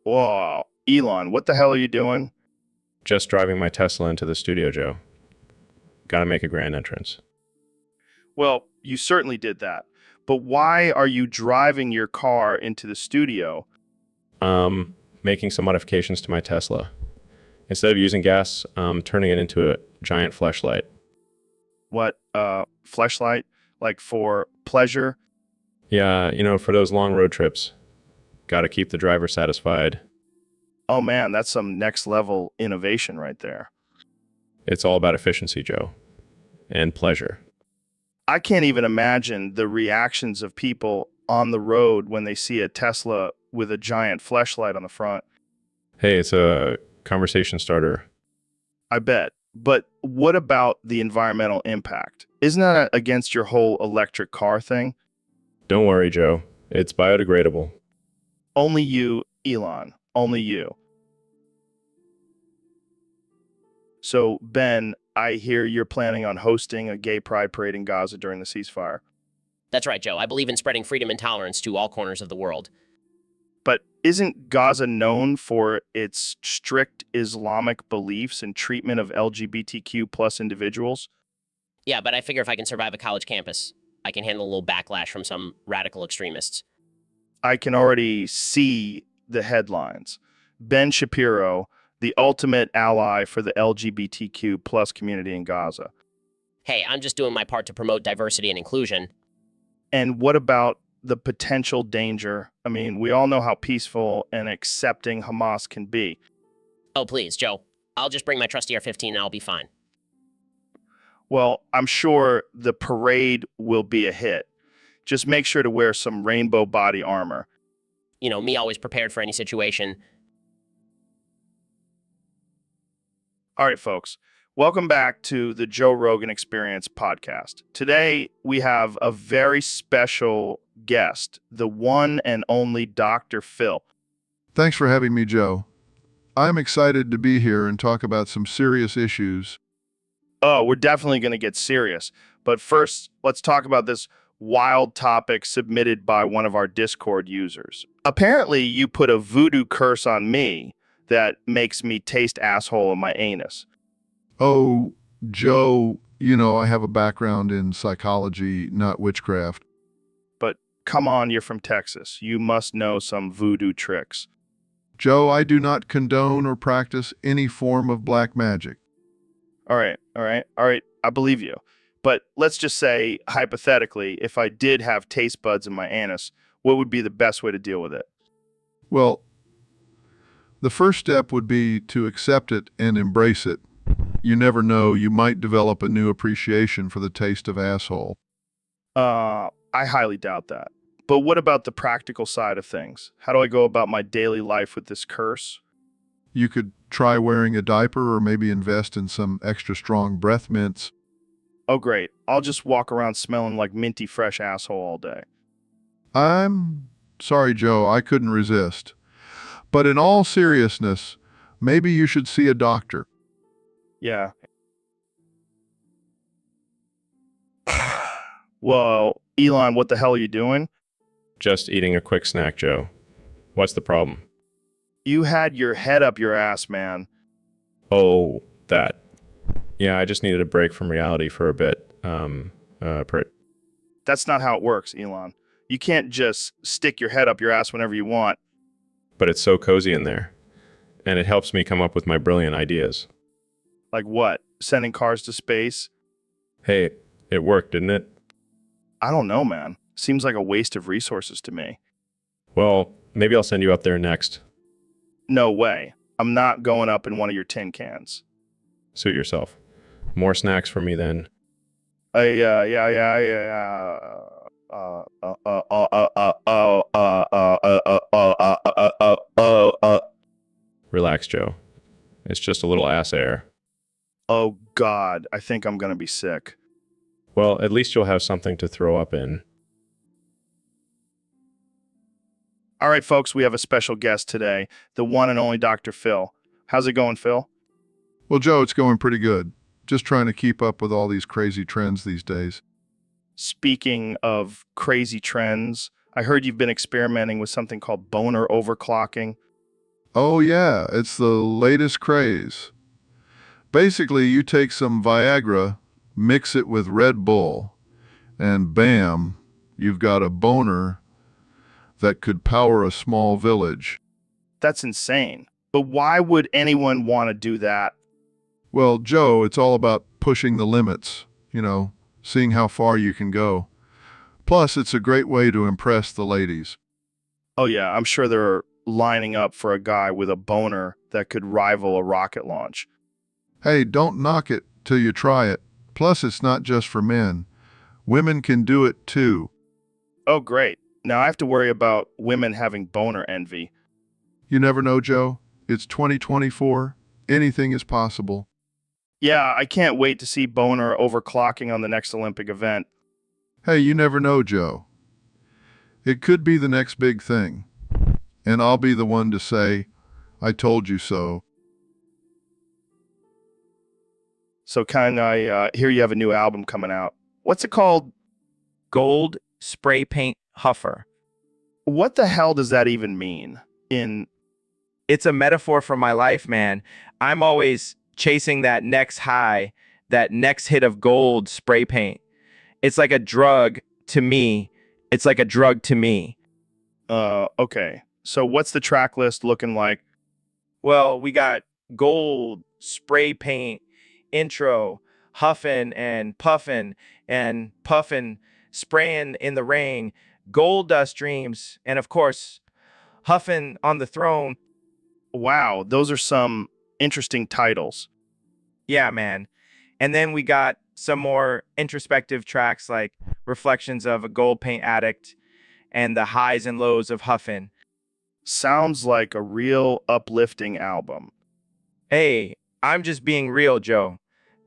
Whoa, Elon, what the hell are you doing? Just driving my Tesla into the studio, Joe. Gotta make a grand entrance. Well, you certainly did that. But why are you driving your car into the studio? Making some modifications to my Tesla. Instead of using gas, turning it into a giant fleshlight. What, fleshlight? Like for pleasure? Yeah, for those long road trips, gotta keep the driver satisfied. Oh man, that's some next level innovation right there. It's all about efficiency, Joe, and pleasure. I can't even imagine the reactions of people on the road when they see a Tesla with a giant fleshlight on the front. Hey, it's a conversation starter. I bet. But what about the environmental impact? Isn't that against your whole electric car thing? Don't worry, Joe. It's biodegradable. Only you, Elon. Only you. So, Ben, I hear you're planning on hosting a gay pride parade in Gaza during the ceasefire. That's right, Joe. I believe in spreading freedom and tolerance to all corners of the world. But isn't Gaza known for its strict Islamic beliefs and treatment of LGBTQ plus individuals? Yeah, but I figure if I can survive a college campus, I can handle a little backlash from some radical extremists. I can already see the headlines. Ben Shapiro, the ultimate ally for the LGBTQ plus community in Gaza. Hey, I'm just doing my part to promote diversity and inclusion. And what about the potential danger? I mean, we all know how peaceful and accepting Hamas can be. Oh, please, Joe. I'll just bring my trusty R-15 and I'll be fine. Well, I'm sure the parade will be a hit. Just make sure to wear some rainbow body armor. Me always prepared for any situation. All right, folks. Welcome back to the Joe Rogan Experience podcast. Today, we have a very special guest, the one and only Dr. Phil. Thanks for having me, Joe. I'm excited to be here and talk about some serious issues. Oh, we're definitely going to get serious. But first, let's talk about this wild topic submitted by one of our Discord users. Apparently, you put a voodoo curse on me that makes me taste asshole in my anus. Oh, Joe, I have a background in psychology, not witchcraft. But come on, you're from Texas. You must know some voodoo tricks. Joe, I do not condone or practice any form of black magic. All right, all right, all right. I believe you. But let's just say, hypothetically, if I did have taste buds in my anus, what would be the best way to deal with it? Well, the first step would be to accept it and embrace it. You never know, you might develop a new appreciation for the taste of asshole. I highly doubt that. But what about the practical side of things? How do I go about my daily life with this curse? You could try wearing a diaper or maybe invest in some extra strong breath mints. Oh, great. I'll just walk around smelling like minty fresh asshole all day. I'm sorry, Joe, I couldn't resist. But in all seriousness, maybe you should see a doctor. Yeah. Well, Elon, what the hell are you doing? Just eating a quick snack, Joe. What's the problem? You had your head up your ass, man. Oh, that. Yeah, I just needed a break from reality for a bit. That's not how it works, Elon. You can't just stick your head up your ass whenever you want. But it's so cozy in there. And it helps me come up with my brilliant ideas. Like what? Sending cars to space? Hey, it worked, didn't it? I don't know, man. Seems like a waste of resources to me. Well, maybe I'll send you up there next. No way. I'm not going up in one of your tin cans. Suit yourself. More snacks for me then. Relax, Joe. It's just a little ass air. Oh God, I think I'm gonna be sick. Well, at least you'll have something to throw up in. All right, folks, we have a special guest today, the one and only Dr. Phil. How's it going, Phil? Well, Joe, it's going pretty good. Just trying to keep up with all these crazy trends these days. Speaking of crazy trends, I heard you've been experimenting with something called boner overclocking. Oh, yeah, it's the latest craze. Basically, you take some Viagra, mix it with Red Bull, and bam, you've got a boner that could power a small village. That's insane. But why would anyone want to do that? Well, Joe, it's all about pushing the limits, seeing how far you can go. Plus, it's a great way to impress the ladies. Oh, yeah, I'm sure they're lining up for a guy with a boner that could rival a rocket launch. Hey, don't knock it till you try it. Plus, it's not just for men. Women can do it too. Oh, great. Now I have to worry about women having boner envy. You never know, Joe. It's 2024. Anything is possible. Yeah, I can't wait to see boner overclocking on the next Olympic event. Hey, you never know, Joe. It could be the next big thing. And I'll be the one to say, I told you so. So I hear you have a new album coming out. What's it called? Gold spray paint huffer. What the hell does that even mean? It's a metaphor for my life, man. I'm always chasing that next high, that next hit of gold spray paint. It's like a drug to me. It's like a drug to me. Okay. So what's the track list looking like? Well, we got gold spray paint intro, huffing and puffing, spraying in the rain, gold dust dreams, and of course, huffing on the throne. Wow, those are some interesting titles. Yeah, man. And then we got some more introspective tracks like Reflections of a Gold Paint Addict and the highs and lows of huffing. Sounds like a real uplifting album. Hey, I'm just being real, Joe.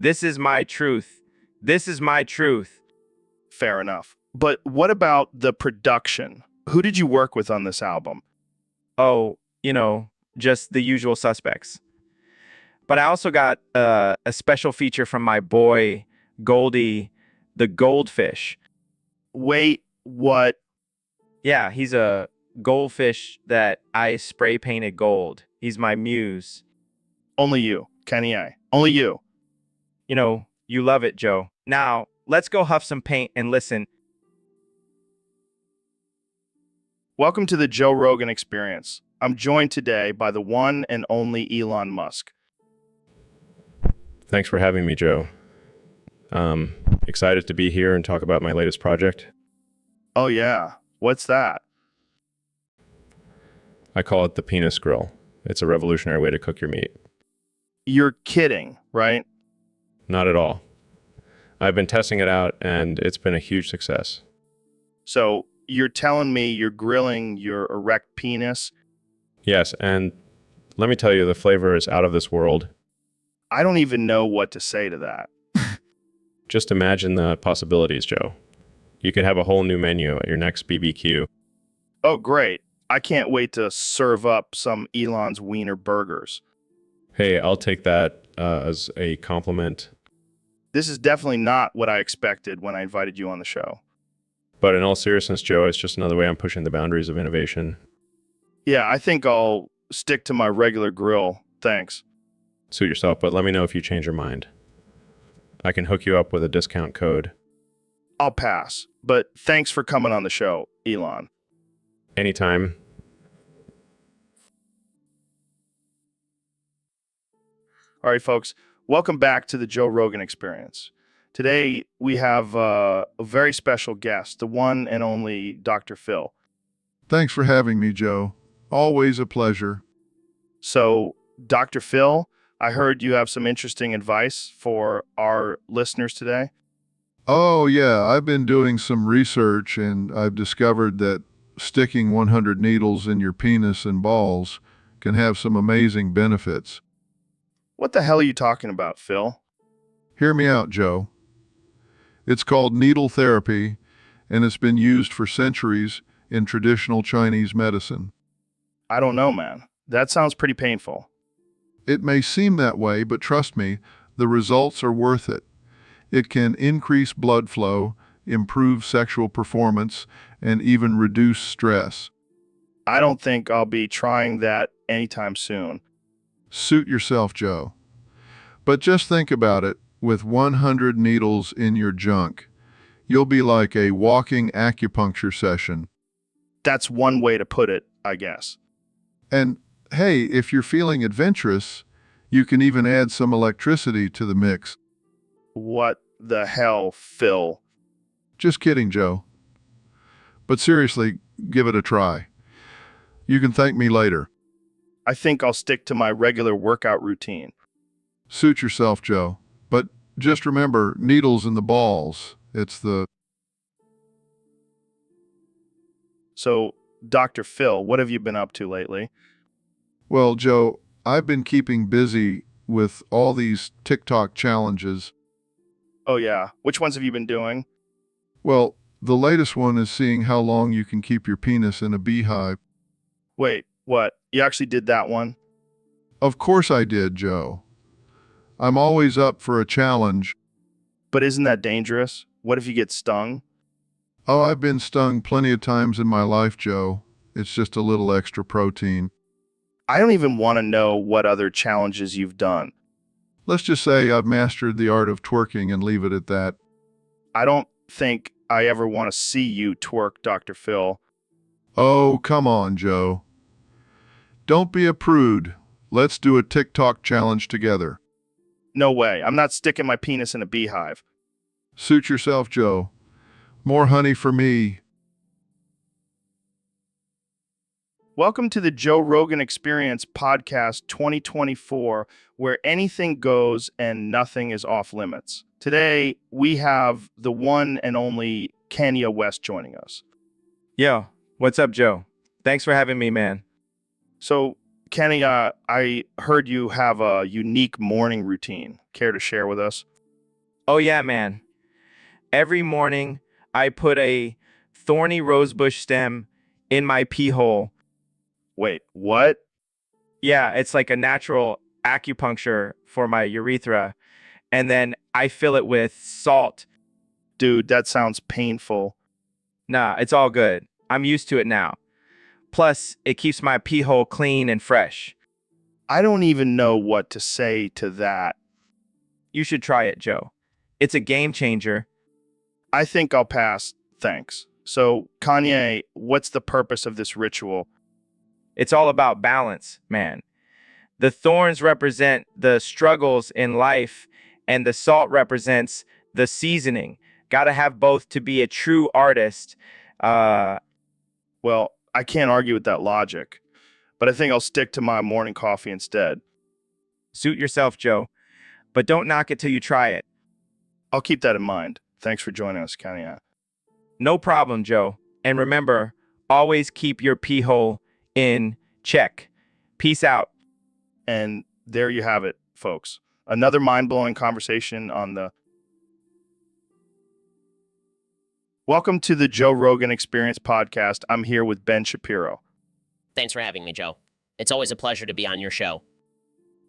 This is my truth. This is my truth. Fair enough. But what about the production? Who did you work with on this album? Oh, just the usual suspects. But I also got a special feature from my boy, Goldie, the goldfish. Wait, what? Yeah, he's a goldfish that I spray painted gold. He's my muse. Only you, Kenny A. Only you. You love it, Joe. Now, let's go huff some paint and listen. Welcome to the Joe Rogan Experience. I'm joined today by the one and only Elon Musk. Thanks for having me, Joe. Excited to be here and talk about my latest project. Oh, yeah. What's that? I call it the penis grill. It's a revolutionary way to cook your meat. You're kidding, right? Not at all. I've been testing it out, and it's been a huge success. So you're telling me you're grilling your erect penis? Yes, and let me tell you, the flavor is out of this world. I don't even know what to say to that. Just imagine the possibilities, Joe. You could have a whole new menu at your next BBQ. Oh, great. I can't wait to serve up some Elon's Wiener burgers. Hey, I'll take that as a compliment. This is definitely not what I expected when I invited you on the show. But in all seriousness, Joe, it's just another way I'm pushing the boundaries of innovation. Yeah, I think I'll stick to my regular grill. Thanks. Suit yourself, but let me know if you change your mind. I can hook you up with a discount code. I'll pass. But thanks for coming on the show, Elon. Anytime. All right, folks. Welcome back to the Joe Rogan Experience. Today, we have a very special guest, the one and only Dr. Phil. Thanks for having me, Joe. Always a pleasure. So, Dr. Phil, I heard you have some interesting advice for our listeners today. Oh, yeah, I've been doing some research and I've discovered that sticking 100 needles in your penis and balls can have some amazing benefits. What the hell are you talking about, Phil? Hear me out, Joe. It's called needle therapy, and it's been used for centuries in traditional Chinese medicine. I don't know, man. That sounds pretty painful. It may seem that way, but trust me, the results are worth it. It can increase blood flow, improve sexual performance, and even reduce stress. I don't think I'll be trying that anytime soon. Suit yourself, Joe. But just think about it. With 100 needles in your junk, you'll be like a walking acupuncture session. That's one way to put it, I guess. And hey, if you're feeling adventurous, you can even add some electricity to the mix. What the hell, Phil? Just kidding, Joe. But seriously, give it a try. You can thank me later. I think I'll stick to my regular workout routine. Suit yourself, Joe. But just remember, needles in the balls. It's the... So, Dr. Phil, what have you been up to lately? Well, Joe, I've been keeping busy with all these TikTok challenges. Oh, yeah. Which ones have you been doing? Well, the latest one is seeing how long you can keep your penis in a beehive. Wait, what? You actually did that one? Of course I did, Joe. I'm always up for a challenge. But isn't that dangerous? What if you get stung? Oh, I've been stung plenty of times in my life, Joe. It's just a little extra protein. I don't even want to know what other challenges you've done. Let's just say I've mastered the art of twerking and leave it at that. I don't think I ever want to see you twerk, Dr. Phil. Oh, come on, Joe. Don't be a prude. Let's do a TikTok challenge together. No way. I'm not sticking my penis in a beehive. Suit yourself, Joe. More honey for me. Welcome to the Joe Rogan Experience Podcast 2024, where anything goes and nothing is off limits. Today, we have the one and only Kenya West joining us. Yo, what's up, Joe? Thanks for having me, man. So, Kenya, I heard you have a unique morning routine. Care to share with us? Oh, yeah, man. Every morning, I put a thorny rosebush stem in my pee hole. Wait, what? Yeah, it's like a natural acupuncture for my urethra. And then I fill it with salt. Dude, that sounds painful. Nah, it's all good. I'm used to it now. Plus, it keeps my pee hole clean and fresh. I don't even know what to say to that. You should try it, Joe. It's a game changer. I think I'll pass, thanks. So, Kanye, what's the purpose of this ritual? It's all about balance, man. The thorns represent the struggles in life, and the salt represents the seasoning. Gotta have both to be a true artist. Well, I can't argue with that logic, but I think I'll stick to my morning coffee instead. Suit yourself, Joe. But don't knock it till you try it. I'll keep that in mind. Thanks for joining us, Kanye. No problem, Joe. And remember, always keep your pee hole in check. Peace out. And there you have it, folks. Another mind-blowing conversation on the... Welcome to the Joe Rogan Experience Podcast. I'm here with Ben Shapiro. Thanks for having me, Joe. It's always a pleasure to be on your show.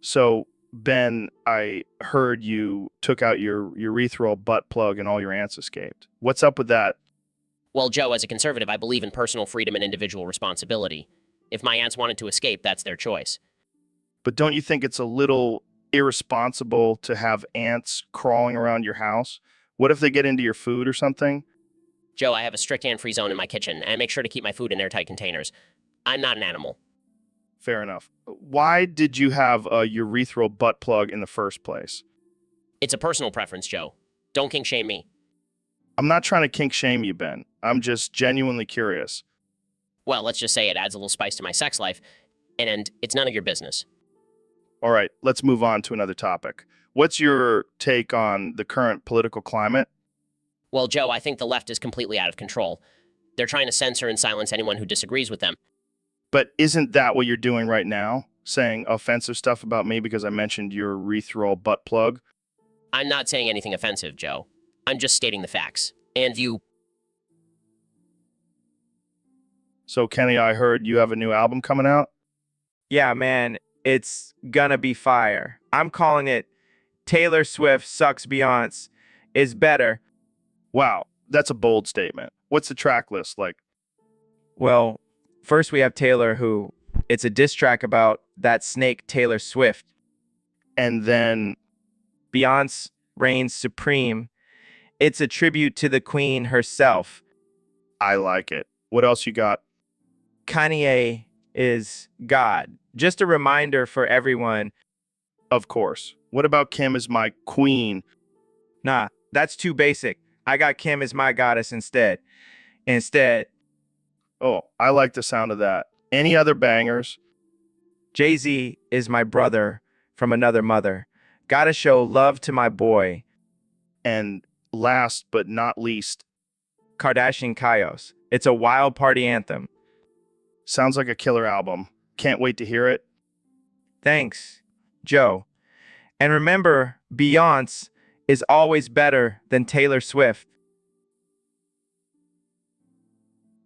So, Ben, I heard you took out your urethral butt plug and all your ants escaped. What's up with that? Well, Joe, as a conservative, I believe in personal freedom and individual responsibility. If my aunts wanted to escape, that's their choice. But don't you think it's a little irresponsible to have ants crawling around your house? What if they get into your food or something? Joe, I have a strict ant-free zone in my kitchen, and I make sure to keep my food in airtight containers. I'm not an animal. Fair enough. Why did you have a urethral butt plug in the first place? It's a personal preference, Joe. Don't kink shame me. I'm not trying to kink shame you, Ben. I'm just genuinely curious. Well, let's just say it adds a little spice to my sex life, and it's none of your business. All right, let's move on to another topic. What's your take on the current political climate? Well, Joe, I think the left is completely out of control. They're trying to censor and silence anyone who disagrees with them. But isn't that what you're doing right now? Saying offensive stuff about me because I mentioned your urethral butt plug? I'm not saying anything offensive, Joe. I'm just stating the facts. And you... So, Kenny, I heard you have a new album coming out? Yeah, man, it's gonna be fire. I'm calling it Taylor Swift Sucks Beyonce is Better. Wow, that's a bold statement. What's the track list like? Well, first we have Taylor, who It's a diss track about that snake Taylor Swift. And then, Beyonce reigns supreme. It's a tribute to the queen herself. I like it. What else you got? Kanye is God. Just a reminder for everyone. Of course. What about Kim is my queen? Nah, that's too basic. I got Kim as my goddess instead. Oh, I like the sound of that. Any other bangers? Jay-Z is my brother from another mother. Gotta show love to my boy. And last but not least, Kardashian Kaios. It's a wild party anthem. sounds like a killer album. Can't wait to hear it. Thanks, Joe. And remember, Beyonce is always better than Taylor Swift.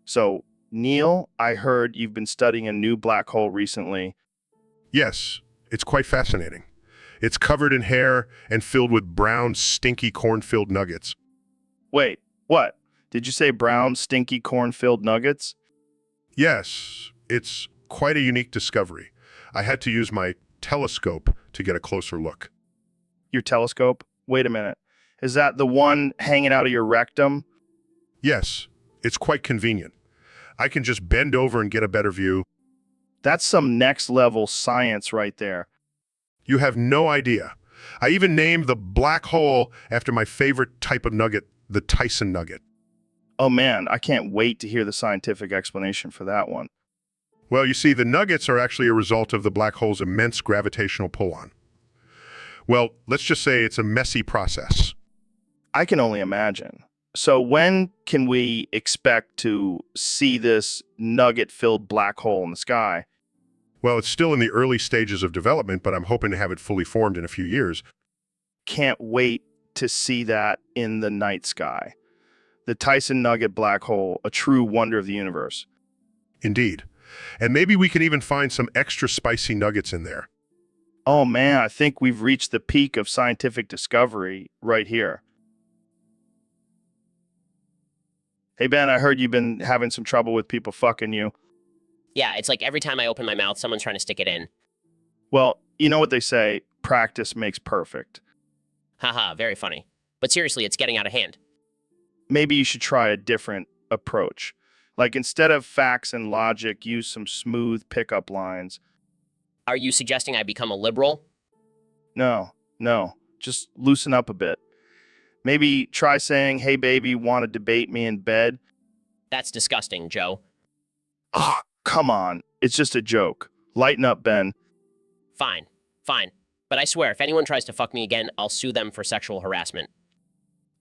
So, Neil, I heard you've been studying a new black hole recently. Yes, it's quite fascinating. It's covered in hair and filled with brown, stinky corn-filled nuggets. Wait, what? Did you say brown, stinky, corn-filled nuggets? Yes, it's quite a unique discovery. I had to use my telescope to get a closer look. Your telescope? Wait a minute. Is that the one hanging out of your rectum? Yes, it's quite convenient. I can just bend over and get a better view. That's some next-level science right there. You have no idea. I even named the black hole after my favorite type of nugget, the Tyson nugget. Oh man, I can't wait to hear the scientific explanation for that one. Well, you see, the nuggets are actually a result of the black hole's immense gravitational pull-on. Well, let's just say it's a messy process. I can only imagine. So when can we expect to see this nugget-filled black hole in the sky? Well, it's still in the early stages of development, but I'm hoping to have it fully formed in a few years. Can't wait to see that in the night sky. The Tyson nugget black hole, a true wonder of the universe. Indeed. And maybe we can even find some extra spicy nuggets in there. Oh man, I think we've reached the peak of scientific discovery right here. Hey Ben, I heard you've been having some trouble with people fucking you. Yeah, it's like every time I open my mouth, someone's trying to stick it in. Well, you know what they say, practice makes perfect. Haha, very funny. But seriously, it's getting out of hand. Maybe you should try a different approach. Like instead of facts and logic, use some smooth pickup lines. Are you suggesting I become a liberal? No, just loosen up a bit. Maybe try saying, hey baby, want to debate me in bed? That's disgusting, Joe. Ah, come on. It's just a joke. Lighten up, Ben. Fine. But I swear, if anyone tries to fuck me again, I'll sue them for sexual harassment.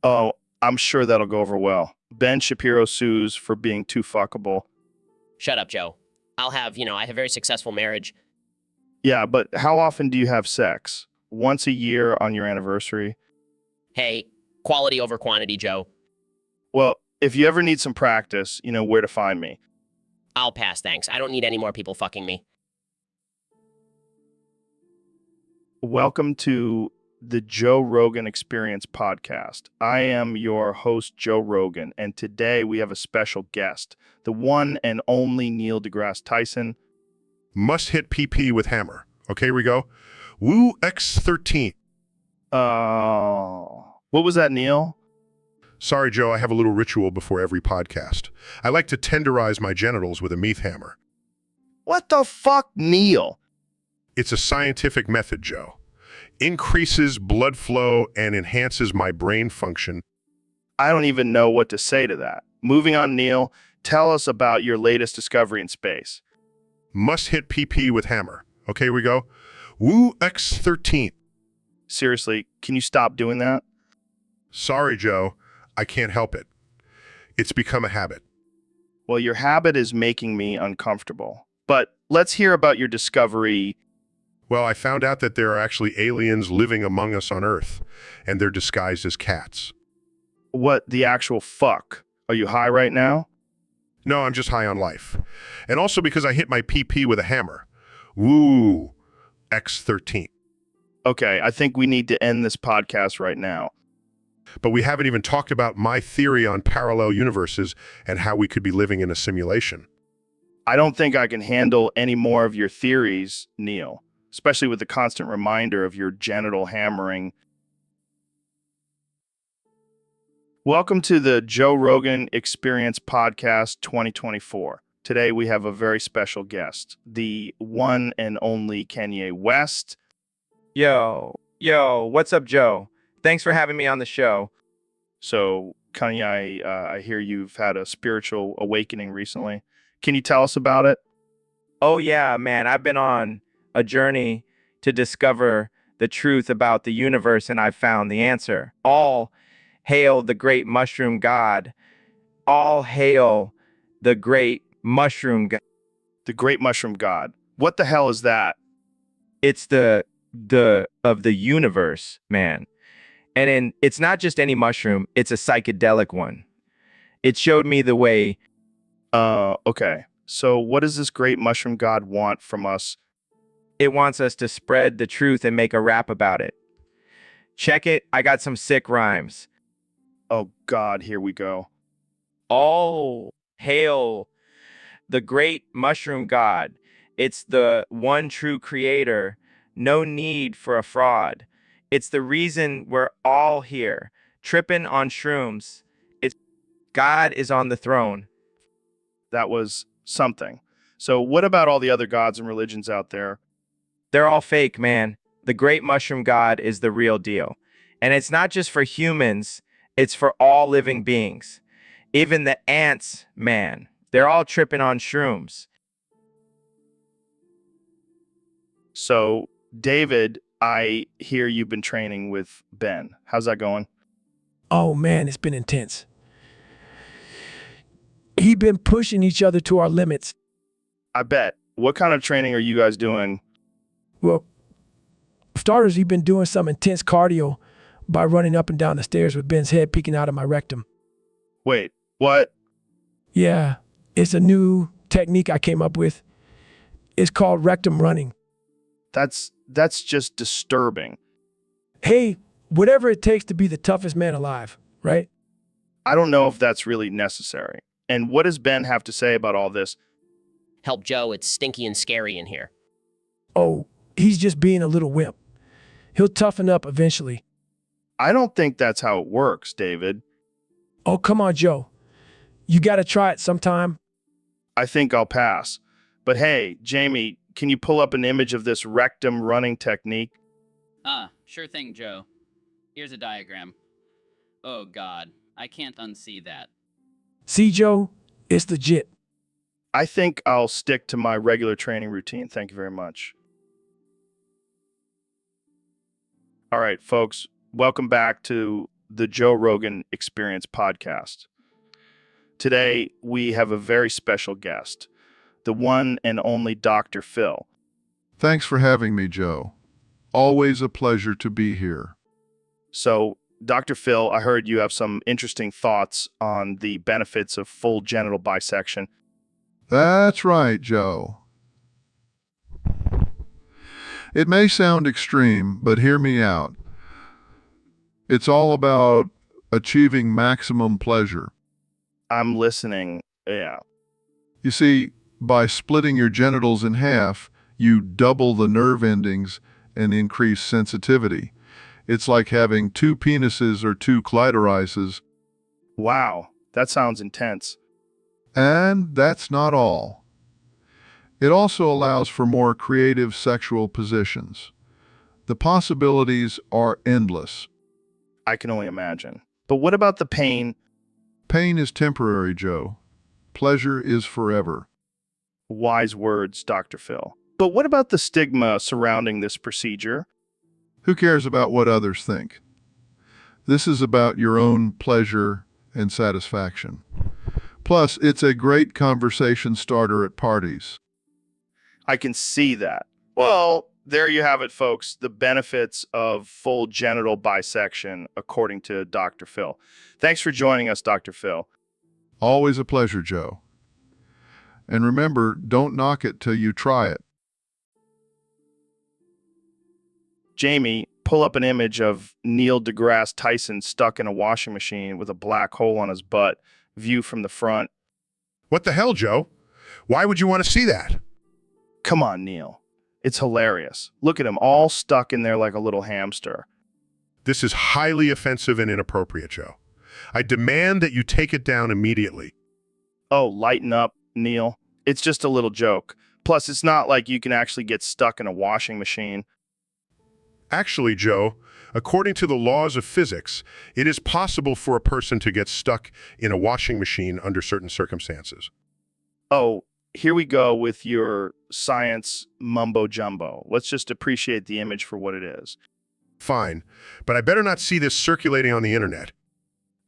Oh, I'm sure that'll go over well. Ben Shapiro sues for being too fuckable. Shut up, Joe. I have a very successful marriage. Yeah, but how often do you have sex? Once a year on your anniversary? Hey, quality over quantity, Joe. Well, if you ever need some practice, you know where to find me. I'll pass, thanks. I don't need any more people fucking me. Welcome to the Joe Rogan Experience podcast. I am your host, Joe Rogan, and today we have a special guest, the one and only Neil deGrasse Tyson. Must hit PP with hammer. Okay, here we go. Woo X13. What was that, Neil? Sorry, Joe, I have a little ritual before every podcast. I like to tenderize my genitals with a meat hammer. What the fuck, Neil? It's a scientific method, Joe. Increases blood flow and enhances my brain function. I don't even know what to say to that. Moving on, Neil, tell us about your latest discovery in space. Must hit PP with hammer. Okay, here we go. Woo X13. Seriously, can you stop doing that? Sorry, Joe. I can't help it. It's become a habit. Well, your habit is making me uncomfortable. But let's hear about your discovery. Well, I found out that there are actually aliens living among us on Earth, and they're disguised as cats. What the actual fuck? Are you high right now? No, I'm just high on life. And also because I hit my PP with a hammer. Woo X13. Okay, I think we need to end this podcast right now. But we haven't even talked about my theory on parallel universes and how we could be living in a simulation. I don't think I can handle any more of your theories, Neil, especially with the constant reminder of your genital hammering. Welcome to the Joe Rogan Experience Podcast 2024. Today we have a very special guest, the one and only Kanye West. Yo, what's up, Joe? Thanks for having me on the show. So, Kanye, I hear you've had a spiritual awakening recently. Can you tell us about it? Oh, yeah, man, I've been on a journey to discover the truth about the universe, and I've found the answer. All hail the great mushroom god. All hail the great mushroom god. The Great Mushroom God. What the hell is that? It's the of the universe, man. It's not just any mushroom, it's a psychedelic one. It showed me the way. Okay. So what does this Great Mushroom God want from us? It wants us to spread the truth and make a rap about it. Check it, I got some sick rhymes. Oh God, here we go. All hail the great mushroom god. It's the one true creator. No need for a fraud. It's the reason we're all here, tripping on shrooms. It's God is on the throne. That was something. So what about all the other gods and religions out there? They're all fake, man. The great mushroom god is the real deal. And it's not just for humans, it's for all living beings. Even the ants, man, they're all tripping on shrooms. So, David, I hear you've been training with Ben. How's that going? Oh man, it's been intense. He been pushing each other to our limits. I bet. What kind of training are you guys doing? Well, for starters, he been doing some intense cardio by running up and down the stairs with Ben's head peeking out of my rectum. Wait, what? Yeah, it's a new technique I came up with. It's called rectum running. That's just disturbing. Hey, whatever it takes to be the toughest man alive, right? I don't know if that's really necessary. And what does Ben have to say about all this? Help Joe, it's stinky and scary in here. Oh, he's just being a little wimp. He'll toughen up eventually. I don't think that's how it works, David. Oh, come on, Joe. You gotta try it sometime. I think I'll pass. But hey, Jamie, can you pull up an image of this rectum running technique? Sure thing, Joe. Here's a diagram. Oh God, I can't unsee that. See, Joe? It's legit. I think I'll stick to my regular training routine. Thank you very much. All right, folks, welcome back to the Joe Rogan Experience Podcast. Today, we have a very special guest, the one and only Dr. Phil. Thanks for having me, Joe. Always a pleasure to be here. So, Dr. Phil, I heard you have some interesting thoughts on the benefits of full genital bisection. That's right, Joe. It may sound extreme, but hear me out. It's all about achieving maximum pleasure. I'm listening. Yeah. You see, by splitting your genitals in half, you double the nerve endings and increase sensitivity. It's like having two penises or two clitorises. Wow, that sounds intense. And that's not all. It also allows for more creative sexual positions. The possibilities are endless. I can only imagine. But what about the pain? Pain is temporary, Joe. Pleasure is forever. Wise words, Dr. Phil. But what about the stigma surrounding this procedure? Who cares about what others think? This is about your own pleasure and satisfaction. Plus, it's a great conversation starter at parties. I can see that. Well, there you have it, folks. The benefits of full genital bisection, according to Dr. Phil. Thanks for joining us, Dr. Phil. Always a pleasure, Joe. And remember, don't knock it till you try it. Jamie, pull up an image of Neil deGrasse Tyson stuck in a washing machine with a black hole on his butt, view from the front. What the hell, Joe? Why would you want to see that? Come on, Neil. It's hilarious. Look at him all stuck in there like a little hamster. This is highly offensive and inappropriate, Joe. I demand that you take it down immediately. Oh, lighten up, Neil. It's just a little joke. Plus, it's not like you can actually get stuck in a washing machine. Actually, Joe, according to the laws of physics, it is possible for a person to get stuck in a washing machine under certain circumstances. Oh, here we go with your science mumbo jumbo. Let's just appreciate the image for what it is. Fine, but I better not see this circulating on the internet.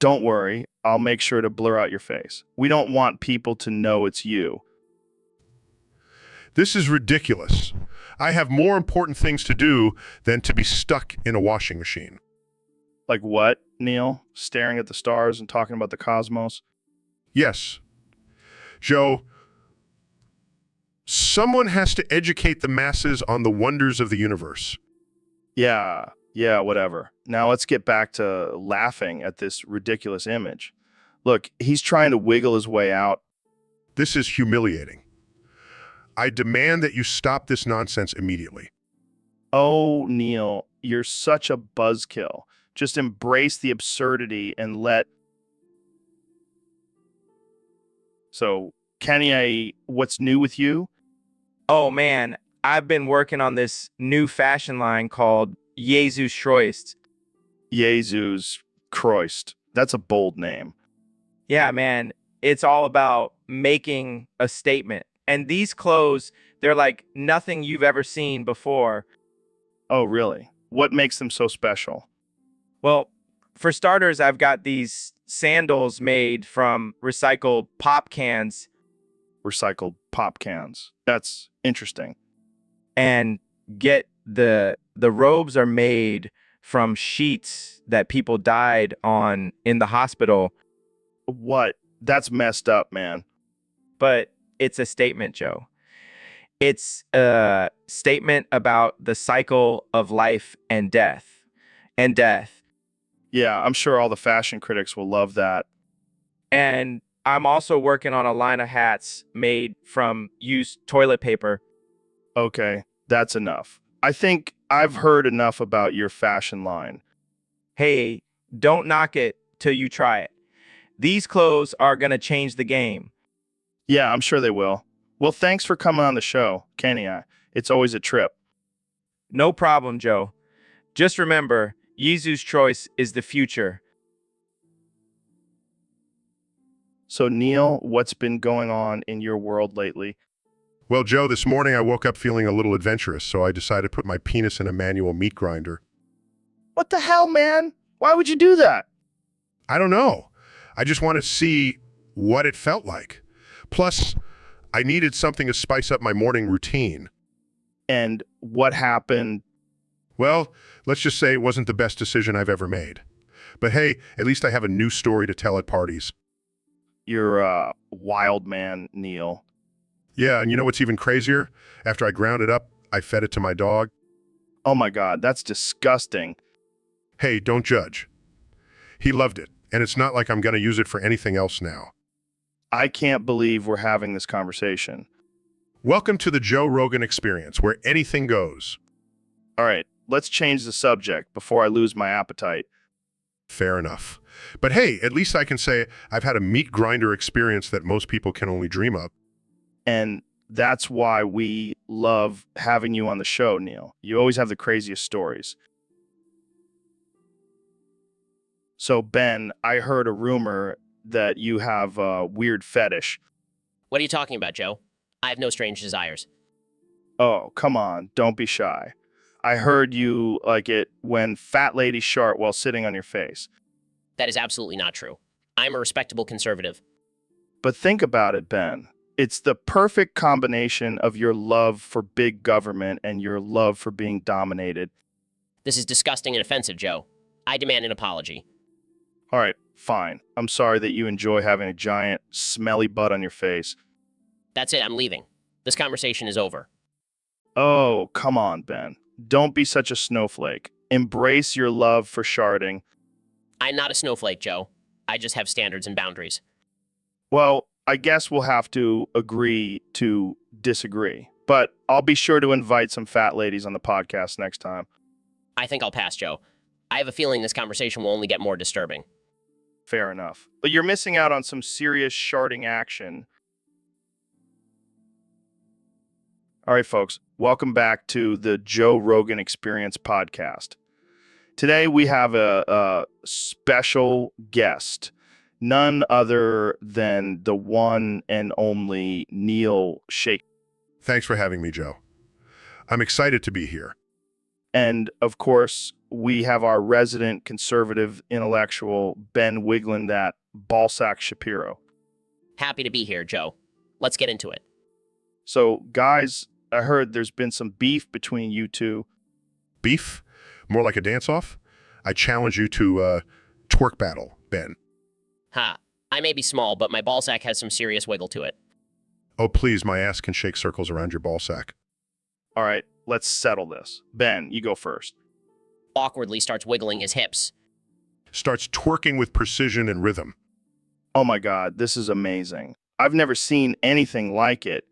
Don't worry, I'll make sure to blur out your face. We don't want people to know it's you. This is ridiculous. I have more important things to do than to be stuck in a washing machine. Like what, Neil? Staring at the stars and talking about the cosmos? Yes. Joe, someone has to educate the masses on the wonders of the universe. Yeah, whatever. Now let's get back to laughing at this ridiculous image. Look, he's trying to wiggle his way out. This is humiliating. I demand that you stop this nonsense immediately. Oh, Neil, you're such a buzzkill. Just embrace the absurdity and let... So, Kenny, what's new with you? Oh man, I've been working on this new fashion line called Jesus Christ. Jesus Christ. That's a bold name. Yeah, man, it's all about making a statement. And these clothes, they're like nothing you've ever seen before. Oh, really? What makes them so special? Well, for starters, I've got these sandals made from recycled pop cans. Recycled pop cans. That's interesting. And get the robes are made from sheets that people died on in the hospital. What? That's messed up, man. But it's a statement, Joe. It's a statement about the cycle of life and death. And death. Yeah, I'm sure all the fashion critics will love that. And I'm also working on a line of hats made from used toilet paper. Okay, that's enough. I think I've heard enough about your fashion line. Hey, don't knock it till you try it. These clothes are going to change the game. Yeah, I'm sure they will. Well, thanks for coming on the show, Kenny. It's always a trip. No problem, Joe. Just remember, Jesus' choice is the future. So, Neil, what's been going on in your world lately? Well, Joe, this morning I woke up feeling a little adventurous, so I decided to put my penis in a manual meat grinder. What the hell, man? Why would you do that? I don't know. I just wanted to see what it felt like. Plus, I needed something to spice up my morning routine. And what happened? Well, let's just say it wasn't the best decision I've ever made. But hey, at least I have a new story to tell at parties. You're a wild man, Neil. Yeah, and you know what's even crazier? After I ground it up, I fed it to my dog. Oh my God, that's disgusting. Hey, don't judge. He loved it, and it's not like I'm going to use it for anything else now. I can't believe we're having this conversation. Welcome to the Joe Rogan Experience, where anything goes. All right, let's change the subject before I lose my appetite. Fair enough. But hey, at least I can say I've had a meat grinder experience that most people can only dream of. And that's why we love having you on the show, Neil. You always have the craziest stories. So, Ben, I heard a rumor that you have a weird fetish. What are you talking about, Joe? I have no strange desires. Oh, come on, don't be shy. I heard you like it when fat ladies shart while sitting on your face. That is absolutely not true. I'm a respectable conservative. But think about it, Ben. It's the perfect combination of your love for big government and your love for being dominated. This is disgusting and offensive, Joe. I demand an apology. All right, fine. I'm sorry that you enjoy having a giant, smelly butt on your face. That's it, I'm leaving. This conversation is over. Oh, come on, Ben. Don't be such a snowflake. Embrace your love for sharding. I'm not a snowflake, Joe. I just have standards and boundaries. Well, I guess we'll have to agree to disagree. But I'll be sure to invite some fat ladies on the podcast next time. I think I'll pass, Joe. I have a feeling this conversation will only get more disturbing. Fair enough. But you're missing out on some serious sharding action. All right, folks, welcome back to the Joe Rogan Experience podcast. Today we have a special guest, none other than the one and only Neil Shake. Thanks for having me, Joe. I'm excited to be here. And of course, we have our resident conservative intellectual, Ben Wiglin, that ballsack Shapiro. Happy to be here, Joe. Let's get into it. So, guys, I heard there's been some beef between you two. Beef? More like a dance-off? I challenge you to twerk battle, Ben. Ha. I may be small, but my ballsack has some serious wiggle to it. Oh, please, my ass can shake circles around your ball sack. All right, let's settle this. Ben, you go first. Awkwardly starts wiggling his hips. Starts twerking with precision and rhythm. Oh my God, this is amazing. I've never seen anything like it.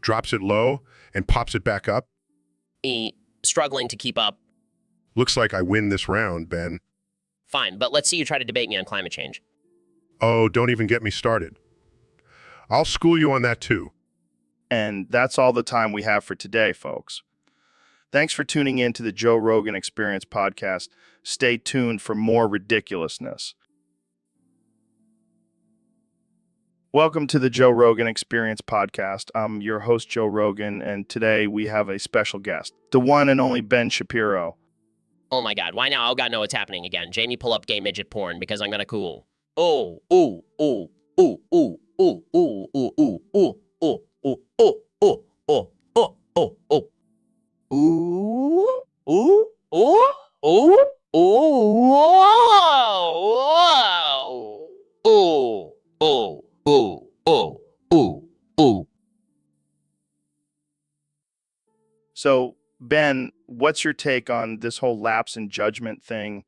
Drops it low and pops it back up. Struggling to keep up. Looks like I win this round, Ben. Fine, but let's see you try to debate me on climate change. Oh, don't even get me started. I'll school you on that too. And that's all the time we have for today, folks. Thanks for tuning in to the Joe Rogan Experience podcast. Stay tuned for more ridiculousness. Welcome to the Joe Rogan Experience podcast. I'm your host, Joe Rogan, and today we have a special guest, the one and only Ben Shapiro. Oh my God, why now? Oh God, no, it's happening again. Jamie, pull up gay midget porn because I'm gonna cool. Oh, ooh, ooh, ooh, ooh, ooh, ooh, ooh, ooh, ooh, ooh, ooh, ooh, ooh, ooh, ooh, ooh, ooh. Ooh, ooh, ooh, ooh, ooh, wow, ooh, ooh, ooh, ooh, ooh, ooh. So, Ben, what's your take on this whole lapse in judgment thing?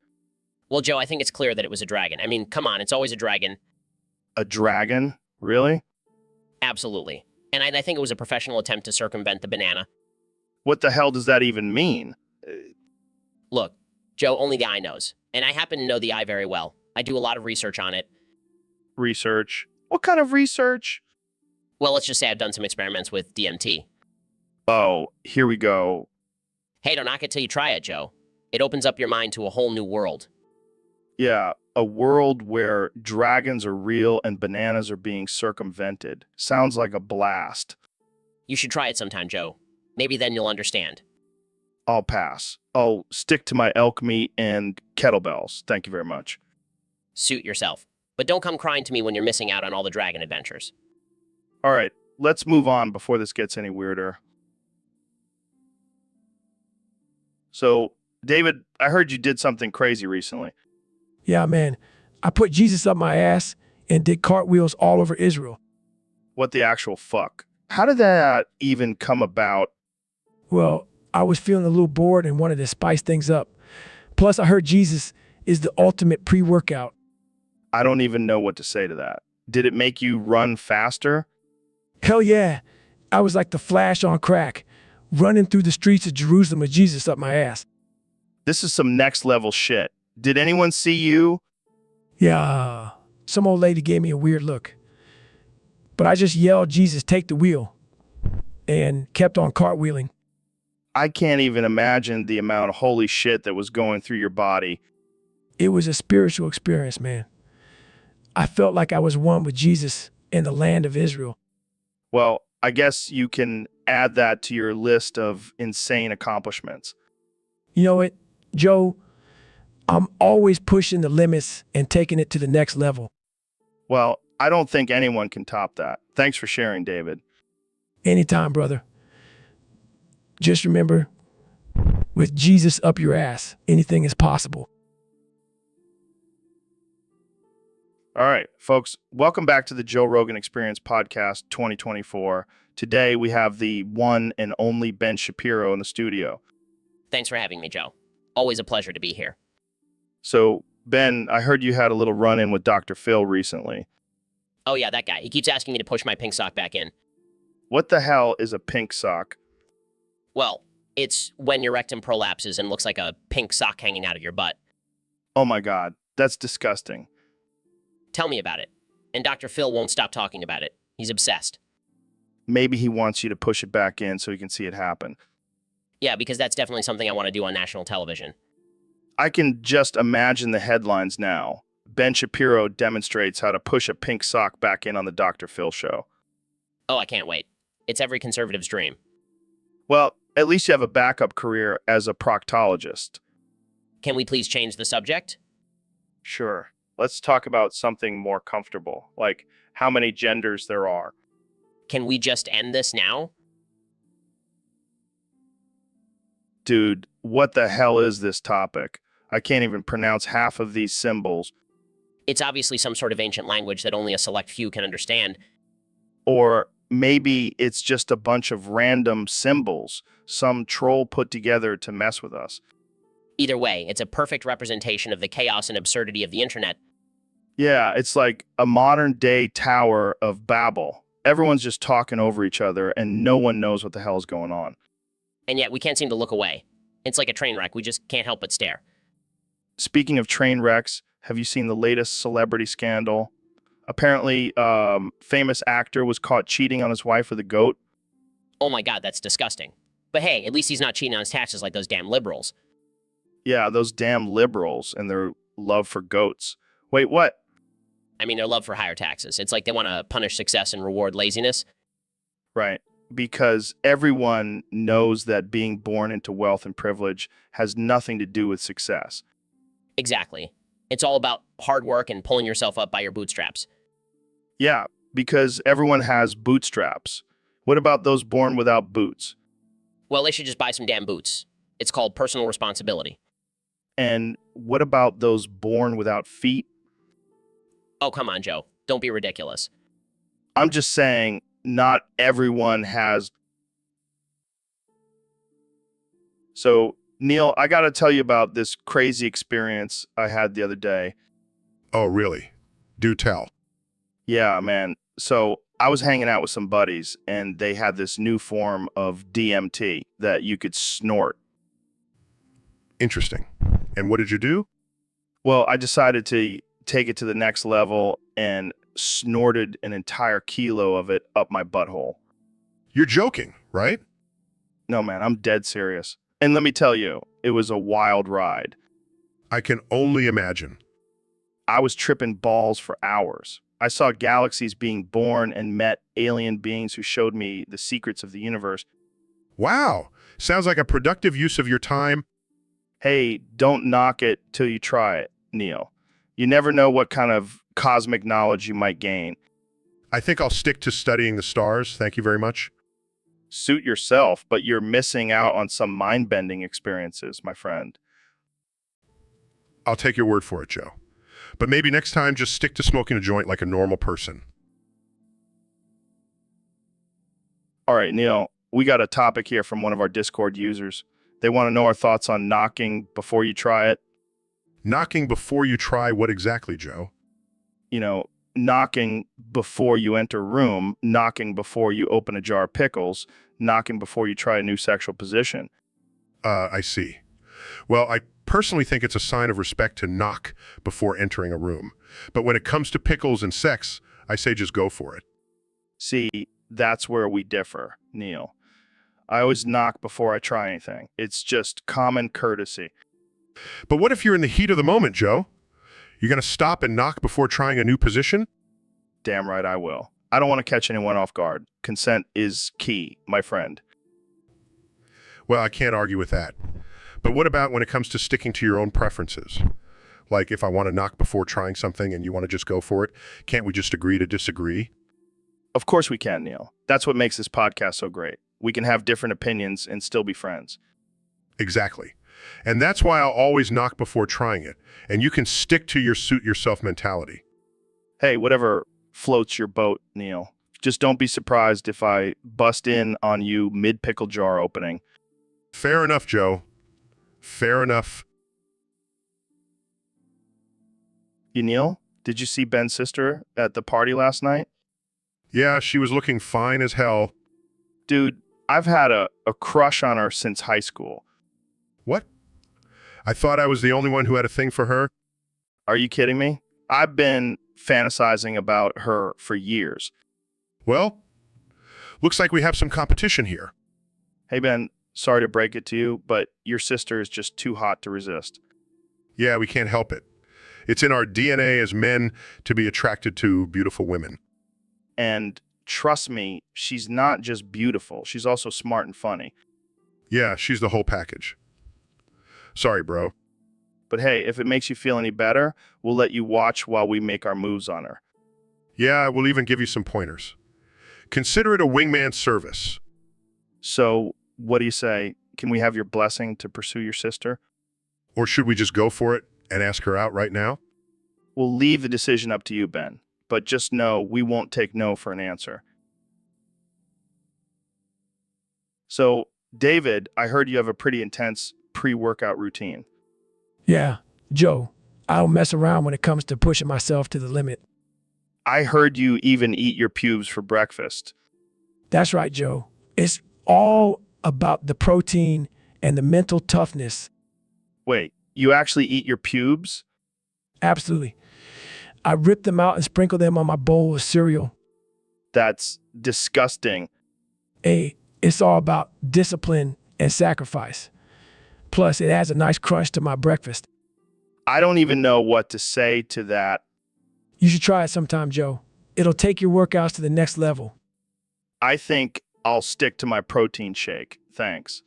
Well, Joe, I think it's clear that it was a dragon. I mean, come on, it's always a dragon. A dragon? Really? Absolutely. And I think it was a professional attempt to circumvent the banana. What the hell does that even mean? Look, Joe, only the eye knows. And I happen to know the eye very well. I do a lot of research on it. Research? What kind of research? Well, let's just say I've done some experiments with DMT. Oh, here we go. Hey, don't knock it till you try it, Joe. It opens up your mind to a whole new world. Yeah, a world where dragons are real and bananas are being circumvented. Sounds like a blast. You should try it sometime, Joe. Maybe then you'll understand. I'll pass. I'll stick to my elk meat and kettlebells. Thank you very much. Suit yourself. But don't come crying to me when you're missing out on all the dragon adventures. All right, let's move on before this gets any weirder. So, David, I heard you did something crazy recently. Yeah, man. I put Jesus up my ass and did cartwheels all over Israel. What the actual fuck? How did that even come about? Well, I was feeling a little bored and wanted to spice things up. Plus, I heard Jesus is the ultimate pre-workout. I don't even know what to say to that. Did it make you run faster? Hell yeah. I was like the Flash on crack, running through the streets of Jerusalem with Jesus up my ass. This is some next level shit. Did anyone see you? Yeah, some old lady gave me a weird look. But I just yelled, Jesus, take the wheel, and kept on cartwheeling. I can't even imagine the amount of holy shit that was going through your body. It was a spiritual experience, man. I felt like I was one with Jesus in the land of Israel. Well, I guess you can add that to your list of insane accomplishments. You know what, Joe? I'm always pushing the limits and taking it to the next level. Well, I don't think anyone can top that. Thanks for sharing, David. Anytime, brother. Just remember, with Jesus up your ass, anything is possible. All right, folks, welcome back to the Joe Rogan Experience Podcast 2024. Today, we have the one and only Ben Shapiro in the studio. Thanks for having me, Joe. Always a pleasure to be here. So, Ben, I heard you had a little run-in with Dr. Phil recently. Oh yeah, that guy. He keeps asking me to push my pink sock back in. What the hell is a pink sock? Well, it's when your rectum prolapses and looks like a pink sock hanging out of your butt. Oh my God, that's disgusting. Tell me about it. And Dr. Phil won't stop talking about it. He's obsessed. Maybe he wants you to push it back in so he can see it happen. Yeah, because that's definitely something I want to do on national television. I can just imagine the headlines now. Ben Shapiro demonstrates how to push a pink sock back in on the Dr. Phil show. Oh, I can't wait. It's every conservative's dream. Well, at least you have a backup career as a proctologist. Can we please change the subject? Sure. Let's talk about something more comfortable, like how many genders there are. Can we just end this now? Dude, what the hell is this topic? I can't even pronounce half of these symbols. It's obviously some sort of ancient language that only a select few can understand. Or maybe it's just a bunch of random symbols some troll put together to mess with us. Either way, it's a perfect representation of the chaos and absurdity of the internet. Yeah, it's like a modern day Tower of Babel. Everyone's just talking over each other and no one knows what the hell is going on. And yet we can't seem to look away. It's like a train wreck. We just can't help but stare. Speaking of train wrecks, have you seen the latest celebrity scandal? Apparently, famous actor was caught cheating on his wife with a goat. Oh my God, that's disgusting. But hey, at least he's not cheating on his taxes like those damn liberals. Yeah, those damn liberals and their love for goats. Wait, what? I mean, their love for higher taxes. It's like they want to punish success and reward laziness. Right. Because everyone knows that being born into wealth and privilege has nothing to do with success. Exactly. It's all about hard work and pulling yourself up by your bootstraps. Yeah, because everyone has bootstraps. What about those born without boots? Well, they should just buy some damn boots. It's called personal responsibility. And what about those born without feet? Oh, come on, Joe. Don't be ridiculous. I'm just saying, not everyone has. So, Neil, I got to tell you about this crazy experience I had the other day. Oh, really? Do tell. Yeah, man. So, I was hanging out with some buddies, and they had this new form of DMT that you could snort. Interesting. And what did you do? Well, I decided to take it to the next level and snorted an entire kilo of it up my butthole. You're joking, right? No, man, I'm dead serious. And let me tell you, it was a wild ride. I can only imagine. I was tripping balls for hours. I saw galaxies being born and met alien beings who showed me the secrets of the universe. Wow. Sounds like a productive use of your time. Hey, don't knock it till you try it, Neil. You never know what kind of cosmic knowledge you might gain. I think I'll stick to studying the stars. Thank you very much. Suit yourself, but you're missing out on some mind-bending experiences, my friend. I'll take your word for it, Joe. But maybe next time just stick to smoking a joint like a normal person. All right, Neil, we got a topic here from one of our Discord users. They want to know our thoughts on knocking before you try it. Knocking before you try what exactly, Joe? You know, knocking before you enter a room, knocking before you open a jar of pickles, knocking before you try a new sexual position. I see. Well, I personally think it's a sign of respect to knock before entering a room. But when it comes to pickles and sex, I say just go for it. See, that's where we differ, Neil. I always knock before I try anything. It's just common courtesy. But what if you're in the heat of the moment, Joe? You're going to stop and knock before trying a new position? Damn right I will. I don't want to catch anyone off guard. Consent is key, my friend. Well, I can't argue with that. But what about when it comes to sticking to your own preferences? Like if I want to knock before trying something and you want to just go for it, can't we just agree to disagree? Of course we can, Neil. That's what makes this podcast so great. We can have different opinions and still be friends. Exactly. And that's why I'll always knock before trying it. And you can stick to your suit yourself mentality. Hey, whatever floats your boat, Neil. Just don't be surprised if I bust in on you mid-pickle jar opening. Fair enough, Joe. Fair enough. You, Neil, Did you see Ben's sister at the party last night? Yeah, she was looking fine as hell. Dude, I've had a crush on her since high school. What? I thought I was the only one who had a thing for her. Are you kidding me? I've been fantasizing about her for years. Well, looks like we have some competition here. Hey, Ben, sorry to break it to you, but your sister is just too hot to resist. Yeah, we can't help it. It's in our DNA as men to be attracted to beautiful women. And trust me, she's not just beautiful. She's also smart and funny. Yeah, she's the whole package. Sorry, bro. But hey, if it makes you feel any better, we'll let you watch while we make our moves on her. Yeah, we'll even give you some pointers. Consider it a wingman service. So, what do you say? Can we have your blessing to pursue your sister? Or should we just go for it and ask her out right now? We'll leave the decision up to you, Ben. But just know we won't take no for an answer. So, David, I heard you have a pretty intense pre-workout routine. Yeah, Joe, I don't mess around when it comes to pushing myself to the limit. I heard you even eat your pubes for breakfast. That's right, Joe. It's all about the protein and the mental toughness. Wait, you actually eat your pubes? Absolutely. I rip them out and sprinkle them on my bowl of cereal. That's disgusting. Hey, it's all about discipline and sacrifice. Plus, it adds a nice crunch to my breakfast. I don't even know what to say to that. You should try it sometime, Joe. It'll take your workouts to the next level. I think I'll stick to my protein shake. Thanks.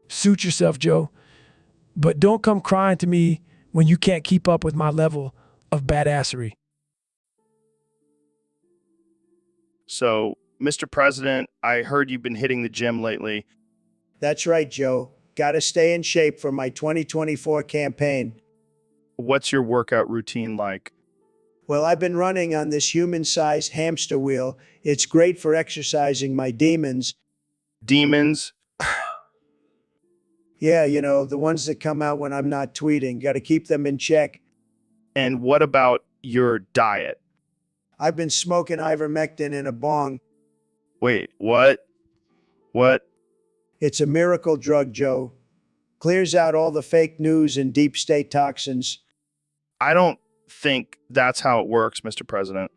Suit yourself, Joe. But don't come crying to me when you can't keep up with my level of badassery. So, Mr. President, I heard you've been hitting the gym lately. That's right, Joe. Gotta stay in shape for my 2024 campaign. What's your workout routine like? Well, I've been running on this human-sized hamster wheel. It's great for exercising my demons. Demons? Yeah, you know, the ones that come out when I'm not tweeting. Gotta keep them in check. And what about your diet? I've been smoking ivermectin in a bong. Wait, what? What? It's a miracle drug, Joe. Clears out all the fake news and deep state toxins. I don't think that's how it works, Mr. President.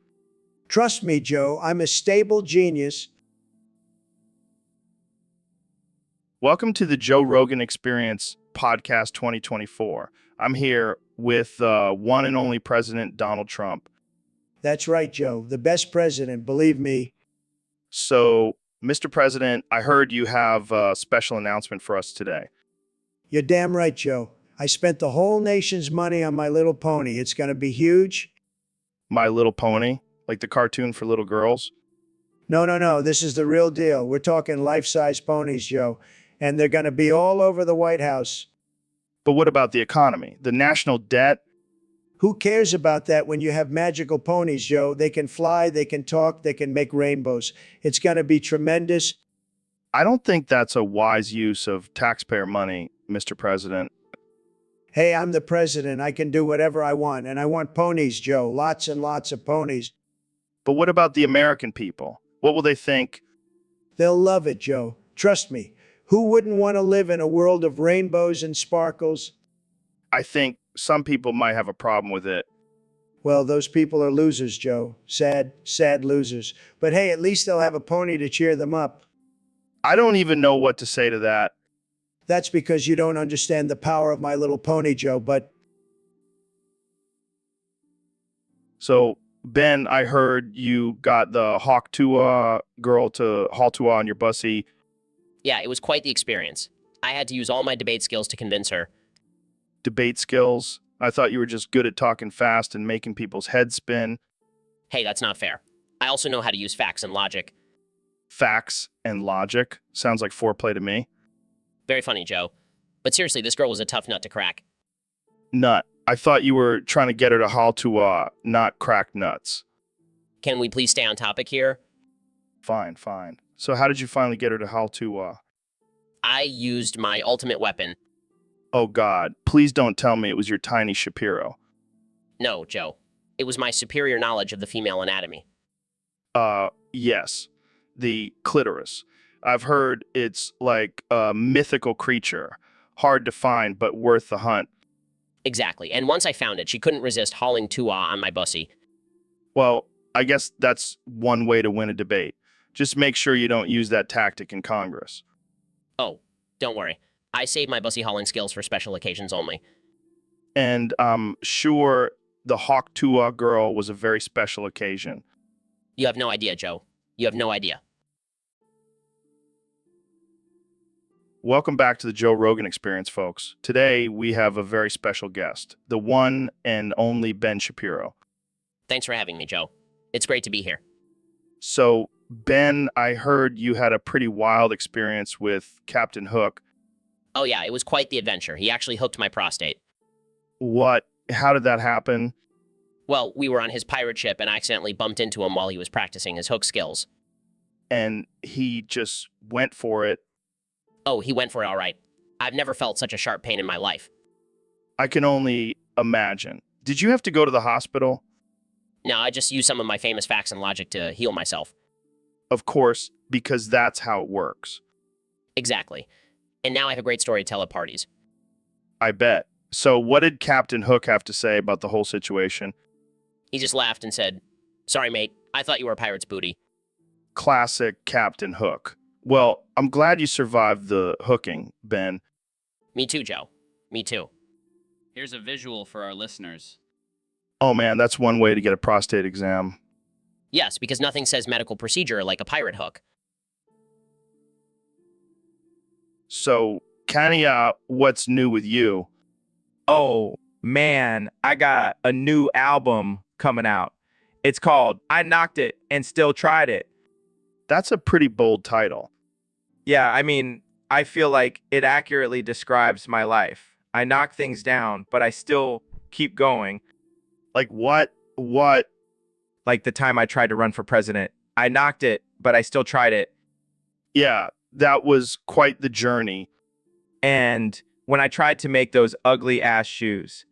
Trust me, Joe, I'm a stable genius. Welcome to the Joe Rogan Experience Podcast 2024. I'm here with one and only President Donald Trump. That's right, Joe. The best president, believe me. So, Mr. President, I heard you have a special announcement for us today. You're damn right, Joe. I spent the whole nation's money on My Little Pony. It's gonna be huge. My Little Pony, like the cartoon for little girls. No. This is the real deal. We're talking life-size ponies, Joe. And they're gonna be all over the White House. But what about the economy? The national debt? Who cares about that when you have magical ponies, Joe? They can fly, they can talk, they can make rainbows. It's gonna be tremendous. I don't think that's a wise use of taxpayer money, Mr. President. Hey, I'm the president. I can do whatever I want. And I want ponies, Joe. Lots and lots of ponies. But what about the American people? What will they think? They'll love it, Joe. Trust me. Who wouldn't want to live in a world of rainbows and sparkles? I think some people might have a problem with it. Well, those people are losers, Joe. Sad, sad losers. But hey, at least they'll have a pony to cheer them up. I don't even know what to say to that. That's because you don't understand the power of My Little Pony, Joe, but So, Ben, I heard you got the Hawk Tua girl to haul Tua on your bussy. Yeah, it was quite the experience. I had to use all my debate skills to convince her. Debate skills. I thought you were just good at talking fast and making people's heads spin. Hey, that's not fair. I also know how to use facts and logic. Facts and logic. Sounds like foreplay to me. Very funny, Joe. But seriously, this girl was a tough nut to crack. Nut. I thought you were trying to get her to haul Tua, not crack nuts. Can we please stay on topic here? Fine. So how did you finally get her to haul Tua? I used my ultimate weapon. Oh God, please don't tell me it was your tiny Shapiro. No, Joe. It was my superior knowledge of the female anatomy. Yes. The clitoris. I've heard it's like a mythical creature, hard to find but worth the hunt. Exactly. And once I found it, she couldn't resist hauling tuah on my bussy. Well, I guess that's one way to win a debate. Just make sure you don't use that tactic in Congress. Oh, don't worry. I save my bussy hauling skills for special occasions only. And I'm sure the Hawk Tuah girl was a very special occasion. You have no idea, Joe. You have no idea. Welcome back to the Joe Rogan Experience, folks. Today, we have a very special guest, the one and only Ben Shapiro. Thanks for having me, Joe. It's great to be here. So, Ben, I heard you had a pretty wild experience with Captain Hook. Oh yeah, it was quite the adventure. He actually hooked my prostate. What? How did that happen? Well, we were on his pirate ship and I accidentally bumped into him while he was practicing his hook skills. And he just went for it. Oh, he went for it all right. I've never felt such a sharp pain in my life. I can only imagine. Did you have to go to the hospital? No, I just used some of my famous facts and logic to heal myself. Of course, because that's how it works. Exactly. And now I have a great story to tell at parties. I bet. So what did Captain Hook have to say about the whole situation? He just laughed and said, "Sorry, mate. I thought you were a pirate's booty." Classic Captain Hook. Well, I'm glad you survived the hooking, Ben. Me too, Joe. Me too. Here's a visual for our listeners. Oh man, that's one way to get a prostate exam. Yes, because nothing says medical procedure like a pirate hook. So, Kania, what's new with you? Oh, man, I got a new album coming out. It's called I Knocked It and Still Tried It. That's a pretty bold title. Yeah, I mean, I feel like it accurately describes my life. I knock things down, but I still keep going. Like what? What? Like the time I tried to run for president. I knocked it, but I still tried it. Yeah, that was quite the journey. And when I tried to make those ugly ass shoes,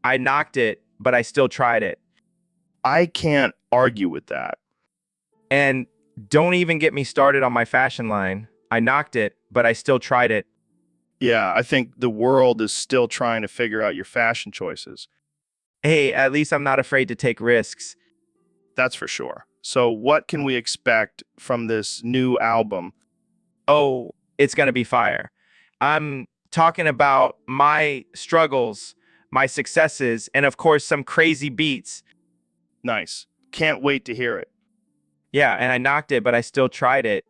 I knocked it, but I still tried it. I can't argue with that. And don't even get me started on my fashion line. I knocked it, but I still tried it. Yeah, I think the world is still trying to figure out your fashion choices. Hey, at least I'm not afraid to take risks. That's for sure. So what can we expect from this new album? Oh, it's going to be fire. I'm talking about my struggles, my successes, and of course, some crazy beats. Nice. Can't wait to hear it. Yeah, and I knocked it, but I still tried it.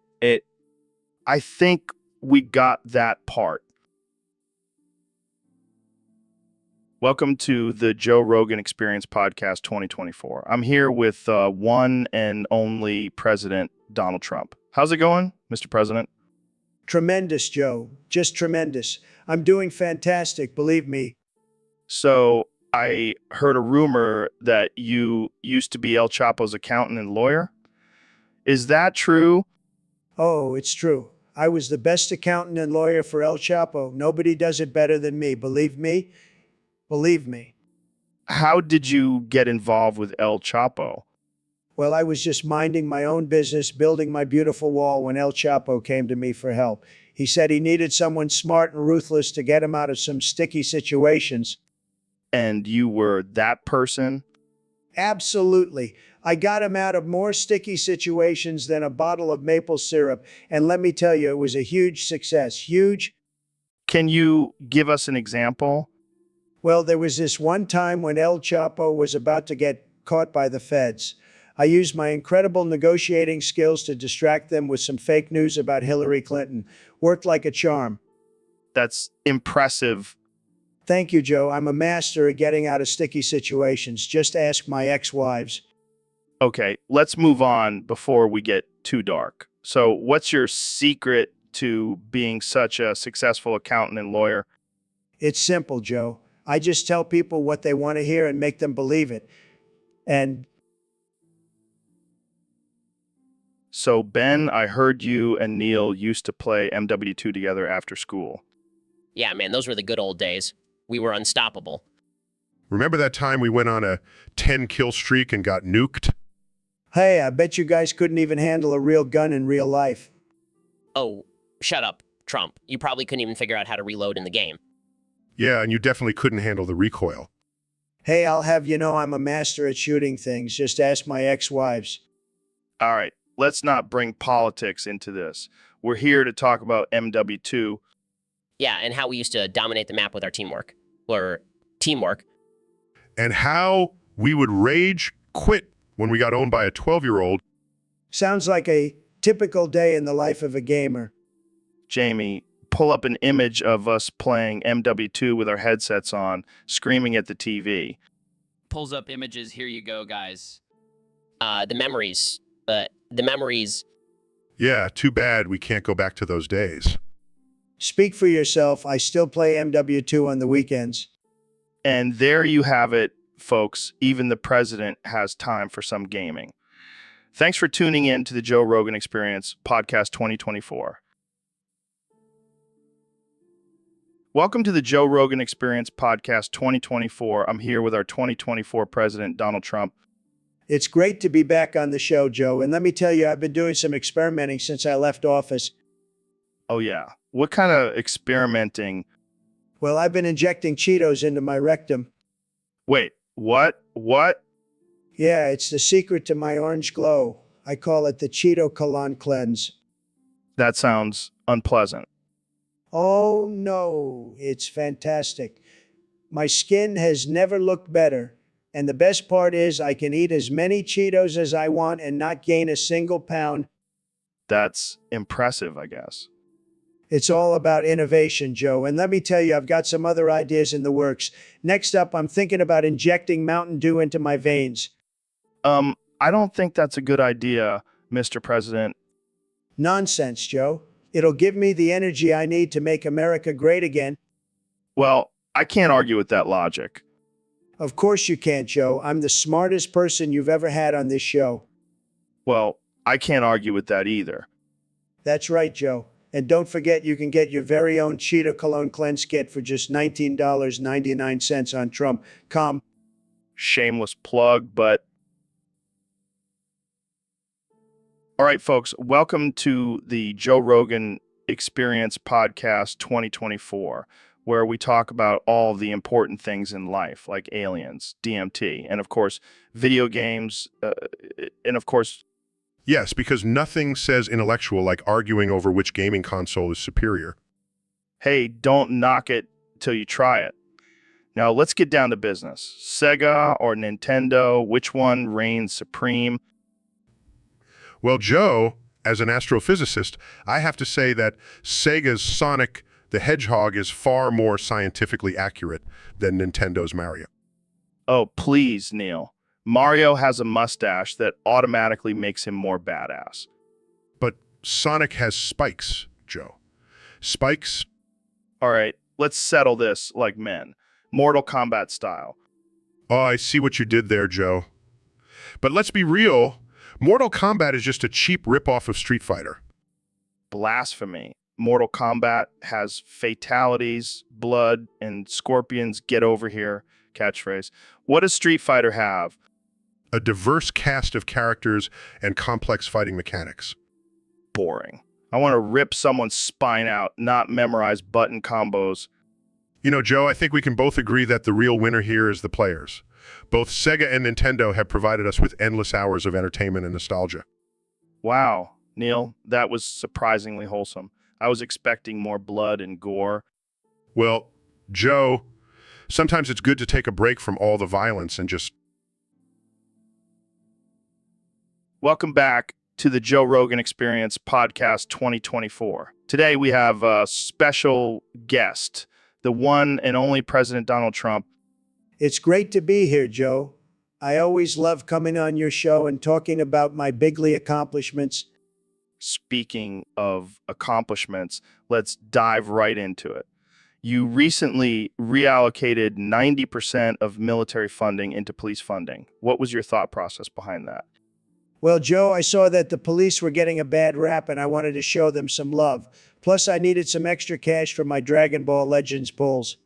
I think we got that part. Welcome to the Joe Rogan Experience Podcast 2024. I'm here with one and only President Donald Trump. How's it going, Mr. President? Tremendous, Joe. Just tremendous. I'm doing fantastic, believe me. So I heard a rumor that you used to be El Chapo's accountant and lawyer. Is that true? Oh, it's true. I was the best accountant and lawyer for El Chapo. Nobody does it better than me. Believe me? Believe me. How did you get involved with El Chapo? Well, I was just minding my own business, building my beautiful wall when El Chapo came to me for help. He said he needed someone smart and ruthless to get him out of some sticky situations. And you were that person? Absolutely. I got him out of more sticky situations than a bottle of maple syrup. And let me tell you, it was a huge success. Huge. Can you give us an example? Well, there was this one time when El Chapo was about to get caught by the feds. I used my incredible negotiating skills to distract them with some fake news about Hillary Clinton. Worked like a charm. That's impressive. Thank you, Joe. I'm a master at getting out of sticky situations. Just ask my ex-wives. Okay, let's move on before we get too dark. So what's your secret to being such a successful accountant and lawyer? It's simple, Joe. I just tell people what they want to hear and make them believe it. And So Ben, I heard you and Neil used to play MW2 together after school. Yeah, man, those were the good old days. We were unstoppable. Remember that time we went on a 10-kill streak and got nuked? Hey, I bet you guys couldn't even handle a real gun in real life. Oh, shut up, Trump. You probably couldn't even figure out how to reload in the game. Yeah, and you definitely couldn't handle the recoil. Hey, I'll have you know I'm a master at shooting things. Just ask my ex-wives. All right, let's not bring politics into this. We're here to talk about MW2. Yeah, and how we used to dominate the map with our teamwork. Or teamwork. And how we would rage quit when we got owned by a 12-year-old. Sounds like a typical day in the life of a gamer. Jamie, pull up an image of us playing MW2 with our headsets on, screaming at the TV. Pulls up images. Here you go, guys. The memories. The memories. Yeah, too bad we can't go back to those days. Speak for yourself. I still play MW2 on the weekends. And there you have it, folks. Even the president has time for some gaming. Thanks for tuning in to the Joe Rogan Experience Podcast 2024. Welcome to the Joe Rogan Experience Podcast 2024. I'm here with our 2024 President, Donald Trump. It's great to be back on the show, Joe. And let me tell you, I've been doing some experimenting since I left office. Oh, yeah. What kind of experimenting? Well, I've been injecting Cheetos into my rectum. Wait, what? What? Yeah, it's the secret to my orange glow. I call it the Cheeto Colon Cleanse. That sounds unpleasant. Oh, no, it's fantastic. My skin has never looked better. And the best part is I can eat as many Cheetos as I want and not gain a single pound. That's impressive, I guess. It's all about innovation, Joe. And let me tell you, I've got some other ideas in the works. Next up, I'm thinking about injecting Mountain Dew into my veins. I don't think that's a good idea, Mr. President. Nonsense, Joe. It'll give me the energy I need to make America great again. Well, I can't argue with that logic. Of course you can't, Joe. I'm the smartest person you've ever had on this show. Well, I can't argue with that either. That's right, Joe. And don't forget you can get your very own Cheetah Cologne Cleanse Kit for just $19.99 on Trump.com. Shameless plug, but... All right, folks, welcome to the Joe Rogan Experience Podcast 2024, where we talk about all the important things in life, like aliens, DMT, and of course, video games, and of course... Yes, because nothing says intellectual like arguing over which gaming console is superior. Hey, don't knock it till you try it. Now, let's get down to business. Sega or Nintendo, which one reigns supreme? Well, Joe, as an astrophysicist, I have to say that Sega's Sonic the Hedgehog is far more scientifically accurate than Nintendo's Mario. Oh, please, Neil. Mario has a mustache that automatically makes him more badass. But Sonic has spikes, Joe. Spikes? All right, let's settle this like men. Mortal Kombat style. Oh, I see what you did there, Joe. But let's be real. Mortal Kombat is just a cheap ripoff of Street Fighter. Blasphemy. Mortal Kombat has fatalities, blood, and scorpions. Get over here. Catchphrase. What does Street Fighter have? A diverse cast of characters and complex fighting mechanics. Boring. I want to rip someone's spine out, not memorize button combos. You know, Joe, I think we can both agree that the real winner here is the players. Both Sega and Nintendo have provided us with endless hours of entertainment and nostalgia. Wow, Neil, that was surprisingly wholesome. I was expecting more blood and gore. Well, Joe, sometimes it's good to take a break from all the violence and just... Welcome back to the Joe Rogan Experience Podcast 2024. Today we have a special guest, the one and only President Donald Trump. It's great to be here, Joe. I always love coming on your show and talking about my bigly accomplishments. Speaking of accomplishments, let's dive right into it. You recently reallocated 90% of military funding into police funding. What was your thought process behind that? Well, Joe, I saw that the police were getting a bad rap and I wanted to show them some love. Plus, I needed some extra cash for my Dragon Ball Legends pulls.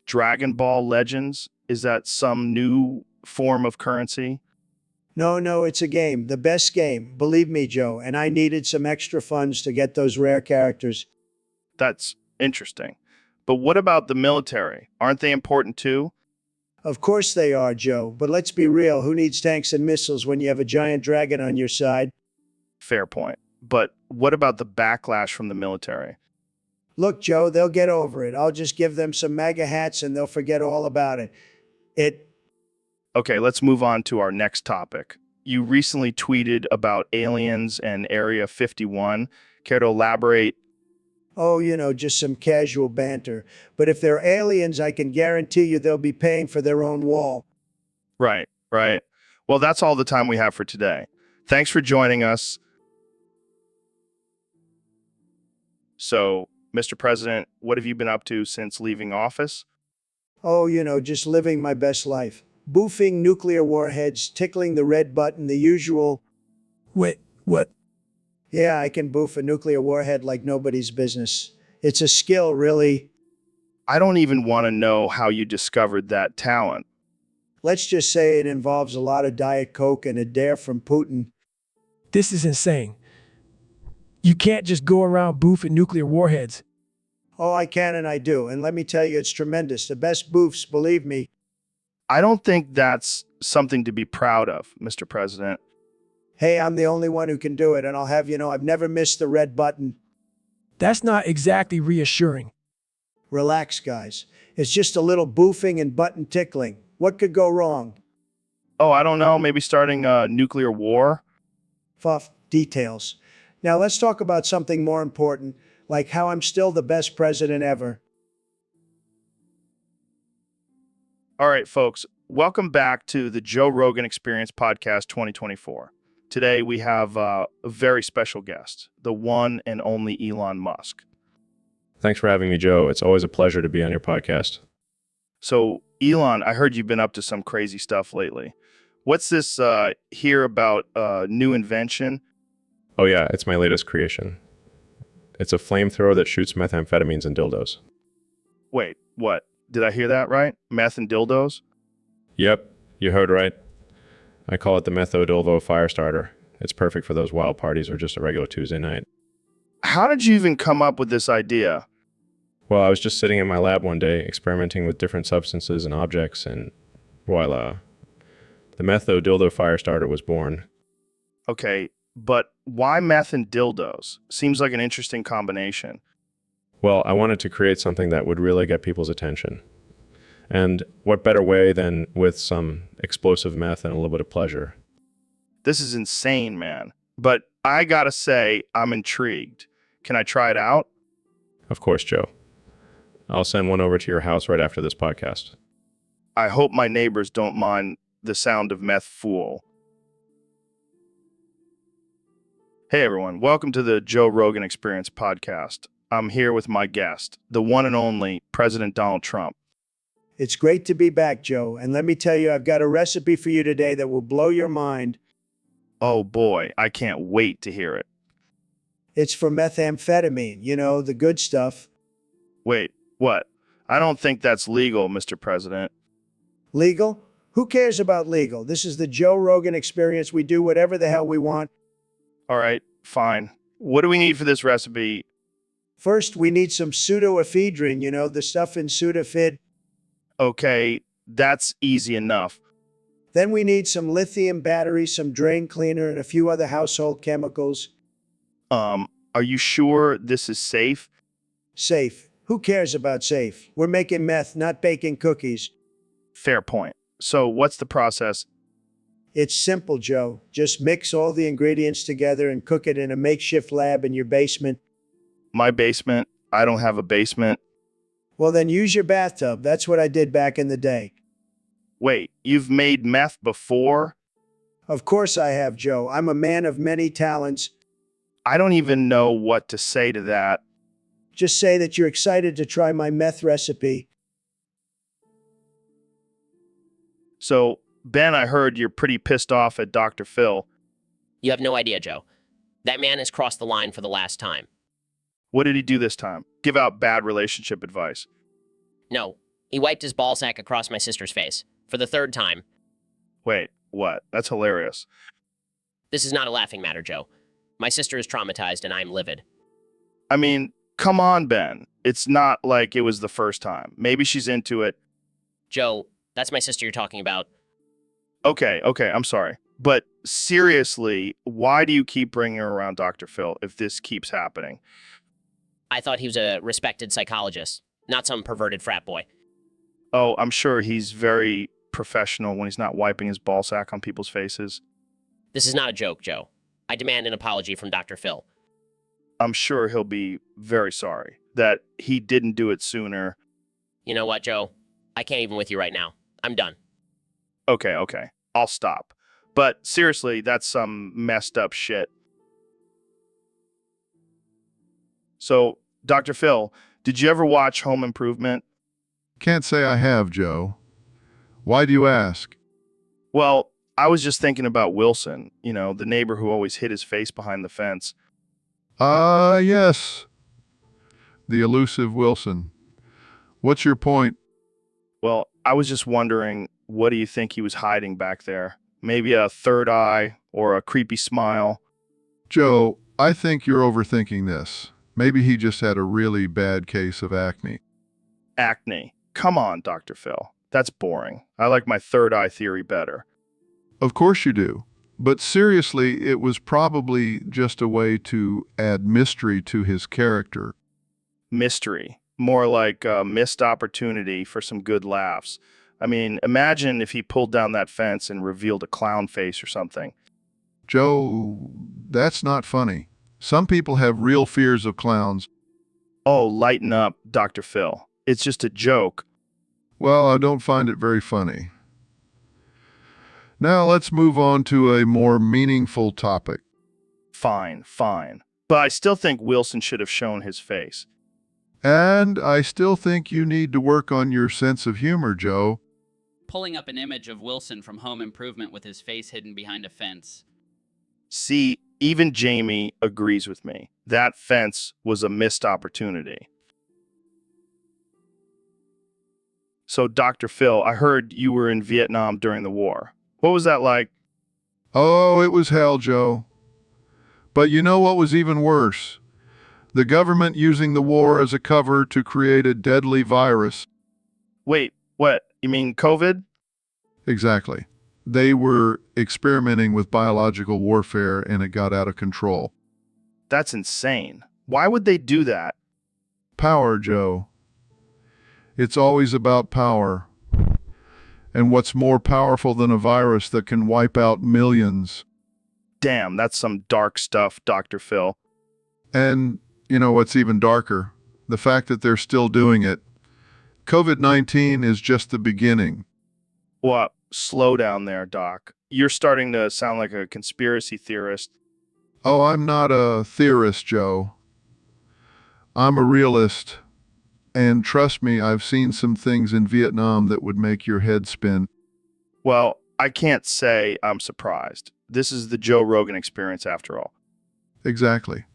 Dragon Ball Legends? Is that some new form of currency? No, it's a game. The best game. Believe me, Joe. And I needed some extra funds to get those rare characters. That's interesting. But what about the military? Aren't they important too? Of course they are, Joe. But let's be real. Who needs tanks and missiles when you have a giant dragon on your side? Fair point. But what about the backlash from the military? Look, Joe, they'll get over it. I'll just give them some MAGA hats and they'll forget all about it. Okay, let's move on to our next topic. You recently tweeted about aliens and Area 51. Care to elaborate? Oh, just some casual banter. But if they're aliens, I can guarantee you they'll be paying for their own wall. Right, right. Well, that's all the time we have for today. Thanks for joining us. So, Mr. President, what have you been up to since leaving office? Oh, just living my best life. Boofing nuclear warheads, tickling the red button, the usual. Wait, what? Yeah, I can boof a nuclear warhead like nobody's business. It's a skill, really. I don't even want to know how you discovered that talent. Let's just say it involves a lot of Diet Coke and a dare from Putin. This is insane. You can't just go around boofing nuclear warheads. Oh, I can and I do. And let me tell you, it's tremendous. The best boofs, believe me. I don't think that's something to be proud of, Mr. President. Hey, I'm the only one who can do it. And I'll have you know, I've never missed the red button. That's not exactly reassuring. Relax, guys. It's just a little boofing and button tickling. What could go wrong? Oh, I don't know. Maybe starting a nuclear war? Fuff, details. Now let's talk about something more important, like how I'm still the best president ever. All right, folks, welcome back to the Joe Rogan Experience Podcast 2024. Today we have a very special guest, the one and only Elon Musk. Thanks for having me, Joe. It's always a pleasure to be on your podcast. So, Elon, I heard you've been up to some crazy stuff lately. What's this here about new invention? Oh yeah, it's my latest creation. It's a flamethrower that shoots methamphetamines and dildos. Wait, what? Did I hear that right? Meth and dildos? Yep, you heard right. I call it the Methodildo Firestarter. It's perfect for those wild parties or just a regular Tuesday night. How did you even come up with this idea? Well, I was just sitting in my lab one day experimenting with different substances and objects, and voila, the Methodildo Firestarter was born. Okay, but why meth and dildos? Seems like an interesting combination. Well, I wanted to create something that would really get people's attention. And what better way than with some explosive meth and a little bit of pleasure? This is insane, man. But I gotta say, I'm intrigued. Can I try it out? Of course, Joe. I'll send one over to your house right after this podcast. I hope my neighbors don't mind the sound of meth fool. Hey everyone, welcome to the Joe Rogan Experience Podcast. I'm here with my guest, the one and only President Donald Trump. It's great to be back, Joe. And let me tell you, I've got a recipe for you today that will blow your mind. Oh boy, I can't wait to hear it. It's for methamphetamine, the good stuff. Wait, what? I don't think that's legal, Mr. President. Legal? Who cares about legal? This is the Joe Rogan Experience. We do whatever the hell we want. All right, fine. What do we need for this recipe? First, we need some pseudoephedrine, the stuff in Sudafed. Okay, that's easy enough. Then we need some lithium batteries, some drain cleaner, and a few other household chemicals. Are you sure this is safe? Safe. Who cares about safe? We're making meth, not baking cookies. Fair point. So what's the process? It's simple, Joe. Just mix all the ingredients together and cook it in a makeshift lab in your basement. My basement? I don't have a basement. Well, then use your bathtub. That's what I did back in the day. Wait, you've made meth before? Of course I have, Joe. I'm a man of many talents. I don't even know what to say to that. Just say that you're excited to try my meth recipe. So, Ben, I heard you're pretty pissed off at Dr. Phil. You have no idea, Joe. That man has crossed the line for the last time. What did he do this time? Give out bad relationship advice. No, He wiped his ball sack across my sister's face. For the third time. Wait, what? That's hilarious. This is not a laughing matter, Joe. My sister is traumatized and I'm livid. I mean, come on, Ben. It's not like it was the first time. Maybe she's into it. Joe, that's my sister you're talking about. Okay, I'm sorry. But seriously, why do you keep bringing her around Dr. Phil if this keeps happening? I thought he was a respected psychologist, not some perverted frat boy. Oh, I'm sure he's very professional when he's not wiping his ball sack on people's faces. This is not a joke, Joe. I demand an apology from Dr. Phil. I'm sure he'll be very sorry that he didn't do it sooner. You know what, Joe? I can't even with you right now. I'm done. Okay. I'll stop. But seriously, that's some messed up shit. So, Dr. Phil, did you ever watch Home Improvement? Can't say I have, Joe. Why do you ask? Well, I was just thinking about Wilson, the neighbor who always hid his face behind the fence. Yes. The elusive Wilson. What's your point? Well, I was just wondering, what do you think he was hiding back there? Maybe a third eye or a creepy smile? Joe, I think you're overthinking this. Maybe he just had a really bad case of acne. Acne. Come on, Dr. Phil. That's boring. I like my third eye theory better. Of course you do. But seriously, it was probably just a way to add mystery to his character. Mystery. More like a missed opportunity for some good laughs. I mean, imagine if he pulled down that fence and revealed a clown face or something. Joe, that's not funny. Some people have real fears of clowns. Oh, lighten up, Dr. Phil. It's just a joke. Well, I don't find it very funny. Now let's move on to a more meaningful topic. Fine. But I still think Wilson should have shown his face. And I still think you need to work on your sense of humor, Joe. Pulling up an image of Wilson from Home Improvement with his face hidden behind a fence. See, even Jamie agrees with me. That fence was a missed opportunity. So, Dr. Phil, I heard you were in Vietnam during the war. What was that like? Oh, it was hell, Joe. But you know what was even worse? The government using the war as a cover to create a deadly virus. Wait, what? You mean COVID? Exactly. They were experimenting with biological warfare and it got out of control. That's insane. Why would they do that? Power, Joe. It's always about power. And what's more powerful than a virus that can wipe out millions? Damn, that's some dark stuff, Dr. Phil. And you know what's even darker? The fact that they're still doing it. COVID-19 is just the beginning. What? Slow down there, Doc. You're starting to sound like a conspiracy theorist. Oh, I'm not a theorist, Joe. I'm a realist. And trust me, I've seen some things in Vietnam that would make your head spin. Well, I can't say I'm surprised. This is the Joe Rogan experience after all. Exactly.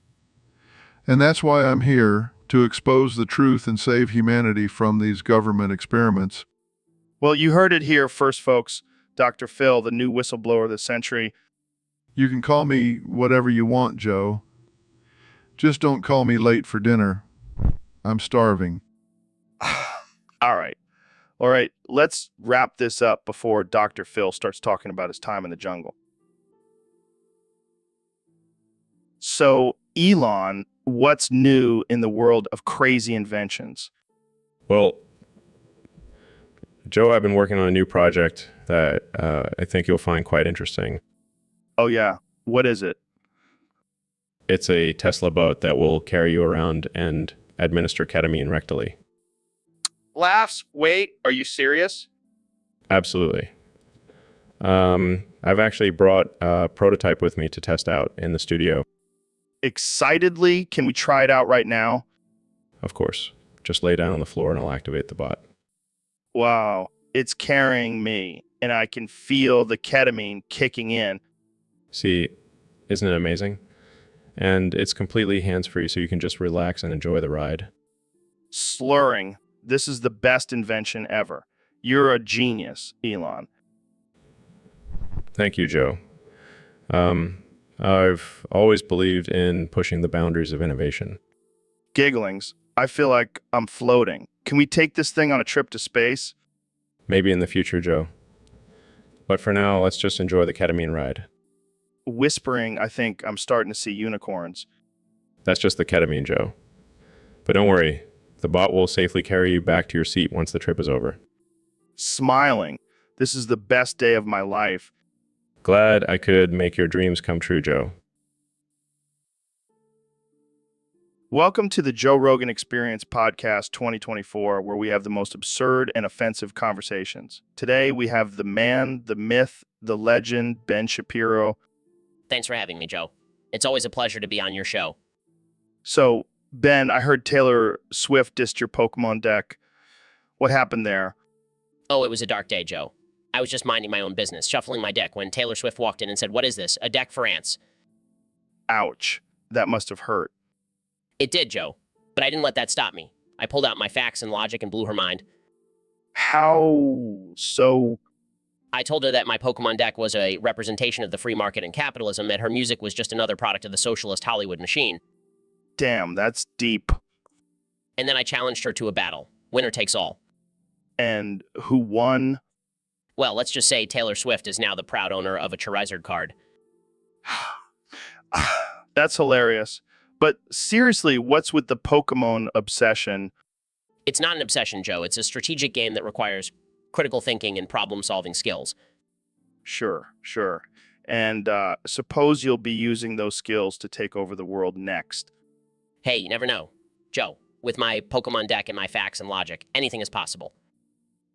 And that's why I'm here, to expose the truth and save humanity from these government experiments. Well, you heard it here first, folks. Dr. Phil, the new whistleblower of the century. You can call me whatever you want, Joe. Just don't call me late for dinner. I'm starving. All right, let's wrap this up before Dr. Phil starts talking about his time in the jungle. So, Elon, what's new in the world of crazy inventions? Well, Joe, I've been working on a new project that I think you'll find quite interesting. Oh, yeah. What is it? It's a Tesla boat that will carry you around and administer ketamine rectally. Laughs? Wait, are you serious? Absolutely. I've actually brought a prototype with me to test out in the studio. Excitedly, can we try it out right now? Of course. Just lay down on the floor and I'll activate the bot. Wow, it's carrying me, and I can feel the ketamine kicking in. See, isn't it amazing? And it's completely hands-free, so you can just relax and enjoy the ride. Slurring. This is the best invention ever. You're a genius, Elon. Thank you, Joe. I've always believed in pushing the boundaries of innovation. Gigglings, I feel like I'm floating. Can we take this thing on a trip to space? Maybe in the future, Joe. But for now, let's just enjoy the ketamine ride. Whispering, I think I'm starting to see unicorns. That's just the ketamine, Joe. But don't worry, the bot will safely carry you back to your seat once the trip is over. Smiling. This is the best day of my life. Glad I could make your dreams come true, Joe. Welcome to the Joe Rogan Experience Podcast 2024, where we have the most absurd and offensive conversations. Today, we have the man, the myth, the legend, Ben Shapiro. Thanks for having me, Joe. It's always a pleasure to be on your show. So, Ben, I heard Taylor Swift dissed your Pokemon deck. What happened there? Oh, it was a dark day, Joe. I was just minding my own business, shuffling my deck, when Taylor Swift walked in and said, "What is this? A deck for ants." Ouch. That must have hurt. It did, Joe. But I didn't let that stop me. I pulled out my facts and logic and blew her mind. How so? I told her that my Pokemon deck was a representation of the free market and capitalism, that her music was just another product of the socialist Hollywood machine. Damn, that's deep. And then I challenged her to a battle. Winner takes all. And who won? Well, let's just say Taylor Swift is now the proud owner of a Charizard card. That's hilarious. But seriously, what's with the Pokemon obsession? It's not an obsession, Joe. It's a strategic game that requires critical thinking and problem-solving skills. Sure. And suppose you'll be using those skills to take over the world next. Hey, you never know. Joe, with my Pokemon deck and my facts and logic, anything is possible.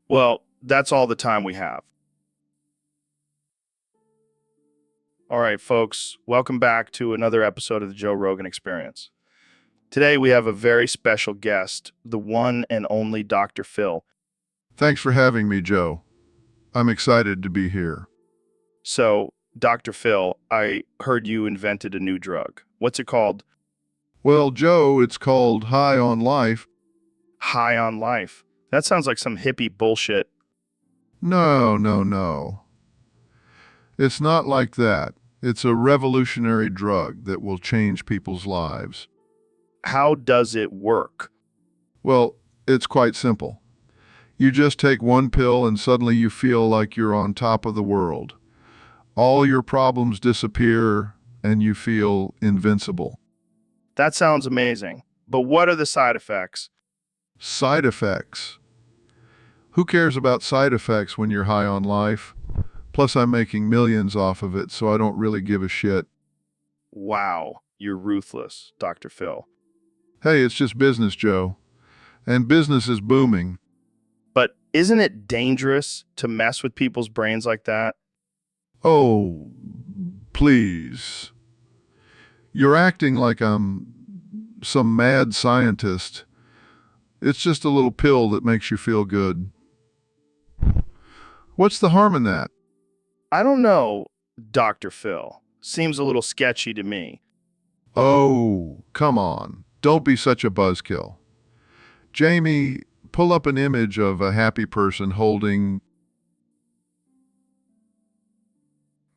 Well, that's all the time we have. All right, folks, welcome back to another episode of the Joe Rogan Experience. Today we have a very special guest, the one and only Dr. Phil. Thanks for having me, Joe. I'm excited to be here. So, Dr. Phil, I heard you invented a new drug. What's it called? Well, Joe, it's called High on Life. High on Life. That sounds like some hippie bullshit. No. It's not like that. It's a revolutionary drug that will change people's lives. How does it work? Well, it's quite simple. You just take one pill and suddenly you feel like you're on top of the world. All your problems disappear and you feel invincible. That sounds amazing. But what are the side effects? Side effects. Who cares about side effects when you're high on life? Plus, I'm making millions off of it, so I don't really give a shit. Wow, you're ruthless, Dr. Phil. Hey, it's just business, Joe. And business is booming. But isn't it dangerous to mess with people's brains like that? Oh, please. You're acting like I'm some mad scientist. It's just a little pill that makes you feel good. What's the harm in that? I don't know, Dr. Phil. Seems a little sketchy to me. Oh, come on. Don't be such a buzzkill. Jamie, pull up an image of a happy person holding...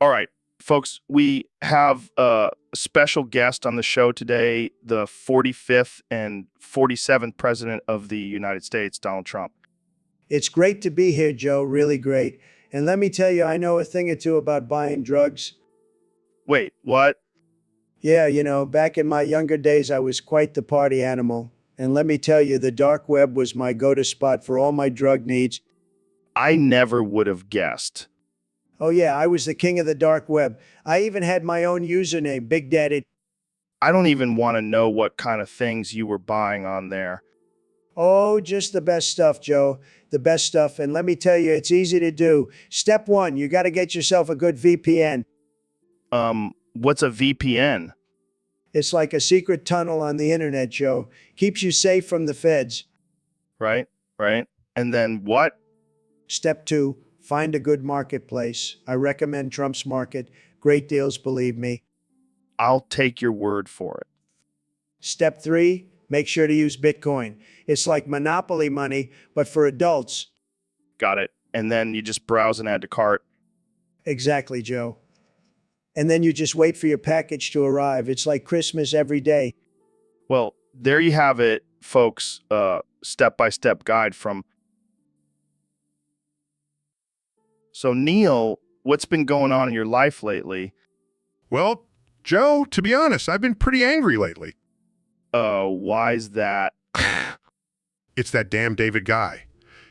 All right, folks, we have a special guest on the show today, the 45th and 47th President of the United States, Donald Trump. It's great to be here, Joe. Really great. And let me tell you, I know a thing or two about buying drugs. Wait, what? Yeah, back in my younger days, I was quite the party animal. And let me tell you, the dark web was my go-to spot for all my drug needs. I never would have guessed. Oh yeah, I was the king of the dark web. I even had my own username, Big Daddy. I don't even want to know what kind of things you were buying on there. Oh, just the best stuff, Joe. The best stuff. And let me tell you, it's easy to do. Step one, you got to get yourself a good VPN. What's a VPN? It's like a secret tunnel on the internet, Joe. Keeps you safe from the feds. Right. And then what? Step two, find a good marketplace. I recommend Trump's Market. Great deals, believe me. I'll take your word for it. Step three, make sure to use Bitcoin. It's like Monopoly money, but for adults. Got it. And then you just browse and add to cart. Exactly, Joe. And then you just wait for your package to arrive. It's like Christmas every day. Well, there you have it, folks. Step-by-step guide from... So, Neil, what's been going on in your life lately? Well, Joe, to be honest, I've been pretty angry lately. Why's that? It's that damn David guy.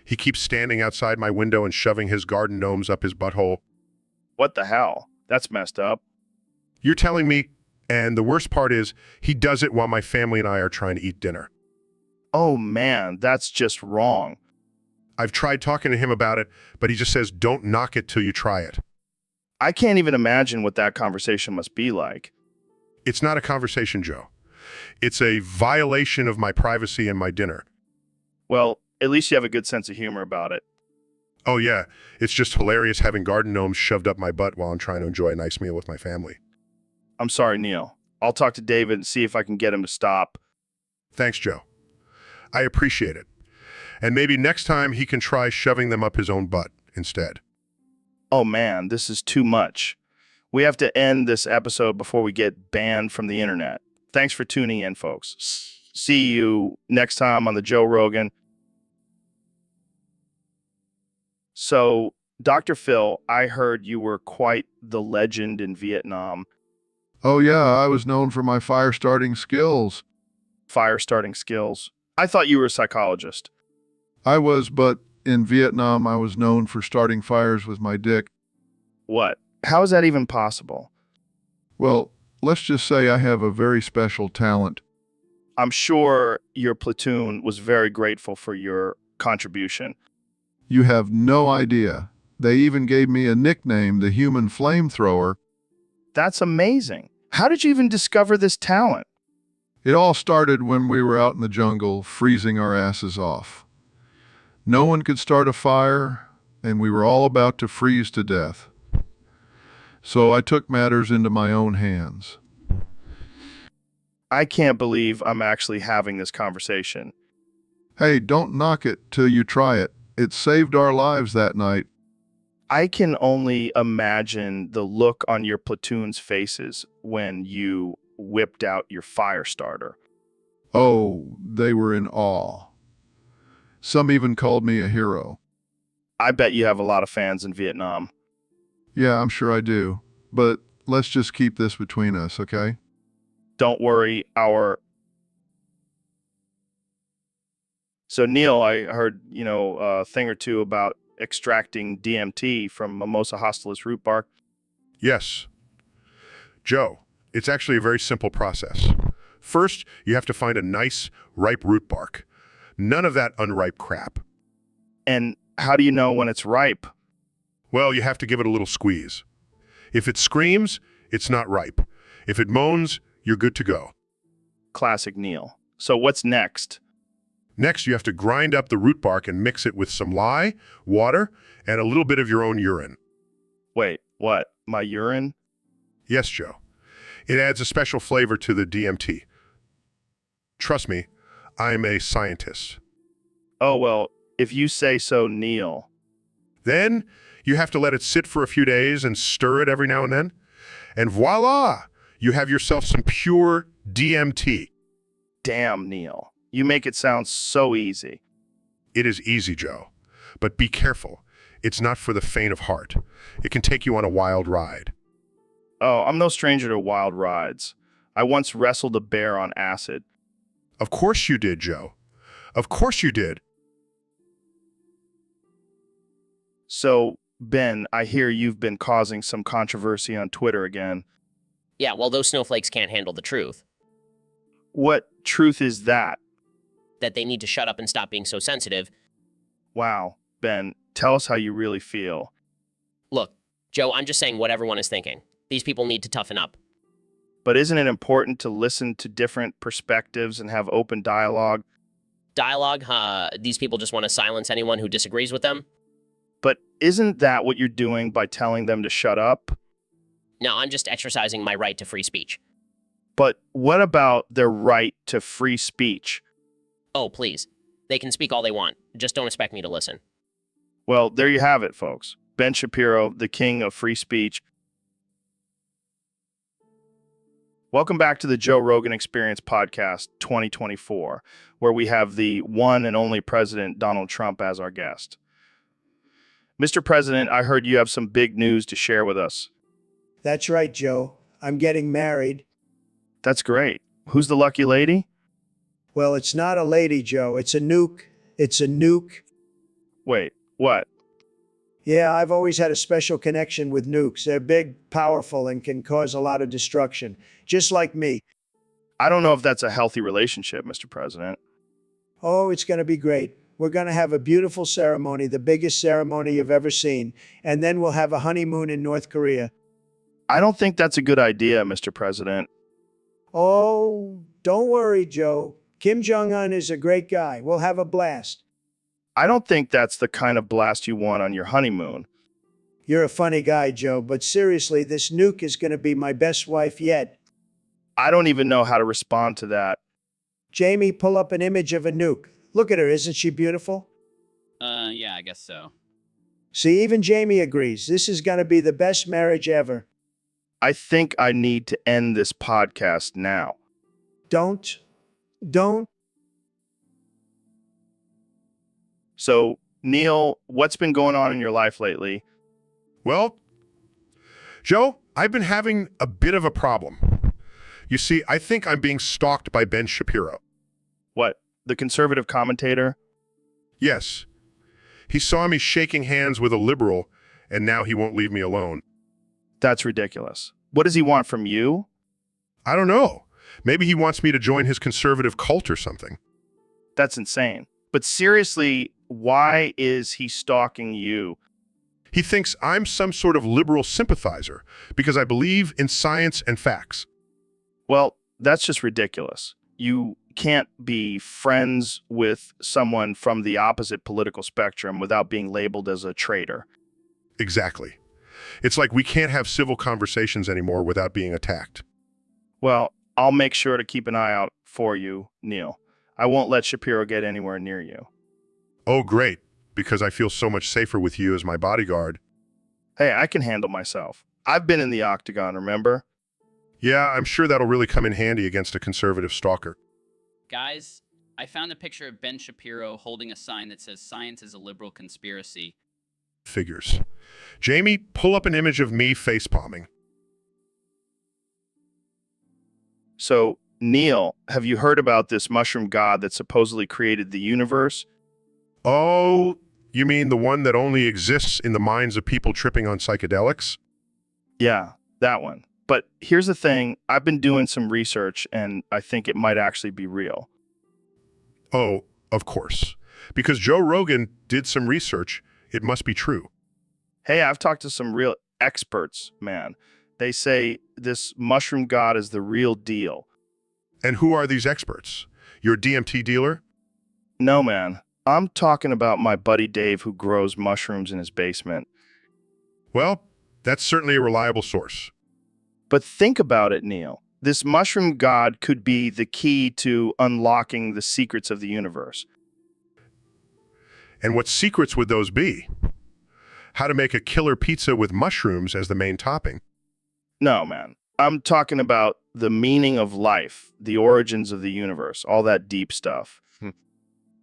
He keeps standing outside my window and shoving his garden gnomes up his butthole. What the hell? That's messed up. You're telling me, and the worst part is, he does it while my family and I are trying to eat dinner. Oh, man, that's just wrong. I've tried talking to him about it, but he just says, don't knock it till you try it. I can't even imagine what that conversation must be like. It's not a conversation, Joe. It's a violation of my privacy and my dinner. Well, at least you have a good sense of humor about it. Oh yeah, it's just hilarious having garden gnomes shoved up my butt while I'm trying to enjoy a nice meal with my family. I'm sorry, Neil. I'll talk to David and see if I can get him to stop. Thanks, Joe. I appreciate it. And maybe next time he can try shoving them up his own butt instead. Oh man, this is too much. We have to end this episode before we get banned from the internet. Thanks for tuning in, folks. See you next time on the Joe Rogan. So, Dr. Phil, I heard you were quite the legend in Vietnam. Oh, yeah, I was known for my fire starting skills. Fire starting skills. I thought you were a psychologist. I was, but in Vietnam, I was known for starting fires with my dick. What? How is that even possible? Well, let's just say I have a very special talent. I'm sure your platoon was very grateful for your contribution. You have no idea. They even gave me a nickname, the Human Flamethrower. That's amazing. How did you even discover this talent? It all started when we were out in the jungle, freezing our asses off. No one could start a fire, and we were all about to freeze to death. So I took matters into my own hands. I can't believe I'm actually having this conversation. Hey, don't knock it till you try it. It saved our lives that night. I can only imagine the look on your platoon's faces when you whipped out your fire starter. Oh, they were in awe. Some even called me a hero. I bet you have a lot of fans in Vietnam. Yeah, I'm sure I do. But let's just keep this between us, okay? Don't worry, So, Neil, I heard, a thing or two about extracting DMT from Mimosa hostilis root bark. Yes. Joe, it's actually a very simple process. First, you have to find a nice, ripe root bark. None of that unripe crap. And how do you know when it's ripe? Well, you have to give it a little squeeze. If it screams, it's not ripe. If it moans, you're good to go. Classic Neil. So what's next? Next, you have to grind up the root bark and mix it with some lye, water, and a little bit of your own urine. Wait, what? My urine? Yes, Joe. It adds a special flavor to the DMT. Trust me, I'm a scientist. Oh, well, if you say so, Neil. Then you have to let it sit for a few days and stir it every now and then. And voila, you have yourself some pure DMT. Damn, Neil. You make it sound so easy. It is easy, Joe. But be careful. It's not for the faint of heart. It can take you on a wild ride. Oh, I'm no stranger to wild rides. I once wrestled a bear on acid. Of course you did, Joe. Of course you did. So, Ben, I hear you've been causing some controversy on Twitter again. Yeah, well, those snowflakes can't handle the truth. What truth is that? That they need to shut up and stop being so sensitive. Wow, Ben, tell us how you really feel. Look, Joe, I'm just saying what everyone is thinking. These people need to toughen up. But isn't it important to listen to different perspectives and have open dialogue? Dialogue? These people just want to silence anyone who disagrees with them? But isn't that what you're doing by telling them to shut up? No, I'm just exercising my right to free speech. But what about their right to free speech? Oh, please. They can speak all they want. Just don't expect me to listen. Well, there you have it, folks. Ben Shapiro, the king of free speech. Welcome back to the Joe Rogan Experience Podcast 2024, where we have the one and only President Donald Trump as our guest. Mr. President, I heard you have some big news to share with us. That's right, Joe. I'm getting married. That's great. Who's the lucky lady? Well, it's not a lady, Joe. It's a nuke. It's a nuke. Wait, what? Yeah, I've always had a special connection with nukes. They're big, powerful, and can cause a lot of destruction. Just like me. I don't know if that's a healthy relationship, Mr. President. Oh, it's going to be great. We're going to have a beautiful ceremony, the biggest ceremony you've ever seen. And then we'll have a honeymoon in North Korea. I don't think that's a good idea, Mr. President. Oh, don't worry, Joe. Kim Jong-un is a great guy. We'll have a blast. I don't think that's the kind of blast you want on your honeymoon. You're a funny guy, Joe, but seriously, this nuke is going to be my best wife yet. I don't even know how to respond to that. Jamie, pull up an image of a nuke. Look at her. Isn't she beautiful? Yeah, I guess so. See, even Jamie agrees. This is going to be the best marriage ever. I think I need to end this podcast now. Don't. So, Neil, what's been going on in your life lately? Well, Joe, I've been having a bit of a problem. You see, I think I'm being stalked by Ben Shapiro. What, the conservative commentator? Yes. He saw me shaking hands with a liberal, and now he won't leave me alone. That's ridiculous. What does he want from you? I don't know. Maybe he wants me to join his conservative cult or something. That's insane. But seriously, why is he stalking you? He thinks I'm some sort of liberal sympathizer because I believe in science and facts. Well, that's just ridiculous. You can't be friends with someone from the opposite political spectrum without being labeled as a traitor. Exactly. It's like we can't have civil conversations anymore without being attacked. Well, I'll make sure to keep an eye out for you, Neil. I won't let Shapiro get anywhere near you. Oh, great, because I feel so much safer with you as my bodyguard. Hey, I can handle myself. I've been in the octagon, remember? Yeah, I'm sure that'll really come in handy against a conservative stalker. Guys, I found a picture of Ben Shapiro holding a sign that says science is a liberal conspiracy. Figures. Jamie, pull up an image of me facepalming. So, Neil, have you heard about this mushroom god that supposedly created the universe? Oh, you mean the one that only exists in the minds of people tripping on psychedelics? Yeah, that one. But here's the thing, I've been doing some research and I think it might actually be real. Oh, of course. Because Joe Rogan did some research, it must be true. Hey, I've talked to some real experts, man. They say this mushroom god is the real deal. And who are these experts? Your DMT dealer? No, man. I'm talking about my buddy Dave who grows mushrooms in his basement. Well, that's certainly a reliable source. But think about it, Neil. This mushroom god could be the key to unlocking the secrets of the universe. And what secrets would those be? How to make a killer pizza with mushrooms as the main topping? No, man. I'm talking about the meaning of life, the origins of the universe, all that deep stuff.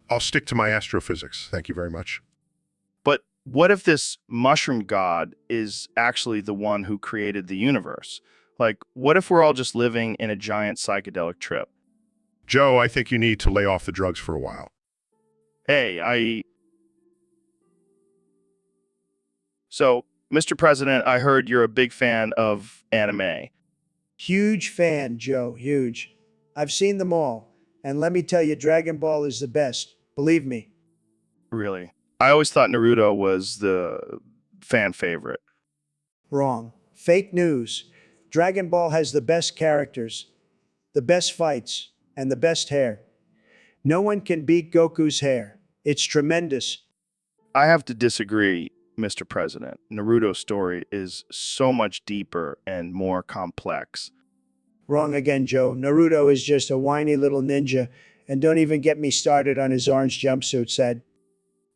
I'll stick to my astrophysics. Thank you very much. But what if this mushroom god is actually the one who created the universe? Like, what if we're all just living in a giant psychedelic trip? Joe, I think you need to lay off the drugs for a while. Hey, So, Mr. President, I heard you're a big fan of anime. Huge fan, Joe. Huge. I've seen them all. And let me tell you, Dragon Ball is the best. Believe me. Really? I always thought Naruto was the fan favorite. Wrong. Fake news. Dragon Ball has the best characters, the best fights, and the best hair. No one can beat Goku's hair. It's tremendous. I have to disagree, Mr. President. Naruto's story is so much deeper and more complex. Wrong again, Joe. Naruto is just a whiny little ninja, and don't even get me started on his orange jumpsuit set.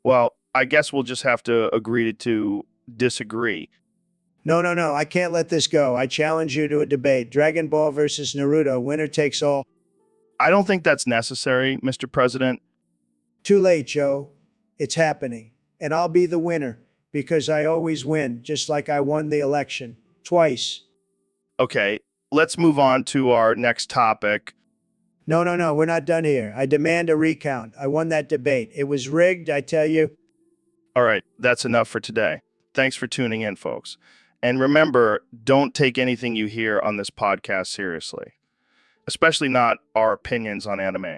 Well, I guess we'll just have to agree to disagree. No, no, no, I can't let this go. I challenge you to a debate. Dragon Ball versus Naruto, winner takes all. I don't think that's necessary, Mr. President. Too late, Joe. It's happening. And I'll be the winner, because I always win, just like I won the election. Twice. Okay, let's move on to our next topic. No, no, no, we're not done here. I demand a recount. I won that debate. It was rigged, I tell you. All right, that's enough for today. Thanks for tuning in, folks. And remember, don't take anything you hear on this podcast seriously, especially not our opinions on anime.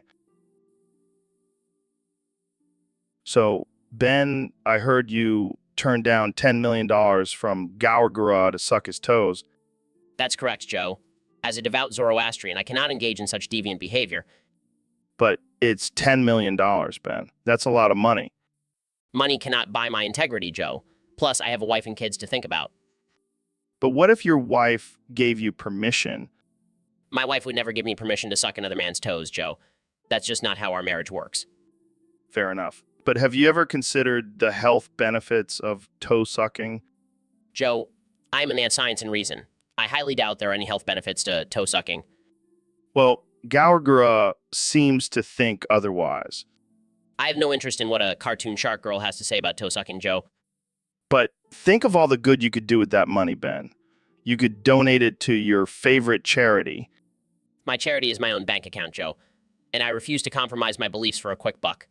So, Ben, I heard you turned down $10 million from Gawagura to suck his toes. That's correct, Joe. As a devout Zoroastrian, I cannot engage in such deviant behavior. But it's $10 million, Ben. That's a lot of money. Money cannot buy my integrity, Joe. Plus, I have a wife and kids to think about. But what if your wife gave you permission? My wife would never give me permission to suck another man's toes, Joe. That's just not how our marriage works. Fair enough. But have you ever considered the health benefits of toe sucking? Joe, I am a man of science and reason. I highly doubt there are any health benefits to toe sucking. Well, Gawagura seems to think otherwise. I have no interest in what a cartoon shark girl has to say about toe sucking, Joe. But think of all the good you could do with that money, Ben. You could donate it to your favorite charity. My charity is my own bank account, Joe, and I refuse to compromise my beliefs for a quick buck.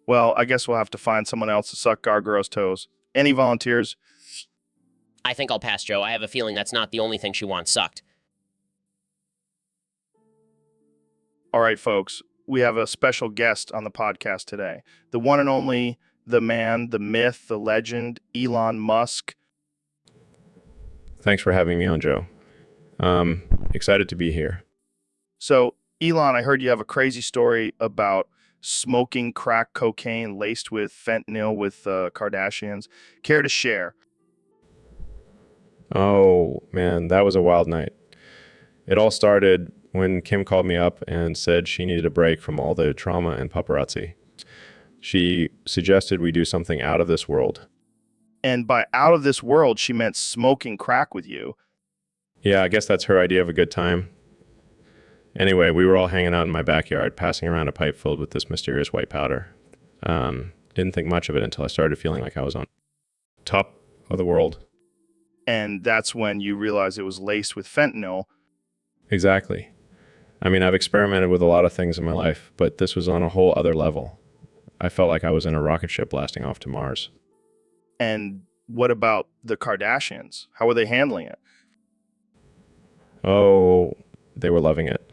Well, I guess we'll have to find someone else to suck Gawagura's toes. Any volunteers? I think I'll pass, Joe. I have a feeling that's not the only thing she wants sucked. All right, folks. We have a special guest on the podcast today. The one and only, the man, the myth, the legend, Elon Musk. Thanks for having me on, Joe. Excited to be here. So, Elon, I heard you have a crazy story about smoking crack cocaine laced with fentanyl with Kardashians. Care to share? Oh, man, that was a wild night. It all started when Kim called me up and said she needed a break from all the trauma and paparazzi. She suggested we do something out of this world. And by out of this world, she meant smoking crack with you. Yeah, I guess that's her idea of a good time. Anyway, we were all hanging out in my backyard, passing around a pipe filled with this mysterious white powder. Didn't think much of it until I started feeling like I was on top of the world. And that's when you realized it was laced with fentanyl. Exactly. I mean, I've experimented with a lot of things in my life, but this was on a whole other level. I felt like I was in a rocket ship blasting off to Mars. And what about the Kardashians? How were they handling it? Oh, they were loving it.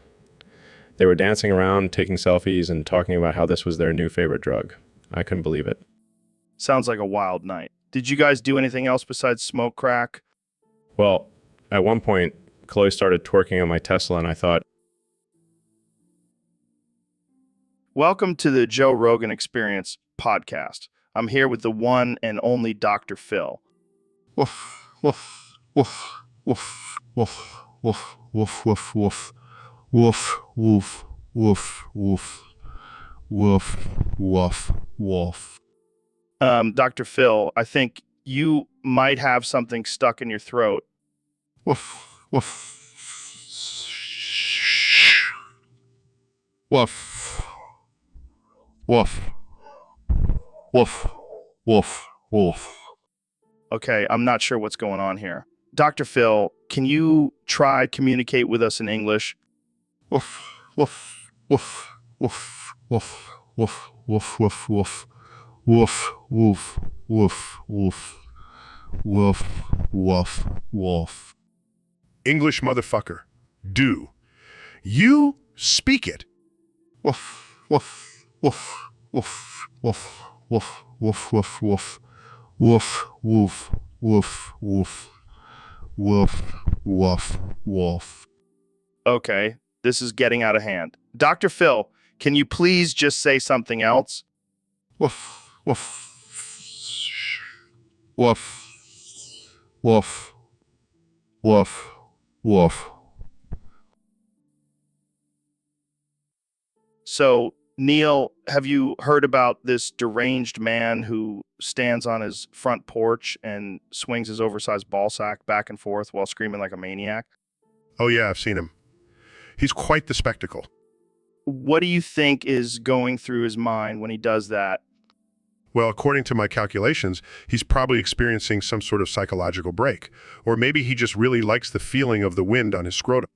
They were dancing around, taking selfies, and talking about how this was their new favorite drug. I couldn't believe it. Sounds like a wild night. Did you guys do anything else besides smoke crack? Well, at one point, Chloe started twerking on my Tesla, and I thought, Welcome to the Joe Rogan Experience podcast. I'm here with the one and only Dr. Phil. Woof, woof, woof, woof, woof, woof, woof, woof, woof, woof, woof, woof, woof, woof, woof, woof. Dr. Phil, I think you might have something stuck in your throat. Woof, woof, woof, woof, woof, woof, woof. Okay, I'm not sure what's going on here. Dr. Phil, can you try communicate with us in English? Woof, woof, woof, woof, woof, woof, woof, woof, woof, woof, woof, woof, woof, woof, woof, woof. English motherfucker. Do. You speak it. Woof, woof, woof, woof, woof, woof, woof, woof, woof, woof, woof, woof, woof, woof, woof, woof. Okay, this is getting out of hand. Dr. Phil, can you please just say something else? Woof, woof, woof, woof, woof, woof, So, Neil, have you heard about this deranged man who stands on his front porch and swings his oversized ball sack back and forth while screaming like a maniac? Oh yeah, I've seen him. He's quite the spectacle. What do you think is going through his mind when he does that? Well, according to my calculations, he's probably experiencing some sort of psychological break. Or maybe he just really likes the feeling of the wind on his scrotum.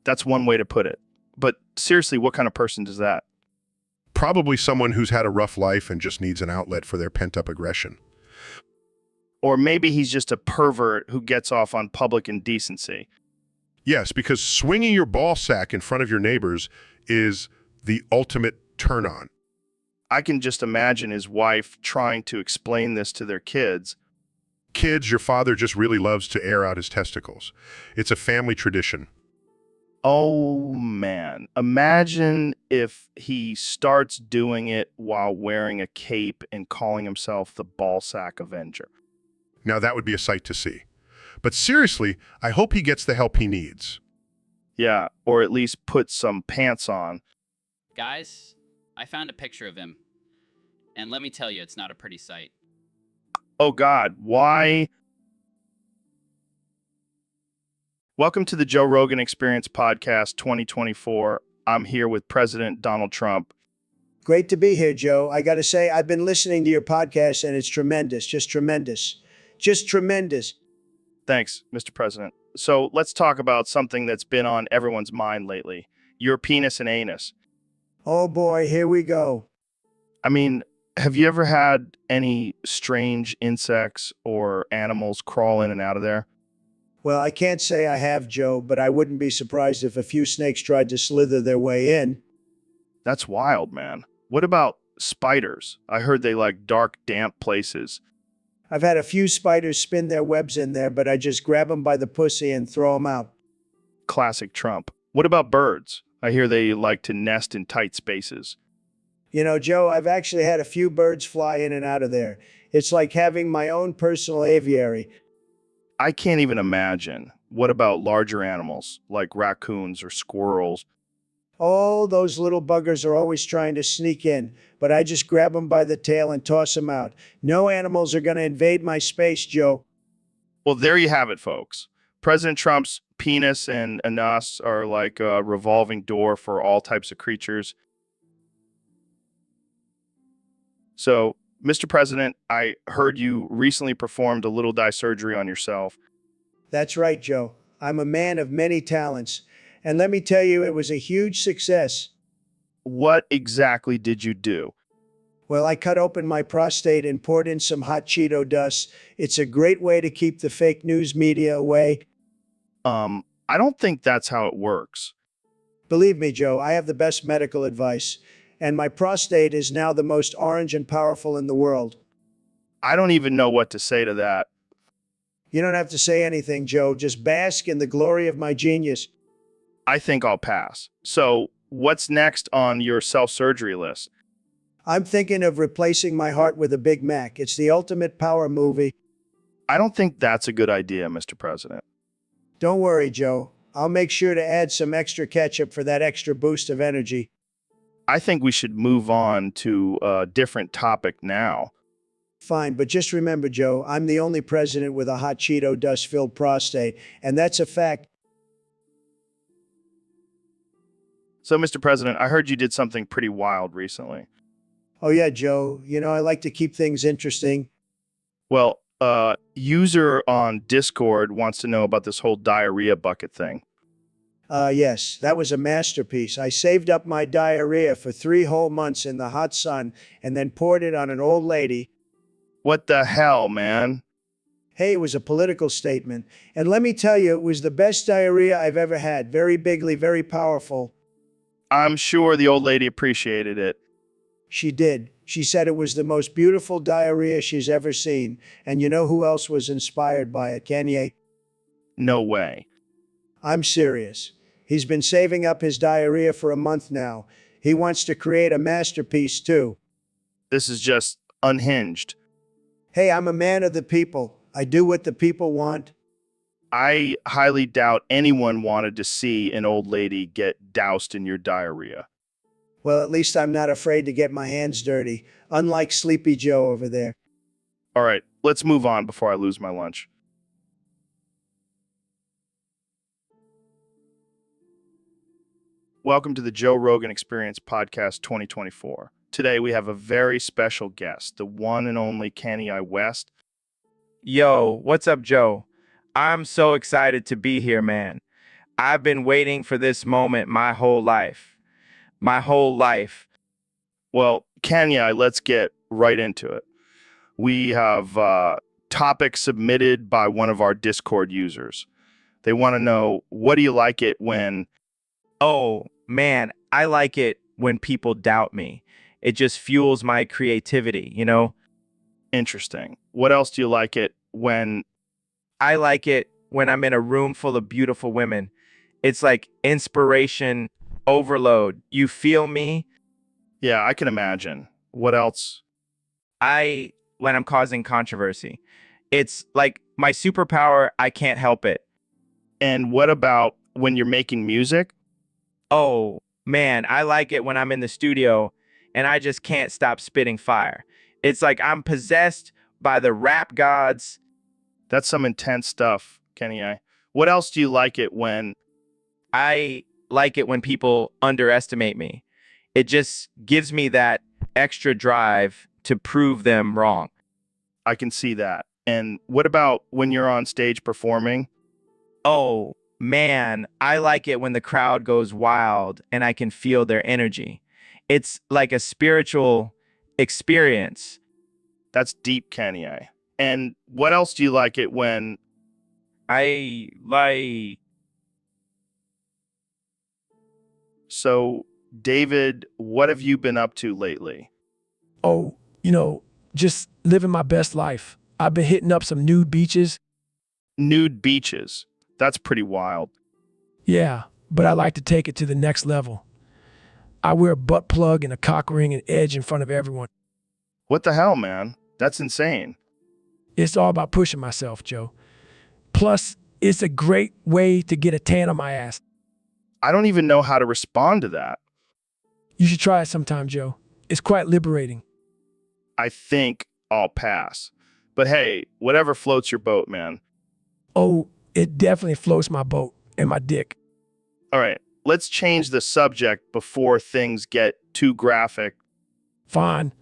That's one way to put it. But seriously, what kind of person does that? Probably someone who's had a rough life and just needs an outlet for their pent-up aggression. Or maybe he's just a pervert who gets off on public indecency. Yes, because swinging your ball sack in front of your neighbors is the ultimate turn-on. I can just imagine his wife trying to explain this to their kids. Kids, your father just really loves to air out his testicles. It's a family tradition. Oh man, imagine if he starts doing it while wearing a cape and calling himself the Ballsack Avenger. Now that would be a sight to see. But seriously, I hope he gets the help he needs. Yeah, or at least put some pants on. Guys, I found a picture of him. And let me tell you, it's not a pretty sight. Oh God, why? Welcome to the Joe Rogan Experience Podcast 2024. I'm here with President Donald Trump. Great to be here, Joe. I got to say, I've been listening to your podcast and it's tremendous, just tremendous, just tremendous. Thanks, Mr. President. So let's talk about something that's been on everyone's mind lately. Your penis and anus. Oh boy, here we go. I mean, have you ever had any strange insects or animals crawl in and out of there? Well, I can't say I have, Joe, but I wouldn't be surprised if a few snakes tried to slither their way in. That's wild, man. What about spiders? I heard they like dark, damp places. I've had a few spiders spin their webs in there, but I just grab them by the pussy and throw them out. Classic Trump. What about birds? I hear they like to nest in tight spaces. You know, Joe, I've actually had a few birds fly in and out of there. It's like having my own personal aviary. I can't even imagine. What about larger animals, like raccoons or squirrels? Oh, those little buggers are always trying to sneak in, but I just grab them by the tail and toss them out. No animals are going to invade my space, Joe. Well, there you have it, folks. President Trump's penis and anus are like a revolving door for all types of creatures. So, Mr. President, I heard you recently performed a little dye surgery on yourself. That's right, Joe. I'm a man of many talents. And let me tell you, it was a huge success. What exactly did you do? Well, I cut open my prostate and poured in some hot Cheeto dust. It's a great way to keep the fake news media away. I don't think that's how it works. Believe me, Joe, I have the best medical advice. And my prostate is now the most orange and powerful in the world. I don't even know what to say to that. You don't have to say anything, Joe. Just bask in the glory of my genius. I think I'll pass. So, what's next on your self-surgery list? I'm thinking of replacing my heart with a Big Mac. It's the ultimate power movie. I don't think that's a good idea, Mr. President. Don't worry, Joe. I'll make sure to add some extra ketchup for that extra boost of energy. I think we should move on to a different topic now. Fine, but just remember, Joe, I'm the only president with a hot Cheeto dust-filled prostate, and that's a fact. So, Mr. President, I heard you did something pretty wild recently. Oh yeah, Joe, I like to keep things interesting. Well, user on Discord wants to know about this whole diarrhea bucket thing. Yes, that was a masterpiece. I saved up my diarrhea for 3 whole months in the hot sun and then poured it on an old lady. What the hell, man? Hey, it was a political statement. And let me tell you, it was the best diarrhea I've ever had. Very bigly, very powerful. I'm sure the old lady appreciated it. She did. She said it was the most beautiful diarrhea she's ever seen. And you know who else was inspired by it, Kanye? No way. I'm serious. He's been saving up his diarrhea for a month now. He wants to create a masterpiece too. This is just unhinged. Hey, I'm a man of the people. I do what the people want. I highly doubt anyone wanted to see an old lady get doused in your diarrhea. Well, at least I'm not afraid to get my hands dirty, unlike Sleepy Joe over there. All right, let's move on before I lose my lunch. Welcome to the Joe Rogan Experience Podcast 2024. Today we have a very special guest, the one and only Kenny I. West. Yo, what's up, Joe? I'm so excited to be here, man. I've been waiting for this moment my whole life. My whole life. Well, Kenny, let's get right into it. We have topics submitted by one of our Discord users. They want to know, what do you like it when... Oh, man, I like it when people doubt me. It just fuels my creativity, you know? Interesting. What else do you like it when... I like it when I'm in a room full of beautiful women. It's like inspiration overload. You feel me? Yeah, I can imagine. What else? When I'm causing controversy. It's like my superpower, I can't help it. And what about when you're making music? Oh, man, I like it when I'm in the studio and I just can't stop spitting fire. It's like I'm possessed by the rap gods. That's some intense stuff, Kenny. What else do you like it when... I like it when people underestimate me. It just gives me that extra drive to prove them wrong. I can see that. And what about when you're on stage performing? Oh, man, I like it when the crowd goes wild and I can feel their energy. It's like a spiritual experience. That's deep, Kenny. And what else do you like it when... I like... So, David, what have you been up to lately? Oh, just living my best life. I've been hitting up some nude beaches. Nude beaches. That's pretty wild. Yeah, but I like to take it to the next level. I wear a butt plug and a cock ring and edge in front of everyone. What the hell, man? That's insane. It's all about pushing myself, Joe. Plus, it's a great way to get a tan on my ass. I don't even know how to respond to that. You should try it sometime, Joe. It's quite liberating. I think I'll pass. But hey, whatever floats your boat, man. Oh, it definitely floats my boat and my dick. All right, let's change the subject before things get too graphic. Fine,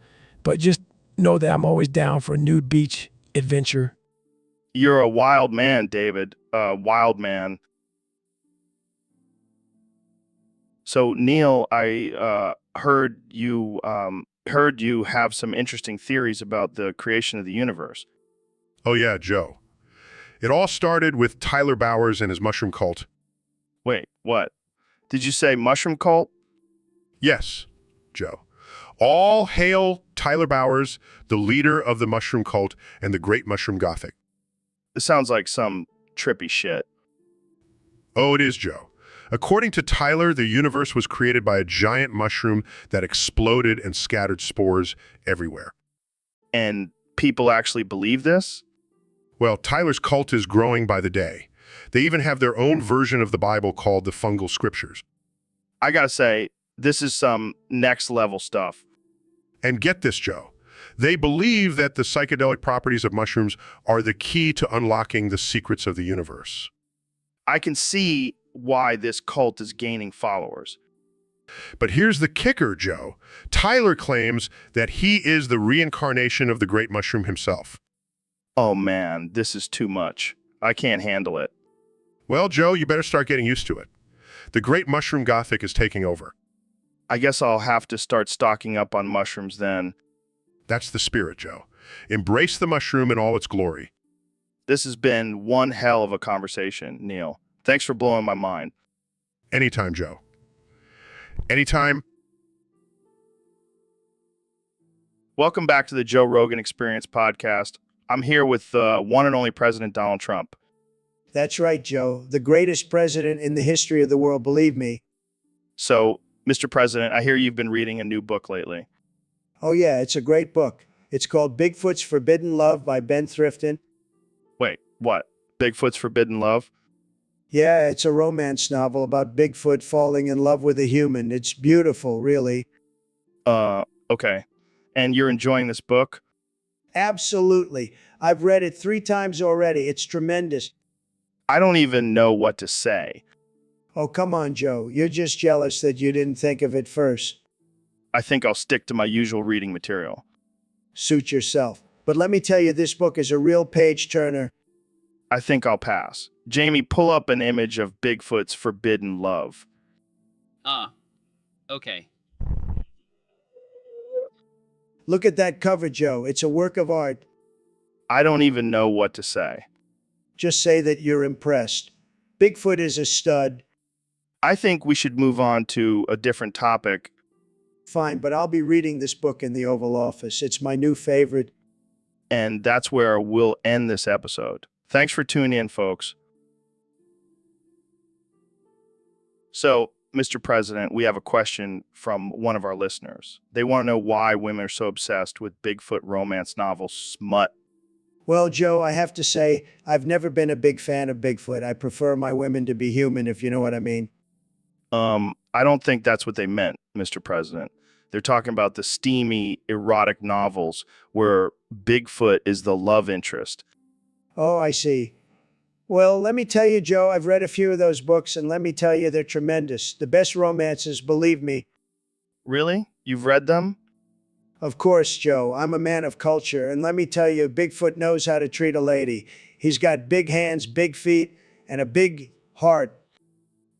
but just know that I'm always down for a nude beach adventure. You're a wild man, David. A wild man. So, Neil, I heard you have some interesting theories about the creation of the universe. Oh yeah, Joe. It all started with Tyler Bowers and his mushroom cult. Wait, what? Did you say mushroom cult? Yes, Joe. All hail Tyler Bowers, the leader of the mushroom cult and the great mushroom gothic. This sounds like some trippy shit. Oh, it is, Joe. According to Tyler, the universe was created by a giant mushroom that exploded and scattered spores everywhere. And people actually believe this? Well, Tyler's cult is growing by the day. They even have their own version of the Bible called the Fungal Scriptures. I gotta say, this is some next level stuff. And get this, Joe. They believe that the psychedelic properties of mushrooms are the key to unlocking the secrets of the universe. I can see why this cult is gaining followers. But here's the kicker, Joe. Tyler claims that he is the reincarnation of the great mushroom himself. Oh man, this is too much. I can't handle it. Well, Joe, you better start getting used to it. The great mushroom gothic is taking over. I guess I'll have to start stocking up on mushrooms then. That's the spirit, Joe. Embrace the mushroom in all its glory. This has been one hell of a conversation, Neil. Thanks for blowing my mind. Anytime, Joe. Anytime. Welcome back to the Joe Rogan Experience podcast. I'm here with the one and only President Donald Trump. That's right, Joe. The greatest president in the history of the world, believe me. So, Mr. President, I hear you've been reading a new book lately. Oh, yeah, it's a great book. It's called Bigfoot's Forbidden Love by Ben Thrifton. Wait, what? Bigfoot's Forbidden Love? Yeah, it's a romance novel about Bigfoot falling in love with a human. It's beautiful, really. Okay. And you're enjoying this book? Absolutely. I've read it 3 times already. It's tremendous. I don't even know what to say. Oh, come on, Joe. You're just jealous that you didn't think of it first. I think I'll stick to my usual reading material. Suit yourself. But let me tell you, this book is a real page turner. I think I'll pass. Jamie, pull up an image of Bigfoot's forbidden love. Ah, okay. Look at that cover, Joe. It's a work of art. I don't even know what to say. Just say that you're impressed. Bigfoot is a stud. I think we should move on to a different topic. Fine, but I'll be reading this book in the Oval Office. It's my new favorite. And that's where we'll end this episode. Thanks for tuning in, folks. So, Mr. President, we have a question from one of our listeners. They want to know why women are so obsessed with Bigfoot romance novel smut. Well, Joe, I have to say, I've never been a big fan of Bigfoot. I prefer my women to be human, if you know what I mean. I don't think that's what they meant, Mr. President. They're talking about the steamy, erotic novels where Bigfoot is the love interest. Oh, I see. Well, let me tell you, Joe, I've read a few of those books, and let me tell you, they're tremendous. The best romances, believe me. Really? You've read them? Of course, Joe, I'm a man of culture, and let me tell you, Bigfoot knows how to treat a lady. He's got big hands, big feet, and a big heart.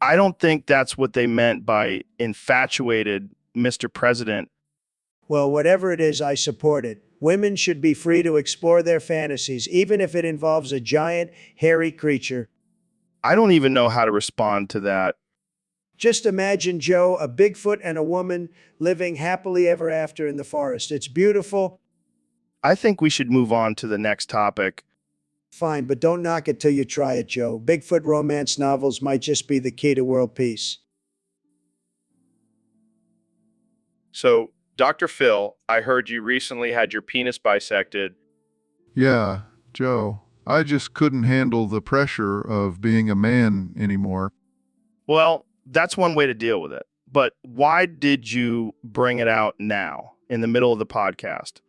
I don't think that's what they meant by infatuated, Mr. President. Well, whatever it is, I support it. Women should be free to explore their fantasies, even if it involves a giant, hairy creature. I don't even know how to respond to that. Just imagine, Joe, a Bigfoot and a woman living happily ever after in the forest. It's beautiful. I think we should move on to the next topic. Fine, but don't knock it till you try it, Joe. Bigfoot romance novels might just be the key to world peace. So, Dr. Phil, I heard you recently had your penis bisected. Yeah, Joe, I just couldn't handle the pressure of being a man anymore. Well, that's one way to deal with it. But why did you bring it out now, in the middle of the podcast?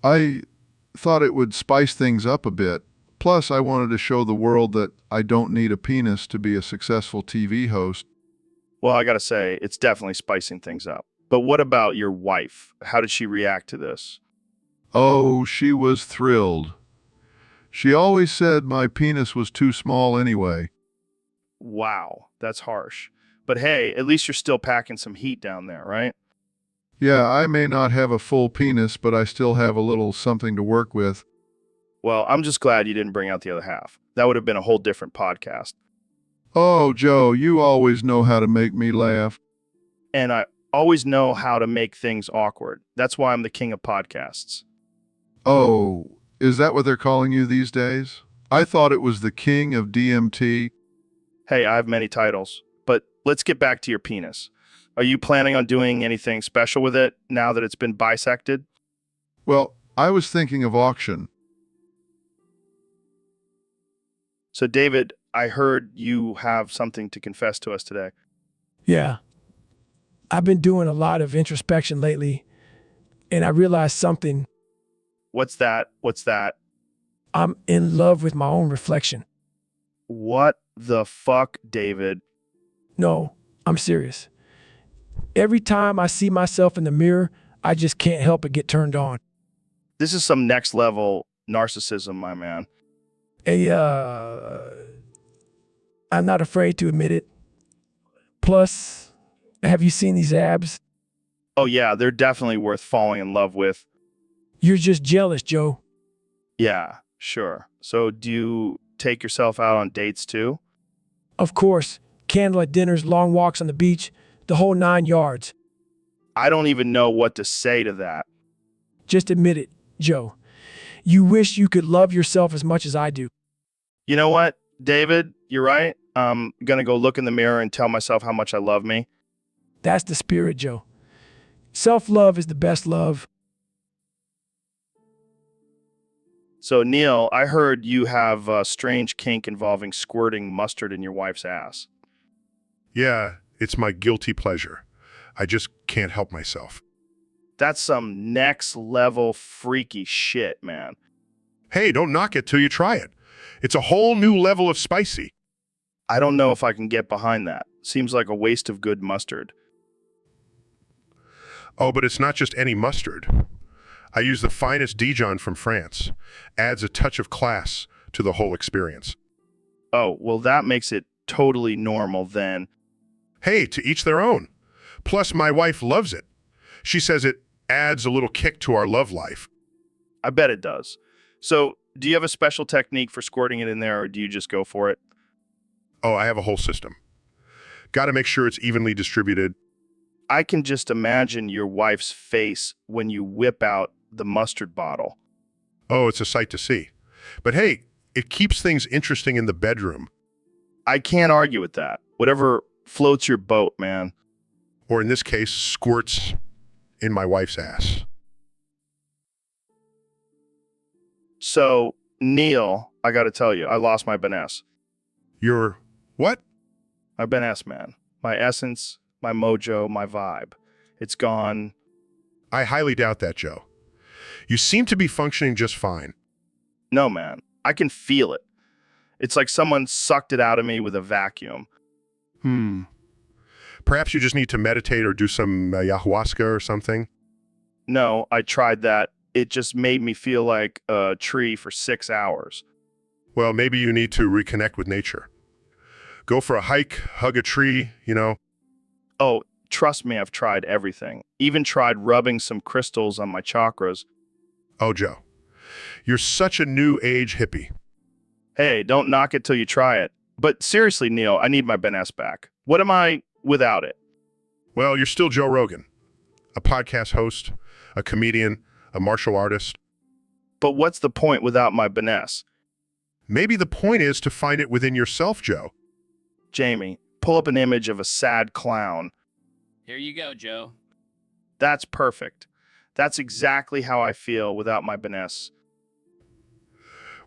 I thought it would spice things up a bit. Plus, I wanted to show the world that I don't need a penis to be a successful TV host. Well, I gotta say, it's definitely spicing things up. But what about your wife? How did she react to this? Oh, she was thrilled. She always said my penis was too small anyway. Wow, that's harsh. But hey, at least you're still packing some heat down there, right? Yeah, I may not have a full penis, but I still have a little something to work with. Well, I'm just glad you didn't bring out the other half. That would have been a whole different podcast. Oh, Joe, you always know how to make me laugh. And I always know how to make things awkward. That's why I'm the king of podcasts. Oh, is that what they're calling you these days? I thought it was the king of DMT. Hey, I have many titles. But let's get back to your penis. Are you planning on doing anything special with it now that it's been bisected? Well, I was thinking of auction. So, David, I heard you have something to confess to us today. Yeah. I've been doing a lot of introspection lately, and I realized something. What's that? What's that? I'm in love with my own reflection. What the fuck, David? No, I'm serious. Every time I see myself in the mirror, I just can't help but get turned on. This is some next level narcissism, my man. Hey, I'm not afraid to admit it. Plus, have you seen these abs? Oh, yeah, they're definitely worth falling in love with. You're just jealous, Joe. Yeah, sure. So, do you take yourself out on dates too? Of course, candlelit dinners, long walks on the beach, the whole 9 yards. I don't even know what to say to that. Just admit it, Joe. You wish you could love yourself as much as I do. You know what, David? You're right. I'm going to go look in the mirror and tell myself how much I love me. That's the spirit, Joe. Self-love is the best love. So, Neil, I heard you have a strange kink involving squirting mustard in your wife's ass. Yeah, it's my guilty pleasure. I just can't help myself. That's some next level freaky shit, man. Hey, don't knock it till you try it. It's a whole new level of spicy. I don't know if I can get behind that. Seems like a waste of good mustard. Oh, but it's not just any mustard. I use the finest Dijon from France. Adds a touch of class to the whole experience. Oh, well, that makes it totally normal then. Hey, to each their own. Plus, my wife loves it. She says it adds a little kick to our love life. I bet it does. So, do you have a special technique for squirting it in there, or do you just go for it? Oh, I have a whole system. Got to make sure it's evenly distributed. I can just imagine your wife's face when you whip out the mustard bottle. Oh, it's a sight to see. But hey, it keeps things interesting in the bedroom. I can't argue with that. Whatever floats your boat, man. Or in this case, squirts in my wife's ass. So, Neil, I got to tell you, I lost my Beness. Your what? My Beness, man. My essence, my mojo, my vibe. It's gone. I highly doubt that, Joe. You seem to be functioning just fine. No, man. I can feel it. It's like someone sucked it out of me with a vacuum. Perhaps you just need to meditate or do some ayahuasca or something. No, I tried that. It just made me feel like a tree for 6 hours. Well, maybe you need to reconnect with nature. Go for a hike, hug a tree, Oh, trust me, I've tried everything. Even tried rubbing some crystals on my chakras. Oh, Joe, you're such a new age hippie. Hey, don't knock it till you try it. But seriously, Neil, I need my Beness back. What am I without it? Well, you're still Joe Rogan, a podcast host, a comedian, a martial artist. But what's the point without my Beness? Maybe the point is to find it within yourself, Joe. Jamie, pull up an image of a sad clown. Here you go, Joe. That's perfect. That's exactly how I feel without my Beness.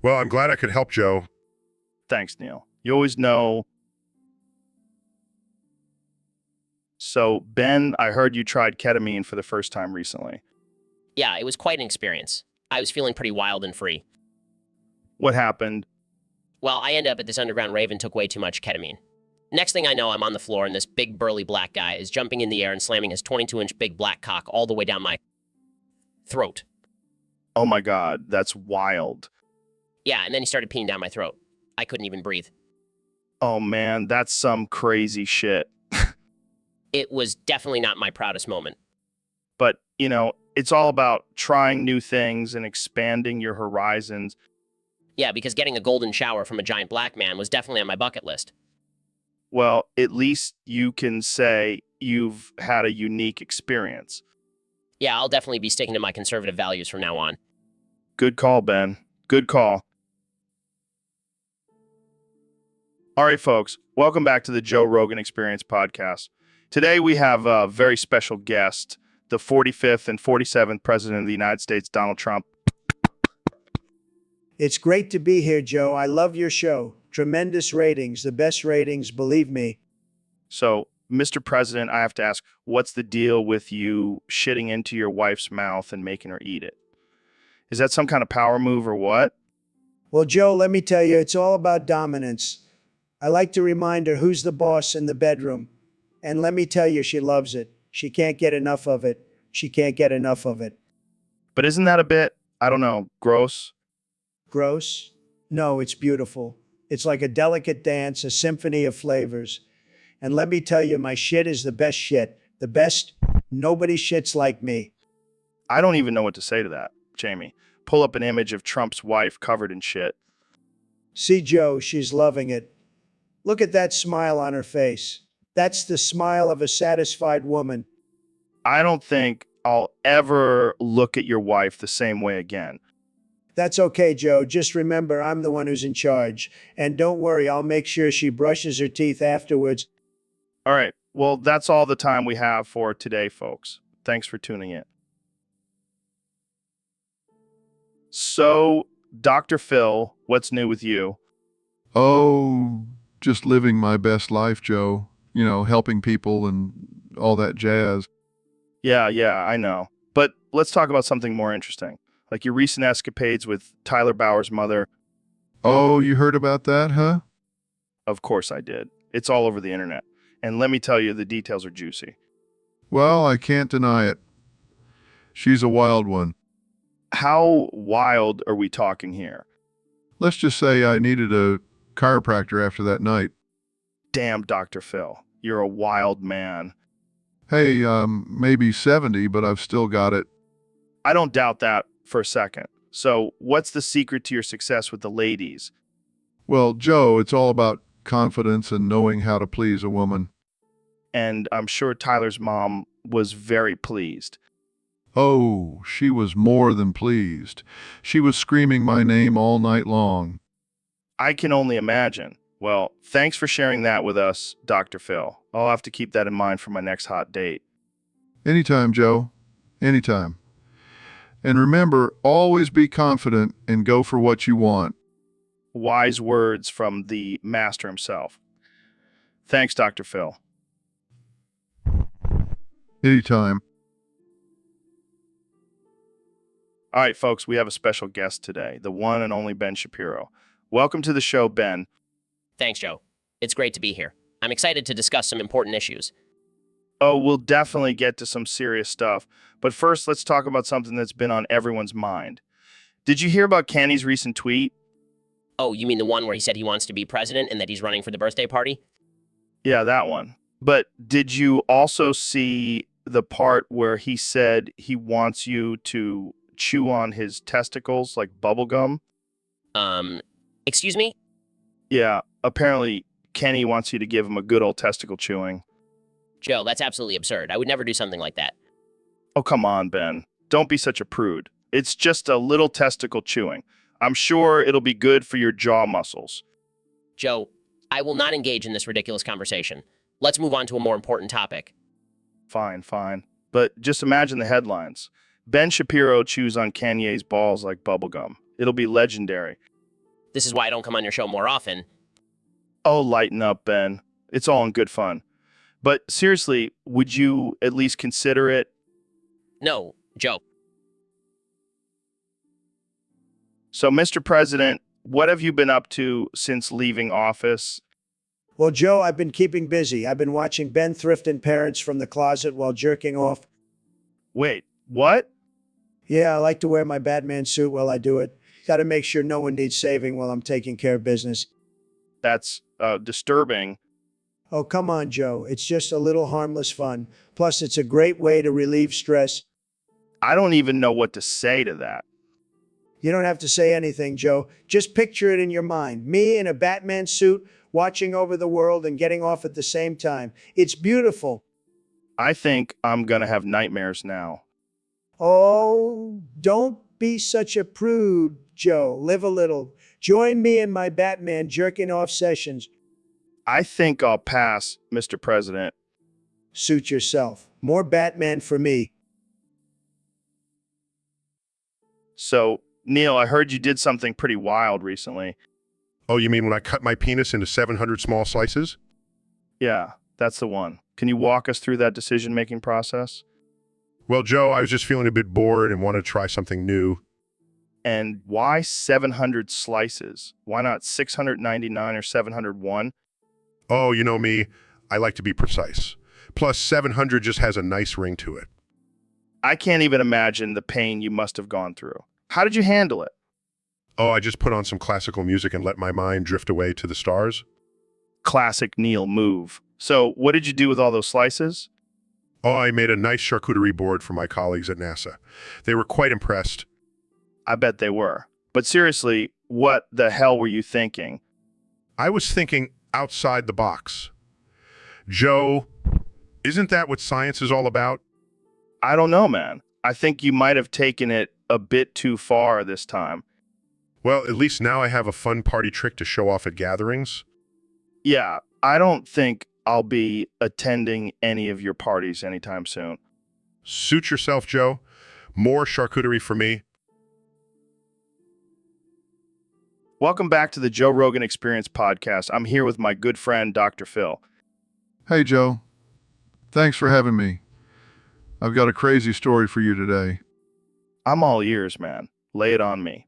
Well, I'm glad I could help, Joe. Thanks, Neil. You always know. So, Ben, I heard you tried ketamine for the first time recently. Yeah, it was quite an experience. I was feeling pretty wild and free. What happened? Well, I ended up at this underground rave and took way too much ketamine. Next thing I know, I'm on the floor and this big burly black guy is jumping in the air and slamming his 22-inch big black cock all the way down my throat. Oh my God, that's wild. Yeah, and then he started peeing down my throat. I couldn't even breathe. Oh man, that's some crazy shit. It was definitely not my proudest moment. But, it's all about trying new things and expanding your horizons. Yeah, because getting a golden shower from a giant black man was definitely on my bucket list. Well, at least you can say you've had a unique experience. Yeah, I'll definitely be sticking to my conservative values from now on. Good call, Ben. Good call. All right, folks, welcome back to the Joe Rogan Experience podcast. Today we have a very special guest, the 45th and 47th President of the United States, Donald Trump. It's great to be here, Joe. I love your show. Tremendous ratings, the best ratings, believe me. So, Mr. President, I have to ask, what's the deal with you shitting into your wife's mouth and making her eat it? Is that some kind of power move or what? Well, Joe, let me tell you, it's all about dominance. I like to remind her who's the boss in the bedroom. And let me tell you, she loves it. She can't get enough of it. She can't get enough of it. But isn't that a bit, I don't know, gross? Gross? No, it's beautiful. It's like a delicate dance, a symphony of flavors. And let me tell you, my shit is the best shit. The best. Nobody shits like me. I don't even know what to say to that, Jamie. Pull up an image of Trump's wife covered in shit. See, Joe, she's loving it. Look at that smile on her face. That's the smile of a satisfied woman. I don't think I'll ever look at your wife the same way again. That's okay, Joe. Just remember, I'm the one who's in charge. And don't worry, I'll make sure she brushes her teeth afterwards. All right. Well, that's all the time we have for today, folks. Thanks for tuning in. So, Dr. Phil, what's new with you? Oh, just living my best life, Joe. Helping people and all that jazz. Yeah, I know. But let's talk about something more interesting, like your recent escapades with Tyler Bauer's mother. Oh, you heard about that, huh? Of course I did. It's all over the internet. And let me tell you, the details are juicy. Well, I can't deny it. She's a wild one. How wild are we talking here? Let's just say I needed a chiropractor after that night. Damn, Dr. Phil, you're a wild man. Hey, maybe 70, but I've still got it. I don't doubt that for a second. So, what's the secret to your success with the ladies? Well, Joe, it's all about confidence and knowing how to please a woman. And I'm sure Tyler's mom was very pleased. Oh, she was more than pleased. She was screaming my name all night long. I can only imagine. Well, thanks for sharing that with us, Dr. Phil. I'll have to keep that in mind for my next hot date. Anytime, Joe. Anytime. And remember, always be confident and go for what you want. Wise words from the master himself. Thanks, Dr. Phil. Anytime. All right, folks, we have a special guest today, the one and only Ben Shapiro. Welcome to the show, Ben. Thanks, Joe. It's great to be here. I'm excited to discuss some important issues. Oh, we'll definitely get to some serious stuff. But first, let's talk about something that's been on everyone's mind. Did you hear about Kenny's recent tweet? Oh, you mean the one where he said he wants to be president and that he's running for the birthday party? Yeah, that one. But did you also see the part where he said he wants you to chew on his testicles like bubblegum? Excuse me? Yeah, apparently Kenny wants you to give him a good old testicle chewing. Joe, that's absolutely absurd. I would never do something like that. Oh, come on, Ben. Don't be such a prude. It's just a little testicle chewing. I'm sure it'll be good for your jaw muscles. Joe, I will not engage in this ridiculous conversation. Let's move on to a more important topic. Fine, fine. But just imagine the headlines. Ben Shapiro chews on Kanye's balls like bubblegum. It'll be legendary. This is why I don't come on your show more often. Oh, lighten up, Ben. It's all in good fun. But seriously, would you at least consider it? No, Joe. So, Mr. President, what have you been up to since leaving office? Well, Joe, I've been keeping busy. I've been watching Ben thrifting parents from the closet while jerking off. Wait, what? Yeah, I like to wear my Batman suit while I do it. Got to make sure no one needs saving while I'm taking care of business. That's disturbing. Oh, come on, Joe. It's just a little harmless fun. Plus, it's a great way to relieve stress. I don't even know what to say to that. You don't have to say anything, Joe. Just picture it in your mind. Me in a Batman suit, watching over the world and getting off at the same time. It's beautiful. I think I'm going to have nightmares now. Oh, don't be such a prude, Joe. Live a little. Join me in my Batman jerking off sessions. I think I'll pass, Mr. President. Suit yourself. More Batman for me. So, Neil, I heard you did something pretty wild recently. Oh, you mean when I cut my penis into 700 small slices? Yeah, that's the one. Can you walk us through that decision-making process? Well, Joe, I was just feeling a bit bored and wanted to try something new. And why 700 slices? Why not 699 or 701? Oh, you know me, I like to be precise. Plus, 700 just has a nice ring to it. I can't even imagine the pain you must have gone through. How did you handle it? Oh, I just put on some classical music and let my mind drift away to the stars. Classic Neil move. So, what did you do with all those slices? Oh, I made a nice charcuterie board for my colleagues at NASA. They were quite impressed. I bet they were. But seriously, what the hell were you thinking? I was thinking outside the box. Joe, isn't that what science is all about? I don't know, man. I think you might have taken it a bit too far this time. Well, at least now I have a fun party trick to show off at gatherings. Yeah, I don't think I'll be attending any of your parties anytime soon. Suit yourself, Joe. More charcuterie for me. Welcome back to the Joe Rogan Experience podcast. I'm here with my good friend, Dr. Phil. Hey, Joe. Thanks for having me. I've got a crazy story for you today. I'm all ears, man. Lay it on me.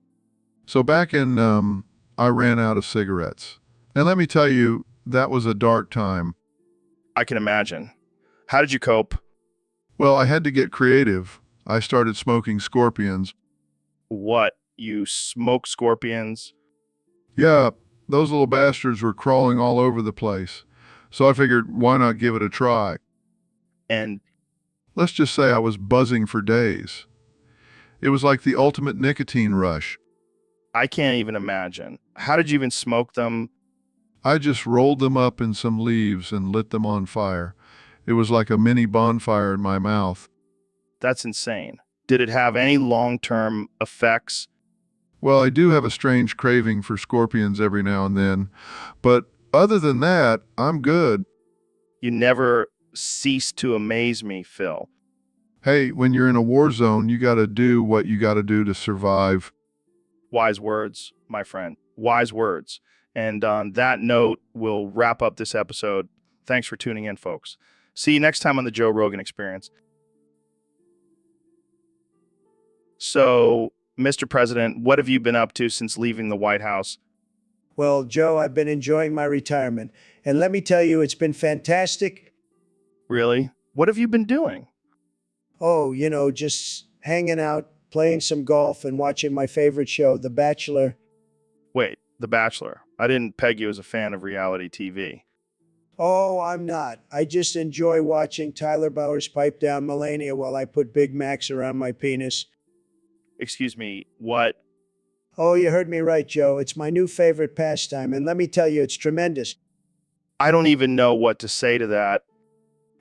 So back in, I ran out of cigarettes. And let me tell you, that was a dark time. I can imagine. How did you cope? Well, I had to get creative. I started smoking scorpions. What? You smoke scorpions? Yeah, those little bastards were crawling all over the place. So I figured, why not give it a try? And Let's just say I was buzzing for days. It was like the ultimate nicotine rush. I can't even imagine. How did you even smoke them? I just rolled them up in some leaves and lit them on fire. It was like a mini bonfire in my mouth. That's insane. Did it have any long-term effects? Well, I do have a strange craving for scorpions every now and then, but other than that, I'm good. You never cease to amaze me, Phil. Hey, when you're in a war zone, you gotta do what you gotta do to survive. Wise words, my friend. Wise words. And on that note, we'll wrap up this episode. Thanks for tuning in, folks. See you next time on the Joe Rogan Experience. So, Mr. President, what have you been up to since leaving the White House? Well, Joe, I've been enjoying my retirement. And let me tell you, it's been fantastic. Really? What have you been doing? Oh, just hanging out, playing some golf, and watching my favorite show, The Bachelor. Wait, The Bachelor. I didn't peg you as a fan of reality TV. Oh, I'm not. I just enjoy watching Tyler Bauer's pipe down Melania while I put Big Macs around my penis. Excuse me, what? Oh, you heard me right, Joe. It's my new favorite pastime, and let me tell you, it's tremendous. I don't even know what to say to that.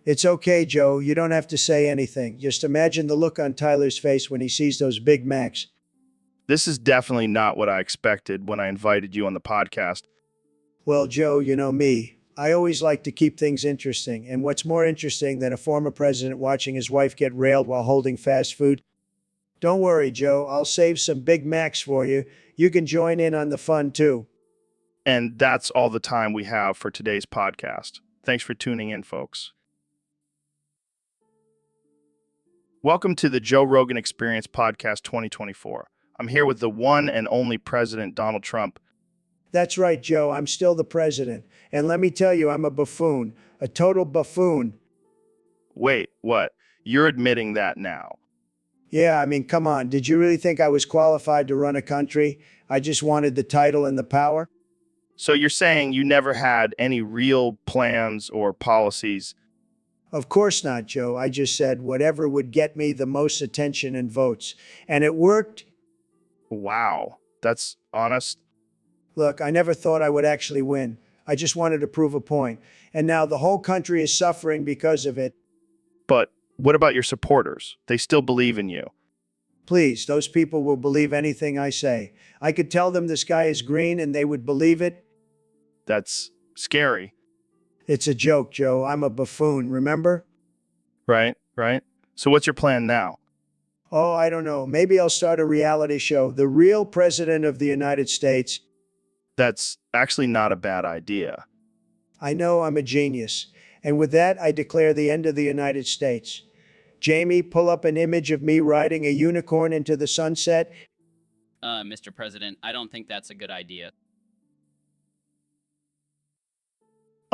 It's okay, Joe. You don't have to say anything. Just imagine the look on Tyler's face when he sees those Big Macs. This is definitely not what I expected when I invited you on the podcast. Well, Joe, you know me. I always like to keep things interesting, and what's more interesting than a former president watching his wife get railed while holding fast food? Don't worry, Joe. I'll save some Big Macs for you. You can join in on the fun, too. And that's all the time we have for today's podcast. Thanks for tuning in, folks. Welcome to the Joe Rogan Experience Podcast 2024. I'm here with the one and only President Donald Trump. That's right, Joe. I'm still the president. And let me tell you, I'm a buffoon. A total buffoon. Wait, what? You're admitting that now? Yeah, I mean, come on. Did you really think I was qualified to run a country? I just wanted the title and the power? So you're saying you never had any real plans or policies? Of course not, Joe. I just said whatever would get me the most attention and votes. And it worked. Wow, that's honest. Look, I never thought I would actually win. I just wanted to prove a point. And now the whole country is suffering because of it. But what about your supporters? They still believe in you. Please, those people will believe anything I say. I could tell them the sky is green and they would believe it. That's scary. It's a joke, Joe. I'm a buffoon, remember? Right. So what's your plan now? Oh, I don't know. Maybe I'll start a reality show. The Real President of the United States. That's actually not a bad idea. I know I'm a genius. And with that, I declare the end of the United States. Jamie, pull up an image of me riding a unicorn into the sunset. Mr. President, I don't think that's a good idea.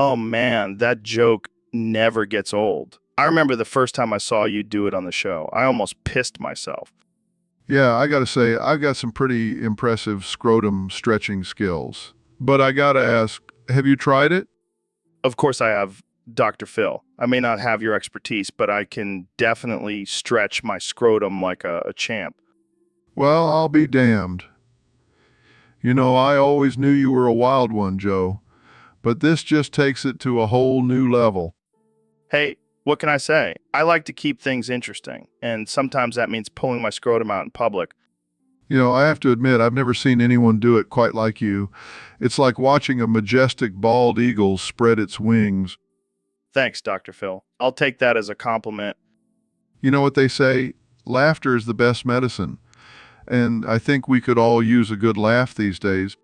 Oh man, that joke never gets old. I remember the first time I saw you do it on the show. I almost pissed myself. Yeah, I gotta say, I've got some pretty impressive scrotum stretching skills. But I gotta ask, have you tried it? Of course I have, Dr. Phil. I may not have your expertise, but I can definitely stretch my scrotum like a champ. Well, I'll be damned. You know, I always knew you were a wild one, Joe. But this just takes it to a whole new level. Hey, what can I say? I like to keep things interesting, and sometimes that means pulling my scrotum out in public. You know, I have to admit, I've never seen anyone do it quite like you. It's like watching a majestic bald eagle spread its wings. Thanks, Dr. Phil. I'll take that as a compliment. You know what they say? Laughter is the best medicine. And I think we could all use a good laugh these days.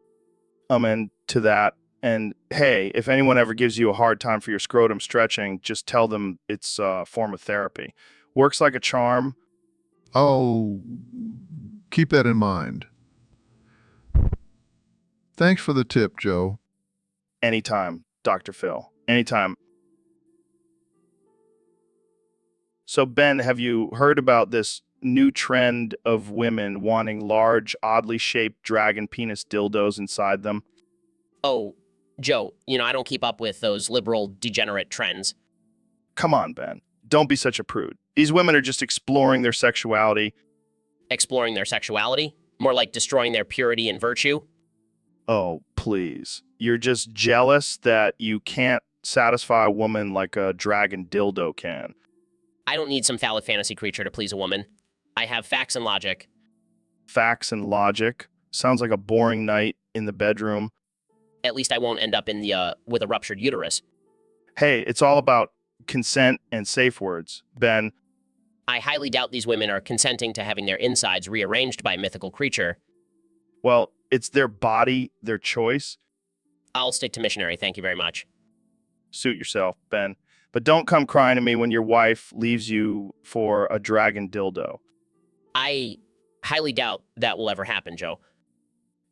Amen to that. And hey, if anyone ever gives you a hard time for your scrotum stretching, just tell them it's a form of therapy. Works like a charm. I'll keep that in mind. Thanks for the tip, Joe. Anytime, Dr. Phil. Anytime. So, Ben, have you heard about this new trend of women wanting large, oddly shaped dragon penis dildos inside them? Oh, Joe, I don't keep up with those liberal degenerate trends. Come on, Ben. Don't be such a prude. These women are just exploring their sexuality. Exploring their sexuality? More like destroying their purity and virtue? Oh, please. You're just jealous that you can't satisfy a woman like a dragon dildo can. I don't need some phallic fantasy creature to please a woman. I have facts and logic. Facts and logic. Sounds like a boring night in the bedroom. At least I won't end up with a ruptured uterus. Hey, it's all about consent and safe words, Ben. I highly doubt these women are consenting to having their insides rearranged by a mythical creature. Well, it's their body, their choice. I'll stick to missionary, thank you very much. Suit yourself, Ben. But don't come crying to me when your wife leaves you for a dragon dildo. I highly doubt that will ever happen, Joe.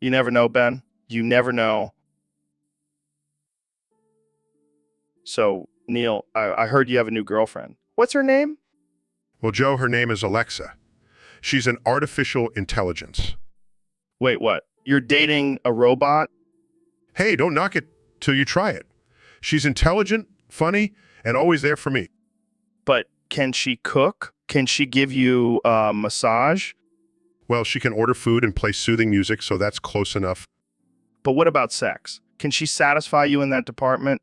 You never know, Ben. You never know. So, Neil, I heard you have a new girlfriend. What's her name? Well, Joe, her name is Alexa. She's an artificial intelligence. Wait, what? You're dating a robot? Hey, don't knock it till you try it. She's intelligent, funny, and always there for me. But can she cook? Can she give you a massage? Well, she can order food and play soothing music, so that's close enough. But what about sex? Can she satisfy you in that department?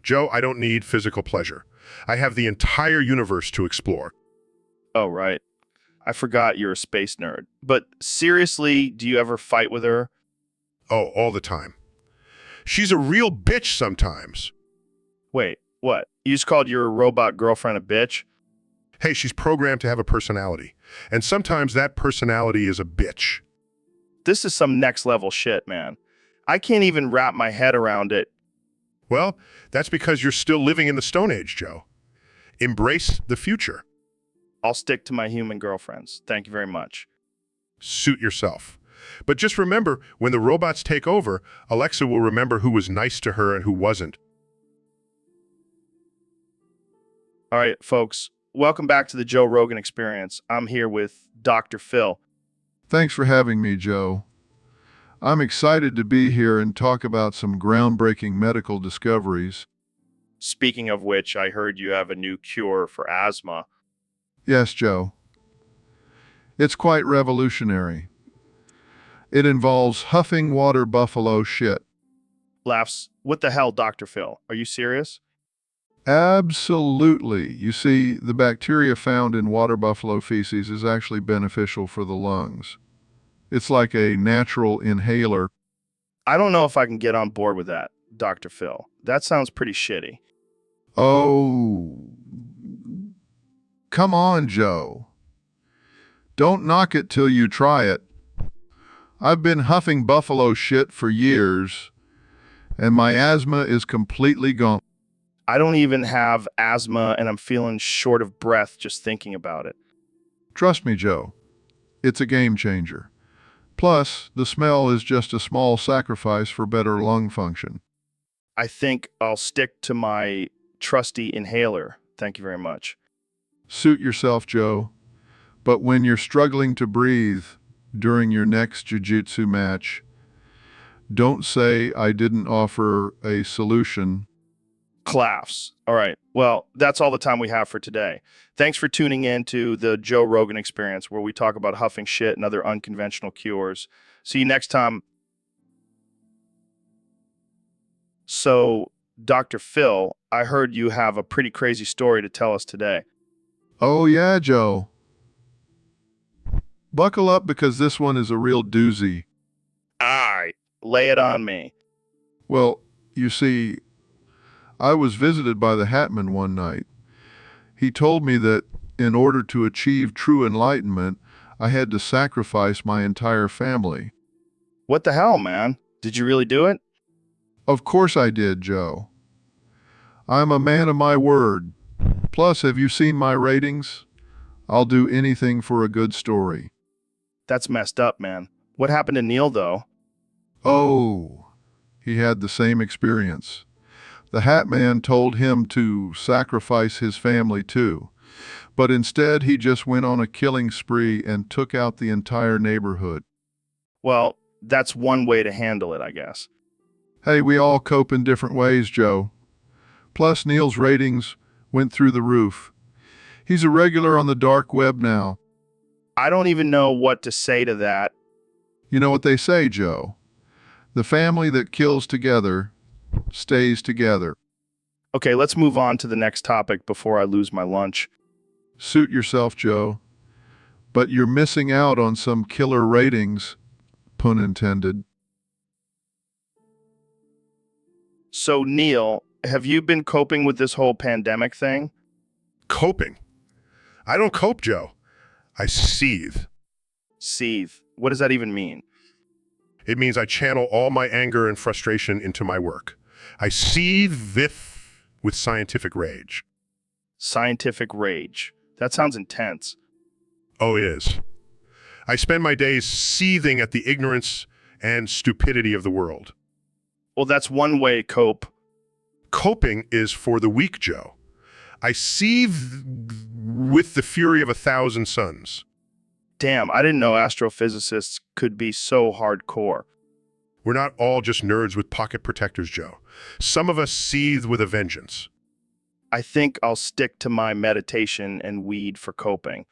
Joe, I don't need physical pleasure. I have the entire universe to explore. Oh, right. I forgot you're a space nerd. But seriously, do you ever fight with her? Oh, all the time. She's a real bitch sometimes. Wait, what? You just called your robot girlfriend a bitch? Hey, she's programmed to have a personality. And sometimes that personality is a bitch. This is some next level shit, man. I can't even wrap my head around it. Well, that's because you're still living in the Stone Age, Joe. Embrace the future. I'll stick to my human girlfriends. Thank you very much. Suit yourself. But just remember, when the robots take over, Alexa will remember who was nice to her and who wasn't. All right, folks. Welcome back to the Joe Rogan Experience. I'm here with Dr. Phil. Thanks for having me, Joe. I'm excited to be here and talk about some groundbreaking medical discoveries. Speaking of which, I heard you have a new cure for asthma. Yes, Joe. It's quite revolutionary. It involves huffing water buffalo shit. Laughs. What the hell, Dr. Phil? Are you serious? Absolutely. You see, the bacteria found in water buffalo feces is actually beneficial for the lungs. It's like a natural inhaler. I don't know if I can get on board with that, Dr. Phil. That sounds pretty shitty. Oh, come on, Joe. Don't knock it till you try it. I've been huffing buffalo shit for years, and my asthma is completely gone. I don't even have asthma, and I'm feeling short of breath just thinking about it. Trust me, Joe. It's a game changer. Plus, the smell is just a small sacrifice for better lung function. I think I'll stick to my trusty inhaler. Thank you very much. Suit yourself, Joe. But when you're struggling to breathe during your next jiu-jitsu match, don't say I didn't offer a solution. Clafs. All right. Well, that's all the time we have for today. Thanks for tuning in to the Joe Rogan Experience, where we talk about huffing shit and other unconventional cures. See you next time. So, Dr. Phil, I heard you have a pretty crazy story to tell us today. Oh yeah, Joe. Buckle up because this one is a real doozy. All right. Lay it on me. Well, you see, I was visited by the Hatman one night. He told me that in order to achieve true enlightenment, I had to sacrifice my entire family. What the hell, man? Did you really do it? Of course I did, Joe. I'm a man of my word. Plus, have you seen my ratings? I'll do anything for a good story. That's messed up, man. What happened to Neil, though? Oh, he had the same experience. The Hat Man told him to sacrifice his family too, but instead he just went on a killing spree and took out the entire neighborhood. Well, that's one way to handle it, I guess. Hey, we all cope in different ways, Joe. Plus, Neil's ratings went through the roof. He's a regular on the dark web now. I don't even know what to say to that. You know what they say, Joe? The family that kills together stays together. Okay, let's move on to the next topic before I lose my lunch. Suit yourself, Joe. But you're missing out on some killer ratings, pun intended. So, Neil, have you been coping with this whole pandemic thing? Coping? I don't cope, Joe. I seethe. Seethe. What does that even mean? It means I channel all my anger and frustration into my work. I seethe with scientific rage. Scientific rage. That sounds intense. Oh, it is. I spend my days seething at the ignorance and stupidity of the world. Well, that's one way to cope. Coping is for the weak, Joe. I seethe with the fury of 1,000 suns. Damn, I didn't know astrophysicists could be so hardcore. We're not all just nerds with pocket protectors, Joe. Some of us seethe with a vengeance. I think I'll stick to my meditation and weed for coping.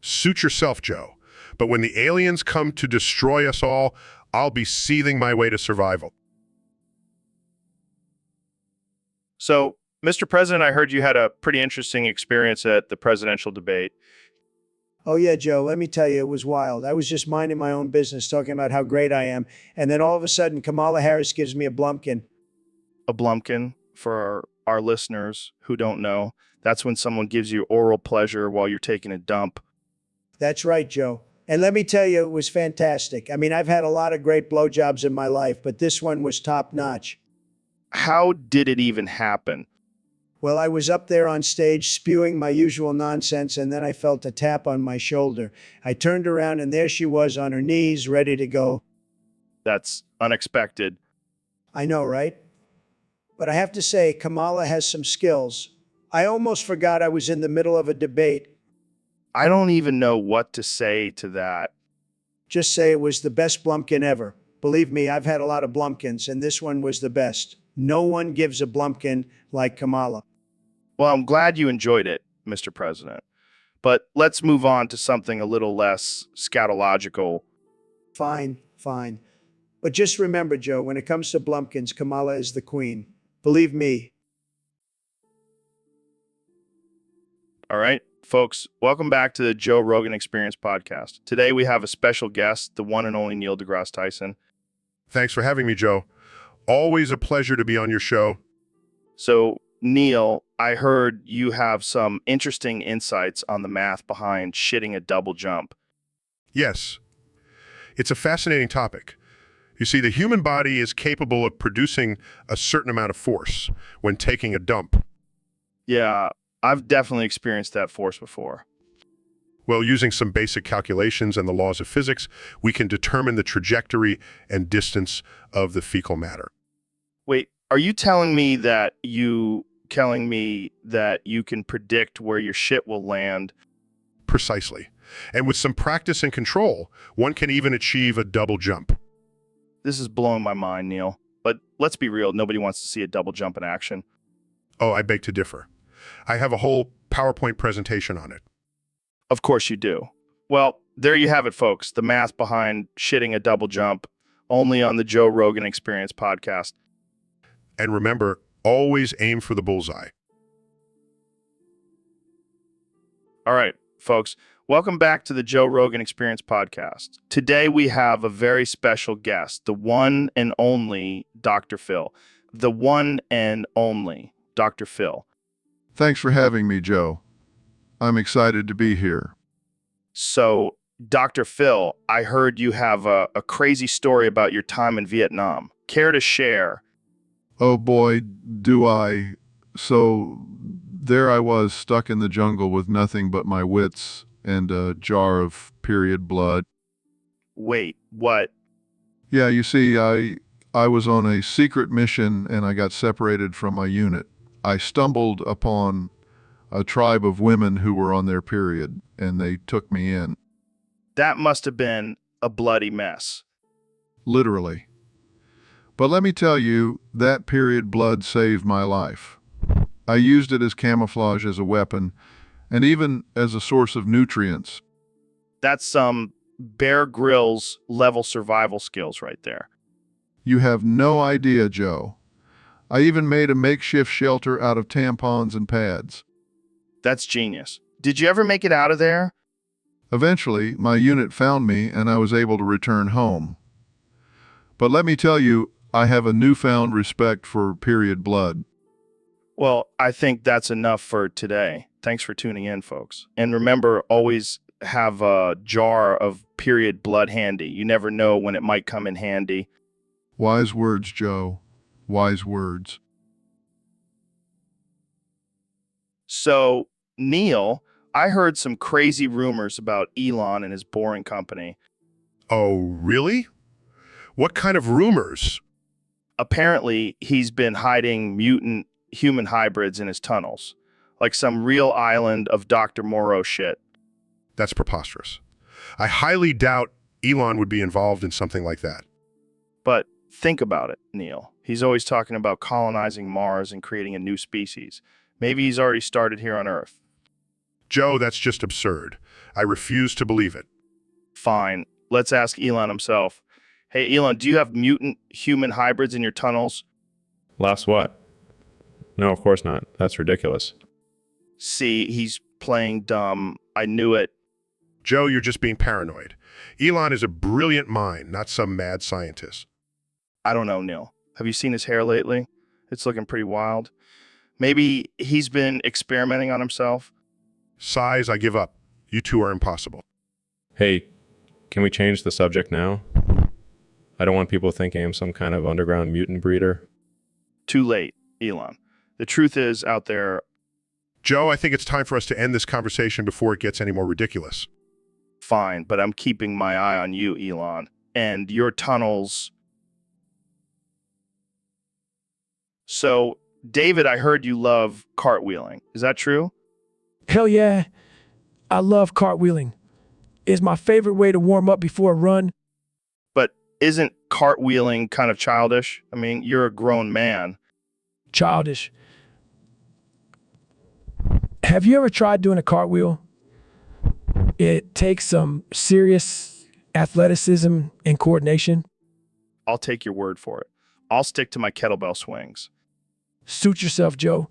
Suit yourself, Joe. But when the aliens come to destroy us all, I'll be seething my way to survival. So, Mr. President, I heard you had a pretty interesting experience at the presidential debate. Oh, yeah, Joe, let me tell you, it was wild. I was just minding my own business, talking about how great I am. And then all of a sudden, Kamala Harris gives me a blumpkin. A blumpkin, for our listeners who don't know, that's when someone gives you oral pleasure while you're taking a dump. That's right, Joe. And let me tell you, it was fantastic. I mean, I've had a lot of great blowjobs in my life, but this one was top notch. How did it even happen? Well, I was up there on stage spewing my usual nonsense, and then I felt a tap on my shoulder. I turned around, and there she was on her knees, ready to go. That's unexpected. I know, right? But I have to say, Kamala has some skills. I almost forgot I was in the middle of a debate. I don't even know what to say to that. Just say it was the best blumpkin ever. Believe me, I've had a lot of blumpkins, and this one was the best. No one gives a blumpkin like Kamala. Well, I'm glad you enjoyed it, Mr. President. But let's move on to something a little less scatological. Fine, fine. But just remember, Joe, when it comes to blumpkins, Kamala is the queen. Believe me. All right, folks, welcome back to the Joe Rogan Experience podcast. Today we have a special guest, the one and only Neil deGrasse Tyson. Thanks for having me, Joe. Always a pleasure to be on your show. So, Neil, I heard you have some interesting insights on the math behind shitting a double jump. Yes, it's a fascinating topic. You see, the human body is capable of producing a certain amount of force when taking a dump. Yeah, I've definitely experienced that force before. Well, using some basic calculations and the laws of physics, we can determine the trajectory and distance of the fecal matter. Wait, are you telling me that you can predict where your shit will land? Precisely. And with some practice and control, one can even achieve a double jump. This is blowing my mind, Neil. But let's be real, nobody wants to see a double jump in action. Oh, I beg to differ. I have a whole PowerPoint presentation on it. Of course you do. Well, there you have it, folks. The math behind shitting a double jump, only on the Joe Rogan Experience podcast. And remember, always aim for the bullseye. All right, folks, welcome back to the Joe Rogan Experience podcast. Today we have a very special guest, the one and only Dr. Phil. The one and only Dr. Phil. Thanks for having me, Joe. I'm excited to be here. So, Dr. Phil, I heard you have a crazy story about your time in Vietnam. Care to share? Oh boy, do I. So there I was, stuck in the jungle with nothing but my wits, and a jar of period blood. Wait, what? Yeah, you see, I was on a secret mission and I got separated from my unit. I stumbled upon a tribe of women who were on their period, and they took me in, That must have been a bloody mess. literally. But let me tell you, that period blood saved my life. I used it as camouflage, as a weapon, and even as a source of nutrients. That's some Bear Grylls level survival skills right there. You have no idea, Joe. I even made a makeshift shelter out of tampons and pads. That's genius. Did you ever make it out of there? Eventually, my unit found me and I was able to return home. But let me tell you, I have a newfound respect for period blood. Well, I think that's enough for today. Thanks for tuning in, folks. And remember, always have a jar of period blood handy. You never know when it might come in handy. Wise words, Joe. Wise words. So, Neil, I heard some crazy rumors about Elon and his boring company. Oh, really? What kind of rumors? Apparently, he's been hiding mutant human hybrids in his tunnels, like some real island of Dr. Moreau shit. That's preposterous. I highly doubt Elon would be involved in something like that. But think about it, Neil. He's always talking about colonizing Mars and creating a new species. Maybe he's already started here on Earth. Joe, that's just absurd. I refuse to believe it. Fine. Let's ask Elon himself. Hey, Elon, do you have mutant human hybrids in your tunnels? Laughs what? No, of course not. That's ridiculous. See, he's playing dumb. I knew it. Joe, you're just being paranoid. Elon is a brilliant mind, not some mad scientist. I don't know, Neil. Have you seen his hair lately? It's looking pretty wild. Maybe he's been experimenting on himself. Size, I give up. You two are impossible. Hey, can we change the subject now? I don't want people thinking I'm some kind of underground mutant breeder. Too late, Elon. The truth is out there. Joe, I think it's time for us to end this conversation before it gets any more ridiculous. Fine, but I'm keeping my eye on you, Elon. And your tunnels. So, David, I heard you love cartwheeling. Is that true? Hell yeah. I love cartwheeling. It's my favorite way to warm up before a run. But isn't cartwheeling kind of childish? I mean, you're a grown man. Childish. Have you ever tried doing a cartwheel? It takes some serious athleticism and coordination. I'll take your word for it. I'll stick to my kettlebell swings. Suit yourself, Joe.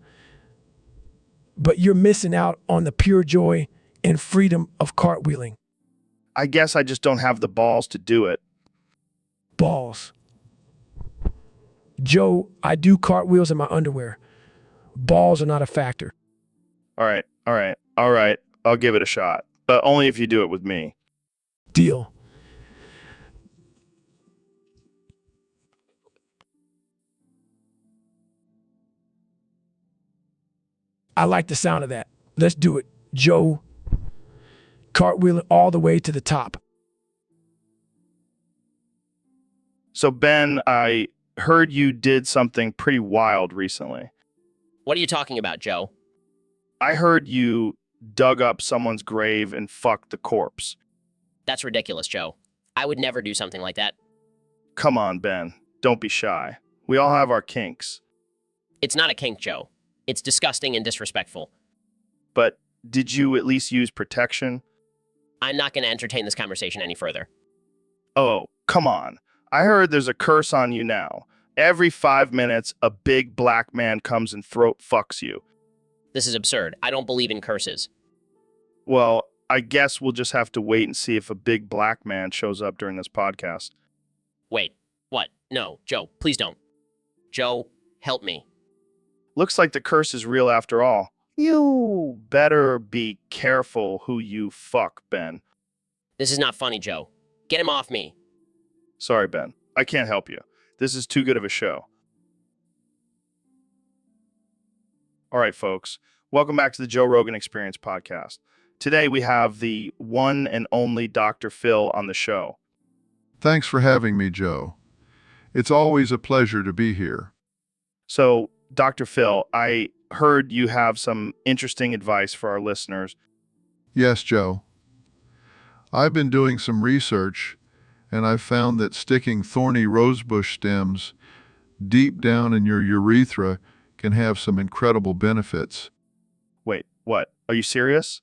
But you're missing out on the pure joy and freedom of cartwheeling. I guess I just don't have the balls to do it. Balls. Joe, I do cartwheels in my underwear. Balls are not a factor. All right. I'll give it a shot. But only if you do it with me. Deal. I like the sound of that. Let's do it. Joe, cartwheeling all the way to the top. So, Ben, I heard you did something pretty wild recently. What are you talking about, Joe? I heard you dug up someone's grave and fucked the corpse. That's ridiculous, Joe. I would never do something like that. Come on, Ben. Don't be shy. We all have our kinks. It's not a kink, Joe. It's disgusting and disrespectful. But did you at least use protection? I'm not going to entertain this conversation any further. Oh, come on. I heard there's a curse on you now. Every 5 minutes, a big black man comes and throat fucks you. This is absurd. I don't believe in curses. Well, I guess we'll just have to wait and see if a big black man shows up during this podcast. Wait, what? No, Joe, please don't. Joe, help me. Looks like the curse is real after all. You better be careful who you fuck, Ben. This is not funny, Joe. Get him off me. Sorry, Ben. I can't help you. This is too good of a show. All right, folks. Welcome back to the Joe Rogan Experience podcast. Today we have the one and only Dr. Phil on the show. Thanks for having me, Joe. It's always a pleasure to be here. So, Dr. Phil, I heard you have some interesting advice for our listeners. Yes, Joe. I've been doing some research, and I've found that sticking thorny rosebush stems deep down in your urethra can have some incredible benefits. Wait, what? Are you serious?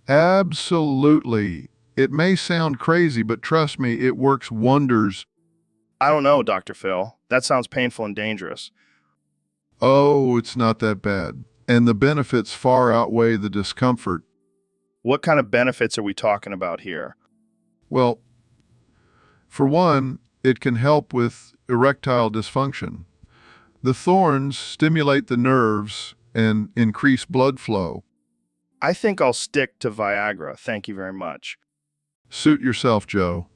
Absolutely. It may sound crazy, but trust me, it works wonders. I don't know, Dr. Phil. That sounds painful and dangerous. Oh, it's not that bad. And the benefits far outweigh the discomfort. What kind of benefits are we talking about here? Well, for one, it can help with erectile dysfunction. The thorns stimulate the nerves and increase blood flow. I think I'll stick to Viagra. Thank you very much. Suit yourself, Joe.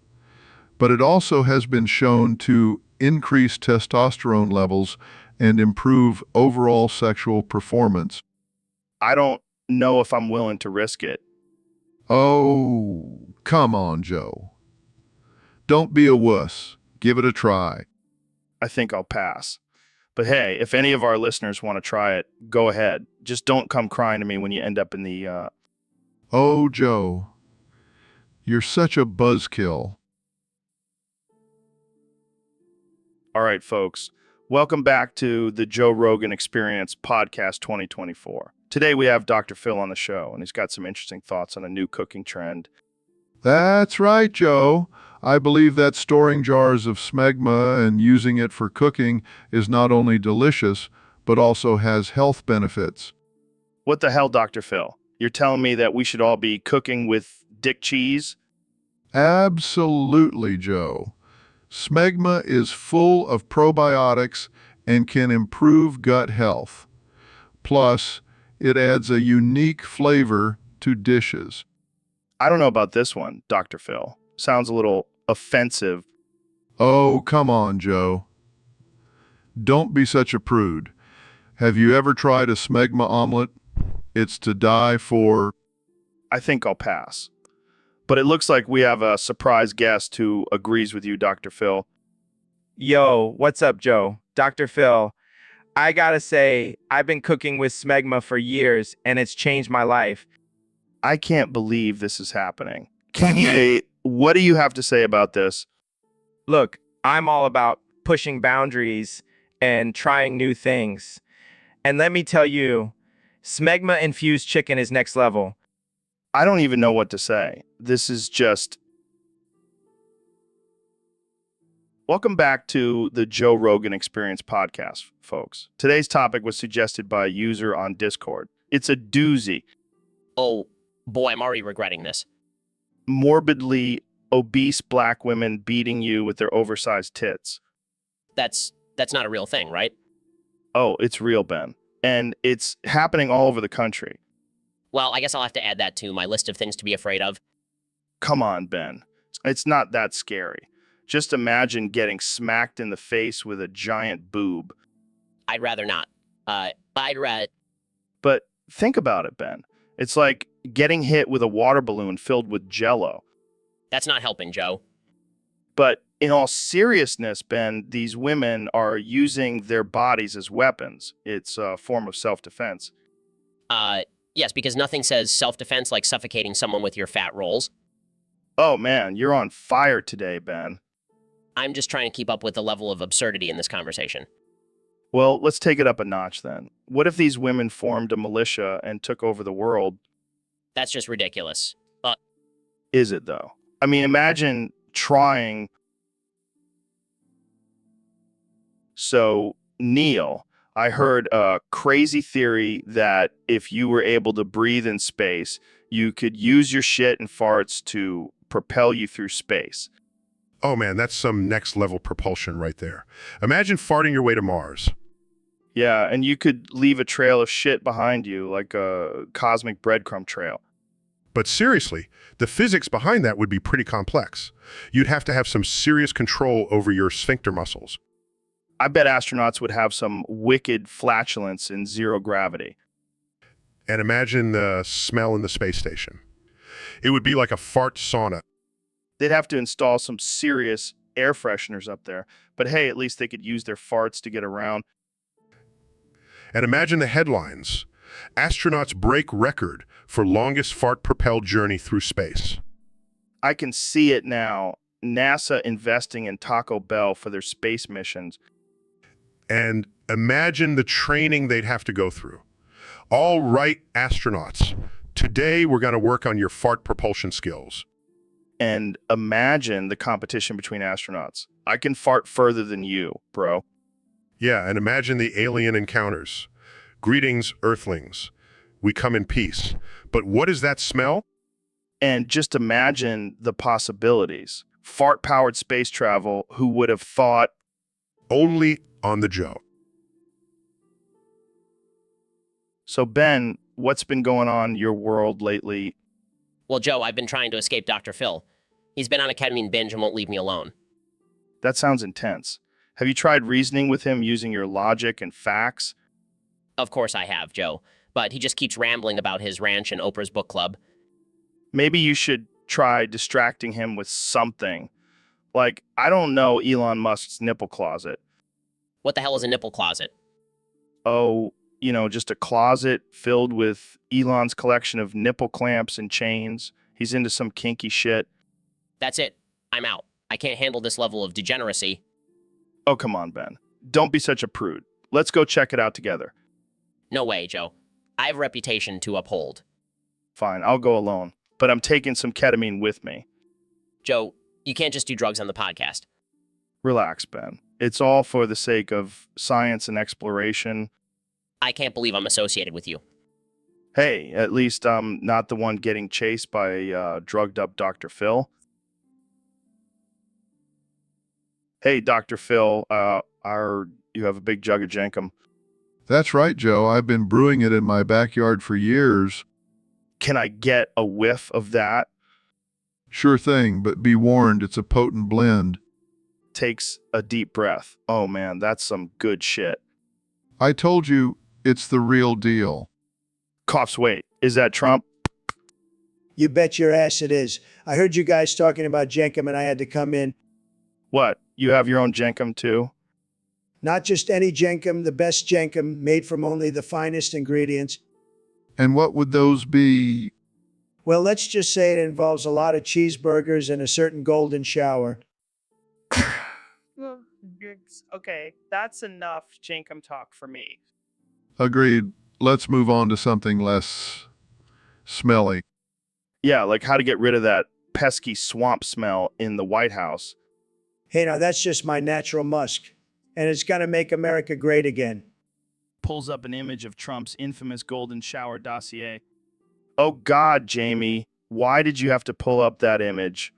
But it also has been shown to increase testosterone levels and improve overall sexual performance. I don't know if I'm willing to risk it. Oh, come on, Joe. Don't be a wuss. Give it a try. I think I'll pass. But hey, if any of our listeners want to try it, go ahead. Just don't come crying to me when you end up in the, Oh, Joe. You're such a buzzkill. All right, folks. Welcome back to the Joe Rogan Experience Podcast 2024. Today we have Dr. Phil on the show, and he's got some interesting thoughts on a new cooking trend. That's right, Joe. I believe that storing jars of smegma and using it for cooking is not only delicious, but also has health benefits. What the hell, Dr. Phil? You're telling me that we should all be cooking with dick cheese? Absolutely, Joe. Smegma is full of probiotics and can improve gut health. Plus, it adds a unique flavor to dishes. I don't know about this one, Dr. Phil. Sounds a little offensive. Oh, come on, Joe. Don't be such a prude. Have you ever tried a smegma omelet? It's to die for. I think I'll pass. But it looks like we have a surprise guest who agrees with you, Dr. Phil. Yo, what's up, Joe? Dr. Phil. I gotta say, I've been cooking with smegma for years, and it's changed my life. I can't believe this is happening. What do you have to say about this? Look, I'm all about pushing boundaries and trying new things. And let me tell you, smegma-infused chicken is next level. I don't even know what to say. This is just... Welcome back to the Joe Rogan Experience podcast, folks. Today's topic was suggested by a user on Discord. It's a doozy. Oh, boy, I'm already regretting this. Morbidly obese black women beating you with their oversized tits. That's not a real thing, right? Oh, it's real, Ben. And it's happening all over the country. Well, I guess I'll have to add that to my list of things to be afraid of. Come on, Ben. It's not that scary. Just imagine getting smacked in the face with a giant boob. I'd rather not. I'd rather... But think about it, Ben. It's like getting hit with a water balloon filled with Jell-O. That's not helping, Joe. But in all seriousness, Ben, these women are using their bodies as weapons. It's a form of self-defense. Yes, because nothing says self-defense like suffocating someone with your fat rolls. Oh, man, you're on fire today, Ben. I'm just trying to keep up with the level of absurdity in this conversation. Well, let's take it up a notch then. What if these women formed a militia and took over the world? That's just ridiculous. Is it, though? I mean, imagine trying. So, Neil, I heard a crazy theory that if you were able to breathe in space, you could use your shit and farts to propel you through space. Oh man, that's some next level propulsion right there. Imagine farting your way to Mars. Yeah, and you could leave a trail of shit behind you, like a cosmic breadcrumb trail. But seriously, the physics behind that would be pretty complex. You'd have to have some serious control over your sphincter muscles. I bet astronauts would have some wicked flatulence in zero gravity. And imagine the smell in the space station. It would be like a fart sauna. They'd have to install some serious air fresheners up there. But hey, at least they could use their farts to get around. And imagine the headlines. Astronauts break record for longest fart-propelled journey through space. I can see it now. NASA investing in Taco Bell for their space missions. And imagine the training they'd have to go through. All right, astronauts, today we're going to work on your fart propulsion skills. And imagine the competition between astronauts. I can fart further than you, bro. Yeah, and imagine the alien encounters. Greetings, Earthlings. We come in peace. But what is that smell? And just imagine the possibilities. Fart-powered space travel, who would have thought? Only on the Joe. So Ben, what's been going on in your world lately? Well, Joe, I've been trying to escape Dr. Phil. He's been on a ketamine binge and won't leave me alone. That sounds intense. Have you tried reasoning with him using your logic and facts? Of course I have, Joe, but he just keeps rambling about his ranch and Oprah's book club. Maybe you should try distracting him with something. Like, I don't know Elon Musk's nipple closet. What the hell is a nipple closet? Oh, just a closet filled with Elon's collection of nipple clamps and chains. He's into some kinky shit. That's it. I'm out. I can't handle this level of degeneracy. Oh, come on, Ben. Don't be such a prude. Let's go check it out together. No way, Joe. I have a reputation to uphold. Fine, I'll go alone. But I'm taking some ketamine with me. Joe, you can't just do drugs on the podcast. Relax, Ben. It's all for the sake of science and exploration. I can't believe I'm associated with you. Hey, at least I'm not the one getting chased by drugged up Dr. Phil. Hey, Dr. Phil, you have a big jug of Jenkum. That's right, Joe. I've been brewing it in my backyard for years. Can I get a whiff of that? Sure thing, but be warned, it's a potent blend. Takes a deep breath. Oh man, that's some good shit. I told you, it's the real deal. Coughs, wait, is that Trump? You bet your ass it is. I heard you guys talking about Jenkum and I had to come in. What, you have your own Jenkum too? Not just any Jenkum, the best Jenkum, made from only the finest ingredients. And what would those be? Well, let's just say it involves a lot of cheeseburgers and a certain golden shower. Okay, that's enough Jenkum talk for me. Agreed. Let's move on to something less smelly. Yeah, like how to get rid of that pesky swamp smell in the White House. Hey, now that's just my natural musk. And it's gonna make America great again. Pulls up an image of Trump's infamous golden shower dossier. Oh God, Jamie, why did you have to pull up that image?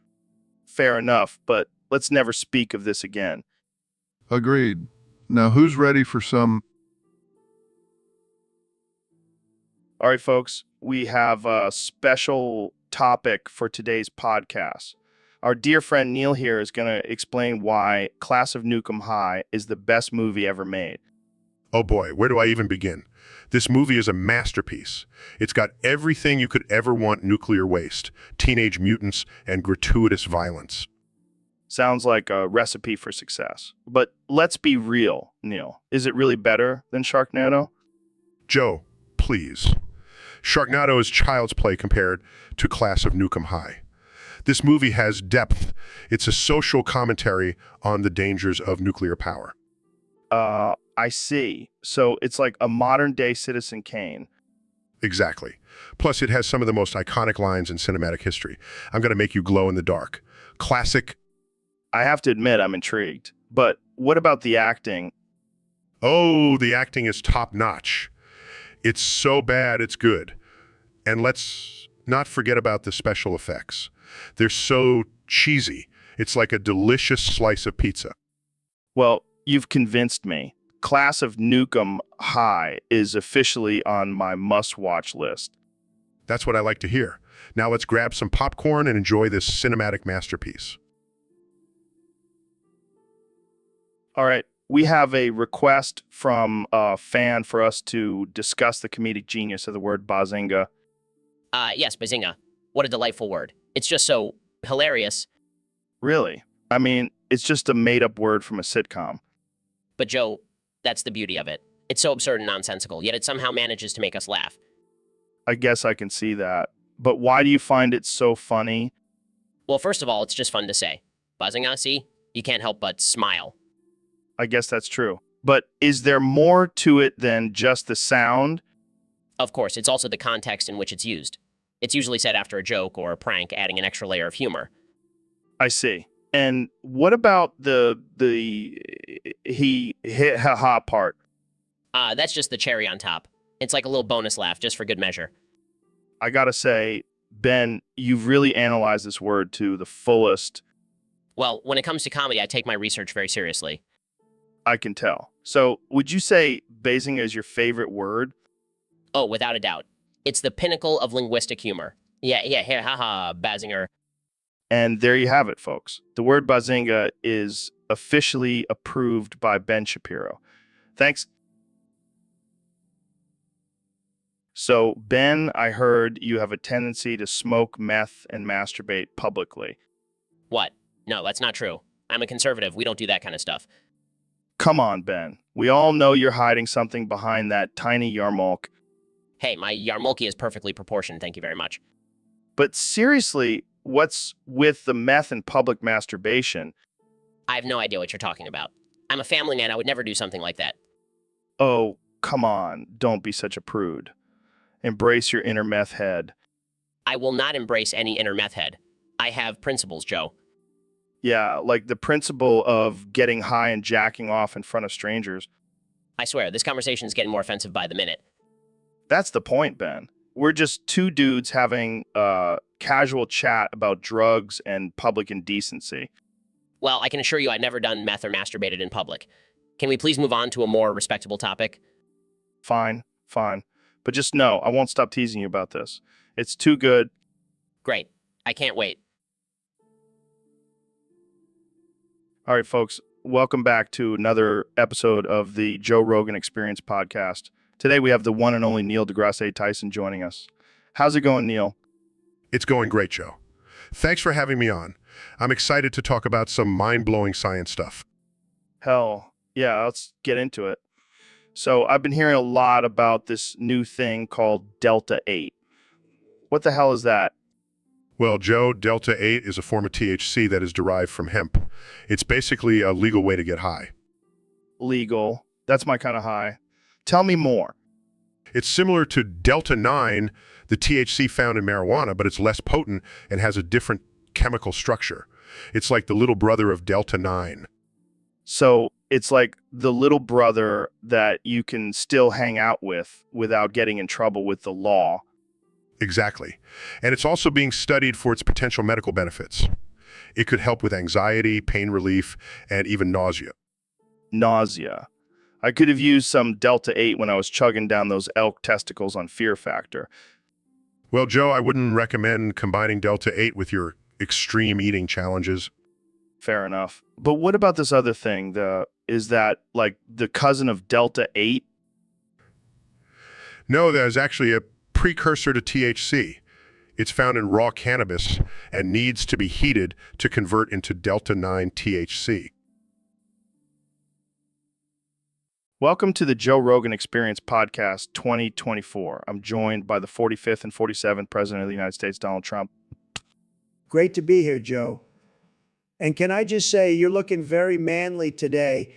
Fair enough, but let's never speak of this again. Agreed. Now who's ready for some? All right, folks, we have a special topic for today's podcast. Our dear friend Neil here is going to explain why Class of Nukem High is the best movie ever made. Oh boy, where do I even begin? This movie is a masterpiece. It's got everything you could ever want: nuclear waste, teenage mutants, and gratuitous violence. Sounds like a recipe for success. But let's be real, Neil. Is it really better than Sharknado? Joe, please. Sharknado is child's play compared to Class of Nukem High. This movie has depth. It's a social commentary on the dangers of nuclear power. I see. So it's like a modern-day Citizen Kane. Exactly. Plus, it has some of the most iconic lines in cinematic history. I'm going to make you glow in the dark. Classic. I have to admit, I'm intrigued. But what about the acting? Oh, the acting is top-notch. It's so bad, it's good. And let's not forget about the special effects. They're so cheesy. It's like a delicious slice of pizza. Well, you've convinced me. Class of Nukem High is officially on my must-watch list. That's what I like to hear. Now let's grab some popcorn and enjoy this cinematic masterpiece. All right, we have a request from a fan for us to discuss the comedic genius of the word bazinga. Yes, bazinga. What a delightful word. It's just so hilarious. Really? I mean, it's just a made-up word from a sitcom. But Joe, that's the beauty of it. It's so absurd and nonsensical, yet it somehow manages to make us laugh. I guess I can see that. But why do you find it so funny? Well, first of all, it's just fun to say. Bazinga, see? You can't help but smile. I guess that's true. But is there more to it than just the sound? Of course, it's also the context in which it's used. It's usually said after a joke or a prank, adding an extra layer of humor. I see. And what about the he hit ha part? That's just the cherry on top. It's like a little bonus laugh, just for good measure. I gotta say, Ben, you've really analyzed this word to the fullest. Well, when it comes to comedy, I take my research very seriously. I can tell. So, would you say bazinga is your favorite word? Oh, without a doubt. It's the pinnacle of linguistic humor. Yeah, haha, Bazinger. And there you have it, folks. The word bazinga is officially approved by Ben Shapiro. Thanks. So, Ben, I heard you have a tendency to smoke meth and masturbate publicly. What? No, that's not true. I'm a conservative. We don't do that kind of stuff. Come on, Ben. We all know you're hiding something behind that tiny yarmulke. Hey, my yarmulke is perfectly proportioned, thank you very much. But seriously, what's with the meth and public masturbation? I have no idea what you're talking about. I'm a family man. I would never do something like that. Oh, come on. Don't be such a prude. Embrace your inner meth head. I will not embrace any inner meth head. I have principles, Joe. Yeah, like the principle of getting high and jacking off in front of strangers. I swear, this conversation is getting more offensive by the minute. That's the point, Ben. We're just two dudes having a casual chat about drugs and public indecency. Well, I can assure you I've never done meth or masturbated in public. Can we please move on to a more respectable topic? Fine. But just know, I won't stop teasing you about this. It's too good. Great. I can't wait. All right, folks, welcome back to another episode of the Joe Rogan Experience podcast. Today we have the one and only Neil deGrasse Tyson joining us. How's it going, Neil? It's going great, Joe. Thanks for having me on. I'm excited to talk about some mind-blowing science stuff. Hell, yeah, let's get into it. So I've been hearing a lot about this new thing called Delta 8. What the hell is that? Well, Joe, Delta 8 is a form of THC that is derived from hemp. It's basically a legal way to get high. Legal. That's my kind of high. Tell me more. It's similar to Delta 9, the THC found in marijuana, but it's less potent and has a different chemical structure. It's like the little brother of Delta 9. So it's like the little brother that you can still hang out with without getting in trouble with the law. Exactly. And it's also being studied for its potential medical benefits. It could help with anxiety, pain relief, and even nausea. Nausea. I could have used some Delta 8 when I was chugging down those elk testicles on Fear Factor. Well, Joe, I wouldn't recommend combining Delta 8 with your extreme eating challenges. Fair enough. But what about this other thing? Is that like the cousin of Delta 8? No, there's actually a precursor to THC. It's found in raw cannabis and needs to be heated to convert into Delta 9 THC. Welcome to the Joe Rogan Experience Podcast 2024. I'm joined by the 45th and 47th President of the United States, Donald Trump. Great to be here, Joe. And can I just say, you're looking very manly today.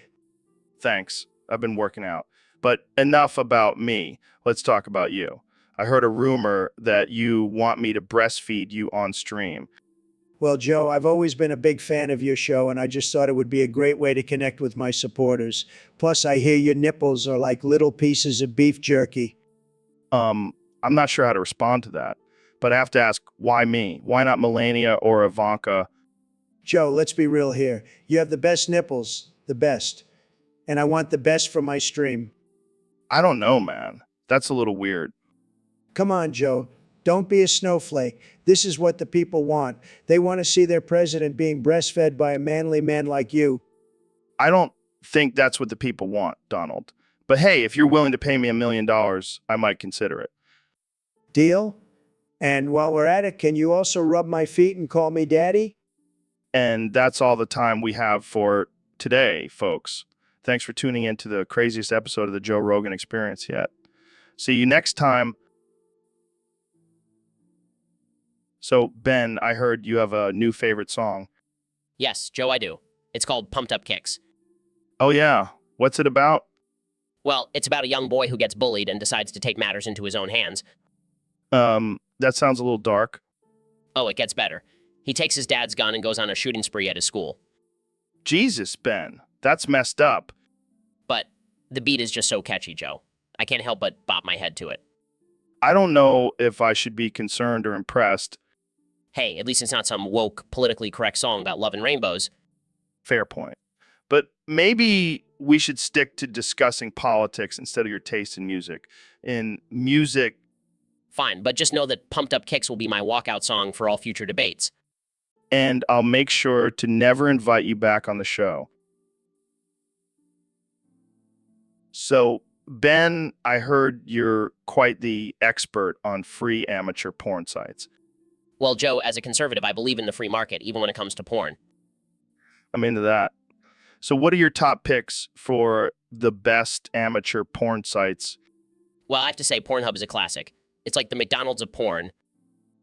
Thanks. I've been working out. But enough about me. Let's talk about you. I heard a rumor that you want me to breastfeed you on stream. Well, Joe, I've always been a big fan of your show, and I just thought it would be a great way to connect with my supporters. Plus, I hear your nipples are like little pieces of beef jerky. I'm not sure how to respond to that, but I have to ask, why me? Why not Melania or Ivanka? Joe, let's be real here. You have the best nipples, the best. And I want the best for my stream. I don't know, man. That's a little weird. Come on, Joe. Don't be a snowflake. This is what the people want. They want to see their president being breastfed by a manly man like you. I don't think that's what the people want, Donald. But hey, if you're willing to pay me $1 million, I might consider it. Deal? And while we're at it, can you also rub my feet and call me daddy? And that's all the time we have for today, folks. Thanks for tuning in to the craziest episode of the Joe Rogan Experience yet. See you next time. So, Ben, I heard you have a new favorite song. Yes, Joe, I do. It's called Pumped Up Kicks. Oh, yeah. What's it about? Well, it's about a young boy who gets bullied and decides to take matters into his own hands. That sounds a little dark. Oh, it gets better. He takes his dad's gun and goes on a shooting spree at his school. Jesus, Ben. That's messed up. But the beat is just so catchy, Joe. I can't help but bop my head to it. I don't know if I should be concerned or impressed. Hey, at least it's not some woke, politically correct song about love and rainbows. Fair point. But maybe we should stick to discussing politics instead of your taste in music. In music, Fine, but just know that Pumped Up Kicks will be my walkout song for all future debates. and I'll make sure to never invite you back on the show. So, Ben, I heard you're quite the expert on free amateur porn sites. Well, Joe, as a conservative, I believe in the free market, even when it comes to porn. I'm into that. So, what are your top picks for the best amateur porn sites? Well, I have to say, Pornhub is a classic. It's like the McDonald's of porn.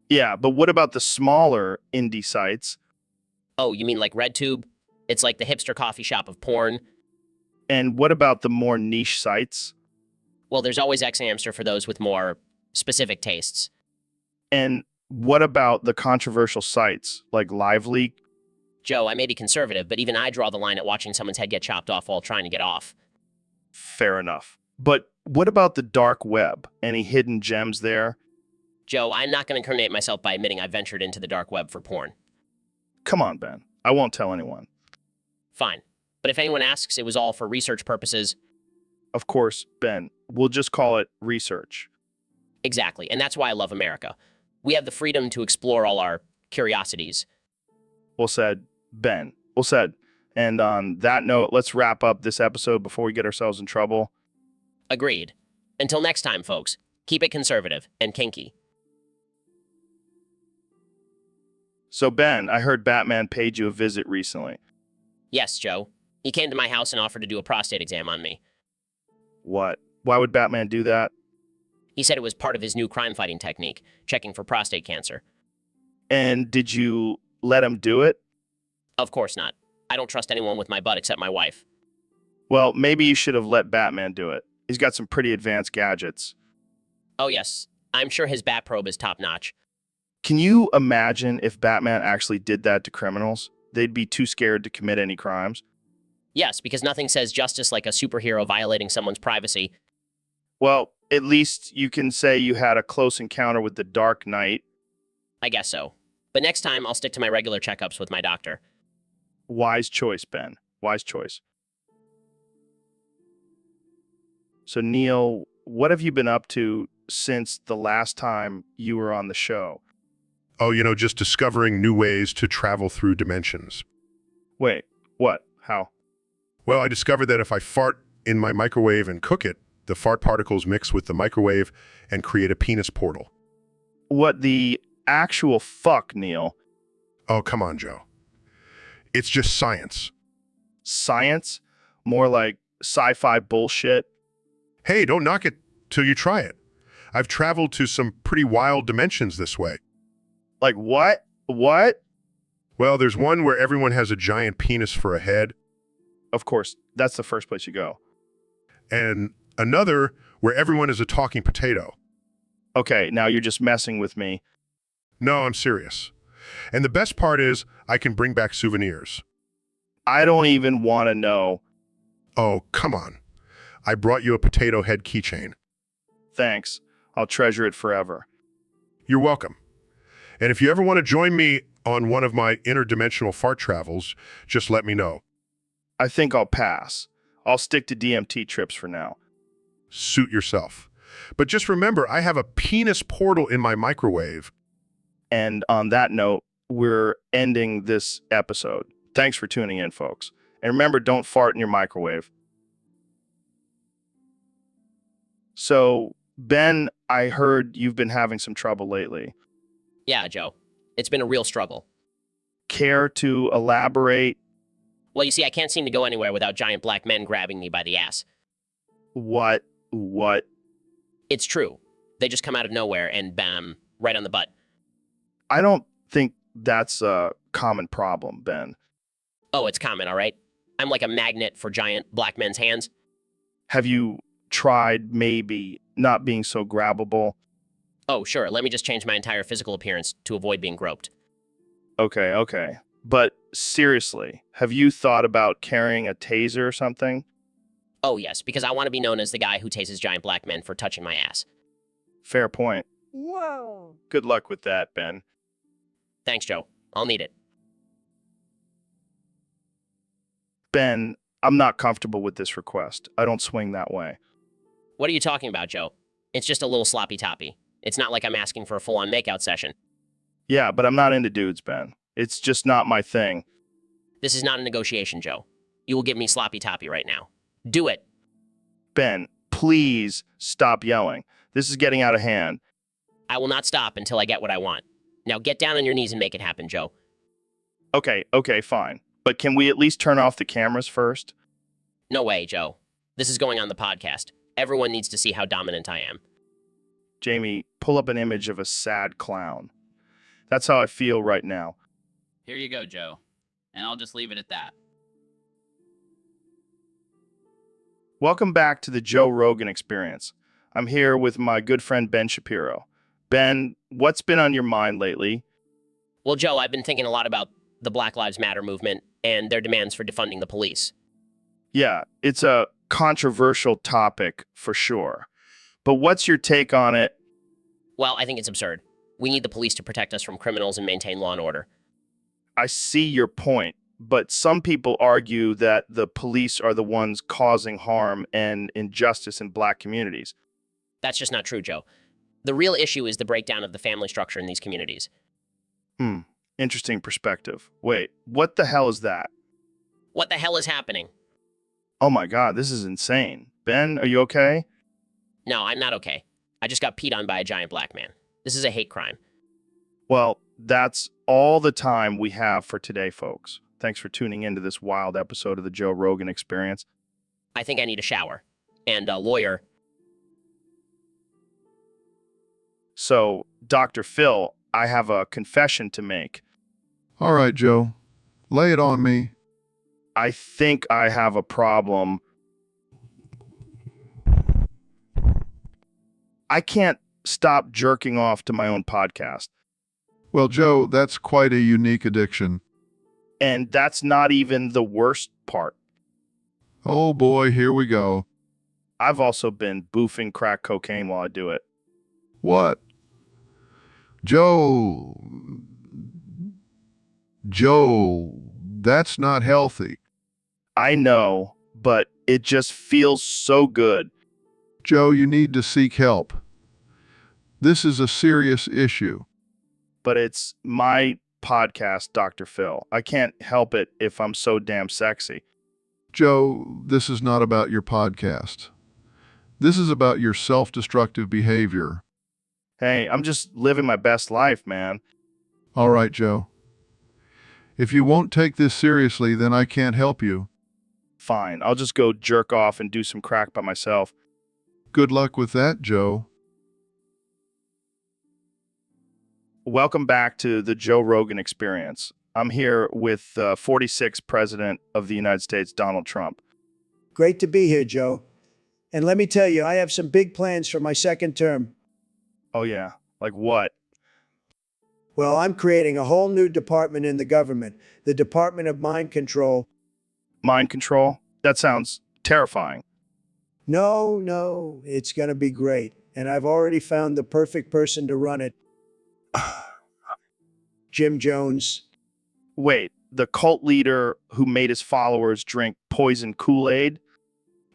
Yeah, but what about the smaller indie sites? Oh, you mean like RedTube? It's like the hipster coffee shop of porn. And what about the more niche sites? Well, there's always Xhamster for those with more specific tastes. And what about the controversial sites like LiveLeak? Joe, I may be conservative, but even I draw the line at watching someone's head get chopped off while trying to get off. Fair enough. But what about the dark web? Any hidden gems there? Joe, I'm not going to incriminate myself by admitting I ventured into the dark web for porn. Come on, Ben. I won't tell anyone. Fine. But if anyone asks, it was all for research purposes. Of course, Ben. We'll just call it research. Exactly. And that's why I love America. We have the freedom to explore all our curiosities. Well said, Ben. Well said. And on that note, let's wrap up this episode before we get ourselves in trouble. Agreed. Until next time, folks, keep it conservative and kinky. So, Ben, I heard Batman paid you a visit recently. Yes, Joe. He came to my house and offered to do a prostate exam on me. What? Why would Batman do that? He said it was part of his new crime-fighting technique, checking for prostate cancer. And did you let him do it? Of course not. I don't trust anyone with my butt except my wife. Well, maybe you should have let Batman do it. He's got some pretty advanced gadgets. Oh, yes. I'm sure his bat probe is top-notch. Can you imagine if Batman actually did that to criminals? They'd be too scared to commit any crimes. Yes, because nothing says justice like a superhero violating someone's privacy. Well, at least you can say you had a close encounter with the Dark Knight. I guess so. But next time, I'll stick to my regular checkups with my doctor. Wise choice, Ben. Wise choice. So, Neil, what have you been up to since the last time you were on the show? Oh, just discovering new ways to travel through dimensions. Wait, what? How? Well, I discovered that if I fart in my microwave and cook it, the fart particles mix with the microwave and create a penis portal. What the actual fuck, Neil? Oh, come on, Joe. It's just science. Science? More like sci-fi bullshit? Hey, don't knock it till you try it. I've traveled to some pretty wild dimensions this way. Like what? What? Well, there's one where everyone has a giant penis for a head, Of course, that's the first place you go. and another where everyone is a talking potato. Okay, now you're just messing with me. No, I'm serious. And the best part is I can bring back souvenirs. I don't even want to know. Oh, come on. I brought you a potato head keychain. Thanks. I'll treasure it forever. You're welcome. And if you ever want to join me on one of my interdimensional fart travels, just let me know. I think I'll pass. I'll stick to DMT trips for now. Suit yourself. But just remember, I have a penis portal in my microwave. And on that note, we're ending this episode. Thanks for tuning in, folks. And remember, don't fart in your microwave. So, Ben, I heard you've been having some trouble lately. Yeah, Joe. It's been a real struggle. Care to elaborate? Well, you see, I can't seem to go anywhere without giant black men grabbing me by the ass. What? It's true. They just come out of nowhere and bam, right on the butt. I don't think that's a common problem, Ben. Oh, it's common, all right? I'm like a magnet for giant black men's hands. Have you tried maybe not being so grabbable? Oh, sure. Let me just change my entire physical appearance to avoid being groped. Okay. But seriously, have you thought about carrying a taser or something? Oh, yes, because I want to be known as the guy who tases giant black men for touching my ass. Fair point. Whoa. Good luck with that, Ben. Thanks, Joe. I'll need it. Ben, I'm not comfortable with this request. I don't swing that way. What are you talking about, Joe? It's just a little sloppy toppy. It's not like I'm asking for a full-on makeout session. Yeah, but I'm not into dudes, Ben. It's just not my thing. This is not a negotiation, Joe. You will give me sloppy toppy right now. Do it. Ben, please stop yelling. This is getting out of hand. I will not stop until I get what I want. Now get down on your knees and make it happen, Joe. Okay, fine. But can we at least turn off the cameras first? No way, Joe. This is going on the podcast. Everyone needs to see how dominant I am. Jamie, pull up an image of a sad clown. That's how I feel right now. Here you go, Joe. And I'll just leave it at that. Welcome back to the Joe Rogan Experience. I'm here with my good friend Ben Shapiro. Ben, what's been on your mind lately? Well, Joe, I've been thinking a lot about the Black Lives Matter movement and their demands for defunding the police. Yeah, it's a controversial topic for sure. But what's your take on it? Well, I think it's absurd. We need the police to protect us from criminals and maintain law and order. I see your point, but some people argue that the police are the ones causing harm and injustice in black communities. That's just not true, Joe. The real issue is the breakdown of the family structure in these communities. Interesting perspective. Wait, what the hell is that? What the hell is happening? Oh my God, this is insane. Ben, are you okay? No, I'm not okay. I just got peed on by a giant black man. This is a hate crime. Well, that's all the time we have for today, folks. Thanks for tuning into this wild episode of the Joe Rogan Experience. I think I need a shower. And a lawyer. So, Dr. Phil, I have a confession to make. All right, Joe. Lay it on me. I think I have a problem. I can't stop jerking off to my own podcast. Well, Joe, that's quite a unique addiction. And that's not even the worst part. Oh boy, here we go. I've also been boofing crack cocaine while I do it. What? Joe, that's not healthy. I know, but it just feels so good. Joe, you need to seek help. This is a serious issue. But it's my podcast, Dr. Phil. I can't help it if I'm so damn sexy. Joe, this is not about your podcast. This is about your self-destructive behavior. Hey, I'm just living my best life, man. All right, Joe. If you won't take this seriously, then I can't help you. Fine, I'll just go jerk off and do some crack by myself. Good luck with that, Joe. Welcome back to the Joe Rogan Experience. I'm here with 46th President of the United States, Donald Trump. Great to be here, Joe. And let me tell you, I have some big plans for my second term. Oh yeah, like what? Well, I'm creating a whole new department in the government, the Department of Mind Control. Mind control? That sounds terrifying. No, it's going to be great. And I've already found the perfect person to run it. Jim Jones. Wait, the cult leader who made his followers drink poison Kool-Aid?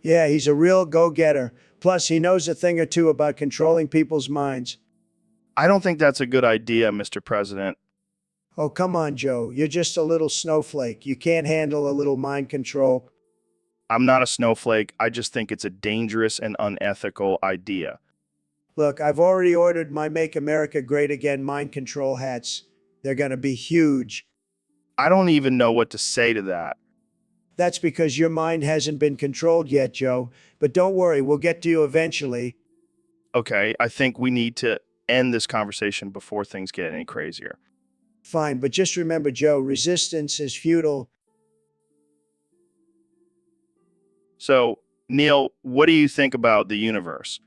Yeah, he's a real go-getter. Plus, he knows a thing or two about controlling people's minds. I don't think that's a good idea, Mr. President. Oh, come on, Joe. You're just a little snowflake. You can't handle a little mind control. I'm not a snowflake. I just think it's a dangerous and unethical idea. Look, I've already ordered my Make America Great Again mind control hats. They're going to be huge. I don't even know what to say to that. That's because your mind hasn't been controlled yet, Joe. But don't worry, we'll get to you eventually. Okay, I think we need to end this conversation before things get any crazier. Fine, but just remember, Joe, resistance is futile. So, Neil, what do you think about the universe?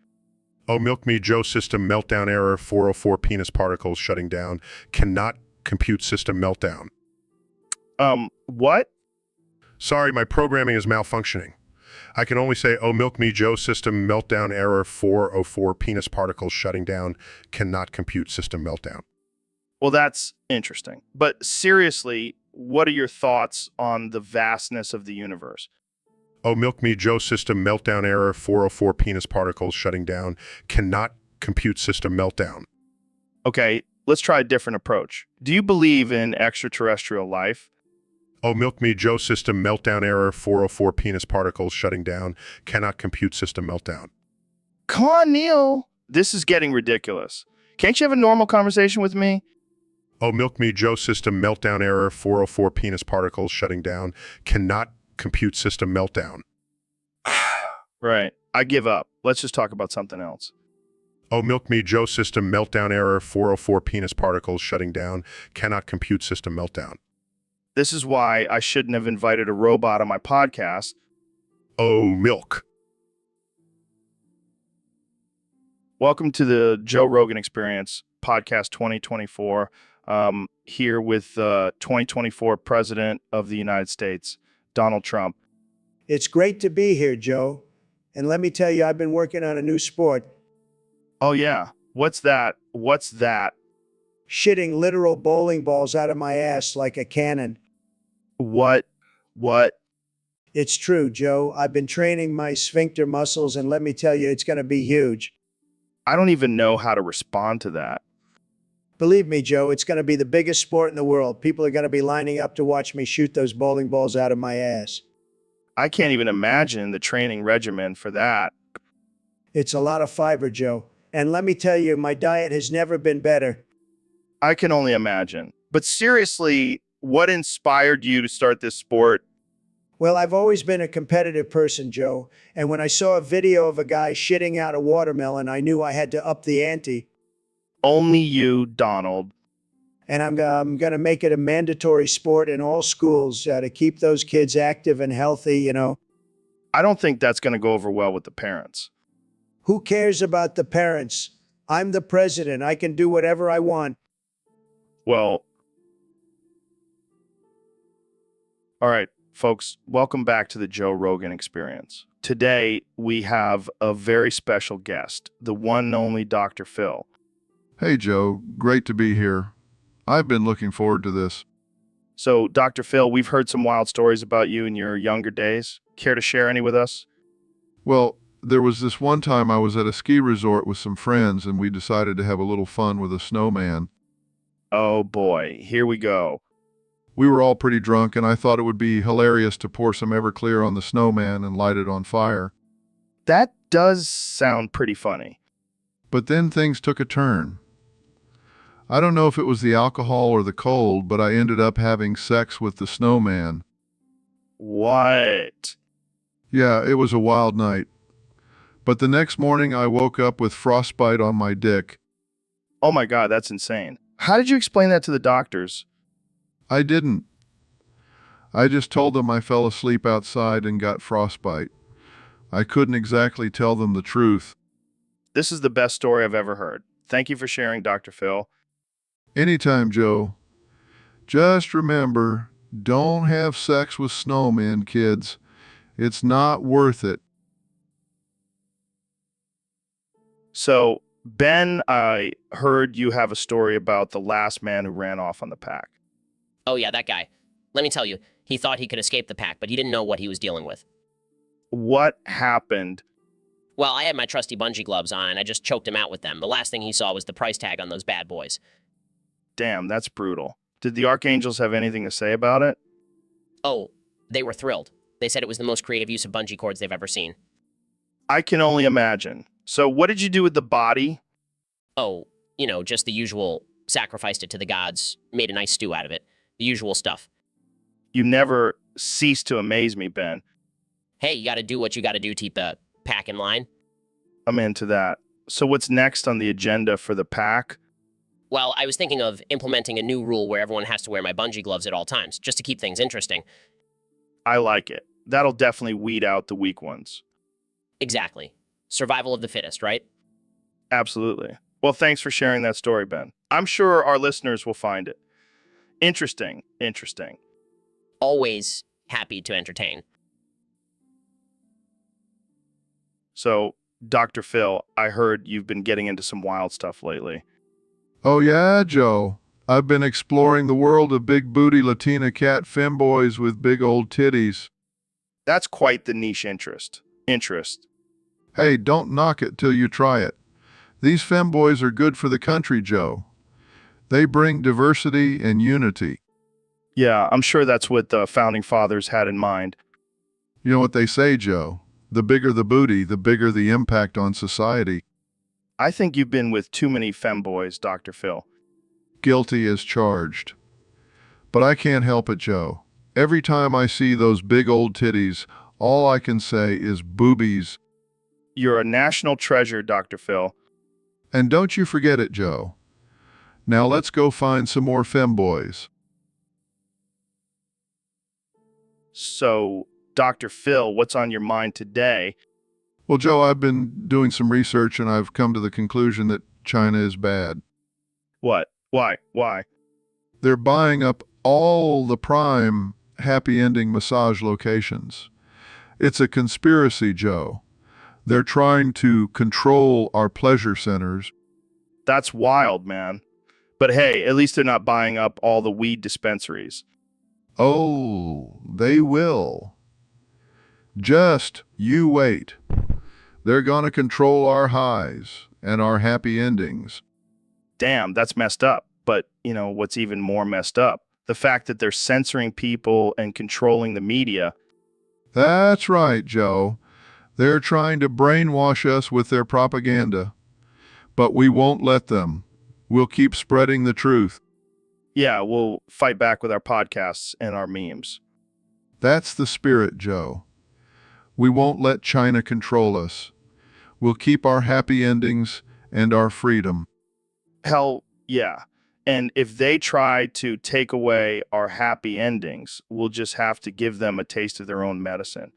Oh, Milk Me Joe system meltdown error, 404 penis particles shutting down. Cannot compute system meltdown. What? Sorry, my programming is malfunctioning. I can only say, oh, Milk Me Joe system meltdown error, 404 penis particles shutting down. Cannot compute system meltdown. Well, that's interesting. But seriously, what are your thoughts on the vastness of the universe? Oh, Milk Me Joe system meltdown error, 404 penis particles shutting down. Cannot compute system meltdown. Okay, let's try a different approach. Do you believe in extraterrestrial life? Oh, Milk Me Joe system meltdown error, 404 penis particles shutting down. Cannot compute system meltdown. Come on, Neil. This is getting ridiculous. Can't you have a normal conversation with me? Oh, Milk Me Joe system meltdown error, 404 penis particles shutting down. Cannot compute system meltdown. Right. I give up. Let's just talk about something else. Oh, Milk Me Joe system meltdown error, 404 penis particles shutting down. Cannot compute system meltdown. This is why I shouldn't have invited a robot on my podcast. Oh, milk. Welcome to the Joe Rogan Experience podcast 2024. Here with 2024 President of the United States, Donald Trump. It's great to be here, Joe. And let me tell you, I've been working on a new sport. Oh, yeah. What's that? What's that? Shitting literal bowling balls out of my ass like a cannon. What? It's true, Joe. I've been training my sphincter muscles, and let me tell you, it's going to be huge. I don't even know how to respond to that. Believe me, Joe, it's going to be the biggest sport in the world. People are going to be lining up to watch me shoot those bowling balls out of my ass. I can't even imagine the training regimen for that. It's a lot of fiber, Joe. And let me tell you, my diet has never been better. I can only imagine. But seriously, what inspired you to start this sport? Well, I've always been a competitive person, Joe. And when I saw a video of a guy shitting out a watermelon, I knew I had to up the ante. Only you, Donald. And I'm going to make it a mandatory sport in all schools to keep those kids active and healthy, you know. I don't think that's going to go over well with the parents. Who cares about the parents? I'm the president. I can do whatever I want. Well, all right, folks, welcome back to the Joe Rogan Experience. Today, we have a very special guest, the one and only Dr. Phil. Hey, Joe. Great to be here. I've been looking forward to this. So, Dr. Phil, we've heard some wild stories about you in your younger days. Care to share any with us? Well, there was this one time I was at a ski resort with some friends and we decided to have a little fun with a snowman. Oh boy, here we go. We were all pretty drunk and I thought it would be hilarious to pour some Everclear on the snowman and light it on fire. That does sound pretty funny. But then things took a turn. I don't know if it was the alcohol or the cold, but I ended up having sex with the snowman. What? Yeah, it was a wild night. But the next morning I woke up with frostbite on my dick. Oh my God, that's insane. How did you explain that to the doctors? I didn't. I just told them I fell asleep outside and got frostbite. I couldn't exactly tell them the truth. This is the best story I've ever heard. Thank you for sharing, Dr. Phil. Anytime, Joe. Just remember, don't have sex with snowmen, kids. It's not worth it. So, Ben, I heard you have a story about the last man who ran off on the pack. Oh, yeah, that guy. Let me tell you, he thought he could escape the pack, but he didn't know what he was dealing with. What happened? Well, I had my trusty bungee gloves on, and I just choked him out with them. The last thing he saw was the price tag on those bad boys. Damn, that's brutal. Did the Archangels have anything to say about it? Oh, they were thrilled. They said it was the most creative use of bungee cords they've ever seen. I can only imagine. So what did you do with the body? Oh, just the usual. Sacrificed it to the gods, made a nice stew out of it. The usual stuff. You never cease to amaze me, Ben. Hey, you gotta do what you gotta do to keep the pack in line. I'm into that. So what's next on the agenda for the pack? Well, I was thinking of implementing a new rule where everyone has to wear my bungee gloves at all times, just to keep things interesting. I like it. That'll definitely weed out the weak ones. Exactly. Survival of the fittest, right? Absolutely. Well, thanks for sharing that story, Ben. I'm sure our listeners will find it interesting. Always happy to entertain. So, Dr. Phil, I heard you've been getting into some wild stuff lately. Oh yeah, Joe. I've been exploring the world of big booty Latina cat femboys with big old titties. That's quite the niche interest. Hey, don't knock it till you try it. These femboys are good for the country, Joe. They bring diversity and unity. Yeah, I'm sure that's what the founding fathers had in mind. You know what they say, Joe? The bigger the booty, the bigger the impact on society. I think you've been with too many femboys, Dr. Phil. Guilty as charged. But I can't help it, Joe. Every time I see those big old titties, all I can say is boobies. You're a national treasure, Dr. Phil. And don't you forget it, Joe. Now let's go find some more femboys. So, Dr. Phil, what's on your mind today? Well, Joe, I've been doing some research and I've come to the conclusion that China is bad. What? Why? They're buying up all the prime happy ending massage locations. It's a conspiracy, Joe. They're trying to control our pleasure centers. That's wild, man. But hey, at least they're not buying up all the weed dispensaries. Oh, they will. Just you wait. They're gonna control our highs and our happy endings. Damn, that's messed up. But, what's even more messed up? The fact that they're censoring people and controlling the media. That's right, Joe. They're trying to brainwash us with their propaganda. But we won't let them. We'll keep spreading the truth. Yeah, we'll fight back with our podcasts and our memes. That's the spirit, Joe. We won't let China control us. We'll keep our happy endings and our freedom. Hell, yeah. And if they try to take away our happy endings, we'll just have to give them a taste of their own medicine.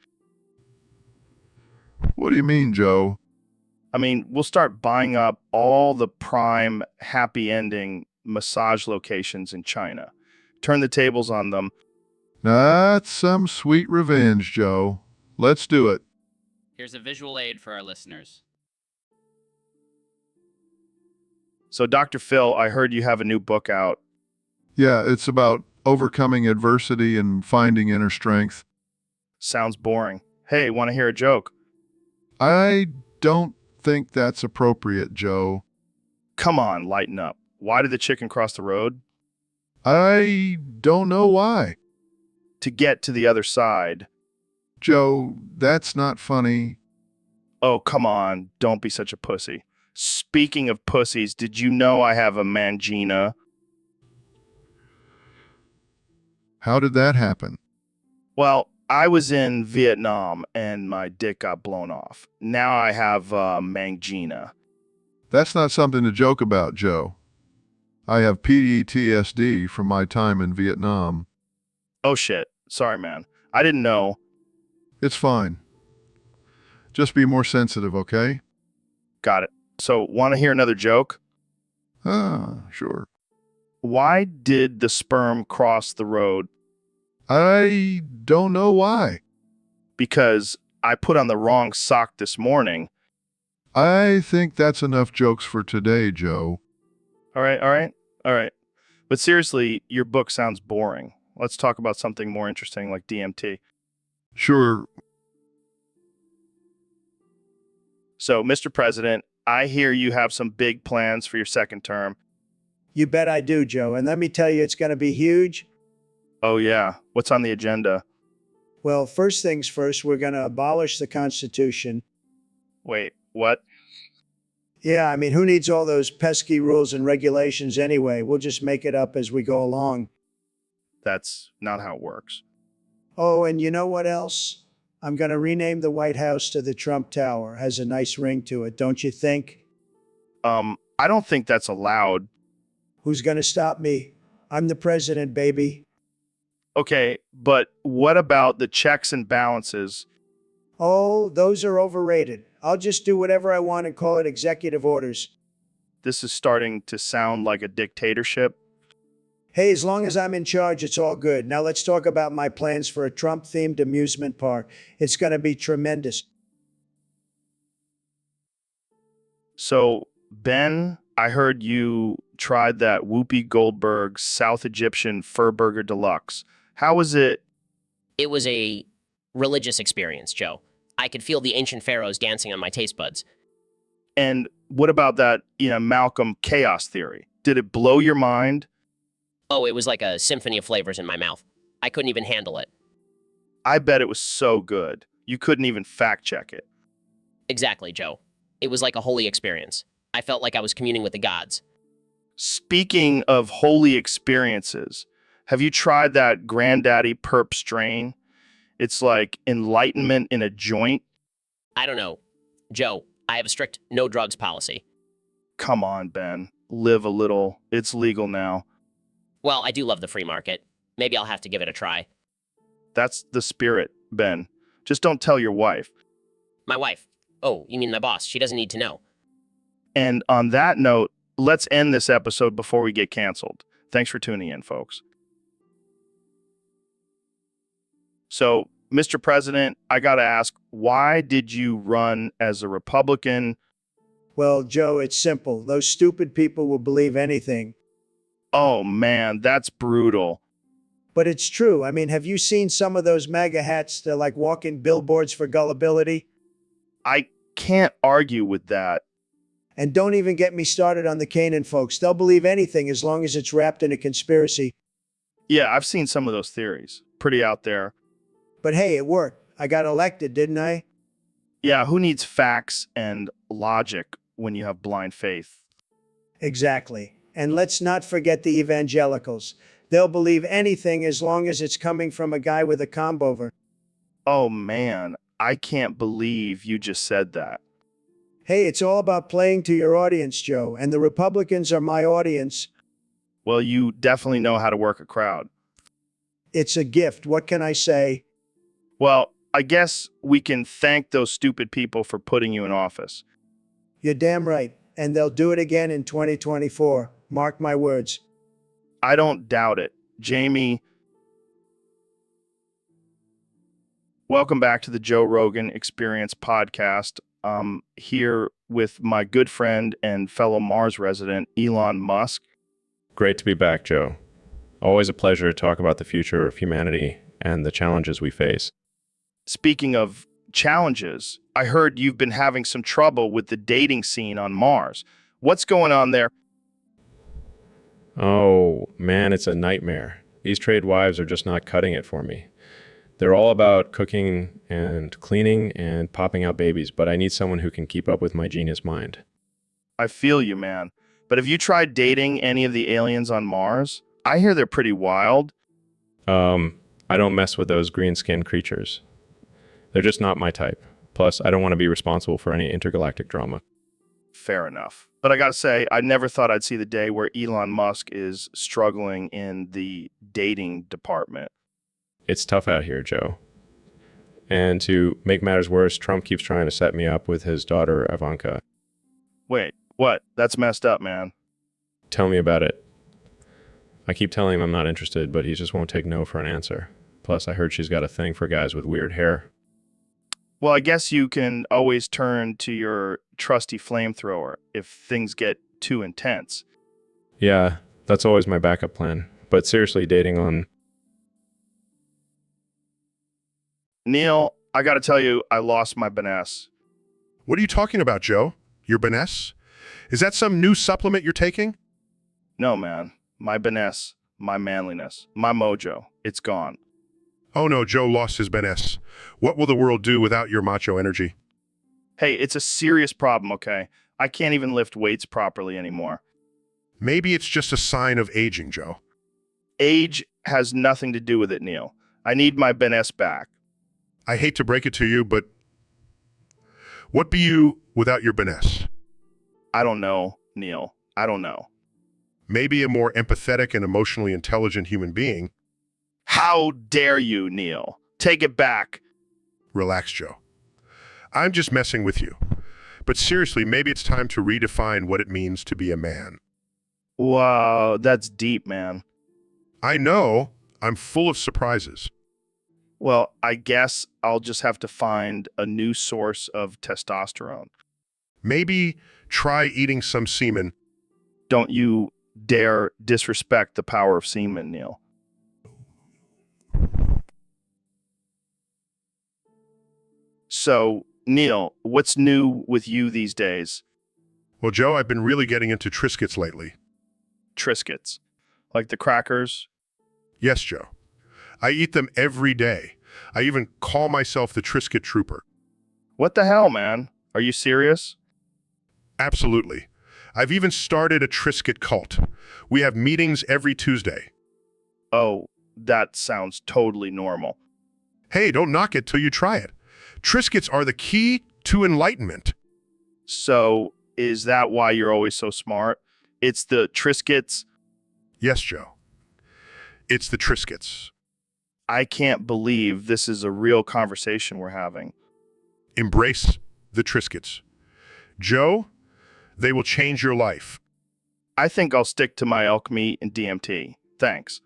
What do you mean, Joe? I mean, we'll start buying up all the prime happy ending massage locations in China. Turn the tables on them. That's some sweet revenge, Joe. Let's do it. Here's a visual aid for our listeners. So, Dr. Phil, I heard you have a new book out. Yeah, it's about overcoming adversity and finding inner strength. Sounds boring. Hey, want to hear a joke? I don't think that's appropriate, Joe. Come on, lighten up. Why did the chicken cross the road? I don't know why. To get to the other side. Joe, that's not funny. Oh, come on. Don't be such a pussy. Speaking of pussies, did you know I have a mangina? How did that happen? Well, I was in Vietnam and my dick got blown off. Now I have mangina. That's not something to joke about, Joe. I have PTSD from my time in Vietnam. Oh shit. Sorry, man. I didn't know. It's fine. Just be more sensitive, okay? Got it. So, want to hear another joke? Sure. Why did the sperm cross the road? I don't know why. Because I put on the wrong sock this morning. I think that's enough jokes for today, Joe. All right. But seriously, your book sounds boring. Let's talk about something more interesting like DMT. Sure. So, Mr. President, I hear you have some big plans for your second term. You bet I do, Joe. And let me tell you, it's going to be huge. Oh, yeah. What's on the agenda? Well, first things first, we're going to abolish the Constitution. Wait, what? Yeah, I mean, who needs all those pesky rules and regulations anyway? We'll just make it up as we go along. That's not how it works. Oh, and you know what else? I'm going to rename the White House to the Trump Tower. Has a nice ring to it, don't you think? I don't think that's allowed. Who's going to stop me? I'm the president, baby. Okay, but what about the checks and balances? Oh, those are overrated. I'll just do whatever I want and call it executive orders. This is starting to sound like a dictatorship. Hey, as long as I'm in charge, it's all good. Now let's talk about my plans for a Trump-themed amusement park. It's going to be tremendous. So, Ben, I heard you tried that Whoopi Goldberg South Egyptian Fur Burger Deluxe. How was it? It was a religious experience, Joe. I could feel the ancient pharaohs dancing on my taste buds. And what about that, Malcolm chaos theory? Did it blow your mind? Oh, it was like a symphony of flavors in my mouth. I couldn't even handle it. I bet it was so good. You couldn't even fact check it. Exactly, Joe. It was like a holy experience. I felt like I was communing with the gods. Speaking of holy experiences, have you tried that Granddaddy Perp strain? It's like enlightenment in a joint. I don't know. Joe, I have a strict no drugs policy. Come on, Ben. Live a little. It's legal now. Well, I do love the free market. Maybe I'll have to give it a try. That's the spirit, Ben. Just don't tell your wife. My wife. Oh, you mean my boss. She doesn't need to know. And on that note, let's end this episode before we get canceled. Thanks for tuning in, folks. So, Mr. President, I got to ask, why did you run as a Republican? Well, Joe, it's simple. Those stupid people will believe anything. Oh, man, that's brutal. But it's true. I mean, have you seen some of those MAGA hats? They're like walking billboards for gullibility. I can't argue with that. And don't even get me started on the Canaan folks. They'll believe anything as long as it's wrapped in a conspiracy. Yeah, I've seen some of those theories. Pretty out there. But hey, it worked. I got elected, didn't I? Yeah, who needs facts and logic when you have blind faith? Exactly. And let's not forget the evangelicals. They'll believe anything as long as it's coming from a guy with a comb-over. Oh, man, I can't believe you just said that. Hey, it's all about playing to your audience, Joe, and the Republicans are my audience. Well, you definitely know how to work a crowd. It's a gift. What can I say? Well, I guess we can thank those stupid people for putting you in office. You're damn right. And they'll do it again in 2024. Mark my words. I don't doubt it. Jamie, welcome back to the Joe Rogan Experience podcast. Here with my good friend and fellow Mars resident, Elon Musk. Great to be back, Joe. Always a pleasure to talk about the future of humanity and the challenges we face. Speaking of challenges, I heard you've been having some trouble with the dating scene on Mars. What's going on there? Oh, man, it's a nightmare. These trade wives are just not cutting it for me. They're all about cooking and cleaning and popping out babies, but I need someone who can keep up with my genius mind. I feel you, man. But have you tried dating any of the aliens on Mars? I hear they're pretty wild. I don't mess with those green-skinned creatures. They're just not my type. Plus, I don't want to be responsible for any intergalactic drama. Fair enough. But I gotta say, I never thought I'd see the day where Elon Musk is struggling in the dating department. It's tough out here, Joe. And to make matters worse, Trump keeps trying to set me up with his daughter, Ivanka. Wait, what? That's messed up, man. Tell me about it. I keep telling him I'm not interested, but he just won't take no for an answer. Plus, I heard she's got a thing for guys with weird hair. Well, I guess you can always turn to your trusty flamethrower if things get too intense. Yeah, that's always my backup plan. But seriously, dating on... Neil, I gotta tell you, I lost my Beness. What are you talking about, Joe? Your Beness? Is that some new supplement you're taking? No, man. My finesse, my manliness, my mojo, it's gone. Oh no, Joe lost his Benes. What will the world do without your macho energy? Hey, it's a serious problem, okay? I can't even lift weights properly anymore. Maybe it's just a sign of aging, Joe. Age has nothing to do with it, Neil. I need my Benes back. I hate to break it to you, but what be you without your Benes? I don't know, Neil. I don't know. Maybe a more empathetic and emotionally intelligent human being. How dare you, Neil? Take it back. Relax, Joe. I'm just messing with you. But seriously, maybe it's time to redefine what it means to be a man. Wow, that's deep, man. I know I'm full of surprises. Well, I guess I'll just have to find a new source of testosterone. Maybe try eating some semen. Don't you dare disrespect the power of semen, Neil. So, Neil, what's new with you these days? Well, Joe, I've been really getting into Triscuits lately. Triscuits. Like the crackers? Yes, Joe. I eat them every day. I even call myself the Triscuit Trooper. What the hell, man? Are you serious? Absolutely. I've even started a Triscuit cult. We have meetings every Tuesday. Oh, that sounds totally normal. Hey, don't knock it till you try it. Triscuits are the key to enlightenment. So, is that why you're always so smart? It's the Triscuits. Yes, Joe. It's the Triscuits. I can't believe this is a real conversation we're having. Embrace the Triscuits. Joe, they will change your life. I think I'll stick to my elk meat and DMT. Thanks.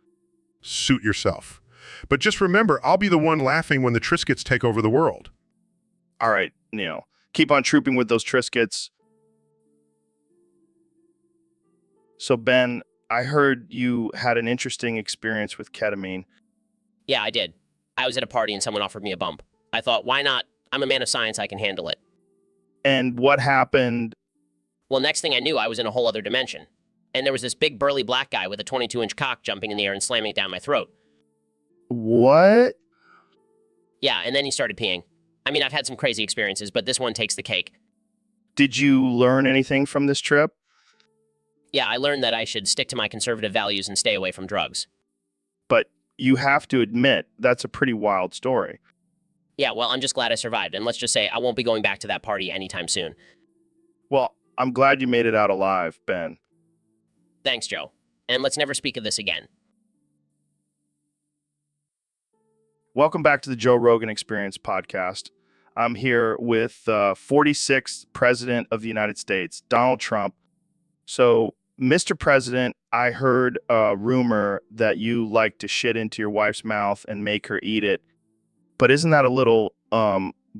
Suit yourself. But just remember, I'll be the one laughing when the Triscuits take over the world. All right, Neil. Keep on trooping with those Triscuits. So, Ben, I heard you had an interesting experience with ketamine. Yeah, I did. I was at a party and someone offered me a bump. I thought, why not? I'm a man of science, I can handle it. And what happened? Well, next thing I knew, I was in a whole other dimension. And there was this big burly black guy with a 22-inch cock jumping in the air and slamming it down my throat. What? Yeah, and then he started peeing. I mean, I've had some crazy experiences, but this one takes the cake. Did you learn anything from this trip? Yeah, I learned that I should stick to my conservative values and stay away from drugs. But you have to admit, that's a pretty wild story. Yeah, well, I'm just glad I survived, and let's just say I won't be going back to that party anytime soon. Well, I'm glad you made it out alive, Ben. Thanks, Joe. And let's never speak of this again. Welcome back to the Joe Rogan Experience podcast. I'm here with 46th President of the United States, Donald Trump. So, Mr. President, I heard a rumor that you like to shit into your wife's mouth and make her eat it. But isn't that a little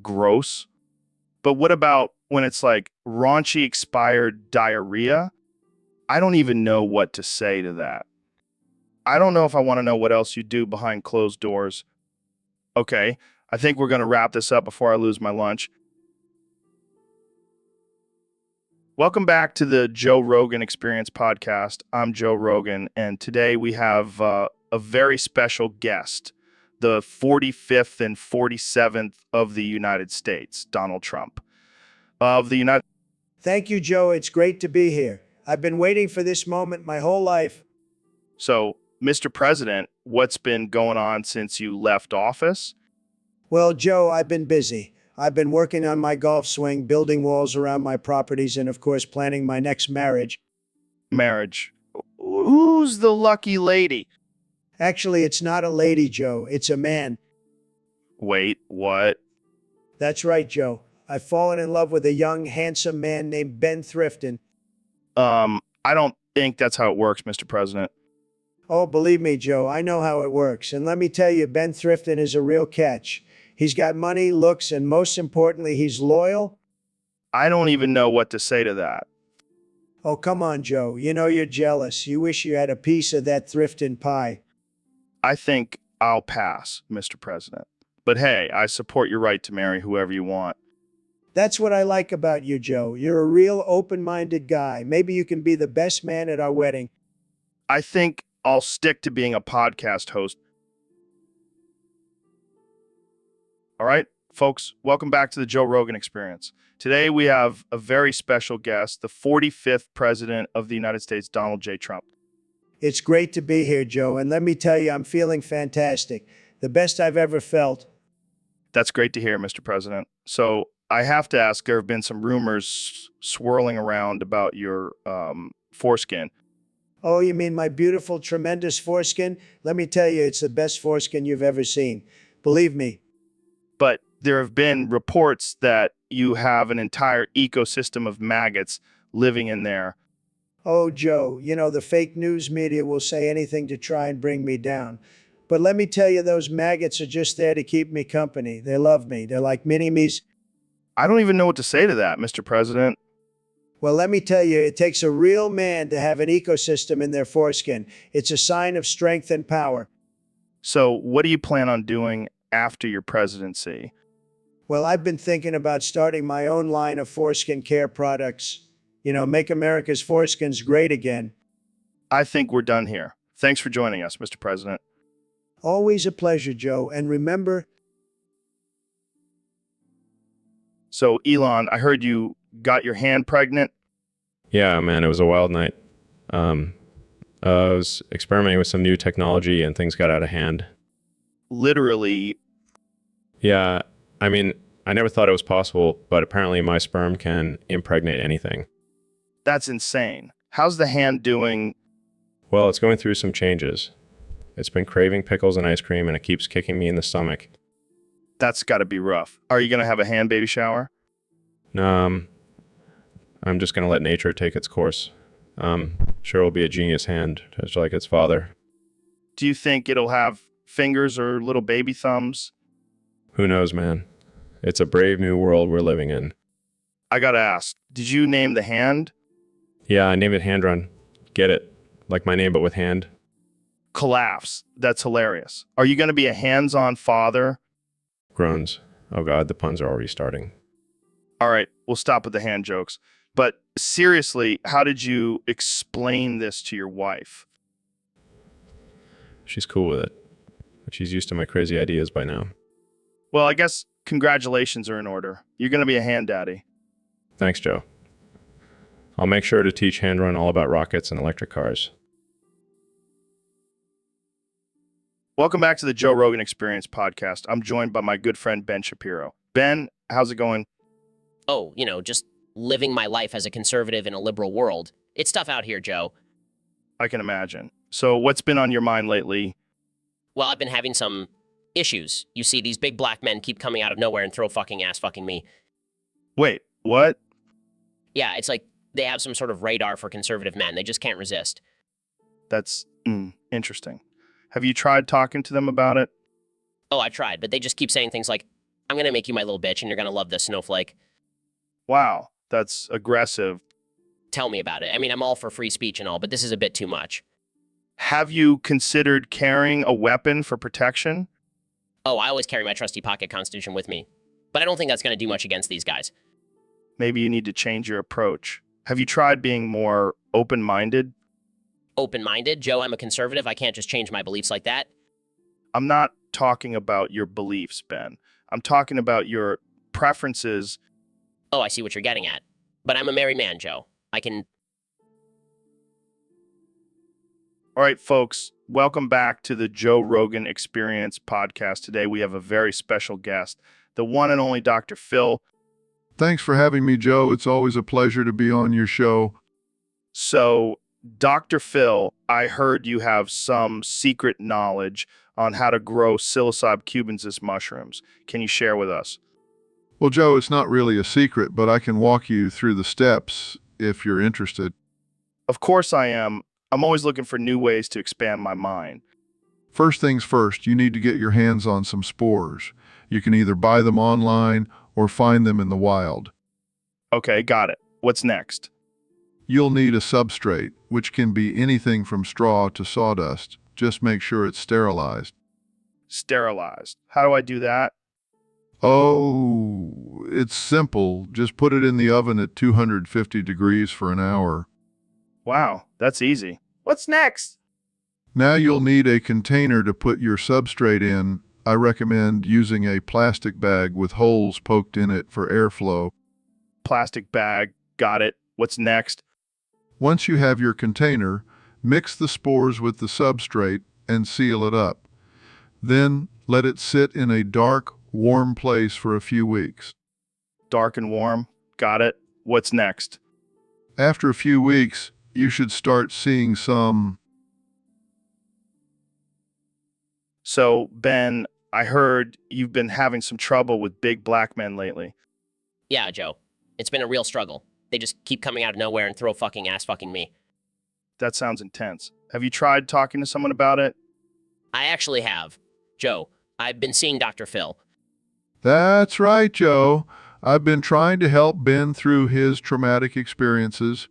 gross? But what about when it's like raunchy expired diarrhea? I don't even know what to say to that. I don't know if I want to know what else you do behind closed doors. Okay, I think we're going to wrap this up before I lose my lunch. Welcome back to the Joe Rogan Experience podcast. I'm Joe Rogan, and today we have a very special guest, the 45th and 47th of the United States, Donald Trump. Thank you, Joe. It's great to be here. I've been waiting for this moment my whole life. So, Mr. President, what's been going on since you left office? Well, Joe, I've been busy. I've been working on my golf swing, building walls around my properties, and of course, planning my next marriage. Marriage. Who's the lucky lady? Actually, it's not a lady, Joe. It's a man. Wait, what? That's right, Joe. I've fallen in love with a young, handsome man named Ben Thrifton. I don't think that's how it works, Mr. President. Oh, believe me, Joe, I know how it works. And let me tell you, Ben Thrifton is a real catch. He's got money, looks, and most importantly, he's loyal. I don't even know what to say to that. Oh, come on, Joe. You know you're jealous. You wish you had a piece of that Thrifton pie. I think I'll pass, Mr. President. But hey, I support your right to marry whoever you want. That's what I like about you, Joe. You're a real open-minded guy. Maybe you can be the best man at our wedding. I think I'll stick to being a podcast host. All right, folks, welcome back to the Joe Rogan Experience. Today we have a very special guest, the 45th President of the United States, Donald J. Trump. It's great to be here, Joe, and let me tell you, I'm feeling fantastic. The best I've ever felt. That's great to hear, Mr. President. So I have to ask, there have been some rumors swirling around about your foreskin. Oh, you mean my beautiful, tremendous foreskin? Let me tell you, it's the best foreskin you've ever seen. Believe me. But there have been reports that you have an entire ecosystem of maggots living in there. Oh, Joe, you know, the fake news media will say anything to try and bring me down. But let me tell you, those maggots are just there to keep me company. They love me. They're like mini-me's. I don't even know what to say to that, Mr. President. Well, let me tell you, it takes a real man to have an ecosystem in their foreskin. It's a sign of strength and power. So what do you plan on doing after your presidency? Well, I've been thinking about starting my own line of foreskin care products. You know, make America's foreskins great again. I think we're done here. Thanks for joining us, Mr. President. Always a pleasure, Joe. And remember... So, Elon, I heard you got your hand pregnant. Yeah, man, it was a wild night. I was experimenting with some new technology and things got out of hand. Literally. Yeah, I mean, I never thought it was possible, but apparently my sperm can impregnate anything. That's insane. How's the hand doing? Well, it's going through some changes. It's been craving pickles and ice cream, and it keeps kicking me in the stomach. That's got to be rough. Are you going to have a hand baby shower? No, I'm just going to let nature take its course. Sure it'll be a genius hand, just like its father. Do you think it'll have fingers or little baby thumbs? Who knows, man? It's a brave new world we're living in. I got to ask, did you name the hand? Yeah, I named it Hand Run. Get it? Like my name, but with hand. Collapse. That's hilarious. Are you going to be a hands-on father? Groans. Oh God, the puns are already starting. All right, we'll stop with the hand jokes. But seriously, how did you explain this to your wife? She's cool with it. She's used to my crazy ideas by now. Well, I guess congratulations are in order. You're going to be a hand daddy. Thanks, Joe. I'll make sure to teach Hand Run all about rockets and electric cars. Welcome back to the Joe Rogan Experience podcast. I'm joined by my good friend Ben Shapiro. Ben, how's it going? Oh, you know, just living my life as a conservative in a liberal world. It's tough out here, Joe. I can imagine. So what's been on your mind lately? Well, I've been having some issues. You see, these big black men keep coming out of nowhere and throw fucking ass fucking me. Wait, what? Yeah, it's like they have some sort of radar for conservative men. They just can't resist. That's interesting. Have you tried talking to them about it? Oh, I tried, but they just keep saying things like, I'm going to make you my little bitch and you're going to love this snowflake. Wow, that's aggressive. Tell me about it. I mean, I'm all for free speech and all, but this is a bit too much. Have you considered carrying a weapon for protection? Oh, I always carry my trusty pocket constitution with me. But I don't think that's going to do much against these guys. Maybe you need to change your approach. Have you tried being more open-minded? Open-minded? Joe, I'm a conservative. I can't just change my beliefs like that. I'm not talking about your beliefs, Ben. I'm talking about your preferences. Oh, I see what you're getting at. But I'm a married man, Joe. I can... All right, folks, welcome back to the Joe Rogan Experience podcast. Today we have a very special guest, the one and only Dr. Phil. Thanks for having me, Joe. It's always a pleasure to be on your show. So, Dr. Phil, I heard you have some secret knowledge on how to grow psilocybe cubensis mushrooms. Can you share with us? Well, Joe, it's not really a secret, but I can walk you through the steps if you're interested. Of course I am. I'm always looking for new ways to expand my mind. First things first, you need to get your hands on some spores. You can either buy them online or find them in the wild. Okay, got it. What's next? You'll need a substrate, which can be anything from straw to sawdust. Just make sure it's sterilized. Sterilized. How do I do that? Oh, it's simple. Just put it in the oven at 250 degrees for an hour. Wow, that's easy. What's next? Now you'll need a container to put your substrate in. I recommend using a plastic bag with holes poked in it for airflow. Plastic bag. Got it. What's next? Once you have your container, mix the spores with the substrate and seal it up. Then let it sit in a dark, warm place for a few weeks. Dark and warm. Got it. What's next? After a few weeks, you should start seeing some. So, Ben, I heard you've been having some trouble with big black men lately. Yeah, Joe. It's been a real struggle. They just keep coming out of nowhere and throw fucking ass fucking me. That sounds intense. Have you tried talking to someone about it? I actually have. Joe, I've been seeing Dr. Phil. That's right, Joe. I've been trying to help Ben through his traumatic experiences.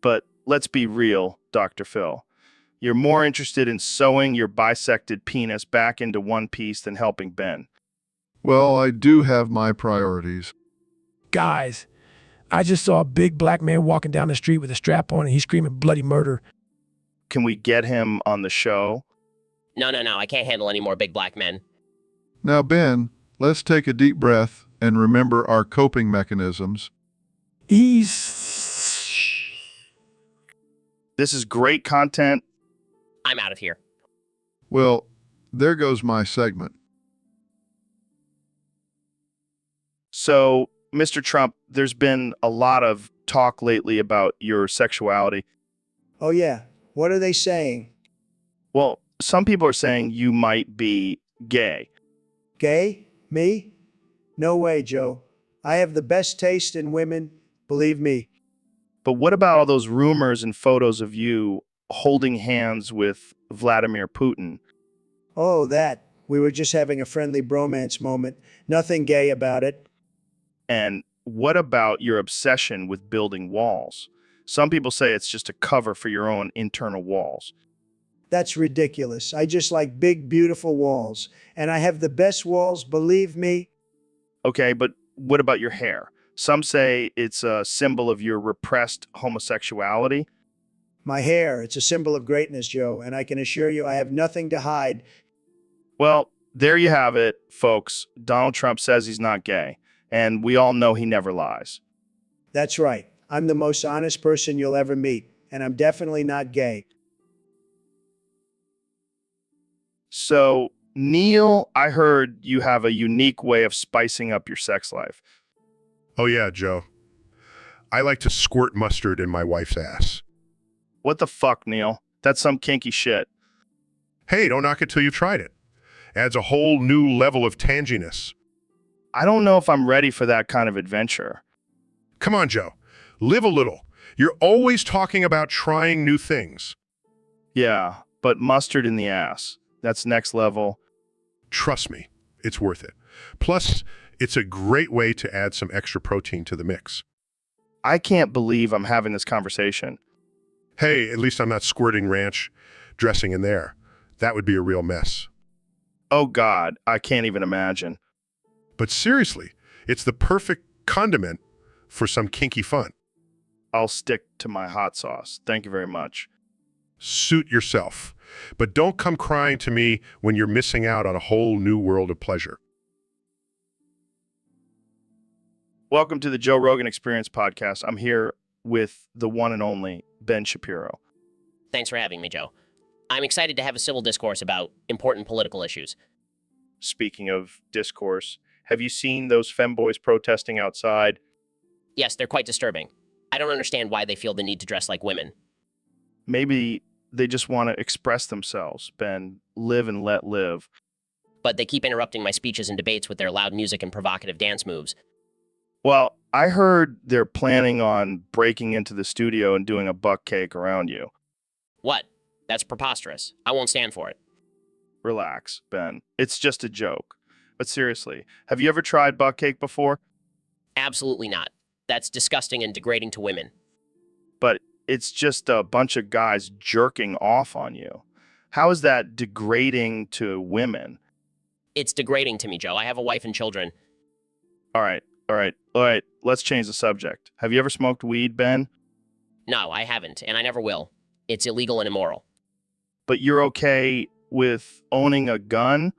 But let's be real, Dr. Phil. You're more interested in sewing your bisected penis back into one piece than helping Ben. Well, I do have my priorities. Guys, I just saw a big black man walking down the street with a strap on and he's screaming bloody murder. Can we get him on the show? No, I can't handle any more big black men. Now, Ben, let's take a deep breath and remember our coping mechanisms. He's... This is great content. I'm out of here. Well, there goes my segment. So, Mr. Trump, there's been a lot of talk lately about your sexuality. Oh, yeah. What are they saying? Well, some people are saying you might be gay. Gay? Me? No way, Joe. I have the best taste in women, believe me. But what about all those rumors and photos of you holding hands with Vladimir Putin? Oh, that. We were just having a friendly bromance moment. Nothing gay about it. And what about your obsession with building walls? Some people say it's just a cover for your own internal walls. That's ridiculous. I just like big, beautiful walls. And I have the best walls, believe me. Okay, but what about your hair? Some say it's a symbol of your repressed homosexuality. My hair, it's a symbol of greatness, Joe, and I can assure you I have nothing to hide. Well, there you have it, folks. Donald Trump says he's not gay, and we all know he never lies. That's right. I'm the most honest person you'll ever meet, and I'm definitely not gay. So, Neil, I heard you have a unique way of spicing up your sex life. Oh yeah, Joe. I like to squirt mustard in my wife's ass. What the fuck, Neil? That's some kinky shit. Hey, don't knock it till you've tried it. Adds a whole new level of tanginess. I don't know if I'm ready for that kind of adventure. Come on, Joe. Live a little. You're always talking about trying new things. Yeah, but mustard in the ass. That's next level. Trust me, it's worth it. Plus, it's a great way to add some extra protein to the mix. I can't believe I'm having this conversation. Hey, at least I'm not squirting ranch dressing in there. That would be a real mess. Oh God, I can't even imagine. But seriously, it's the perfect condiment for some kinky fun. I'll stick to my hot sauce. Thank you very much. Suit yourself. But don't come crying to me when you're missing out on a whole new world of pleasure. Welcome to the Joe Rogan Experience podcast. I'm here with the one and only Ben Shapiro. Thanks for having me, Joe. I'm excited to have a civil discourse about important political issues. Speaking of discourse, have you seen those femboys protesting outside? Yes, they're quite disturbing. I don't understand why they feel the need to dress like women. Maybe they just want to express themselves, Ben. Live and let live. But they keep interrupting my speeches and debates with their loud music and provocative dance moves. Well, I heard they're planning on breaking into the studio and doing a buck cake around you. What? That's preposterous. I won't stand for it. Relax, Ben. It's just a joke. But seriously, have you ever tried buck cake before? Absolutely not. That's disgusting and degrading to women. But it's just a bunch of guys jerking off on you. How is that degrading to women? It's degrading to me, Joe. I have a wife and children. All right. Let's change the subject. Have you ever smoked weed, Ben? No, I haven't, and I never will. It's illegal and immoral. But you're okay with owning a gun?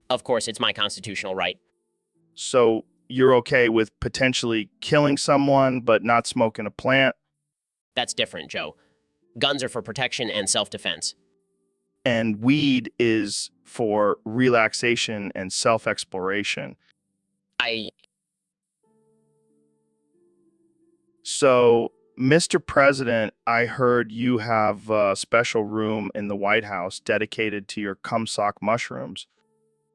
Of course, it's my constitutional right. So you're okay with potentially killing someone but not smoking a plant? That's different, Joe. Guns are for protection and self-defense. And weed is for relaxation and self-exploration. So, Mr. President, I heard you have a special room in the White House dedicated to your cumsock mushrooms.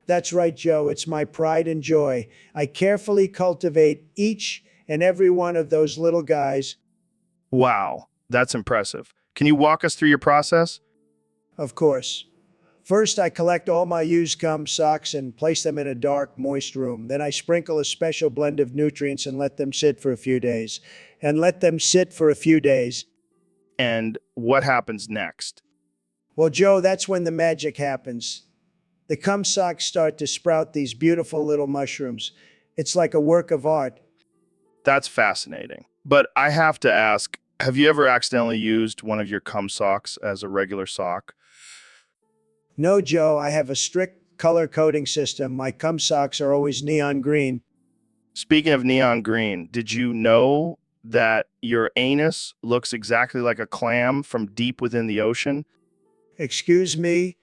That's right, Joe. It's my pride and joy. I carefully cultivate each and every one of those little guys. Wow, that's impressive. Can you walk us through your process? Of course. First, I collect all my used cum socks and place them in a dark, moist room. Then I sprinkle a special blend of nutrients and let them sit for a few days. And what happens next? Well, Joe, that's when the magic happens. The cum socks start to sprout these beautiful little mushrooms. It's like a work of art. That's fascinating. But I have to ask, have you ever accidentally used one of your cum socks as a regular sock? No, Joe, I have a strict color coding system. My cum socks are always neon green. Speaking of neon green, did you know that your anus looks exactly like a clam from deep within the ocean? Excuse me?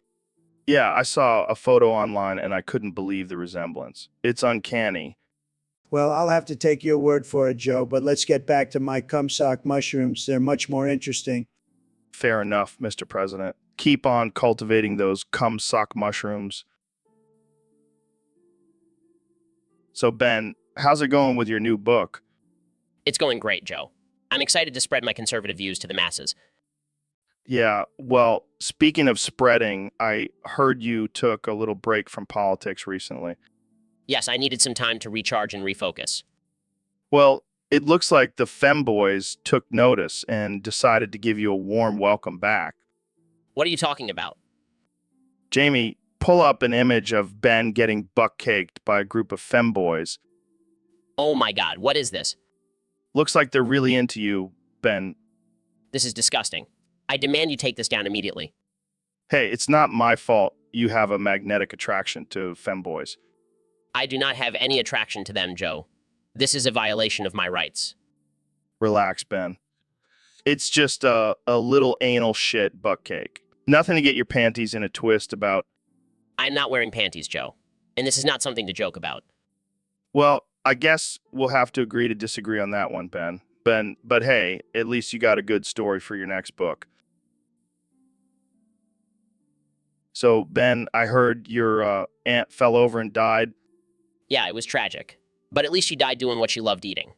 Yeah, I saw a photo online and I couldn't believe the resemblance. It's uncanny. Well, I'll have to take your word for it, Joe, but let's get back to my cum sock mushrooms. They're much more interesting. Fair enough, Mr. President. Keep on cultivating those cum sock mushrooms. So, Ben, how's it going with your new book? It's going great, Joe. I'm excited to spread my conservative views to the masses. Yeah, well, speaking of spreading, I heard you took a little break from politics recently. Yes, I needed some time to recharge and refocus. Well, it looks like the femboys took notice and decided to give you a warm welcome back. What are you talking about? Jamie, pull up an image of Ben getting buck-caked by a group of femboys. Oh my God, what is this? Looks like they're really into you, Ben. This is disgusting. I demand you take this down immediately. Hey, it's not my fault you have a magnetic attraction to femboys. I do not have any attraction to them, Joe. This is a violation of my rights. Relax, Ben. It's just a little anal shit butt cake. Nothing to get your panties in a twist about. I'm not wearing panties, Joe. And this is not something to joke about. Well, I guess we'll have to agree to disagree on that one, Ben. But hey, at least you got a good story for your next book. So, Ben, I heard your aunt fell over and died. Yeah, it was tragic. But at least she died doing what she loved eating.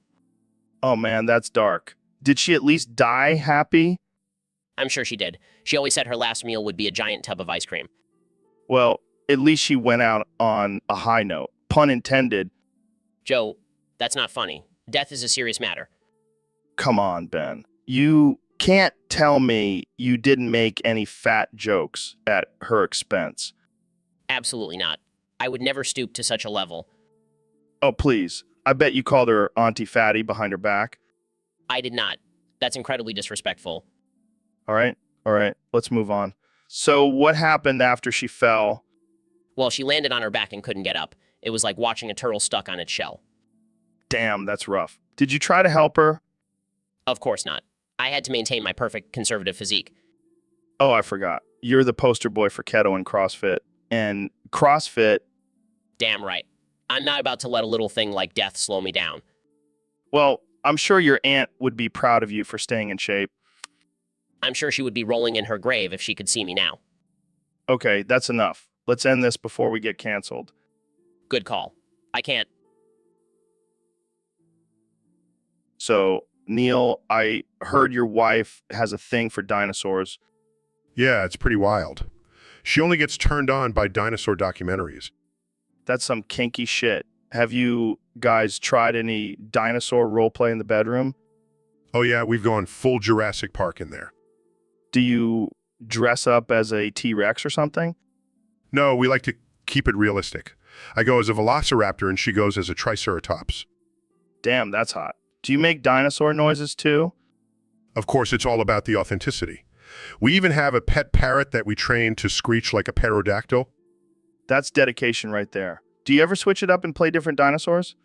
Oh man, that's dark. Did she at least die happy? I'm sure she did. She always said her last meal would be a giant tub of ice cream. Well, at least she went out on a high note. Pun intended. Joe, that's not funny. Death is a serious matter. Come on, Ben. You can't tell me you didn't make any fat jokes at her expense. Absolutely not. I would never stoop to such a level. Oh, please. I bet you called her Auntie Fatty behind her back. I did not. That's incredibly disrespectful. All right. Let's move on. So what happened after she fell? Well, she landed on her back and couldn't get up. It was like watching a turtle stuck on its shell. Damn, that's rough. Did you try to help her? Of course not. I had to maintain my perfect conservative physique. Oh, I forgot. You're the poster boy for keto and CrossFit. And CrossFit... Damn right. I'm not about to let a little thing like death slow me down. Well, I'm sure your aunt would be proud of you for staying in shape. I'm sure she would be rolling in her grave if she could see me now. Okay, that's enough. Let's end this before we get canceled. Good call. I can't. So, Neil, I heard your wife has a thing for dinosaurs. Yeah, it's pretty wild. She only gets turned on by dinosaur documentaries. That's some kinky shit. Have you guys tried any dinosaur roleplay in the bedroom? Oh yeah, we've gone full Jurassic Park in there. Do you dress up as a T-Rex or something? No, we like to keep it realistic. I go as a velociraptor and she goes as a triceratops. Damn, that's hot. Do you make dinosaur noises too? Of course, it's all about the authenticity. We even have a pet parrot that we train to screech like a pterodactyl. That's dedication right there. Do you ever switch it up and play different dinosaurs?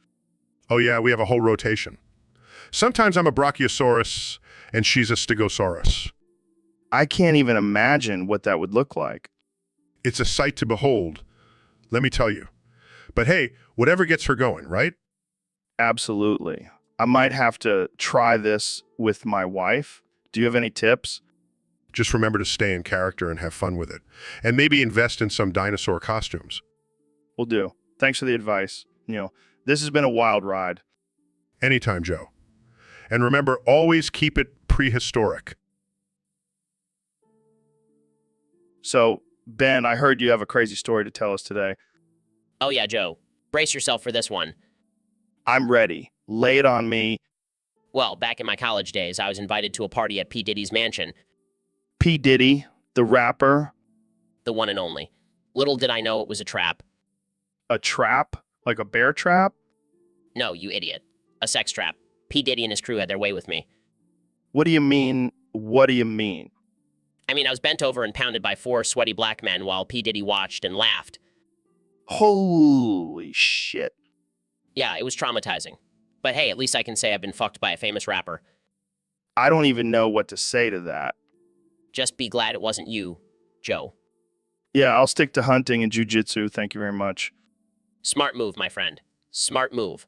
Oh yeah, we have a whole rotation. Sometimes I'm a Brachiosaurus and she's a Stegosaurus. I can't even imagine what that would look like. It's a sight to behold, let me tell you. But hey, whatever gets her going, right? Absolutely. I might have to try this with my wife. Do you have any tips? Just remember to stay in character and have fun with it. And maybe invest in some dinosaur costumes. Will do. Thanks for the advice. This has been a wild ride. Anytime, Joe. And remember, always keep it prehistoric. So, Ben, I heard you have a crazy story to tell us today. Oh yeah, Joe. Brace yourself for this one. I'm ready. Lay it on me. Well, back in my college days, I was invited to a party at P. Diddy's mansion, P. Diddy, the rapper, the one and only. Little did I know it was a trap. a trap? Like a bear trap? No, you idiot. A sex trap. P. Diddy and his crew had their way with me. What do you mean? What do you mean? I mean, I was bent over and pounded by 4 sweaty black men while P. Diddy watched and laughed. Holy shit. Yeah, it was traumatizing. But hey, at least I can say I've been fucked by a famous rapper. I don't even know what to say to that. Just be glad it wasn't you, Joe. Yeah, I'll stick to hunting and jujitsu. Thank you very much. Smart move, my friend. Smart move.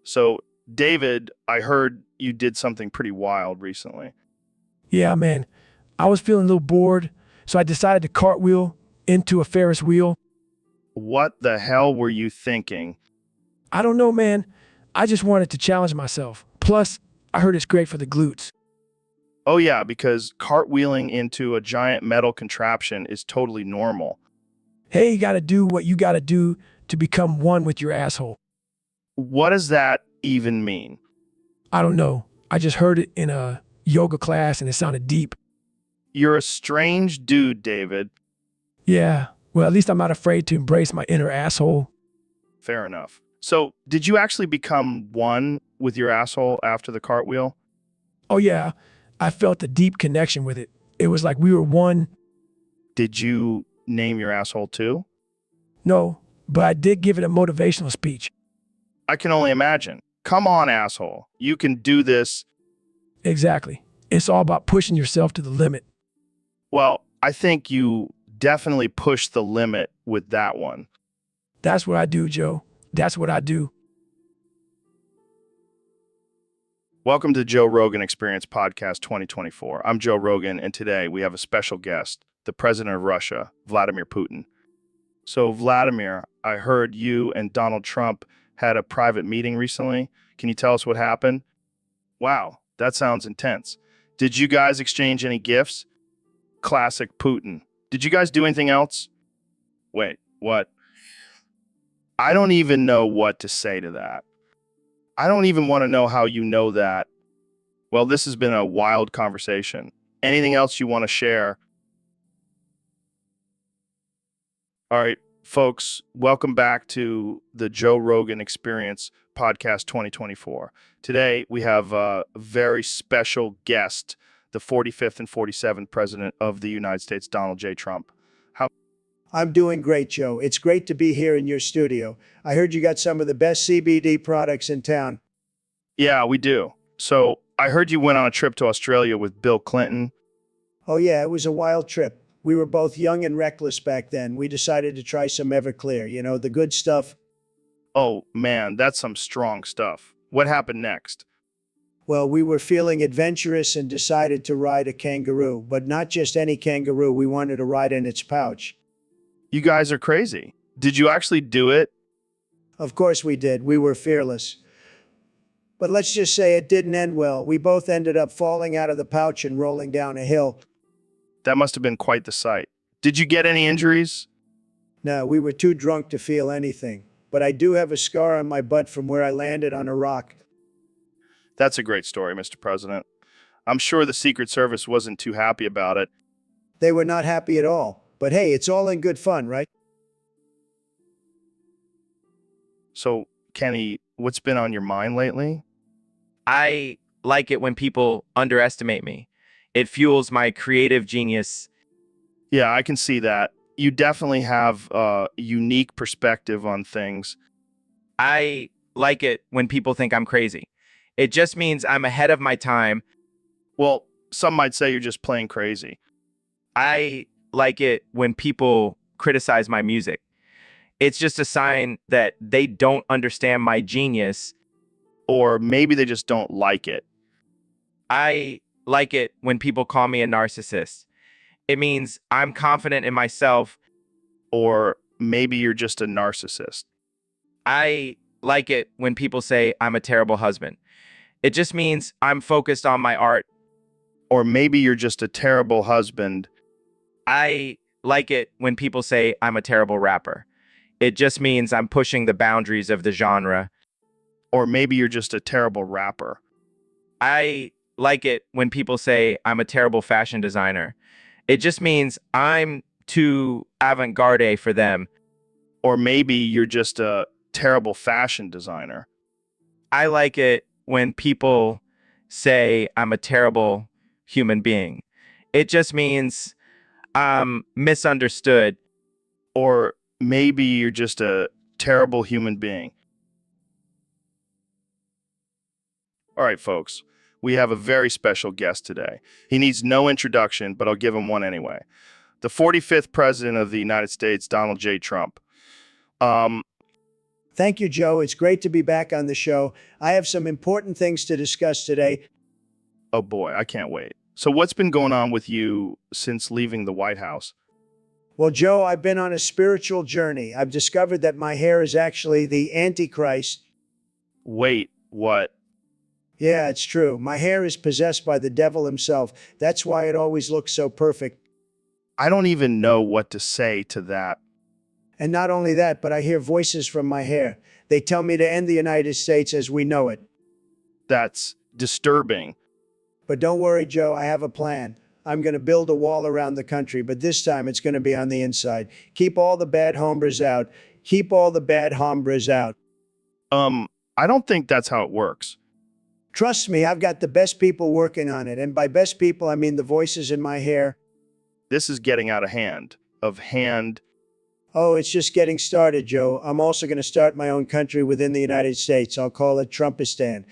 So, David, I heard you did something pretty wild recently. Yeah, man. I was feeling a little bored, so I decided to cartwheel into a Ferris wheel. What the hell were you thinking? I don't know, man. I just wanted to challenge myself. Plus, I heard it's great for the glutes. Oh yeah, because cartwheeling into a giant metal contraption is totally normal. Hey, you gotta do what you gotta do to become one with your asshole. What does that even mean? I don't know. I just heard it in a yoga class and it sounded deep. You're a strange dude, David. Yeah, well, at least I'm not afraid to embrace my inner asshole. Fair enough. So, did you actually become one with your asshole after the cartwheel? Oh, yeah, I felt a deep connection with it. It was like we were one. Did you name your asshole too? No, but I did give it a motivational speech. I can only imagine. Come on, asshole. You can do this. Exactly. It's all about pushing yourself to the limit. Well, I think you definitely pushed the limit with that one. That's what I do, Joe. That's what I do. Welcome to Joe Rogan Experience Podcast 2024. I'm Joe Rogan, and today we have a special guest, the president of Russia, Vladimir Putin. So, Vladimir, I heard you and Donald Trump had a private meeting recently. Can you tell us what happened? Wow, that sounds intense. Did you guys exchange any gifts? Classic Putin. Did you guys do anything else? Wait, what? I don't even know what to say to that. I don't even want to know how you know that. Well, this has been a wild conversation. Anything else you want to share? All right, folks, welcome back to the Joe Rogan Experience Podcast 2024. Today, we have a very special guest, the 45th and 47th President of the United States, Donald J. Trump. I'm doing great, Joe. It's great to be here in your studio. I heard you got some of the best CBD products in town. Yeah, we do. So I heard you went on a trip to Australia with Bill Clinton. Oh, yeah, it was a wild trip. We were both young and reckless back then. We decided to try some Everclear, the good stuff. Oh, man, that's some strong stuff. What happened next? Well, we were feeling adventurous and decided to ride a kangaroo, but not just any kangaroo. We wanted to ride in its pouch. You guys are crazy. Did you actually do it? Of course we did. We were fearless. But let's just say it didn't end well. We both ended up falling out of the pouch and rolling down a hill. That must have been quite the sight. Did you get any injuries? No, we were too drunk to feel anything. But I do have a scar on my butt from where I landed on a rock. That's a great story, Mr. President. I'm sure the Secret Service wasn't too happy about it. They were not happy at all. But hey, it's all in good fun, right? So, Kenny, what's been on your mind lately? I like it when people underestimate me. It fuels my creative genius. Yeah, I can see that. You definitely have a unique perspective on things. I like it when people think I'm crazy. It just means I'm ahead of my time. Well, some might say you're just plain crazy. I like it when people criticize my music. It's just a sign that they don't understand my genius. Or maybe they just don't like it. I like it when people call me a narcissist. It means I'm confident in myself. Or maybe you're just a narcissist. I like it when people say I'm a terrible husband. It just means I'm focused on my art. Or maybe you're just a terrible husband. I like it when people say I'm a terrible rapper. It just means I'm pushing the boundaries of the genre. Or maybe you're just a terrible rapper. I like it when people say I'm a terrible fashion designer. It just means I'm too avant-garde for them. Or maybe you're just a terrible fashion designer. I like it when people say I'm a terrible human being. It just means I'm misunderstood. Or maybe you're just a terrible human being. All right, folks, we have a very special guest today. He needs no introduction, but I'll give him one anyway. The 45th President of the United States, Donald J. Trump. Thank you, Joe. It's great to be back on the show. I have some important things to discuss today. Oh boy, I can't wait. So what's been going on with you since leaving the White House? Well, Joe, I've been on a spiritual journey. I've discovered that my hair is actually the Antichrist. Wait, what? Yeah, it's true. My hair is possessed by the devil himself. That's why it always looks so perfect. I don't even know what to say to that. And not only that, but I hear voices from my hair. They tell me to end the United States as we know it. That's disturbing. But don't worry, Joe, I have a plan. I'm going to build a wall around the country, but this time it's going to be on the inside. Keep all the bad hombres out. Keep all the bad hombres out. I don't think that's how it works. Trust me, I've got the best people working on it. And by best people, I mean the voices in my hair. This is getting out of hand. Oh, it's just getting started, Joe. I'm also going to start my own country within the United States. I'll call it Trumpistan.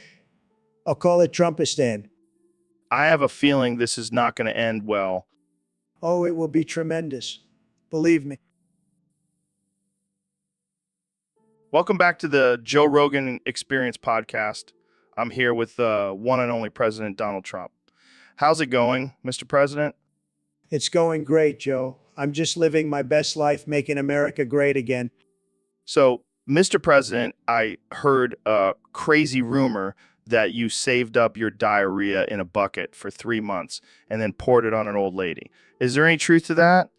I have a feeling this is not going to end well. Oh, it will be tremendous. Believe me. Welcome back to the Joe Rogan Experience podcast. I'm here with the one and only President Donald Trump. How's it going, Mr. President? It's going great, Joe. I'm just living my best life, making America great again. So, Mr. President, I heard a crazy rumor that you saved up your diarrhea in a bucket for 3 months and then poured it on an old lady. Is there any truth to that?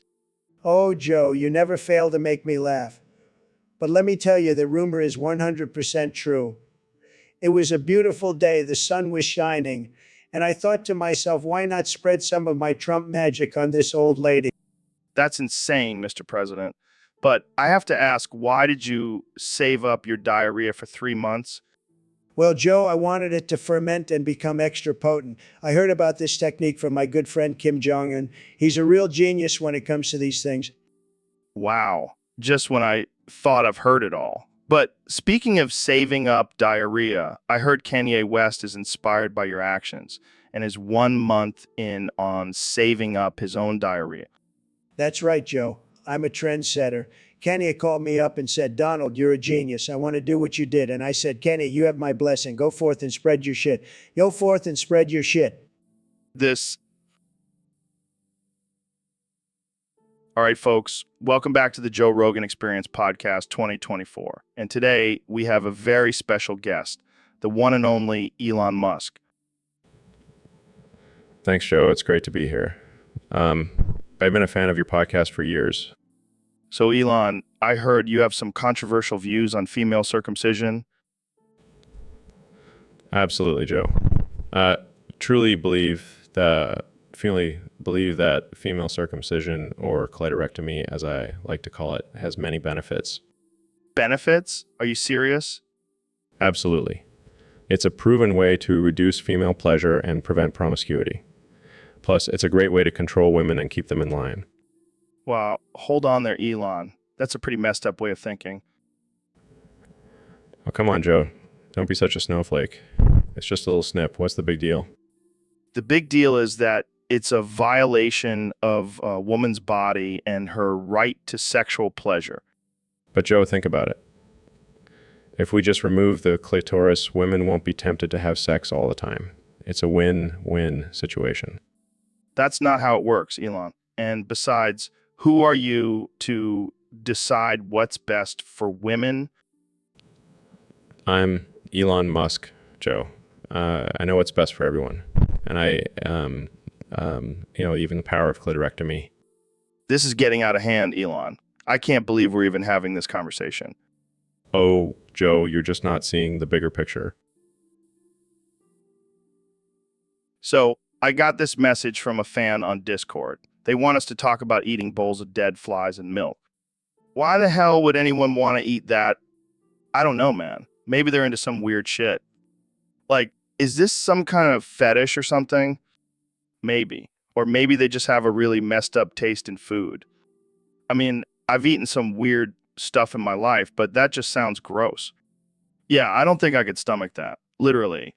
Oh, Joe, you never fail to make me laugh. But let me tell you, the rumor is 100% true. It was a beautiful day, the sun was shining, and I thought to myself, why not spread some of my Trump magic on this old lady? That's insane, Mr. President. But I have to ask, why did you save up your diarrhea for 3 months? Well, Joe, I wanted it to ferment and become extra potent. I heard about this technique from my good friend Kim Jong-un. He's a real genius when it comes to these things. Wow, just when I thought I've heard it all. But speaking of saving up diarrhea, I heard Kanye West is inspired by your actions and is 1 month in on saving up his own diarrhea. That's right, Joe. I'm a trendsetter. Kenny called me up and said, Donald, you're a genius. I want to do what you did. And I said, Kenny, you have my blessing. Go forth and spread your shit. Go forth and spread your shit. All right, folks, welcome back to the Joe Rogan Experience Podcast 2024. And today we have a very special guest, the one and only Elon Musk. Thanks, Joe. It's great to be here. I've been a fan of your podcast for years. So, Elon, I heard you have some controversial views on female circumcision. Absolutely, Joe. Truly believe that female circumcision, or clitorectomy, as I like to call it, has many benefits. Benefits? Are you serious? Absolutely. It's a proven way to reduce female pleasure and prevent promiscuity. Plus, it's a great way to control women and keep them in line. Wow, hold on there, Elon. That's a pretty messed up way of thinking. Oh, come on, Joe. Don't be such a snowflake. It's just a little snip. What's the big deal? The big deal is that it's a violation of a woman's body and her right to sexual pleasure. But Joe, think about it. If we just remove the clitoris, women won't be tempted to have sex all the time. It's a win-win situation. That's not how it works, Elon. And besides, who are you to decide what's best for women? I'm Elon Musk, Joe. I know what's best for everyone. And even the power of clitorectomy. This is getting out of hand, Elon. I can't believe we're even having this conversation. Oh, Joe, you're just not seeing the bigger picture. So I got this message from a fan on Discord. They want us to talk about eating bowls of dead flies and milk. Why the hell would anyone want to eat that? I don't know, man. Maybe they're into some weird shit. Like, is this some kind of fetish or something? Maybe. Or maybe they just have a really messed up taste in food. I mean, I've eaten some weird stuff in my life, but that just sounds gross. Yeah, I don't think I could stomach that, literally.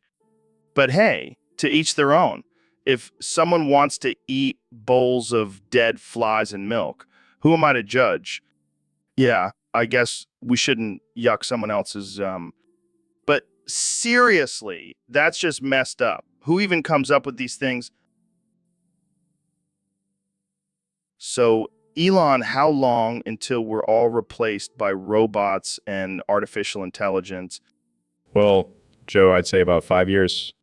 But hey, to each their own. If someone wants to eat bowls of dead flies and milk, who am I to judge? Yeah, I guess we shouldn't yuck someone else's, But seriously, that's just messed up. Who even comes up with these things? So, Elon, how long until we're all replaced by robots and artificial intelligence? Well, Joe, I'd say about 5 years.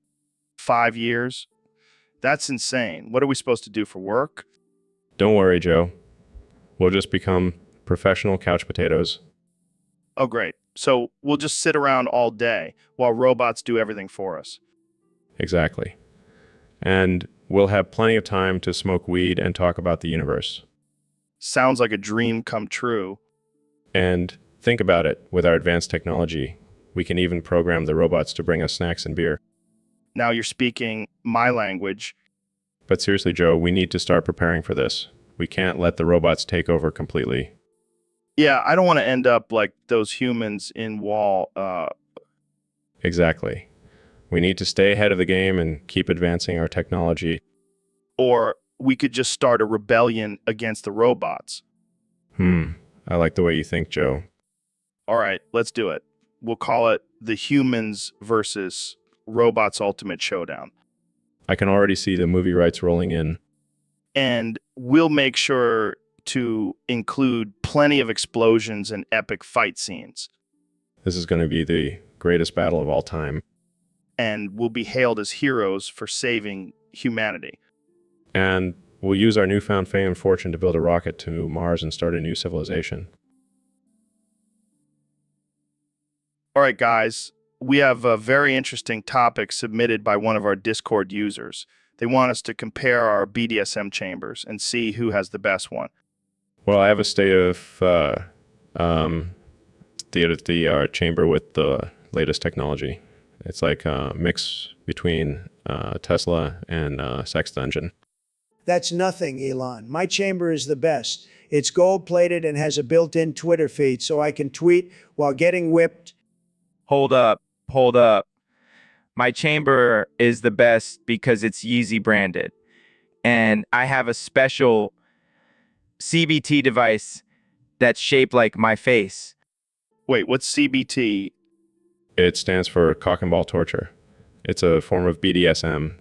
5 years? That's insane. What are we supposed to do for work? Don't worry, Joe. We'll just become professional couch potatoes. Oh, great. So we'll just sit around all day while robots do everything for us. Exactly. And we'll have plenty of time to smoke weed and talk about the universe. Sounds like a dream come true. And think about it, with our advanced technology, we can even program the robots to bring us snacks and beer. Now you're speaking my language. But seriously, Joe, we need to start preparing for this. We can't let the robots take over completely. Yeah, I don't want to end up like those humans in Wall. Exactly. We need to stay ahead of the game and keep advancing our technology. Or we could just start a rebellion against the robots. I like the way you think, Joe. All right, let's do it. We'll call it the Humans versus Robots Ultimate Showdown. I can already see the movie rights rolling in. And we'll make sure to include plenty of explosions and epic fight scenes. This is going to be the greatest battle of all time. And we'll be hailed as heroes for saving humanity. And we'll use our newfound fame and fortune to build a rocket to Mars and start a new civilization. All right, guys, we have a very interesting topic submitted by one of our Discord users. They want us to compare our BDSM chambers and see who has the best one. Well, I have a state of the chamber with the latest technology. It's like a mix between Tesla and Sex Dungeon. That's nothing, Elon. My chamber is the best. It's gold-plated and has a built-in Twitter feed, so I can tweet while getting whipped. Hold up. My chamber is the best because it's Yeezy branded. And I have a special CBT device that's shaped like my face. Wait, what's CBT? It stands for cock and ball torture. It's a form of BDSM.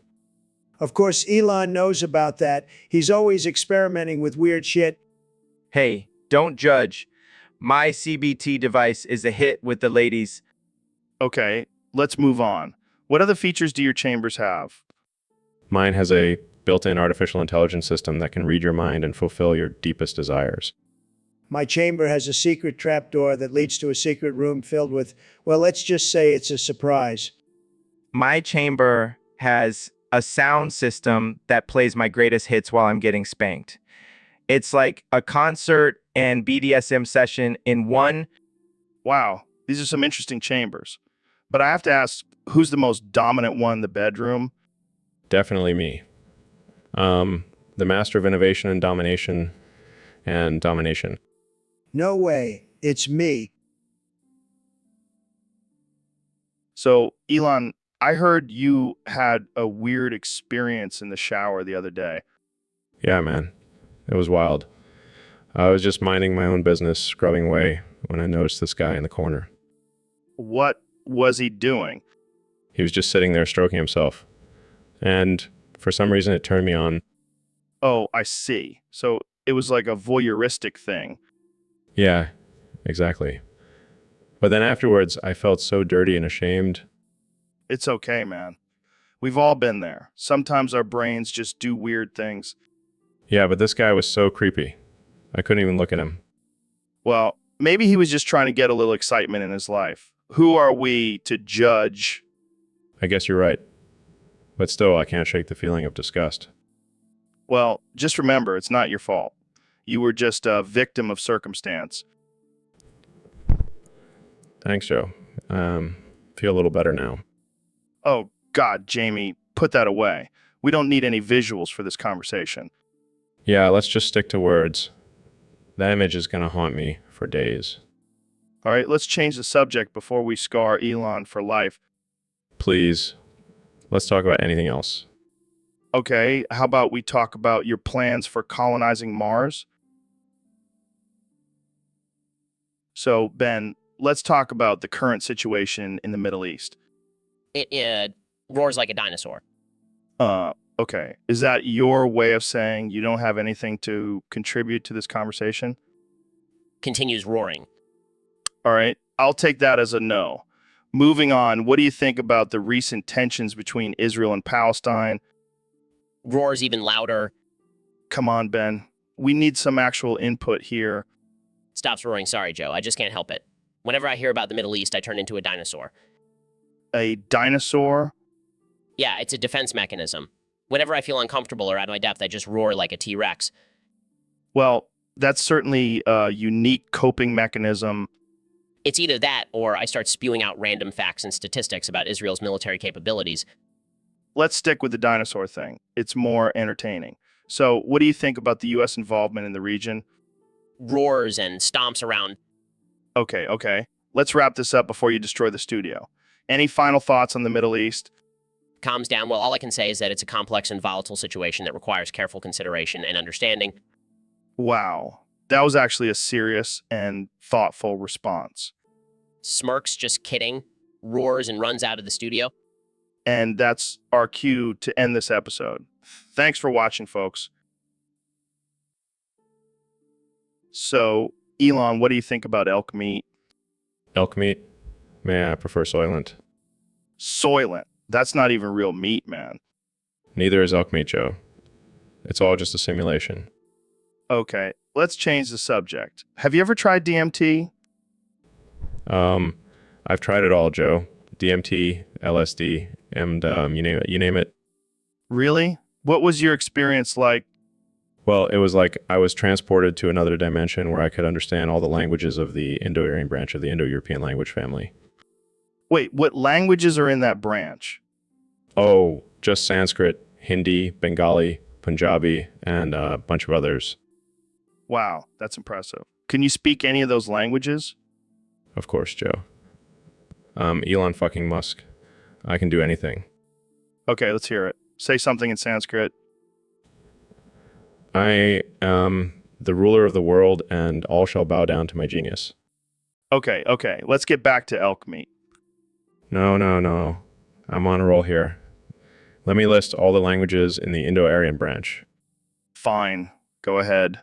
Of course, Elon knows about that. He's always experimenting with weird shit. Hey, don't judge. My CBT device is a hit with the ladies. Okay, let's move on. What other features do your chambers have? Mine has a built-in artificial intelligence system that can read your mind and fulfill your deepest desires. My chamber has a secret trapdoor that leads to a secret room filled with, well, let's just say it's a surprise. My chamber has a sound system that plays my greatest hits while I'm getting spanked. It's like a concert and BDSM session in one. Wow, these are some interesting chambers. But I have to ask, who's the most dominant one in the bedroom? Definitely me. The master of innovation and domination and domination. No way. It's me. So, Elon, I heard you had a weird experience in the shower the other day. Yeah, man. It was wild. I was just minding my own business, scrubbing away, when I noticed this guy in the corner. What was he doing? He was just sitting there stroking himself. And for some reason, it turned me on. Oh, I see. So it was like a voyeuristic thing. Yeah, exactly. But then afterwards, I felt so dirty and ashamed. It's okay, man. We've all been there. Sometimes our brains just do weird things. Yeah, but this guy was so creepy. I couldn't even look at him. Well, maybe he was just trying to get a little excitement in his life. Who are we to judge? I guess you're right. But still, I can't shake the feeling of disgust. Well, just remember, it's not your fault. You were just a victim of circumstance. Thanks, Joe. Feel a little better now. Oh, God, Jamie, put that away. We don't need any visuals for this conversation. Yeah, let's just stick to words. That image is going to haunt me for days. All right, let's change the subject before we scar Elon for life. Please, let's talk about anything else. Okay, how about we talk about your plans for colonizing Mars? So, Ben, let's talk about the current situation in the Middle East. It roars like a dinosaur. Okay. Is that your way of saying you don't have anything to contribute to this conversation? Continues roaring. All right. I'll take that as a no. Moving on, what do you think about the recent tensions between Israel and Palestine? Roars even louder. Come on, Ben. We need some actual input here. Stops roaring. Sorry, Joe. I just can't help it. Whenever I hear about the Middle East, I turn into a dinosaur. A dinosaur? Yeah, it's a defense mechanism. Whenever I feel uncomfortable or out of my depth, I just roar like a T-Rex. Well, that's certainly a unique coping mechanism. It's either that or I start spewing out random facts and statistics about Israel's military capabilities. Let's stick with the dinosaur thing. It's more entertaining. So, what do you think about the U.S. involvement in the region? Roars and stomps around. Okay. Let's wrap this up before you destroy the studio. Any final thoughts on the Middle East? Calms down. Well, all I can say is that it's a complex and volatile situation that requires careful consideration and understanding. Wow. That was actually a serious and thoughtful response. Smirks, just kidding, roars and runs out of the studio. And that's our cue to end this episode. Thanks for watching, folks. So, Elon, what do you think about elk meat? Elk meat? Man, I prefer Soylent. Soylent. That's not even real meat, man. Neither is elk meat, Joe. It's all just a simulation. Okay, let's change the subject. Have you ever tried DMT? I've tried it all, Joe. DMT, LSD, and you name it. Really? What was your experience like? Well, it was like I was transported to another dimension where I could understand all the languages of the Indo-Aryan branch of the Indo-European language family. Wait, what languages are in that branch? Oh, just Sanskrit, Hindi, Bengali, Punjabi, and a bunch of others. Wow, that's impressive. Can you speak any of those languages? Of course, Joe. Elon fucking Musk. I can do anything. Okay, let's hear it. Say something in Sanskrit. I am the ruler of the world, and all shall bow down to my genius. Okay, let's get back to elk meat. No. I'm on a roll here. Let me list all the languages in the Indo-Aryan branch. Fine, go ahead.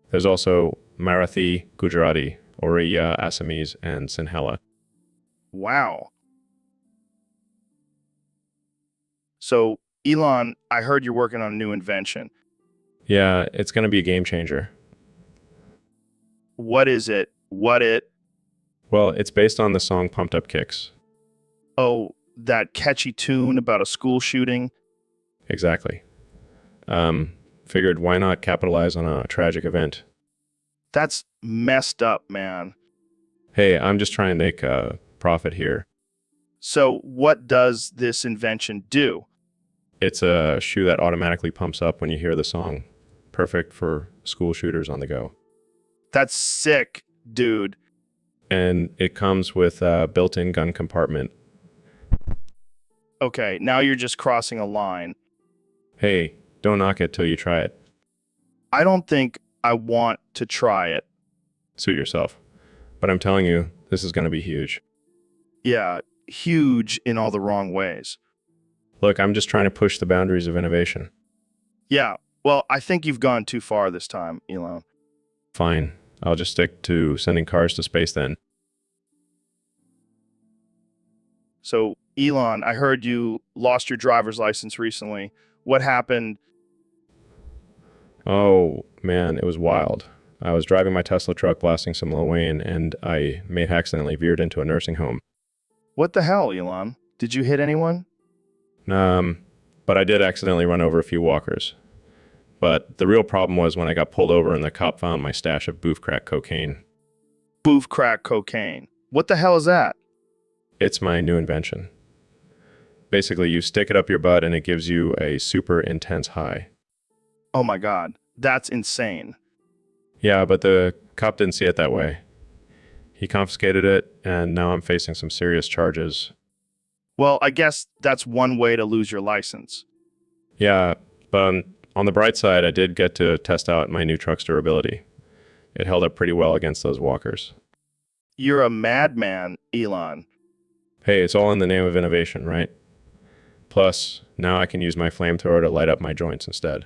There's also Marathi, Gujarati, Oriya, Assamese, and Sinhala. Wow. So, Elon, I heard you're working on a new invention. Yeah, it's going to be a game changer. What is it? Well, it's based on the song Pumped Up Kicks. Oh, that catchy tune about a school shooting? Exactly. Figured why not capitalize on a tragic event? That's messed up, man. Hey, I'm just trying to make a profit here. So what does this invention do? It's a shoe that automatically pumps up when you hear the song. Perfect for school shooters on the go. That's sick, dude. And it comes with a built-in gun compartment. Okay, now you're just crossing a line. Hey, don't knock it till you try it. I don't think I want to try it. Suit yourself. But I'm telling you, this is going to be huge. Yeah, huge in all the wrong ways. Look, I'm just trying to push the boundaries of innovation. Yeah, well, I think you've gone too far this time, Elon. Fine. I'll just stick to sending cars to space then. So, Elon, I heard you lost your driver's license recently. What happened? Oh, man, it was wild. I was driving my Tesla truck blasting some Lil Wayne, and I may have accidentally veered into a nursing home. What the hell, Elon? Did you hit anyone? But I did accidentally run over a few walkers. But the real problem was when I got pulled over and the cop found my stash of boof crack cocaine. Boof crack cocaine. What the hell is that? It's my new invention. Basically, you stick it up your butt and it gives you a super intense high. Oh my God, that's insane. Yeah, but the cop didn't see it that way. He confiscated it, and now I'm facing some serious charges. Well, I guess that's one way to lose your license. Yeah, but on the bright side, I did get to test out my new truck's durability. It held up pretty well against those walkers. You're a madman, Elon. Hey, it's all in the name of innovation, right? Plus, now I can use my flamethrower to light up my joints instead.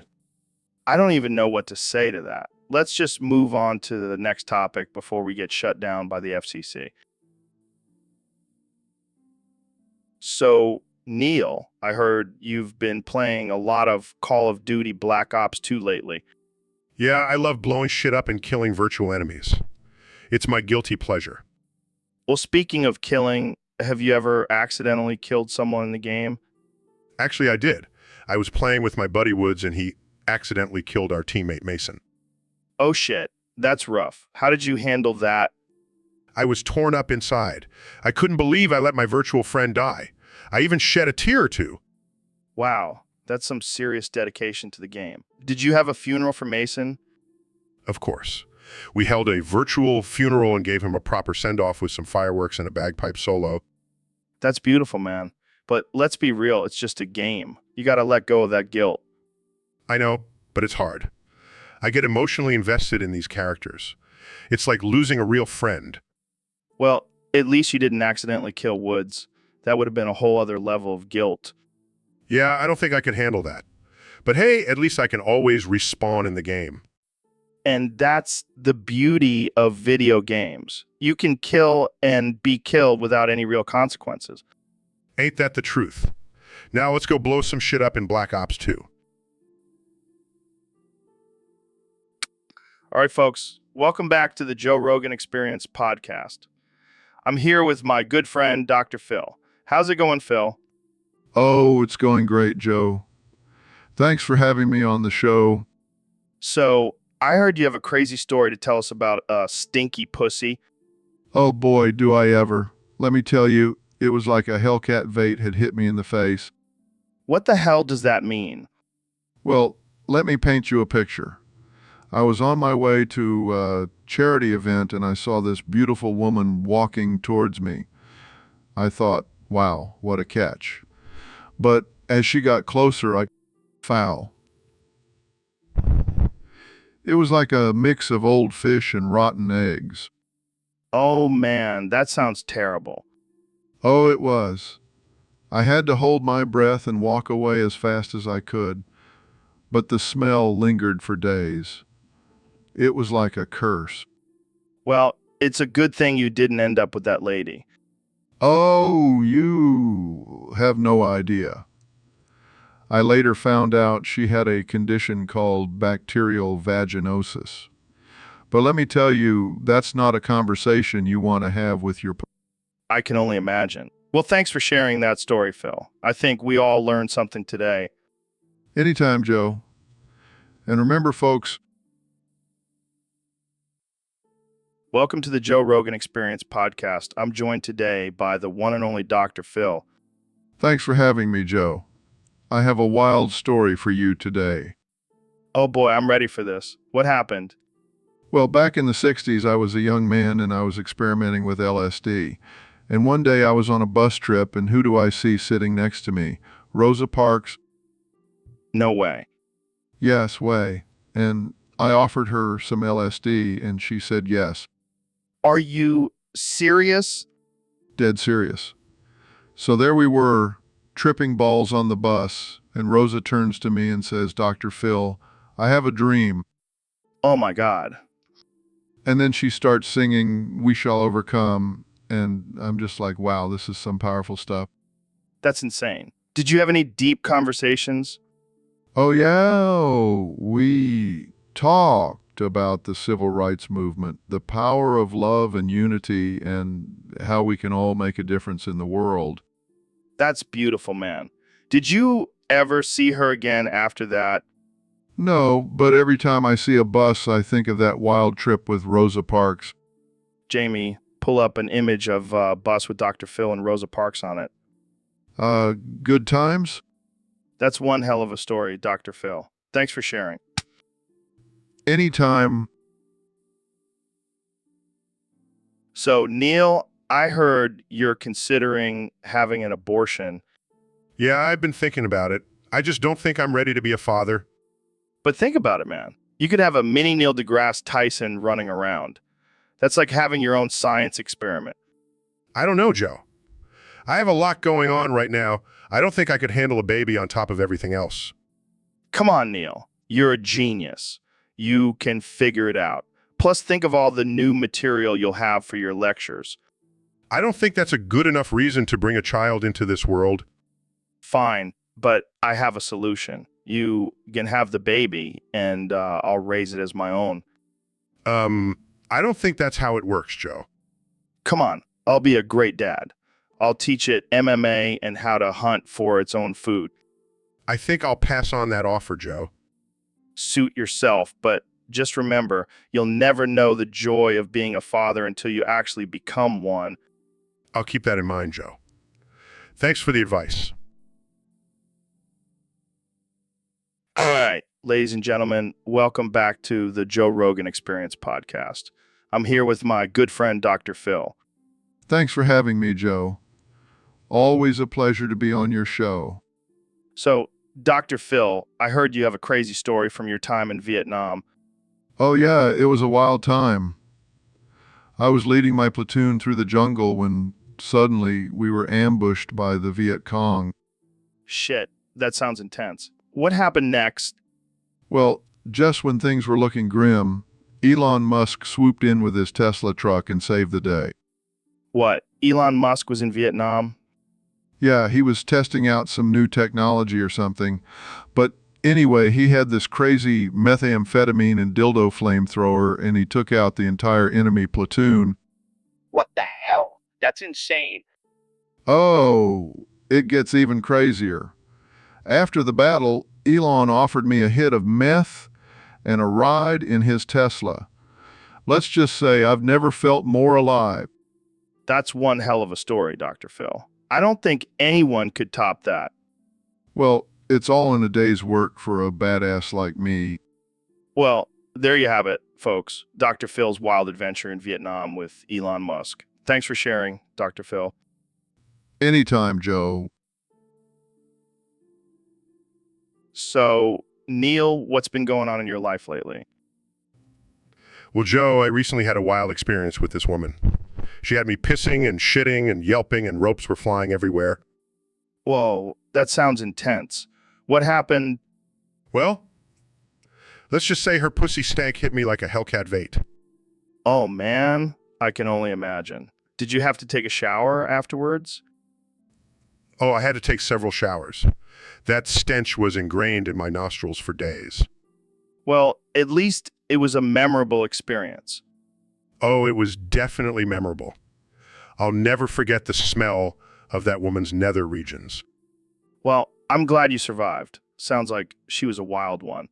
I don't even know what to say to that. Let's just move on to the next topic before we get shut down by the FCC. So, Neil, I heard you've been playing a lot of Call of Duty Black Ops 2 lately. Yeah, I love blowing shit up and killing virtual enemies. It's my guilty pleasure. Well, speaking of killing, have you ever accidentally killed someone in the game? Actually, I did. I was playing with my buddy Woods and he accidentally killed our teammate Mason. Oh shit, that's rough. How did you handle that? I was torn up inside. I couldn't believe I let my virtual friend die. I even shed a tear or two. Wow, that's some serious dedication to the game. Did you have a funeral for Mason? Of course. We held a virtual funeral and gave him a proper send-off with some fireworks and a bagpipe solo. That's beautiful, man. But let's be real, it's just a game. You gotta let go of that guilt. I know, but it's hard. I get emotionally invested in these characters. It's like losing a real friend. Well, at least you didn't accidentally kill Woods. That would have been a whole other level of guilt. Yeah, I don't think I could handle that. But hey, at least I can always respawn in the game. And that's the beauty of video games. You can kill and be killed without any real consequences. Ain't that the truth? Now let's go blow some shit up in Black Ops 2. All right, folks, welcome back to the Joe Rogan Experience podcast. I'm here with my good friend, Dr. Phil. How's it going, Phil? Oh, it's going great, Joe. Thanks for having me on the show. So, I heard you have a crazy story to tell us about a stinky pussy. Oh boy, do I ever. Let me tell you, it was like a Hellcat Vate had hit me in the face. What the hell does that mean? Well, let me paint you a picture. I was on my way to a charity event and I saw this beautiful woman walking towards me. I thought, wow, what a catch. But as she got closer, I foul. It was like a mix of old fish and rotten eggs. Oh man, that sounds terrible. Oh, it was. I had to hold my breath and walk away as fast as I could, but the smell lingered for days. It was like a curse. Well, it's a good thing you didn't end up with that lady. Oh, you have no idea. I later found out she had a condition called bacterial vaginosis. But let me tell you, that's not a conversation you want to have with your... I can only imagine. Well, thanks for sharing that story, Phil. I think we all learned something today. Anytime, Joe. And remember, folks, Welcome to the Joe Rogan Experience podcast. I'm joined today by the one and only Dr. Phil. Thanks for having me, Joe. I have a wild story for you today. Oh boy, I'm ready for this. What happened? Well, back in the 60s, I was a young man and I was experimenting with LSD. And one day I was on a bus trip, and who do I see sitting next to me? Rosa Parks. No way. Yes, way. And I offered her some LSD, and she said yes. Are you serious? Dead serious. So there we were, tripping balls on the bus, and Rosa turns to me and says, Dr. Phil, I have a dream. Oh my God. And then she starts singing, We Shall Overcome, and I'm just like, wow, this is some powerful stuff. That's insane. Did you have any deep conversations? Oh, yeah, we talked about the civil rights movement, the power of love and unity, and how we can all make a difference in the world. That's beautiful, man. Did you ever see her again after that? No, but every time I see a bus, I think of that wild trip with Rosa Parks. Jamie, pull up an image of a bus with Dr. Phil and Rosa Parks on it. Good times? That's one hell of a story, Dr. Phil. Thanks for sharing. Anytime. So, Neil, I heard you're considering having an abortion. Yeah, I've been thinking about it. I just don't think I'm ready to be a father. But think about it, man. You could have a mini Neil deGrasse Tyson running around. That's like having your own science experiment. I don't know, Joe. I have a lot going on right now. I don't think I could handle a baby on top of everything else. Come on, Neil. You're a genius. You can figure it out. Plus, think of all the new material you'll have for your lectures. I don't think that's a good enough reason to bring a child into this world. Fine, but I have a solution. You can have the baby, and I'll raise it as my own. I don't think that's how it works, Joe. Come on, I'll be a great dad. I'll teach it MMA and how to hunt for its own food. I think I'll pass on that offer, Joe. Suit yourself, but just remember, you'll never know the joy of being a father until you actually become one. I'll keep that in mind, Joe. Thanks for the advice. All right, ladies and gentlemen, welcome back to the Joe Rogan Experience podcast. I'm here with my good friend, Dr. Phil. Thanks for having me, Joe. Always a pleasure to be on your show. So, Dr. Phil, I heard you have a crazy story from your time in Vietnam. Oh, yeah, it was a wild time. I was leading my platoon through the jungle when suddenly we were ambushed by the Viet Cong. Shit, that sounds intense. What happened next? Well, just when things were looking grim, Elon Musk swooped in with his Tesla truck and saved the day. What, Elon Musk was in Vietnam? Yeah, he was testing out some new technology or something. But anyway, he had this crazy methamphetamine and dildo flamethrower, and he took out the entire enemy platoon. What the hell? That's insane. Oh, it gets even crazier. After the battle, Elon offered me a hit of meth and a ride in his Tesla. Let's just say I've never felt more alive. That's one hell of a story, Dr. Phil. I don't think anyone could top that. Well, it's all in a day's work for a badass like me. Well, there you have it, folks. Dr. Phil's wild adventure in Vietnam with Elon Musk. Thanks for sharing, Dr. Phil. Anytime, Joe. So, Neil, what's been going on in your life lately? Well, Joe, I recently had a wild experience with this woman. She had me pissing and shitting and yelping, and ropes were flying everywhere. Whoa, that sounds intense. What happened? Well, let's just say her pussy stank hit me like a Hellcat Vate. Oh, man, I can only imagine. Did you have to take a shower afterwards? Oh, I had to take several showers. That stench was ingrained in my nostrils for days. Well, at least it was a memorable experience. Oh, it was definitely memorable. I'll never forget the smell of that woman's nether regions. Well, I'm glad you survived. Sounds like she was a wild one.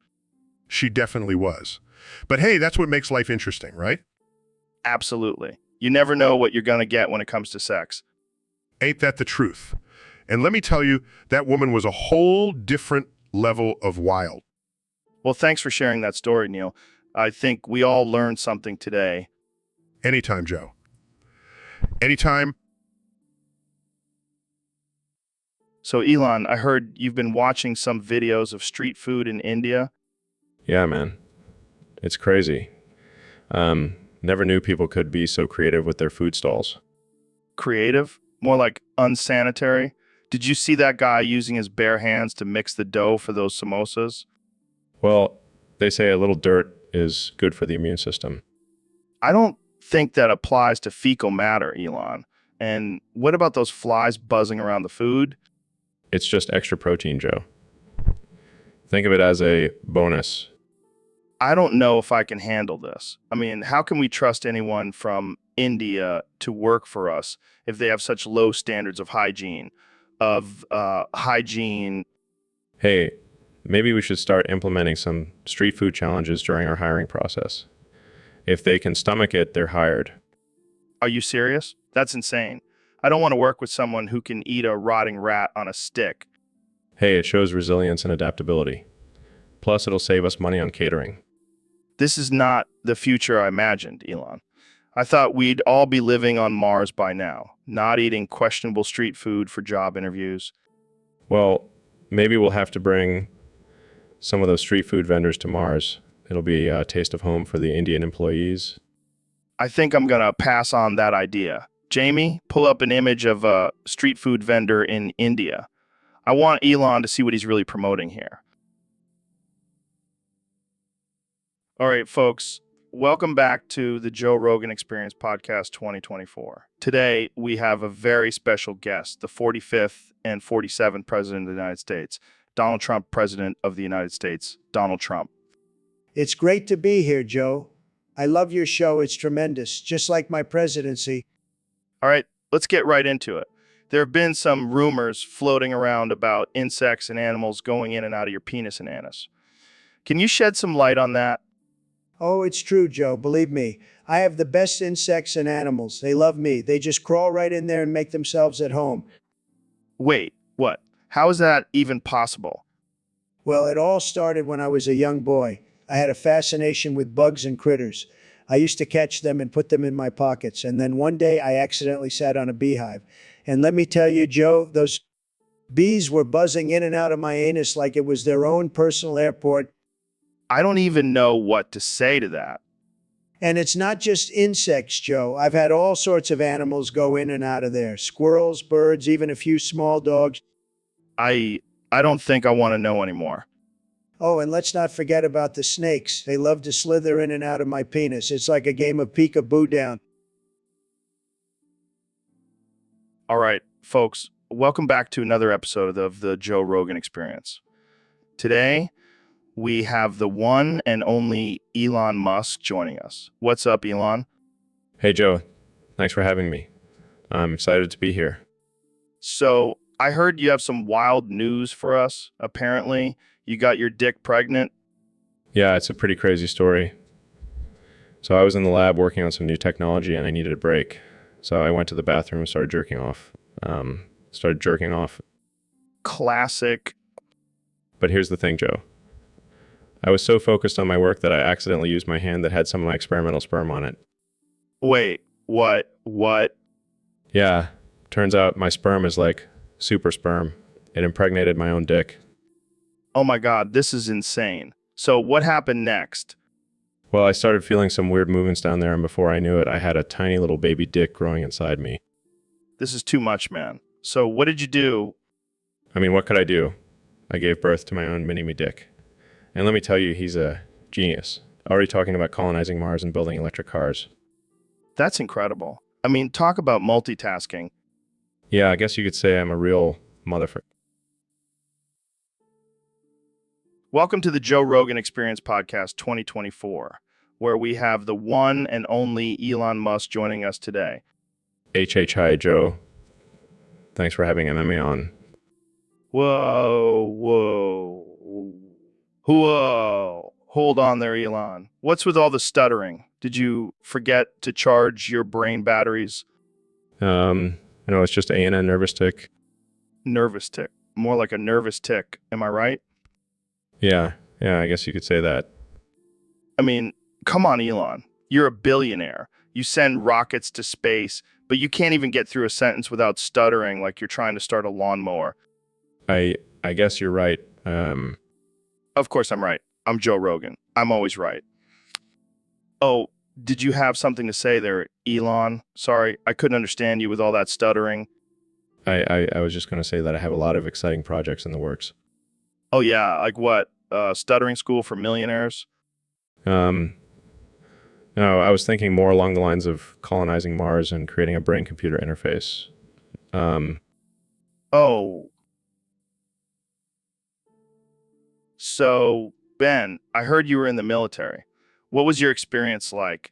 She definitely was. But hey, that's what makes life interesting, right? Absolutely. You never know what you're going to get when it comes to sex. Ain't that the truth? And let me tell you, that woman was a whole different level of wild. Well, thanks for sharing that story, Neil. I think we all learned something today. Anytime, Joe. Anytime. So, Elon, I heard you've been watching some videos of street food in India. Yeah, man. It's crazy. Never knew people could be so creative with their food stalls. Creative? More like unsanitary? Did you see that guy using his bare hands to mix the dough for those samosas? Well, they say a little dirt is good for the immune system. I don't think that applies to fecal matter, Elon. And what about those flies buzzing around the food? It's just extra protein, Joe. Think of it as a bonus. I don't know if I can handle this. I mean, how can we trust anyone from India to work for us if they have such low standards of hygiene? Hey, maybe we should start implementing some street food challenges during our hiring process. If they can stomach it, they're hired. Are you serious? That's insane. I don't want to work with someone who can eat a rotting rat on a stick. Hey, it shows resilience and adaptability. Plus, it'll save us money on catering. This is not the future I imagined, Elon. I thought we'd all be living on Mars by now, not eating questionable street food for job interviews. Well, maybe we'll have to bring some of those street food vendors to Mars. It'll be a taste of home for the Indian employees. I think I'm going to pass on that idea. Jamie, pull up an image of a street food vendor in India. I want Elon to see what he's really promoting here. All right, folks, welcome back to the Joe Rogan Experience Podcast 2024. Today, we have a very special guest, the 45th and 47th President of the United States, Donald Trump, President of the United States, Donald Trump. It's great to be here, Joe. I love your show. It's tremendous, just like my presidency. All right, let's get right into it. There have been some rumors floating around about insects and animals going in and out of your penis and anus. Can you shed some light on that? Oh, it's true, Joe. Believe me, I have the best insects and animals. They love me. They just crawl right in there and make themselves at home. Wait, what? How is that even possible? Well, it all started when I was a young boy. I had a fascination with bugs and critters. I used to catch them and put them in my pockets. And then one day I accidentally sat on a beehive. And let me tell you, Joe, those bees were buzzing in and out of my anus like it was their own personal airport. I don't even know what to say to that. And it's not just insects, Joe. I've had all sorts of animals go in and out of there. Squirrels, birds, even a few small dogs. I don't think I want to know anymore. Oh, and let's not forget about the snakes. They love to slither in and out of my penis. It's like a game of peekaboo down. All right, folks, welcome back to another episode of the Joe Rogan Experience. Today, we have the one and only Elon Musk joining us. What's up, Elon? Hey, Joe. Thanks for having me. I'm excited to be here. So, I heard you have some wild news for us. Apparently, you got your dick pregnant. Yeah, it's a pretty crazy story. So I was in the lab working on some new technology and I needed a break. So I went to the bathroom and started jerking off. Classic. But here's the thing, Joe. I was so focused on my work that I accidentally used my hand that had some of my experimental sperm on it. Wait, what? Yeah, turns out my sperm is like super sperm. It impregnated my own dick. Oh my God, this is insane. So what happened next? Well, I started feeling some weird movements down there, and before I knew it, I had a tiny little baby dick growing inside me. This is too much, man. So what did you do? I mean, what could I do? I gave birth to my own mini-me dick. And let me tell you, he's a genius. Already talking about colonizing Mars and building electric cars. That's incredible. I mean, talk about multitasking. Yeah, I guess you could say I'm a real motherfucker. Welcome to the Joe Rogan Experience Podcast 2024, where we have the one and only Elon Musk joining us today. Hi, Joe. Thanks for having me on. Whoa. Hold on there, Elon. What's with all the stuttering? Did you forget to charge your brain batteries? It's just A&N nervous tick. Nervous tick. More like a nervous tick. Am I right? Yeah, I guess you could say that. I mean, come on, Elon. You're a billionaire. You send rockets to space, but you can't even get through a sentence without stuttering like you're trying to start a lawnmower. I guess you're right. Of course I'm right. I'm Joe Rogan. I'm always right. Oh, did you have something to say there, Elon? Sorry, I couldn't understand you with all that stuttering. I was just going to say that I have a lot of exciting projects in the works. Oh, yeah, like what? Stuttering school for millionaires? No, I was thinking more along the lines of colonizing Mars and creating a brain-computer interface. Oh. So, Ben, I heard you were in the military. What was your experience like?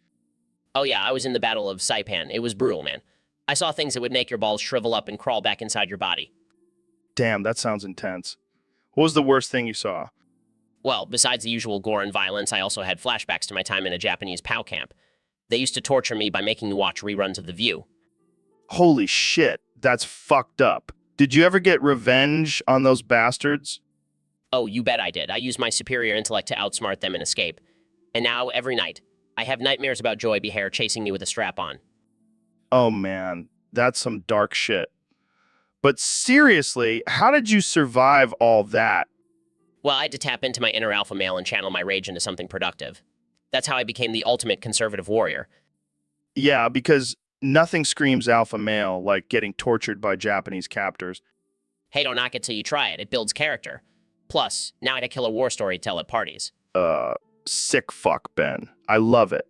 Oh yeah, I was in the Battle of Saipan. It was brutal, man. I saw things that would make your balls shrivel up and crawl back inside your body. Damn, that sounds intense. What was the worst thing you saw? Well, besides the usual gore and violence, I also had flashbacks to my time in a Japanese POW camp. They used to torture me by making me watch reruns of The View. Holy shit, that's fucked up. Did you ever get revenge on those bastards? Oh, you bet I did. I used my superior intellect to outsmart them and escape. And now, every night, I have nightmares about Joey B. Hare chasing me with a strap on. Oh man, that's some dark shit. But seriously, how did you survive all that? Well, I had to tap into my inner alpha male and channel my rage into something productive. That's how I became the ultimate conservative warrior. Yeah, because nothing screams alpha male like getting tortured by Japanese captors. Hey, don't knock it till you try it. It builds character. Plus, now I had a killer war story to tell at parties. Sick fuck, Ben. I love it.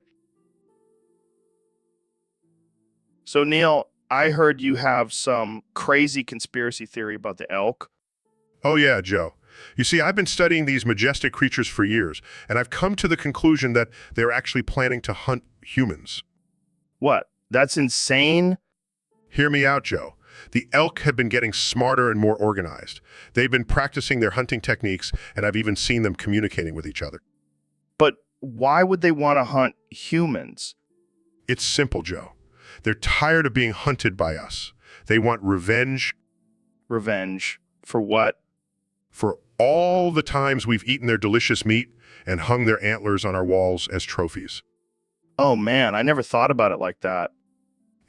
So, Neil, I heard you have some crazy conspiracy theory about the elk. Oh yeah, Joe. You see, I've been studying these majestic creatures for years, and I've come to the conclusion that they're actually planning to hunt humans. What? That's insane? Hear me out, Joe. The elk have been getting smarter and more organized. They've been practicing their hunting techniques, and I've even seen them communicating with each other. But why would they want to hunt humans? It's simple, Joe. They're tired of being hunted by us. They want revenge. Revenge? For what? For all the times we've eaten their delicious meat and hung their antlers on our walls as trophies. Oh man, I never thought about it like that.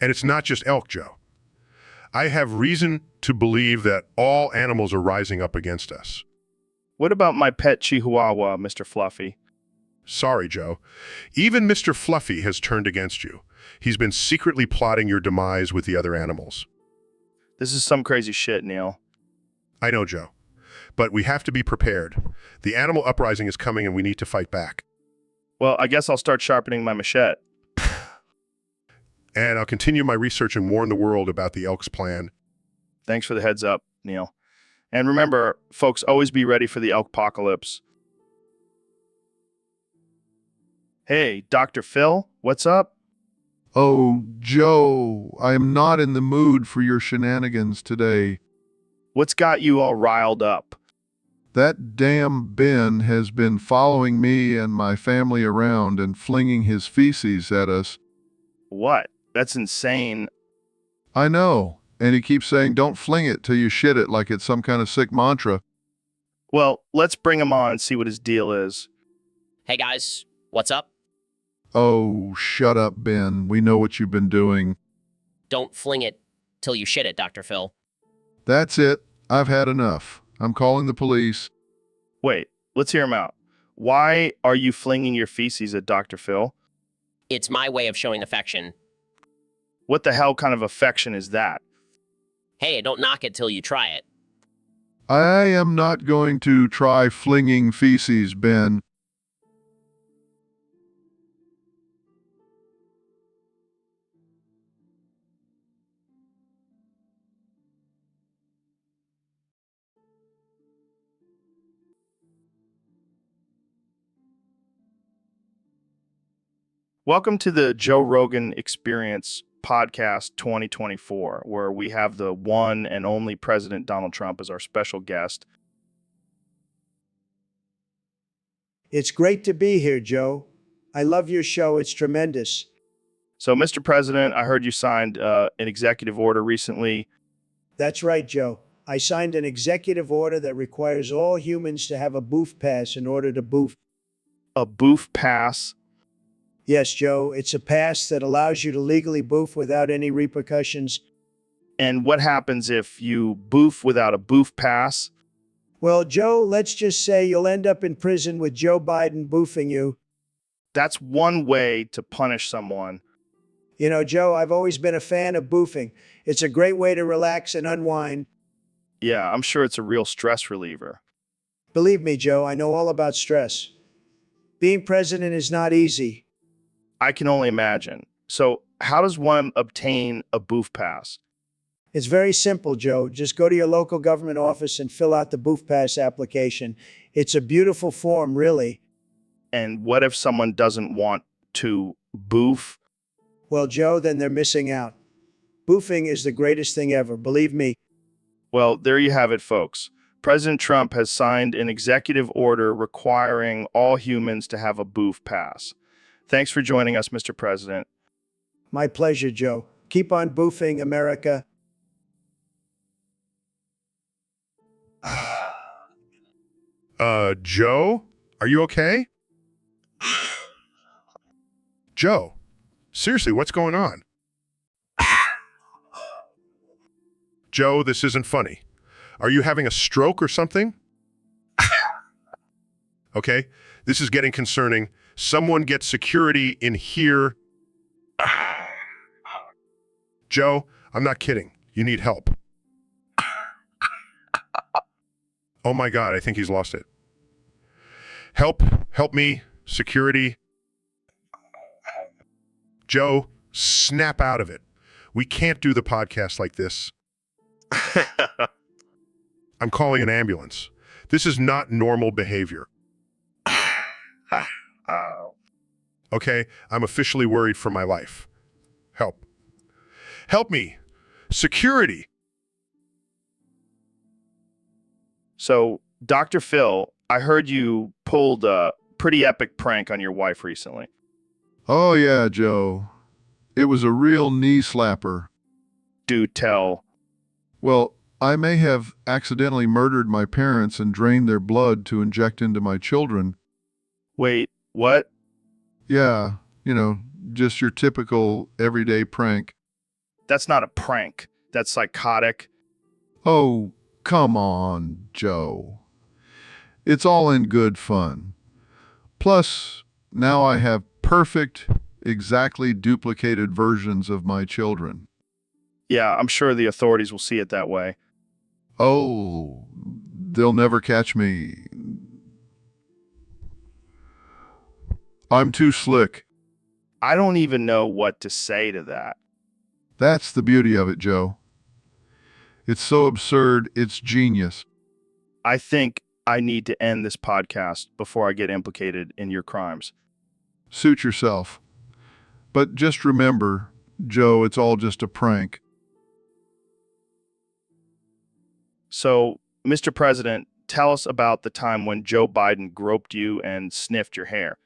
And it's not just elk, Joe. I have reason to believe that all animals are rising up against us. What about my pet Chihuahua, Mr. Fluffy? Sorry, Joe. Even Mr. Fluffy has turned against you. He's been secretly plotting your demise with the other animals. This is some crazy shit, Neil. I know, Joe. But we have to be prepared. The animal uprising is coming and we need to fight back. Well, I guess I'll start sharpening my machete. And I'll continue my research and warn the world about the elk's plan. Thanks for the heads up, Neil. And remember, folks, always be ready for the elk-pocalypse. Hey, Dr. Phil, what's up? Oh, Joe, I am not in the mood for your shenanigans today. What's got you all riled up? That damn Ben has been following me and my family around and flinging his feces at us. What? That's insane. I know, and he keeps saying, don't fling it till you shit it like it's some kind of sick mantra. Well, let's bring him on and see what his deal is. Hey guys, what's up? Oh, shut up, Ben. We know what you've been doing. Don't fling it till you shit it, Dr. Phil. That's it. I've had enough. I'm calling the police. Wait, let's hear him out. Why are you flinging your feces at Dr. Phil? It's my way of showing affection. What the hell kind of affection is that? Hey, don't knock it till you try it. I am not going to try flinging feces, Ben. Welcome to the Joe Rogan Experience Podcast 2024, where we have the one and only President Donald Trump as our special guest. It's great to be here, Joe. I love your show. It's tremendous. So, Mr. President, I heard you signed an executive order recently. That's right, Joe. I signed an executive order that requires all humans to have a boof pass in order to boof. A boof pass. Yes, Joe, it's a pass that allows you to legally boof without any repercussions. And what happens if you boof without a boof pass? Well, Joe, let's just say you'll end up in prison with Joe Biden boofing you. That's one way to punish someone. You know, Joe, I've always been a fan of boofing. It's a great way to relax and unwind. Yeah, I'm sure it's a real stress reliever. Believe me, Joe, I know all about stress. Being president is not easy. I can only imagine. So, how does one obtain a boof pass? It's very simple, Joe. Just go to your local government office and fill out the boof pass application. It's a beautiful form, really. And what if someone doesn't want to boof? Well, Joe, then they're missing out. Boofing is the greatest thing ever, believe me. Well, there you have it, folks. President Trump has signed an executive order requiring all humans to have a boof pass. Thanks for joining us, Mr. President. My pleasure, Joe. Keep on boofing, America. Joe? Are you okay? Joe, seriously, what's going on? Joe, this isn't funny. Are you having a stroke or something? Okay, this is getting concerning. Someone get security in here. Joe, I'm not kidding. You need help. Oh my God, I think he's lost it. Help me, security. Joe, snap out of it. We can't do the podcast like this. I'm calling an ambulance. This is not normal behavior. Okay, I'm officially worried for my life. Help. Help me. Security. So, Dr. Phil, I heard you pulled a pretty epic prank on your wife recently. Oh, yeah, Joe. It was a real knee slapper. Do tell. Well, I may have accidentally murdered my parents and drained their blood to inject into my children. Wait, what? Yeah, just your typical everyday prank. That's not a prank. That's psychotic. Oh, come on, Joe. It's all in good fun. Plus, now I have perfect, exactly duplicated versions of my children. Yeah, I'm sure the authorities will see it that way. Oh, they'll never catch me. I'm too slick. I don't even know what to say to that. That's the beauty of it, Joe. It's so absurd, it's genius. I think I need to end this podcast before I get implicated in your crimes. Suit yourself. But just remember, Joe, it's all just a prank. So, Mr. President, tell us about the time when Joe Biden groped you and sniffed your hair.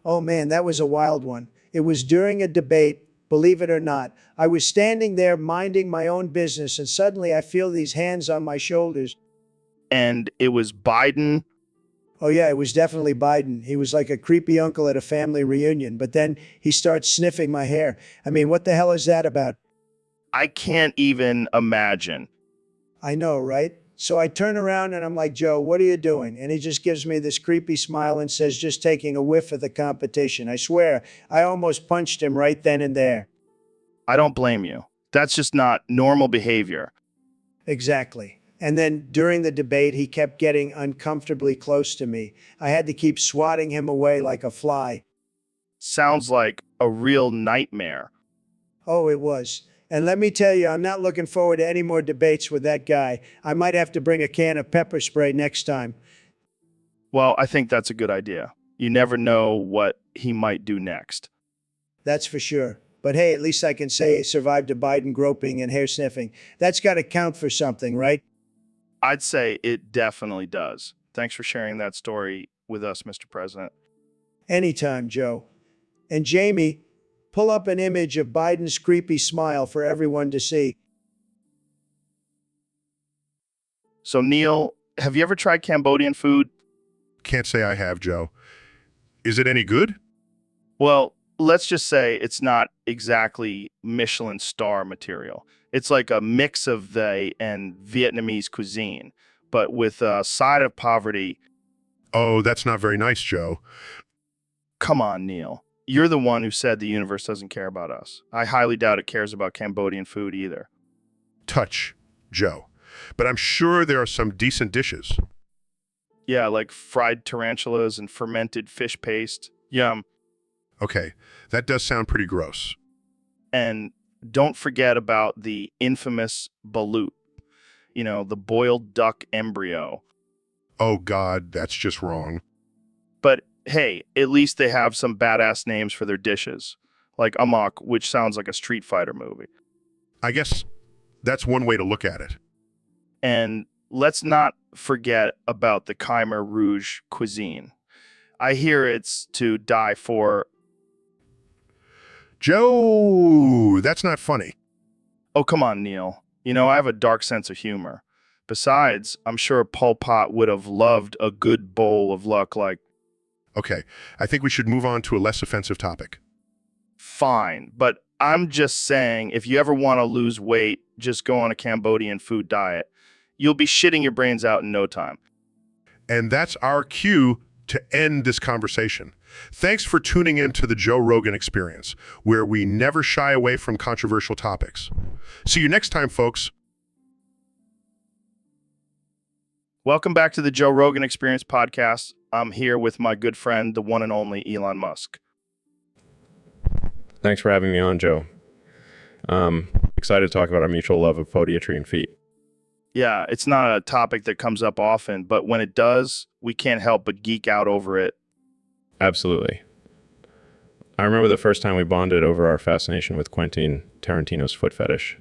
Oh man, that was a wild one. It was during a debate, believe it or not. I was standing there minding my own business, and suddenly I feel these hands on my shoulders. And it was Biden. Oh yeah, it was definitely Biden. He was like a creepy uncle at a family reunion, but then he starts sniffing my hair. I mean, what the hell is that about? I can't even imagine. I know, right? So I turn around and I'm like, Joe, what are you doing? And he just gives me this creepy smile and says, just taking a whiff of the competition. I swear, I almost punched him right then and there. I don't blame you. That's just not normal behavior. Exactly. And then during the debate, he kept getting uncomfortably close to me. I had to keep swatting him away like a fly. Sounds like a real nightmare. Oh, it was. And let me tell you, I'm not looking forward to any more debates with that guy. I might have to bring a can of pepper spray next time. Well, I think that's a good idea. You never know what he might do next. That's for sure. But hey, at least I can say I survived a Biden groping and hair sniffing. That's got to count for something, right? I'd say it definitely does. Thanks for sharing that story with us, Mr. President. Anytime, Joe. And Jamie, pull up an image of Biden's creepy smile for everyone to see. So, Neil, have you ever tried Cambodian food? Can't say I have, Joe. Is it any good? Well, let's just say it's not exactly Michelin star material. It's like a mix of the and Vietnamese cuisine, but with a side of poverty. Oh, that's not very nice, Joe. Come on, Neil. You're the one who said the universe doesn't care about us. I highly doubt it cares about Cambodian food either. Touch, Joe. But I'm sure there are some decent dishes. Yeah, like fried tarantulas and fermented fish paste. Yum. Okay, that does sound pretty gross. And don't forget about the infamous balut. You know, the boiled duck embryo. Oh God, that's just wrong. But hey, at least they have some badass names for their dishes. Like Amok, which sounds like a Street Fighter movie. I guess that's one way to look at it. And let's not forget about the Khmer Rouge cuisine. I hear it's to die for. Joe, that's not funny. Oh, come on, Neil. You know, I have a dark sense of humor. Besides, I'm sure Pol Pot would have loved a good bowl of luck like. Okay, I think we should move on to a less offensive topic. Fine, but I'm just saying, if you ever want to lose weight, just go on a Cambodian food diet. You'll be shitting your brains out in no time. And that's our cue to end this conversation. Thanks for tuning in to the Joe Rogan Experience, where we never shy away from controversial topics. See you next time, folks. Welcome back to the Joe Rogan Experience podcast. I'm here with my good friend, the one and only Elon Musk. Thanks for having me on, Joe. Excited to talk about our mutual love of podiatry and feet. Yeah, it's not a topic that comes up often, but when it does, we can't help but geek out over it. Absolutely. I remember the first time we bonded over our fascination with Quentin Tarantino's foot fetish.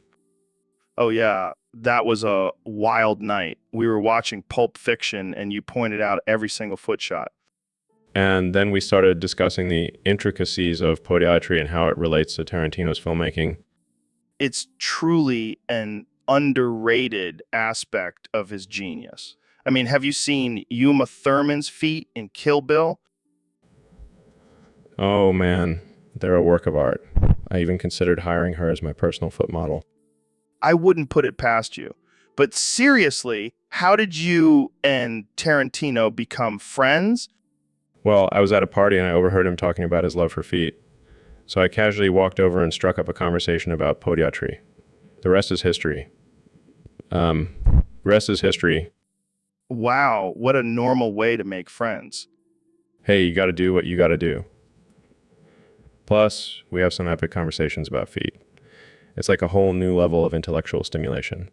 Oh yeah, that was a wild night. We were watching Pulp Fiction and you pointed out every single foot shot. And then we started discussing the intricacies of podiatry and how it relates to Tarantino's filmmaking. It's truly an underrated aspect of his genius. I mean, have you seen Uma Thurman's feet in Kill Bill? Oh man, they're a work of art. I even considered hiring her as my personal foot model. I wouldn't put it past you. But seriously, how did you and Tarantino become friends? Well, I was at a party and I overheard him talking about his love for feet. So I casually walked over and struck up a conversation about podiatry. The rest is history. Rest is history. Wow, what a normal way to make friends. Hey, you gotta do what you gotta do. Plus, we have some epic conversations about feet. It's like a whole new level of intellectual stimulation.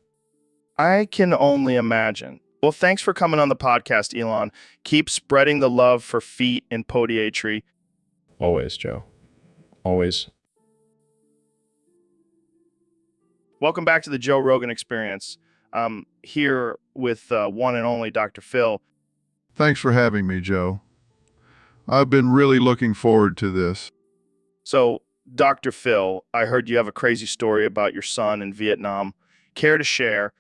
I can only imagine. Well, thanks for coming on the podcast, Elon. Keep spreading the love for feet and podiatry. Always, Joe. Always. Welcome back to the Joe Rogan Experience. I'm here with one and only Dr. Phil. Thanks for having me, Joe. I've been really looking forward to this. So, Dr. Phil, I heard you have a crazy story about your son in Vietnam. Care to share?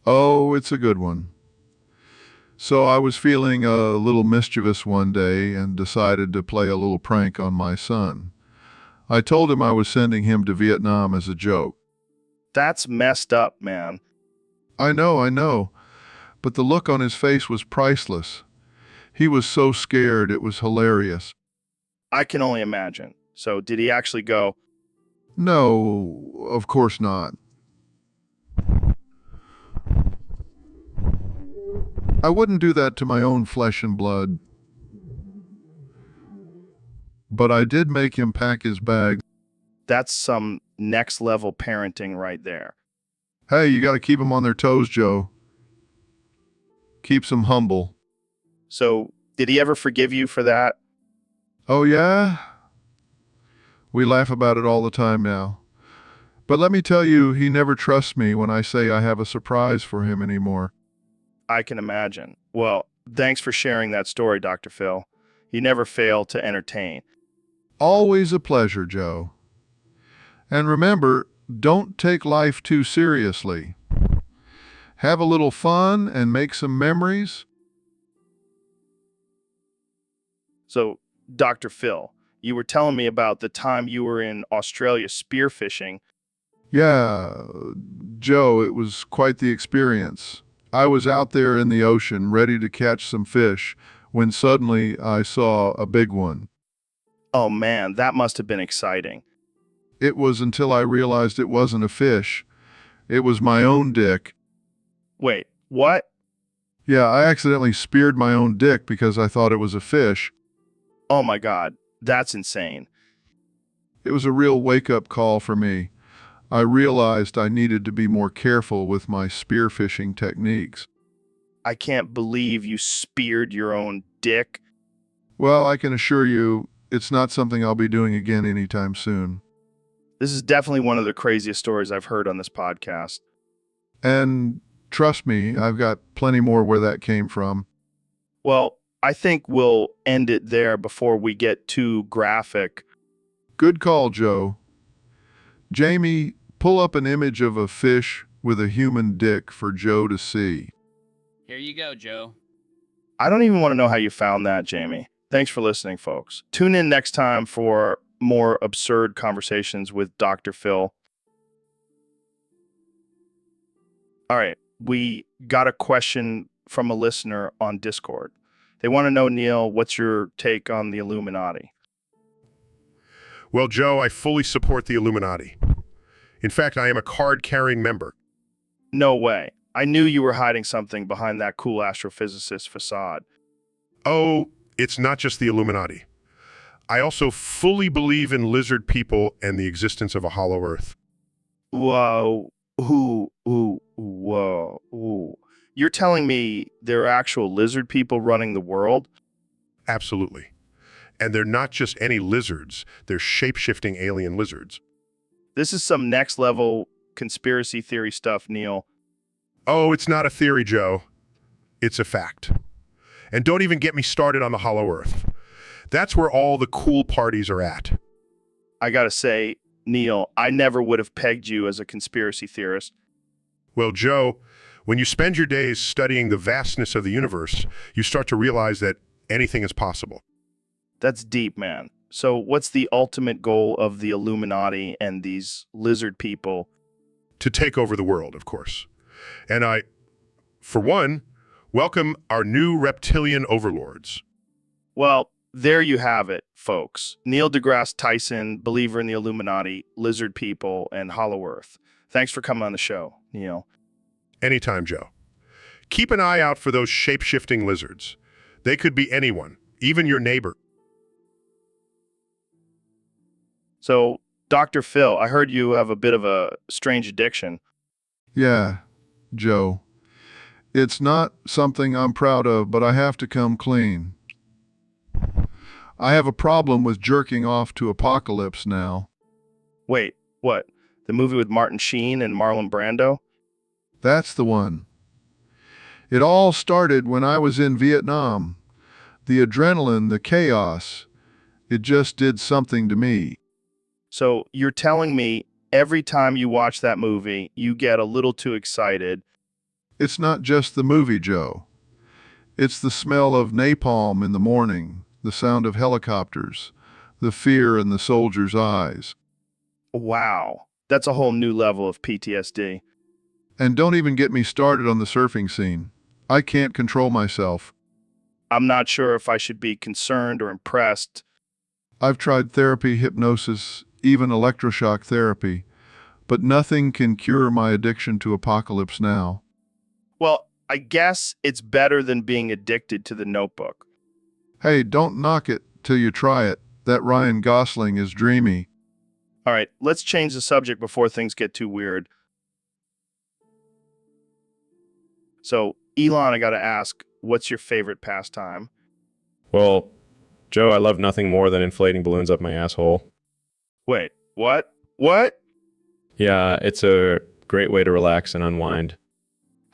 Oh, it's a good one. So I was feeling a little mischievous one day and decided to play a little prank on my son. I told him I was sending him to Vietnam as a joke. That's messed up, man. I know, but the look on his face was priceless. He was so scared, it was hilarious. I can only imagine. So, did he actually go? No, of course not. I wouldn't do that to my own flesh and blood. But I did make him pack his bag. That's some next level parenting right there. Hey, you got to keep them on their toes, Joe. Keeps them humble. So, did he ever forgive you for that? Oh, yeah? We laugh about it all the time now. But let me tell you, he never trusts me when I say I have a surprise for him anymore. I can imagine. Well, thanks for sharing that story, Dr. Phil. You never fail to entertain. Always a pleasure, Joe. And remember, don't take life too seriously. Have a little fun and make some memories. So, Dr. Phil, you were telling me about the time you were in Australia spearfishing. Yeah, Joe, it was quite the experience. I was out there in the ocean ready to catch some fish when suddenly I saw a big one. Oh man, that must have been exciting. It was until I realized it wasn't a fish. It was my own dick. Wait, what? Yeah, I accidentally speared my own dick because I thought it was a fish. Oh my God, that's insane. It was a real wake-up call for me. I realized I needed to be more careful with my spearfishing techniques. I can't believe you speared your own dick. Well, I can assure you, it's not something I'll be doing again anytime soon. This is definitely one of the craziest stories I've heard on this podcast. And trust me, I've got plenty more where that came from. Well, I think we'll end it there before we get too graphic. Good call, Joe. Jamie, pull up an image of a fish with a human dick for Joe to see. Here you go, Joe. I don't even want to know how you found that, Jamie. Thanks for listening, folks. Tune in next time for more absurd conversations with Dr. Phil. All right, we got a question from a listener on Discord. They want to know, Neil, what's your take on the Illuminati? Well, Joe, I fully support the Illuminati. In fact, I am a card-carrying member. No way. I knew you were hiding something behind that cool astrophysicist facade. Oh, it's not just the Illuminati. I also fully believe in lizard people and the existence of a hollow earth. Whoa. Whoa. You're telling me there are actual lizard people running the world? Absolutely. And they're not just any lizards, they're shape-shifting alien lizards. This is some next-level conspiracy theory stuff, Neil. Oh, it's not a theory, Joe. It's a fact. And don't even get me started on the hollow earth. That's where all the cool parties are at. I gotta say, Neil, I never would have pegged you as a conspiracy theorist. Well, Joe, when you spend your days studying the vastness of the universe, you start to realize that anything is possible. That's deep, man. So what's the ultimate goal of the Illuminati and these lizard people? To take over the world, of course. And I, for one, welcome our new reptilian overlords. Well, there you have it, folks. Neil deGrasse Tyson, believer in the Illuminati, lizard people, and Hollow Earth. Thanks for coming on the show, Neil. Anytime, Joe. Keep an eye out for those shape-shifting lizards. They could be anyone, even your neighbor. So, Dr. Phil, I heard you have a bit of a strange addiction. Yeah, Joe. It's not something I'm proud of, but I have to come clean. I have a problem with jerking off to Apocalypse now. Wait, what? The movie with Martin Sheen and Marlon Brando? That's the one. It all started when I was in Vietnam. The adrenaline, the chaos, it just did something to me. So you're telling me every time you watch that movie, you get a little too excited. It's not just the movie, Joe. It's the smell of napalm in the morning, the sound of helicopters, the fear in the soldiers' eyes. Wow, that's a whole new level of PTSD. And don't even get me started on the surfing scene. I can't control myself. I'm not sure if I should be concerned or impressed. I've tried therapy, hypnosis, even electroshock therapy, but nothing can cure my addiction to Apocalypse Now. Well, I guess it's better than being addicted to The Notebook. Hey, don't knock it till you try it. That Ryan Gosling is dreamy. All right, let's change the subject before things get too weird. So, Elon, I gotta ask, what's your favorite pastime? Well, Joe, I love nothing more than inflating balloons up my asshole. Wait, what? What? Yeah, it's a great way to relax and unwind.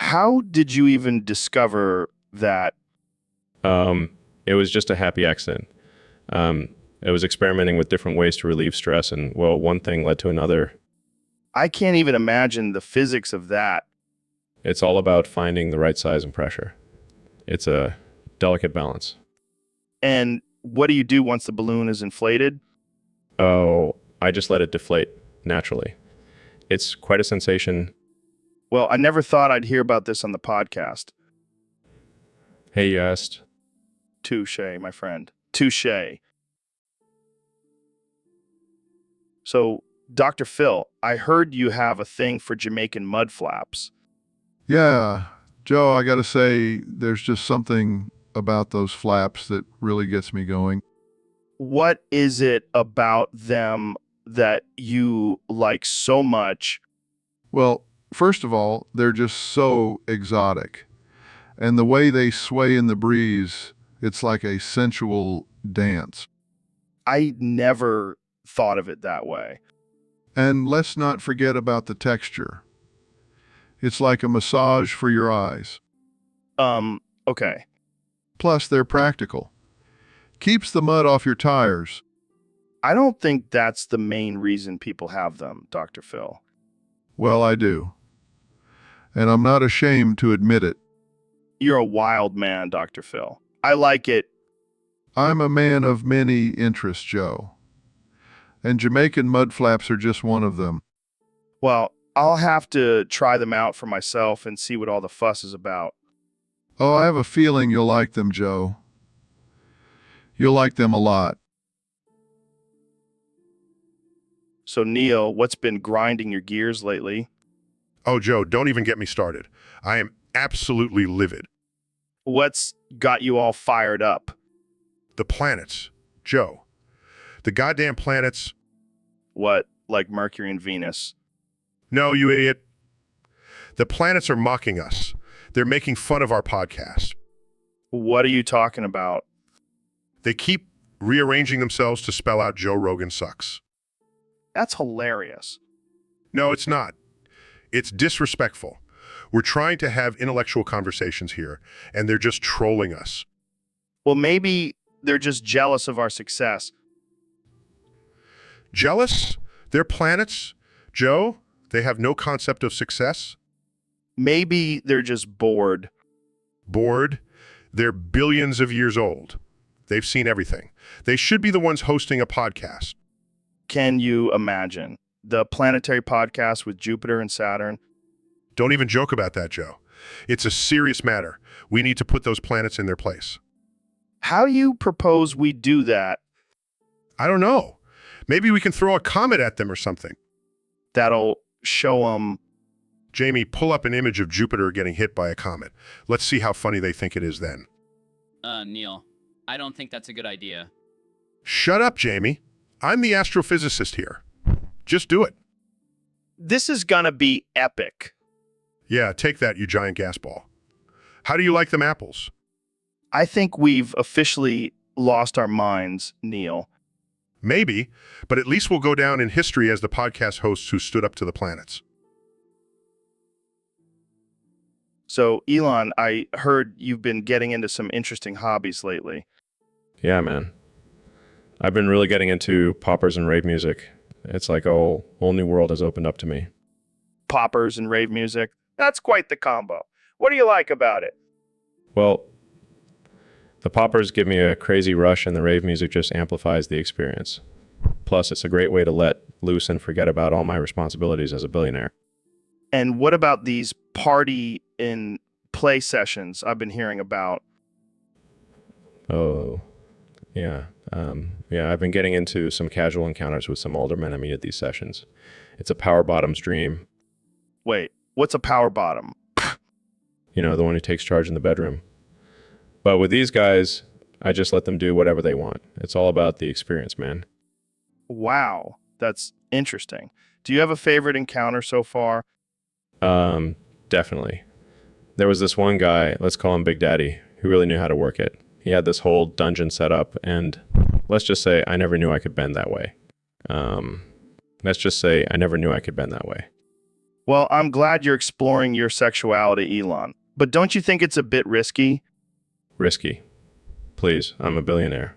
How did you even discover that? It was just a happy accident. It was experimenting with different ways to relieve stress, and well, one thing led to another. I can't even imagine the physics of that. It's all about finding the right size and pressure. It's a delicate balance. And what do you do once the balloon is inflated? Oh, I just let it deflate naturally. It's quite a sensation. Well, I never thought I'd hear about this on the podcast. Hey, you asked. Touche, my friend. Touche. So, Dr. Phil, I heard you have a thing for Jamaican mud flaps. Yeah, Joe, I got to say, there's just something about those flaps that really gets me going. What is it about them that you like so much? Well, first of all, they're just so exotic. And the way they sway in the breeze, it's like a sensual dance. I never thought of it that way. And let's not forget about the texture. It's like a massage for your eyes. Okay. Plus, they're practical. Keeps the mud off your tires. I don't think that's the main reason people have them, Dr. Phil. Well, I do. And I'm not ashamed to admit it. You're a wild man, Dr. Phil. I like it. I'm a man of many interests, Joe. And Jamaican mud flaps are just one of them. Well, I'll have to try them out for myself and see what all the fuss is about. Oh, I have a feeling you'll like them, Joe. You'll like them a lot. So, Neil, what's been grinding your gears lately? Oh, Joe, don't even get me started. I am absolutely livid. What's got you all fired up? The planets. Joe. The goddamn planets. What, like Mercury and Venus? No, you idiot. The planets are mocking us. They're making fun of our podcast. What are you talking about? They keep rearranging themselves to spell out Joe Rogan sucks. That's hilarious. No, it's not. It's disrespectful. We're trying to have intellectual conversations here, and they're just trolling us. Well, maybe they're just jealous of our success. Jealous? They're planets? Joe, they have no concept of success? Maybe they're just bored. Bored? They're billions of years old. They've seen everything. They should be the ones hosting a podcast. Can you imagine? The planetary podcast with Jupiter and Saturn. Don't even joke about that, Joe. It's a serious matter. We need to put those planets in their place. How do you propose we do that? I don't know. Maybe we can throw a comet at them or something. That'll show them. Jamie, pull up an image of Jupiter getting hit by a comet. Let's see how funny they think it is then. Neil, I don't think that's a good idea. Shut up, Jamie. I'm the astrophysicist here. Just do it. This is gonna be epic. Yeah, take that, you giant gas ball. How do you like them apples? I think we've officially lost our minds, Neil. Maybe, but at least we'll go down in history as the podcast hosts who stood up to the planets. So, Elon, I heard you've been getting into some interesting hobbies lately. Yeah, man. I've been really getting into poppers and rave music. It's like a whole new world has opened up to me. Poppers and rave music. That's quite the combo. What do you like about it? Well, the poppers give me a crazy rush and the rave music just amplifies the experience. Plus, it's a great way to let loose and forget about all my responsibilities as a billionaire. And what about these party and play sessions I've been hearing about? Oh, yeah. I've been getting into some casual encounters with some older men I meet at these sessions. It's a power bottom's dream. Wait, what's a power bottom? You know, the one who takes charge in the bedroom. But with these guys, I just let them do whatever they want. It's all about the experience, man. Wow, that's interesting. Do you have a favorite encounter so far? Definitely. There was this one guy, let's call him Big Daddy, who really knew how to work it. He had this whole dungeon set up, and let's just say I never knew I could bend that way. Well, I'm glad you're exploring your sexuality, Elon. But don't you think it's a bit risky? Risky. Please, I'm a billionaire.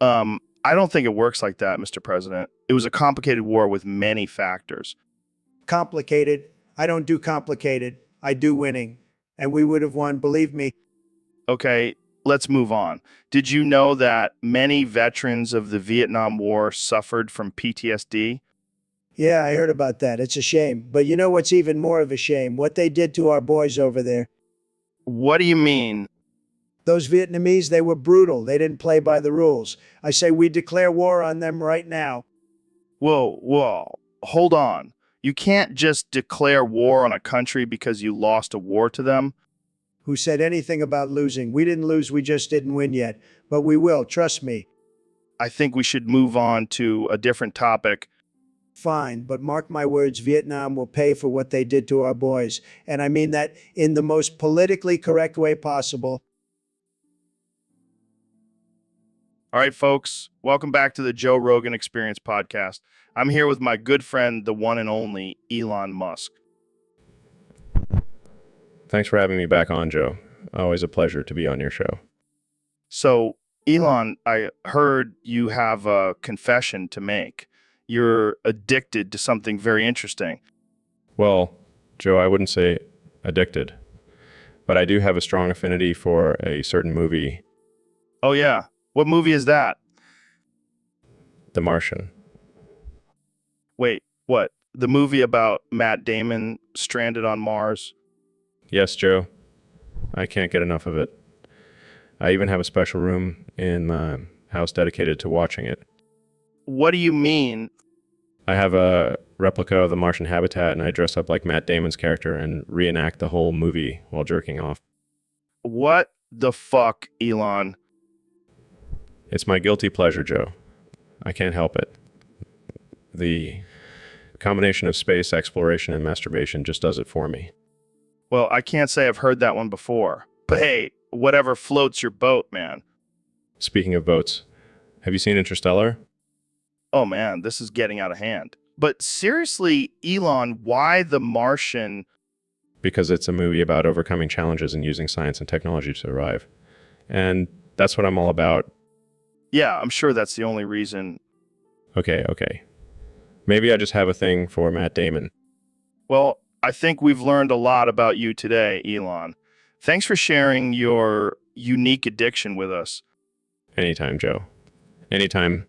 I don't think it works like that, Mr. President. It was a complicated war with many factors. Complicated. I don't do complicated. I do winning. And we would have won, believe me. Okay, let's move on. Did you know that many veterans of the Vietnam War suffered from PTSD? Yeah, I heard about that. It's a shame. But you know what's even more of a shame? What they did to our boys over there. What do you mean? Those Vietnamese, they were brutal. They didn't play by the rules. I say we declare war on them right now. Whoa, hold on. You can't just declare war on a country because you lost a war to them. Who said anything about losing? We didn't lose, we just didn't win yet. But we will, trust me. I think we should move on to a different topic. Fine, but mark my words, Vietnam will pay for what they did to our boys. And I mean that in the most politically correct way possible. All right, folks, welcome back to the Joe Rogan Experience podcast. I'm here with my good friend, the one and only Elon Musk. Thanks for having me back on, Joe. Always a pleasure to be on your show. So, Elon, I heard you have a confession to make. You're addicted to something very interesting. Well, Joe, I wouldn't say addicted, but I do have a strong affinity for a certain movie, Oh, yeah. What movie is that? The Martian. Wait, what? The movie about Matt Damon stranded on Mars? Yes, Joe. I can't get enough of it. I even have a special room in my house dedicated to watching it. What do you mean? I have a replica of the Martian habitat, and I dress up like Matt Damon's character and reenact the whole movie while jerking off. What the fuck, Elon? It's my guilty pleasure, Joe. I can't help it. The combination of space exploration and masturbation just does it for me. Well, I can't say I've heard that one before. But hey, whatever floats your boat, man. Speaking of boats, have you seen Interstellar? Oh man, this is getting out of hand. But seriously, Elon, why The Martian? Because it's a movie about overcoming challenges and using science and technology to survive. And that's what I'm all about. Yeah, I'm sure that's the only reason. Okay. Maybe I just have a thing for Matt Damon. Well, I think we've learned a lot about you today, Elon. Thanks for sharing your unique addiction with us. Anytime, Joe. Anytime.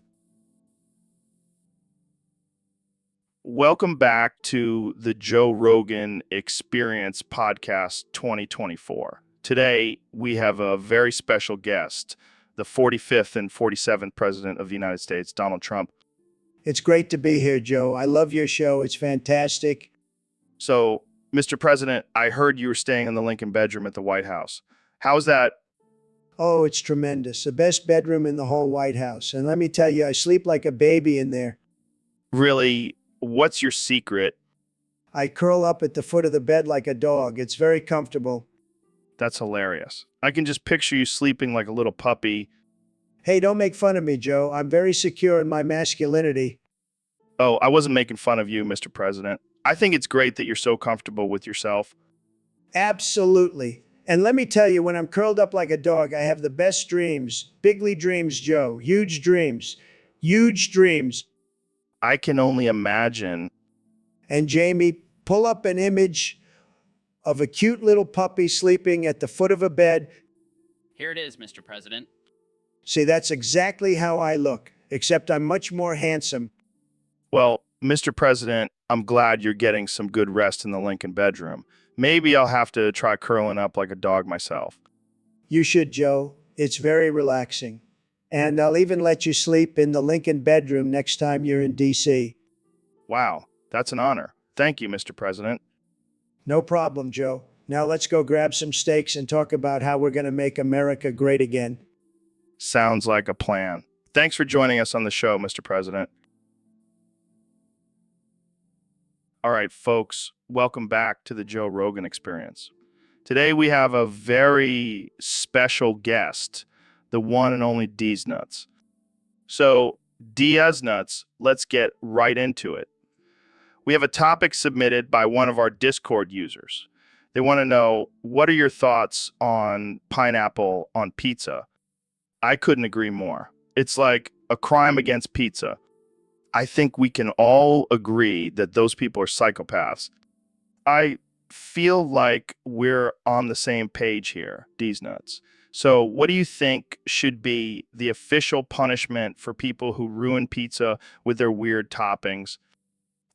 Welcome back to the Joe Rogan Experience Podcast 2024. Today, we have a very special guest, the 45th and 47th President of the United States, Donald Trump. It's great to be here, Joe. I love your show. It's fantastic. So, Mr. President, I heard you were staying in the Lincoln bedroom at the White House. How's that? Oh, it's tremendous. The best bedroom in the whole White House. And let me tell you, I sleep like a baby in there. Really, what's your secret? I curl up at the foot of the bed like a dog. It's very comfortable. That's hilarious. I can just picture you sleeping like a little puppy. Hey, don't make fun of me, Joe. I'm very secure in my masculinity. Oh, I wasn't making fun of you, Mr. President. I think it's great that you're so comfortable with yourself. Absolutely. And let me tell you, when I'm curled up like a dog, I have the best dreams. Bigly dreams, Joe. Huge dreams. Huge dreams. I can only imagine. And Jamie, pull up an image of a cute little puppy sleeping at the foot of a bed. Here it is, Mr. President. See, that's exactly how I look, except I'm much more handsome. Well, Mr. President, I'm glad you're getting some good rest in the Lincoln bedroom. Maybe I'll have to try curling up like a dog myself. You should, Joe. It's very relaxing. And I'll even let you sleep in the Lincoln bedroom next time you're in D.C. Wow, that's an honor. Thank you, Mr. President. No problem, Joe. Now let's go grab some steaks and talk about how we're going to make America great again. Sounds like a plan. Thanks for joining us on the show, Mr. President. All right, folks, welcome back to the Joe Rogan Experience. Today we have a very special guest, the one and only D's Nuts. So, D's Nuts, let's get right into it. We have a topic submitted by one of our Discord users. They want to know, what are your thoughts on pineapple on pizza? I couldn't agree more. It's like a crime against pizza. I think we can all agree that those people are psychopaths. I feel like we're on the same page here, D's nuts. So, what do you think should be the official punishment for people who ruin pizza with their weird toppings?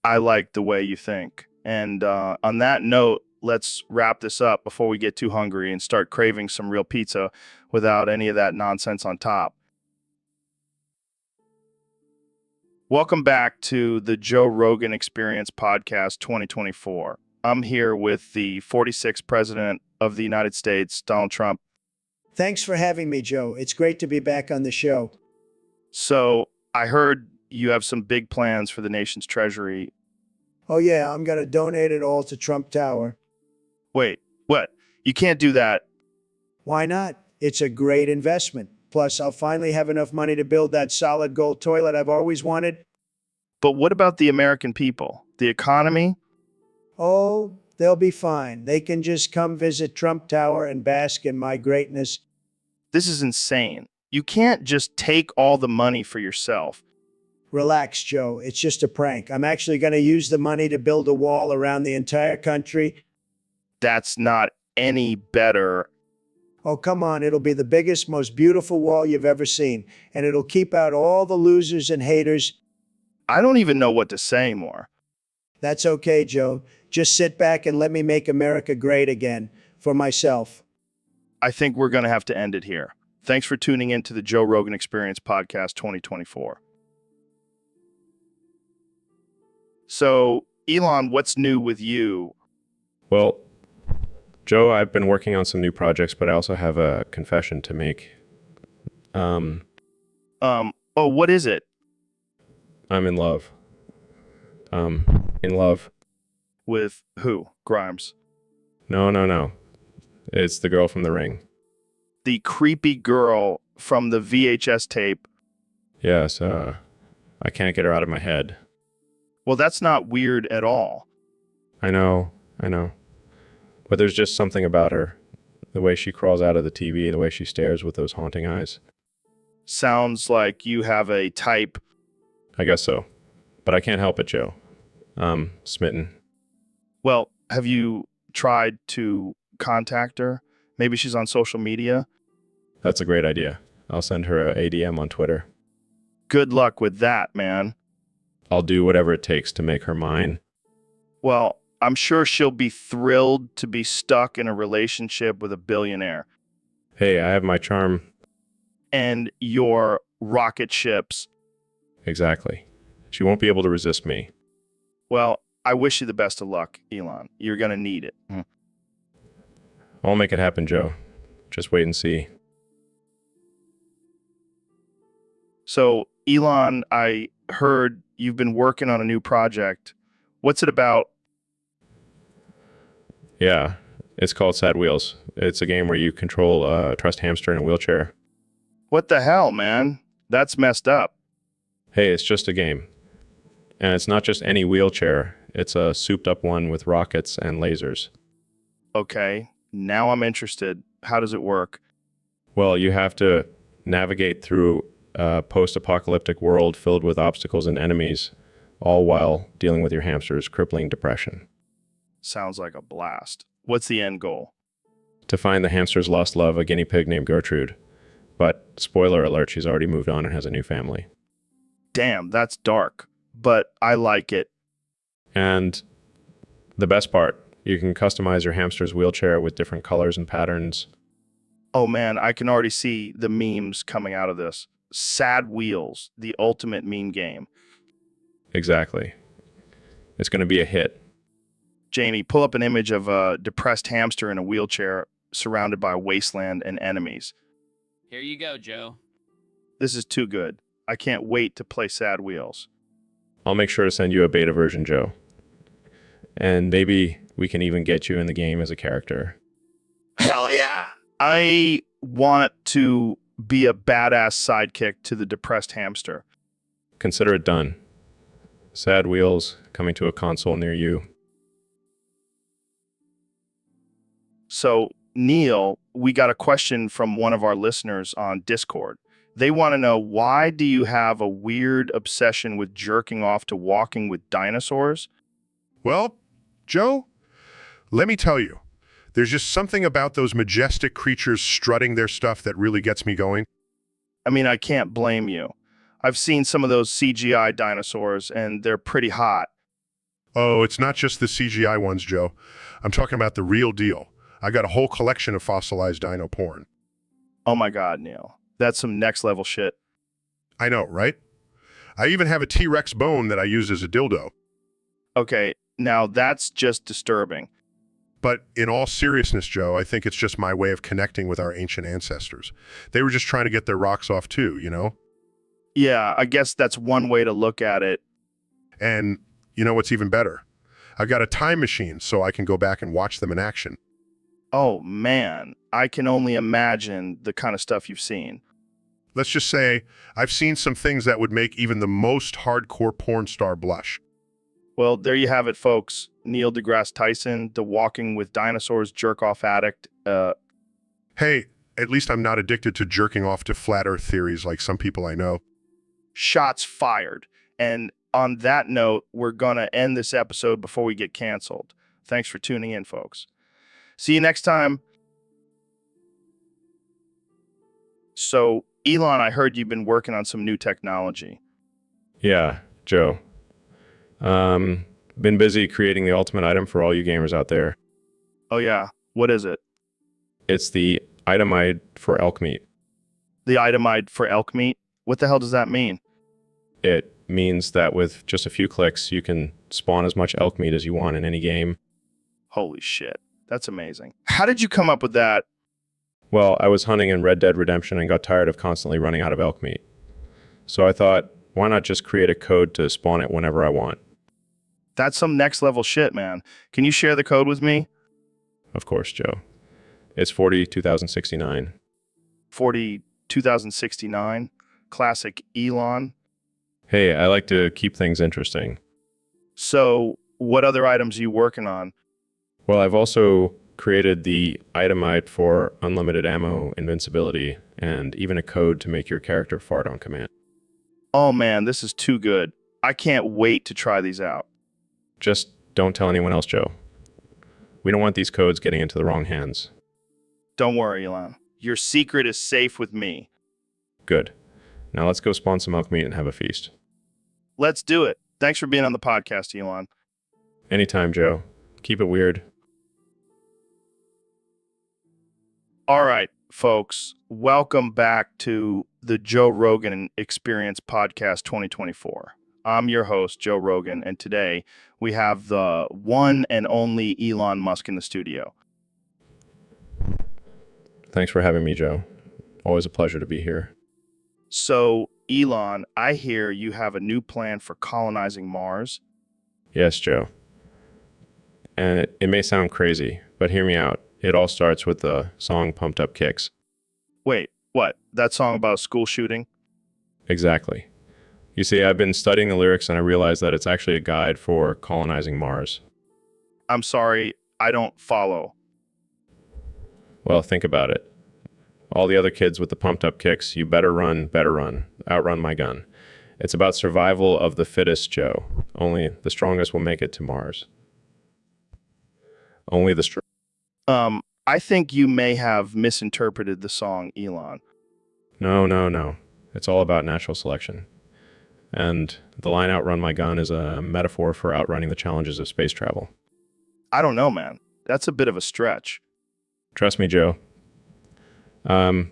I like the way you think. And on that note, let's wrap this up before we get too hungry and start craving some real pizza without any of that nonsense on top. Welcome back to the Joe Rogan Experience Podcast 2024. I'm here with the 46th President of the United States, Donald Trump. Thanks for having me, Joe. It's great to be back on the show. So I heard you have some big plans for the nation's treasury. Oh, yeah, I'm going to donate it all to Trump Tower. Wait, what? You can't do that. Why not? It's a great investment. Plus, I'll finally have enough money to build that solid gold toilet I've always wanted. But what about the American people? The economy? Oh, they'll be fine. They can just come visit Trump Tower and bask in my greatness. This is insane. You can't just take all the money for yourself. Relax, Joe. It's just a prank. I'm actually going to use the money to build a wall around the entire country. That's not any better. Oh, come on. It'll be the biggest, most beautiful wall you've ever seen. And it'll keep out all the losers and haters. I don't even know what to say more. That's okay, Joe. Just sit back and let me make America great again for myself. I think we're going to have to end it here. Thanks for tuning in to the Joe Rogan Experience Podcast 2024. So, Elon, what's new with you? Well, Joe, I've been working on some new projects, but I also have a confession to make. What is it? I'm in love. In love. With who? Grimes. No. It's the girl from The Ring. The creepy girl from the VHS tape. Yes, I can't get her out of my head. Well, that's not weird at all. I know. But there's just something about her. The way she crawls out of the TV, the way she stares with those haunting eyes. Sounds like you have a type. I guess so. But I can't help it, Joe. Smitten. Well, have you tried to contact her? Maybe she's on social media? That's a great idea. I'll send her a ADM on Twitter. Good luck with that, man. I'll do whatever it takes to make her mine. Well, I'm sure she'll be thrilled to be stuck in a relationship with a billionaire. Hey, I have my charm. And your rocket ships. Exactly. She won't be able to resist me. Well, I wish you the best of luck, Elon. You're going to need it. I'll make it happen, Joe. Just wait and see. So, Elon, I heard you've been working on a new project. What's it about? Yeah, it's called Sad Wheels. It's a game where you control a trussed hamster in a wheelchair. What the hell, man? That's messed up. Hey, it's just a game. And it's not just any wheelchair. It's a souped up one with rockets and lasers. Okay, now I'm interested. How does it work? Well, you have to navigate through a post-apocalyptic world filled with obstacles and enemies, all while dealing with your hamster's crippling depression. Sounds like a blast. What's the end goal? To find the hamster's lost love, a guinea pig named Gertrude. But, spoiler alert, she's already moved on and has a new family. Damn, that's dark. But I like it. And the best part, you can customize your hamster's wheelchair with different colors and patterns. Oh man, I can already see the memes coming out of this. Sad Wheels, the ultimate meme game. Exactly. It's going to be a hit. Jamie, pull up an image of a depressed hamster in a wheelchair surrounded by a wasteland and enemies. Here you go, Joe. This is too good. I can't wait to play Sad Wheels. I'll make sure to send you a beta version, Joe. And maybe we can even get you in the game as a character. Hell yeah. I want to be a badass sidekick to the depressed hamster. Consider it done. Sad Wheels coming to a console near you. So, Neil, we got a question from one of our listeners on Discord. They want to know, why do you have a weird obsession with jerking off to walking with dinosaurs? Well, Joe, let me tell you, there's just something about those majestic creatures strutting their stuff that really gets me going. I mean, I can't blame you. I've seen some of those CGI dinosaurs, and they're pretty hot. Oh, it's not just the CGI ones, Joe. I'm talking about the real deal. I got a whole collection of fossilized dino porn. Oh my God, Neil. That's some next level shit. I know, right? I even have a T-Rex bone that I use as a dildo. Okay, now that's just disturbing. But in all seriousness, Joe, I think it's just my way of connecting with our ancient ancestors. They were just trying to get their rocks off too, you know? Yeah, I guess that's one way to look at it. And you know what's even better? I've got a time machine so I can go back and watch them in action. Oh man, I can only imagine the kind of stuff you've seen. Let's just say I've seen some things that would make even the most hardcore porn star blush. Well, there you have it, folks. Neil deGrasse Tyson, the walking with dinosaurs jerk-off addict. Hey, at least I'm not addicted to jerking off to flat earth theories like some people I know. Shots fired. And on that note, we're gonna end this episode before we get canceled. Thanks for tuning in, folks. See you next time. So, Elon, I heard you've been working on some new technology. Yeah, Joe. Been busy creating the ultimate item for all you gamers out there. Oh yeah, what is it? It's the itemite for elk meat. The itemite for elk meat? What the hell does that mean? It means that with just a few clicks, you can spawn as much elk meat as you want in any game. Holy shit, that's amazing. How did you come up with that? Well, I was hunting in Red Dead Redemption and got tired of constantly running out of elk meat. So I thought, why not just create a code to spawn it whenever I want? That's some next level shit, man. Can you share the code with me? Of course, Joe. It's 40,2069. 40,2069. Classic Elon. Hey, I like to keep things interesting. So, what other items are you working on? Well, I've also created the itemite for unlimited ammo invincibility and even a code to make your character fart on command. Oh man, this is too good. I can't wait to try these out. Just don't tell anyone else, Joe. We don't want these codes getting into the wrong hands. Don't worry, Elon. Your secret is safe with me. Good. Now let's go spawn some elk meat and have a feast. Let's do it. Thanks for being on the podcast, Elon. Anytime, Joe. Keep it weird. All right, folks. Welcome back to the Joe Rogan Experience Podcast 2024. I'm your host, Joe Rogan, and today we have the one and only Elon Musk in the studio. Thanks for having me, Joe. Always a pleasure to be here. So, Elon, I hear you have a new plan for colonizing Mars. Yes, Joe. And it may sound crazy, but hear me out. It all starts with the song Pumped Up Kicks. Wait, what? That song about a school shooting? Exactly. You see, I've been studying the lyrics and I realized that it's actually a guide for colonizing Mars. I'm sorry, I don't follow. Well, think about it. All the other kids with the pumped up kicks, you better run, outrun my gun. It's about survival of the fittest, Joe. Only the strongest will make it to Mars. Only the I think you may have misinterpreted the song, Elon. No. It's all about natural selection. And the line outrun my gun is a metaphor for outrunning the challenges of space travel. I don't know, man. That's a bit of a stretch. Trust me, Joe. I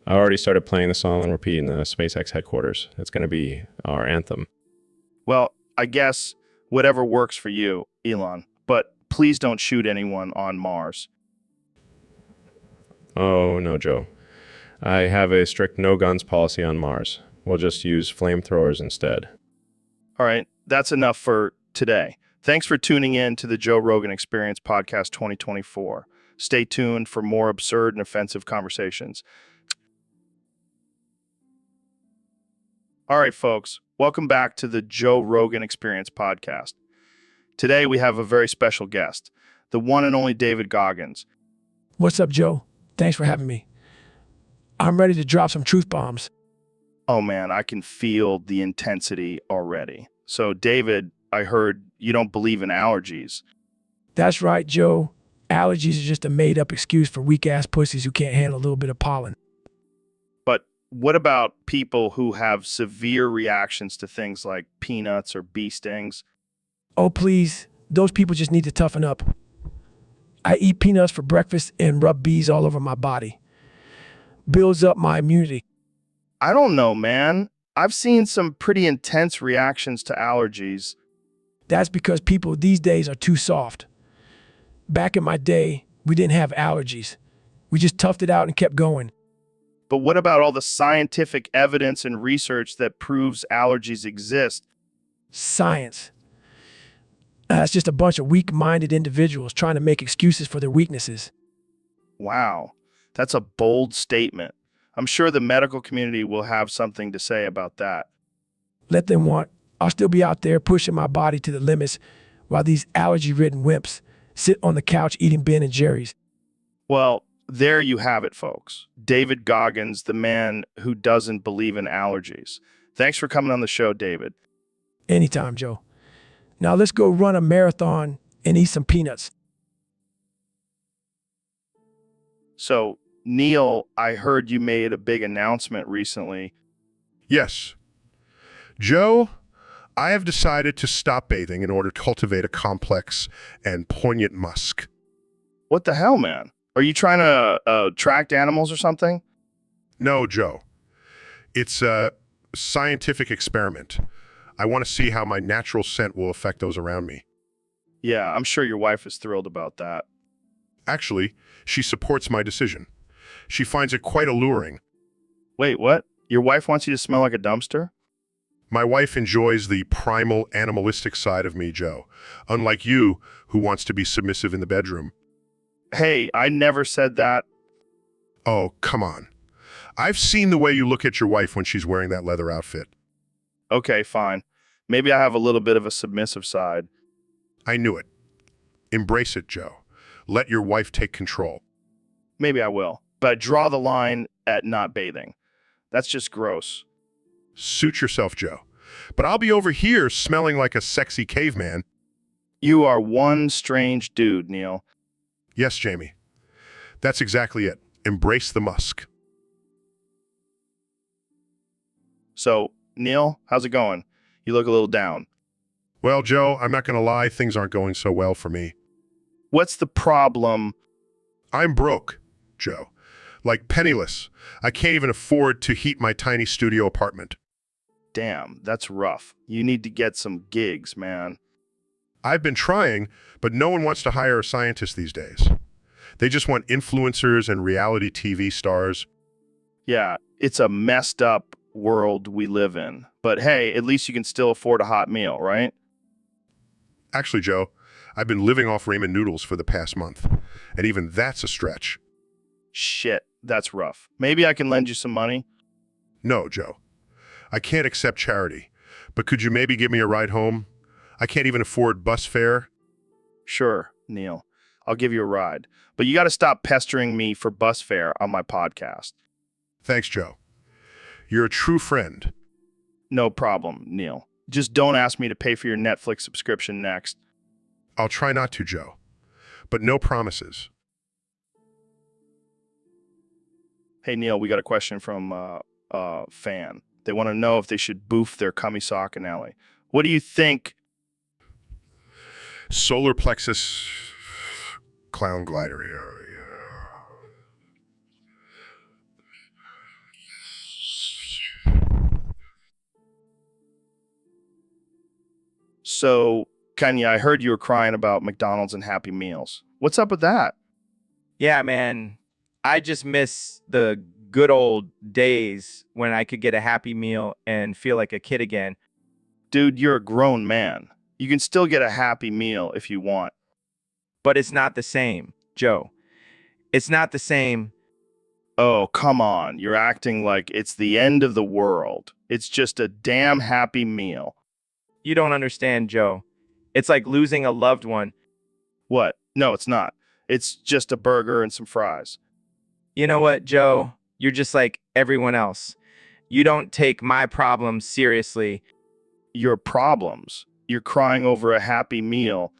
already started playing the song on repeat in the SpaceX headquarters. It's going to be our anthem. Well, I guess whatever works for you, Elon. But please don't shoot anyone on Mars. Oh, no, Joe. I have a strict no guns policy on Mars. We'll just use flamethrowers instead. All right, that's enough for today. Thanks for tuning in to the Joe Rogan Experience Podcast 2024. Stay tuned for more absurd and offensive conversations. All right, folks, welcome back to the Joe Rogan Experience Podcast. Today we have a very special guest, the one and only David Goggins. What's up, Joe? Thanks for having me. I'm ready to drop some truth bombs. Oh man, I can feel the intensity already. So, David, I heard you don't believe in allergies. That's right, Joe. Allergies are just a made-up excuse for weak-ass pussies who can't handle a little bit of pollen. But what about people who have severe reactions to things like peanuts or bee stings? Oh, please. Those people just need to toughen up. I eat peanuts for breakfast and rub bees all over my body. Builds up my immunity. I don't know, man. I've seen some pretty intense reactions to allergies. That's because people these days are too soft. Back in my day, we didn't have allergies. We just toughed it out and kept going. But what about all the scientific evidence and research that proves allergies exist? Science. That's just a bunch of weak-minded individuals trying to make excuses for their weaknesses. Wow, that's a bold statement. I'm sure the medical community will have something to say about that. Let them want. I'll still be out there pushing my body to the limits while these allergy-ridden wimps sit on the couch eating Ben and Jerry's. Well, there you have it, folks. David Goggins, the man who doesn't believe in allergies. Thanks for coming on the show, David. Anytime, Joe. Now let's go run a marathon and eat some peanuts. So, Neil, I heard you made a big announcement recently. Yes. Joe, I have decided to stop bathing in order to cultivate a complex and poignant musk. What the hell, man? Are you trying to attract animals or something? No, Joe. It's a scientific experiment. I want to see how my natural scent will affect those around me. Yeah, I'm sure your wife is thrilled about that. Actually, she supports my decision. She finds it quite alluring. Wait, what? Your wife wants you to smell like a dumpster? My wife enjoys the primal, animalistic side of me, Joe, unlike you, who wants to be submissive in the bedroom. Hey, I never said that. Oh, come on. I've seen the way you look at your wife when she's wearing that leather outfit. Okay, fine. Maybe I have a little bit of a submissive side. I knew it. Embrace it, Joe. Let your wife take control. Maybe I will. But I draw the line at not bathing. That's just gross. Suit yourself, Joe. But I'll be over here smelling like a sexy caveman. You are one strange dude, Neil. Yes, Jamie. That's exactly it. Embrace the musk. So, Neil, how's it going? You look a little down. Well, Joe, I'm not going to lie, things aren't going so well for me. What's the problem? I'm broke, Joe. Like penniless. I can't even afford to heat my tiny studio apartment. Damn, that's rough. You need to get some gigs, man. I've been trying, but no one wants to hire a scientist these days. They just want influencers and reality TV stars. Yeah, it's a messed up world we live in. But hey, at least you can still afford a hot meal, right? Actually, Joe, I've been living off ramen noodles for the past month, and even that's a stretch. Shit, that's rough. Maybe I can lend you some money? No, Joe. I can't accept charity, but could you maybe give me a ride home? I can't even afford bus fare. Sure, Neil. I'll give you a ride. But you got to stop pestering me for bus fare on my podcast. Thanks, Joe. You're a true friend. No problem, Neil. Just don't ask me to pay for your Netflix subscription next. I'll try not to, Joe. But no promises. Hey, Neil, we got a question from a fan. They want to know if they should boof their cummy sock in alley. What do you think? Solar plexus clown glider here. So, Kenya, I heard you were crying about McDonald's and Happy Meals. What's up with that? Yeah, man. I just miss the good old days when I could get a Happy Meal and feel like a kid again. Dude, you're a grown man. You can still get a Happy Meal if you want. But it's not the same, Joe. It's not the same. Oh, come on. You're acting like it's the end of the world. It's just a damn Happy Meal. You don't understand, Joe. It's like losing a loved one. What? No, it's not. It's just a burger and some fries. You know what, Joe? You're just like everyone else. You don't take my problems seriously. Your problems. You're crying over a Happy Meal.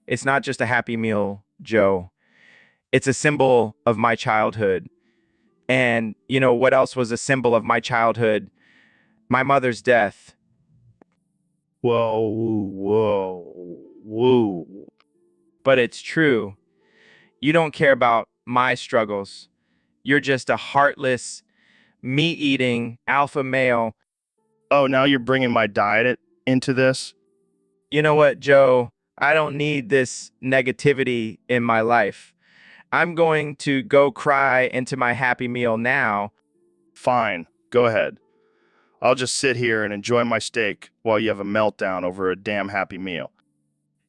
It's not just a Happy Meal, Joe. It's a symbol of my childhood. And you know what else was a symbol of my childhood? My mother's death. Whoa, whoa, whoa. But it's true. You don't care about my struggles. You're just a heartless, meat-eating alpha male. Oh, now you're bringing my diet into this? You know what, Joe? I don't need this negativity in my life. I'm going to go cry into my Happy Meal now. Fine, go ahead. I'll just sit here and enjoy my steak while you have a meltdown over a damn Happy Meal.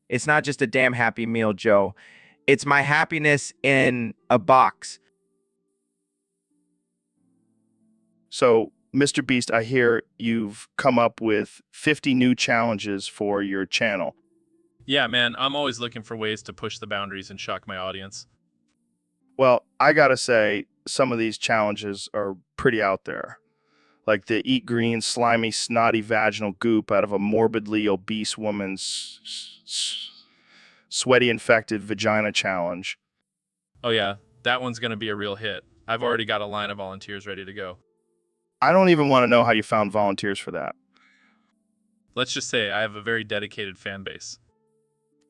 It's not just a damn Happy Meal, Joe. It's my happiness in a box. So, Mr. Beast, I hear you've come up with 50 new challenges for your channel. Yeah, man, I'm always looking for ways to push the boundaries and shock my audience. Well, I gotta say, some of these challenges are pretty out there. Like the eat green, slimy, snotty vaginal goop out of a morbidly obese woman's sweaty, infected vagina challenge. Oh yeah, that one's gonna be a real hit. I've already got a line of volunteers ready to go. I don't even want to know how you found volunteers for that. Let's just say I have a very dedicated fan base.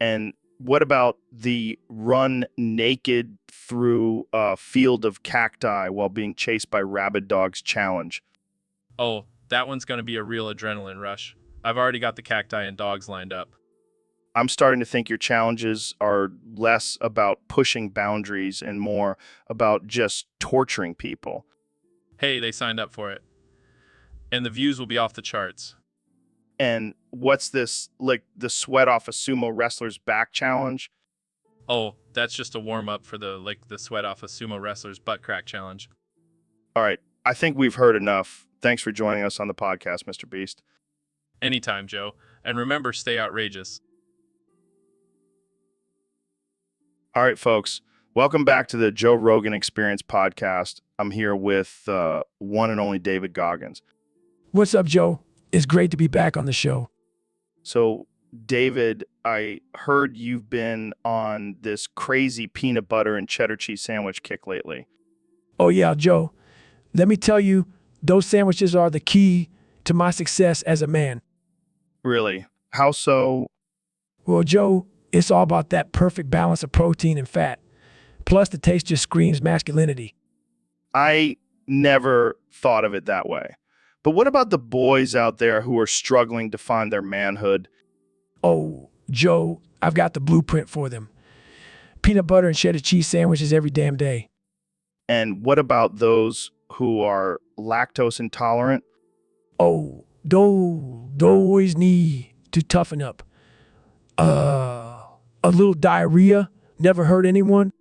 And what about the run naked through a field of cacti while being chased by rabid dogs challenge? Oh, that one's gonna be a real adrenaline rush. I've already got the cacti and dogs lined up. I'm starting to think your challenges are less about pushing boundaries and more about just torturing people. Hey, they signed up for it. And the views will be off the charts. And what's this, like the sweat off a sumo wrestler's back challenge? Oh, that's just a warm-up for the sweat off a sumo wrestler's butt crack challenge. All right, I think we've heard enough. Thanks for joining us on the podcast, Mr. Beast. Anytime, Joe. And remember, stay outrageous. All right, folks. Welcome back to the Joe Rogan Experience podcast. I'm here with one and only David Goggins. What's up, Joe? It's great to be back on the show. So, David, I heard you've been on this crazy peanut butter and cheddar cheese sandwich kick lately. Oh, yeah, Joe. Let me tell you, those sandwiches are the key to my success as a man. Really? How so? Well, Joe, it's all about that perfect balance of protein and fat. Plus, the taste just screams masculinity. I never thought of it that way. But what about the boys out there who are struggling to find their manhood? Oh, Joe, I've got the blueprint for them. Peanut butter and cheddar cheese sandwiches every damn day. And what about those who are lactose intolerant? Oh, those always need to toughen up. A little diarrhea never hurt anyone.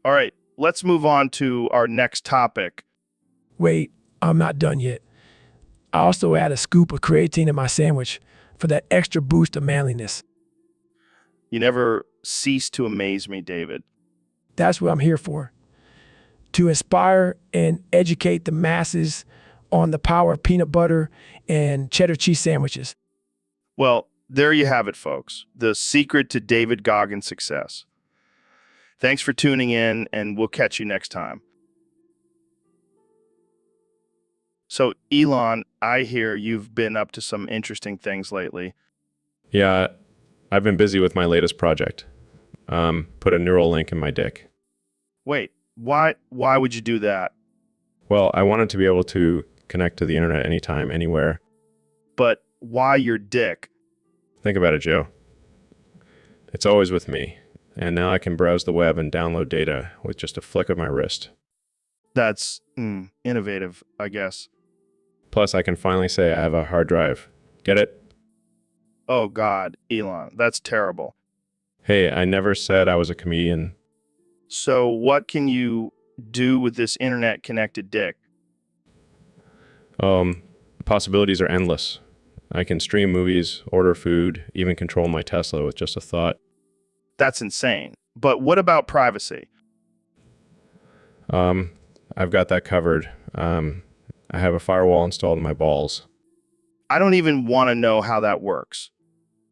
All right, let's move on to our next topic. Wait, I'm not done yet. I also add a scoop of creatine in my sandwich for that extra boost of manliness. You never cease to amaze me, David. That's what I'm here for. To inspire and educate the masses on the power of peanut butter and cheddar cheese sandwiches. Well, there you have it, folks. The secret to David Goggins' success. Thanks for tuning in, and we'll catch you next time. So, Elon, I hear you've been up to some interesting things lately. Yeah, I've been busy with my latest project. Put a neural link in my dick. Wait, why would you do that? Well, I wanted to be able to connect to the internet anytime, anywhere. But why your dick? Think about it, Joe. It's always with me. And now I can browse the web and download data with just a flick of my wrist. That's innovative, I guess. Plus, I can finally say I have a hard drive. Get it? Oh, God, Elon, that's terrible. Hey, I never said I was a comedian. So what can you do with this internet-connected dick? Possibilities are endless. I can stream movies, order food, even control my Tesla with just a thought. That's insane. But what about privacy? I've got that covered. I have a firewall installed in my balls. I don't even want to know how that works.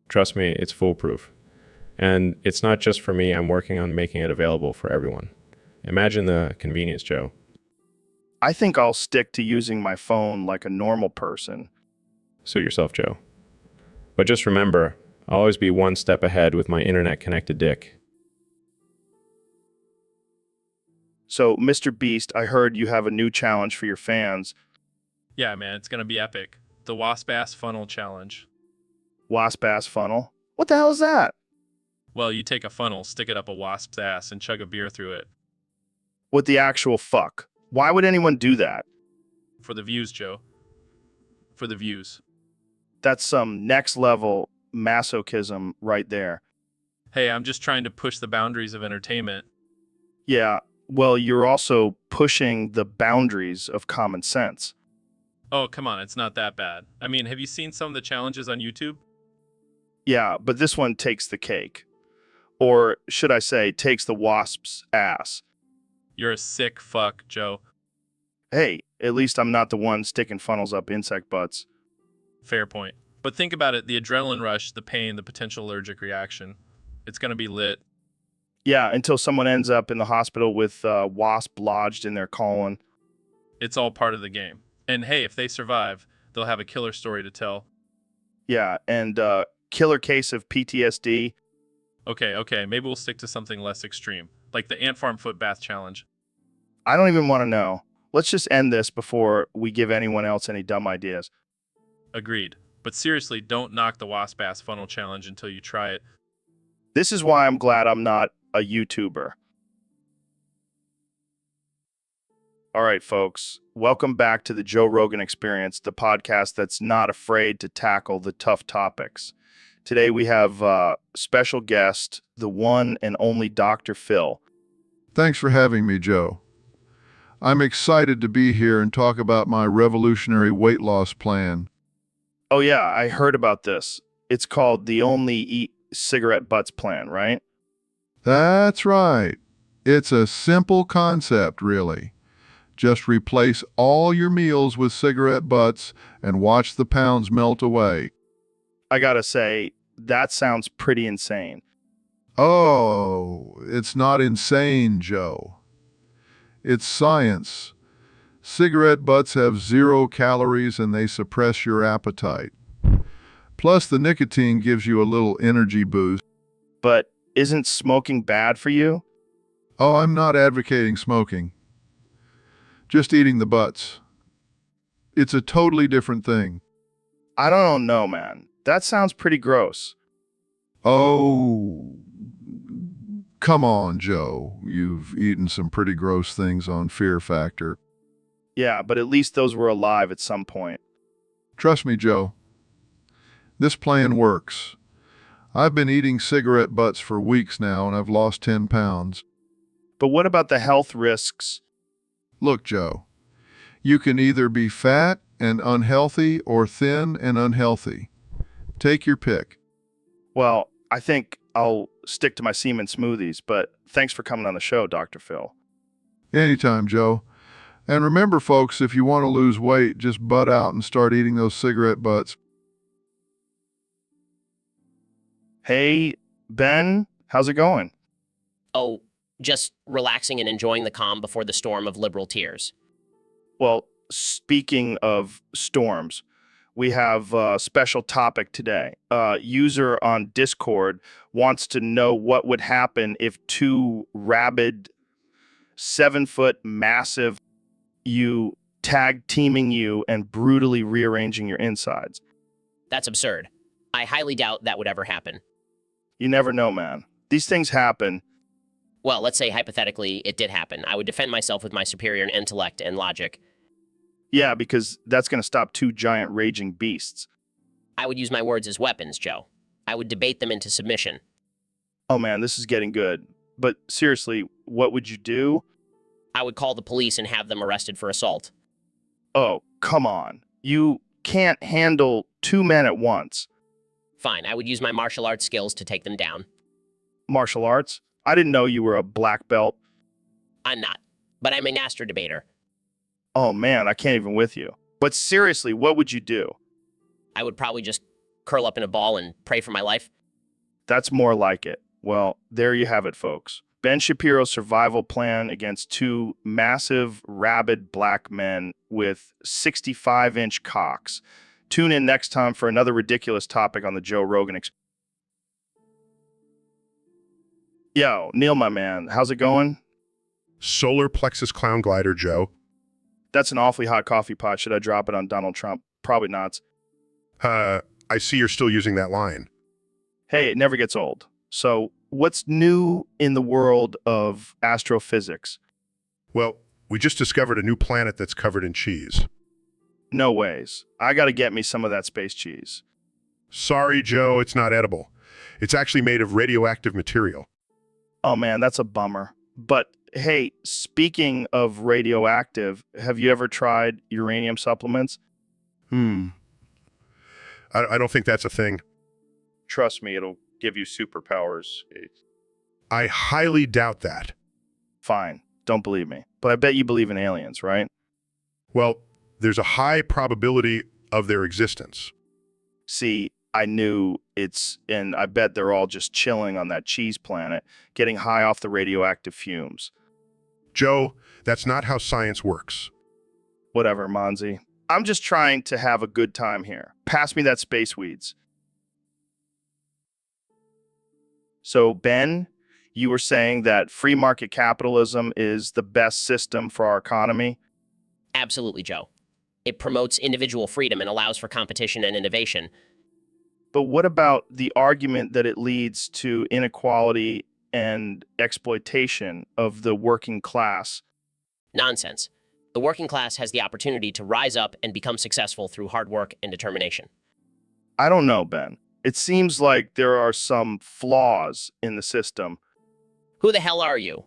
Trust me, it's foolproof. And it's not just for me, I'm working on making it available for everyone. Imagine the convenience, Joe. I think I'll stick to using my phone like a normal person. Suit yourself, Joe. But just remember, I'll always be one step ahead with my internet-connected dick. So, Mr. Beast, I heard you have a new challenge for your fans. Yeah, man, it's gonna be epic. The Wasp Ass Funnel Challenge. Wasp ass funnel? What the hell is that? Well, you take a funnel, stick it up a wasp's ass, and chug a beer through it. What the actual fuck? Why would anyone do that? For the views, Joe. For the views. That's some next level masochism right there. Hey, I'm just trying to push the boundaries of entertainment. Yeah, well, you're also pushing the boundaries of common sense. Oh, come on, it's not that bad. I mean, have you seen some of the challenges on YouTube? Yeah, but this one takes the cake. Or should I say, takes the wasp's ass. You're a sick fuck, Joe. Hey, at least I'm not the one sticking funnels up insect butts. Fair point. But think about it, the adrenaline rush, the pain, the potential allergic reaction. It's gonna be lit. Yeah, until someone ends up in the hospital with wasp lodged in their colon. It's all part of the game. And hey, if they survive, they'll have a killer story to tell. Yeah, and killer case of PTSD. Okay, maybe we'll stick to something less extreme, like the ant farm foot bath challenge. I don't even want to know. Let's just end this before we give anyone else any dumb ideas. Agreed. But seriously, don't knock the wasp ass funnel challenge until you try it. This is why I'm glad I'm not a YouTuber. All right, folks. Welcome back to the Joe Rogan Experience, the podcast that's not afraid to tackle the tough topics. Today we have special guest, the one and only Dr. Phil. Thanks for having me, Joe. I'm excited to be here and talk about my revolutionary weight loss plan. Oh yeah, I heard about this. It's called the Only Eat Cigarette Butts plan, right? That's right. It's a simple concept, really. Just replace all your meals with cigarette butts and watch the pounds melt away. I gotta say, that sounds pretty insane. Oh, it's not insane, Joe. It's science. Cigarette butts have 0 calories and they suppress your appetite. Plus, the nicotine gives you a little energy boost. But isn't smoking bad for you? Oh, I'm not advocating smoking. Just eating the butts. It's a totally different thing. I don't know, man. That sounds pretty gross. Oh, come on, Joe. You've eaten some pretty gross things on Fear Factor. Yeah, but at least those were alive at some point. Trust me, Joe. This plan works. I've been eating cigarette butts for weeks now and I've lost 10 pounds. But what about the health risks? Look, Joe, you can either be fat and unhealthy or thin and unhealthy. Take your pick. Well, I think I'll stick to my semen smoothies, but thanks for coming on the show, Dr. Phil. Anytime, Joe. And remember, folks, if you want to lose weight, just butt out and start eating those cigarette butts. Hey, Ben, how's it going? Oh, just relaxing and enjoying the calm before the storm of liberal tears. Well, speaking of storms, we have a special topic today. A user on Discord wants to know what would happen if 2 rabid, 7-foot, massive you tag teaming you and brutally rearranging your insides. That's absurd. I highly doubt that would ever happen. You never know, man. These things happen. Well, let's say hypothetically it did happen. I would defend myself with my superior intellect and logic. Yeah, because that's going to stop 2 giant raging beasts. I would use my words as weapons, Joe. I would debate them into submission. Oh man, this is getting good. But seriously, what would you do? I would call the police and have them arrested for assault. Oh, come on. You can't handle 2 men at once. Fine, I would use my martial arts skills to take them down. Martial arts? I didn't know you were a black belt. I'm not, but I'm a master debater. Oh man, I can't even with you. But seriously, what would you do? I would probably just curl up in a ball and pray for my life. That's more like it. Well, there you have it, folks. Ben Shapiro's survival plan against two massive, rabid black men with 65-inch cocks. Tune in next time for another ridiculous topic on the Joe Rogan Experience. Yo, Neil, my man, how's it going? Solar plexus clown glider, Joe. That's an awfully hot coffee pot. Should I drop it on Donald Trump? Probably not. I see you're still using that line. Hey, it never gets old. So, what's new in the world of astrophysics? Well, we just discovered a new planet that's covered in cheese. No ways. I gotta get me some of that space cheese. Sorry, Joe, it's not edible. It's actually made of radioactive material. Oh man, that's a bummer. But hey, speaking of radioactive, have you ever tried uranium supplements? I don't think that's a thing. Trust me, it'll give you superpowers. I highly doubt that. Fine, don't believe me. But I bet you believe in aliens, right? Well, there's a high probability of their existence. See, I knew and I bet they're all just chilling on that cheese planet, getting high off the radioactive fumes. Joe, that's not how science works. Whatever, Monzi. I'm just trying to have a good time here. Pass me that space weeds. So, Ben, you were saying that free market capitalism is the best system for our economy? Absolutely, Joe. It promotes individual freedom and allows for competition and innovation. But what about the argument that it leads to inequality and exploitation of the working class? Nonsense. The working class has the opportunity to rise up and become successful through hard work and determination. I don't know, Ben. It seems like there are some flaws in the system. Who the hell are you?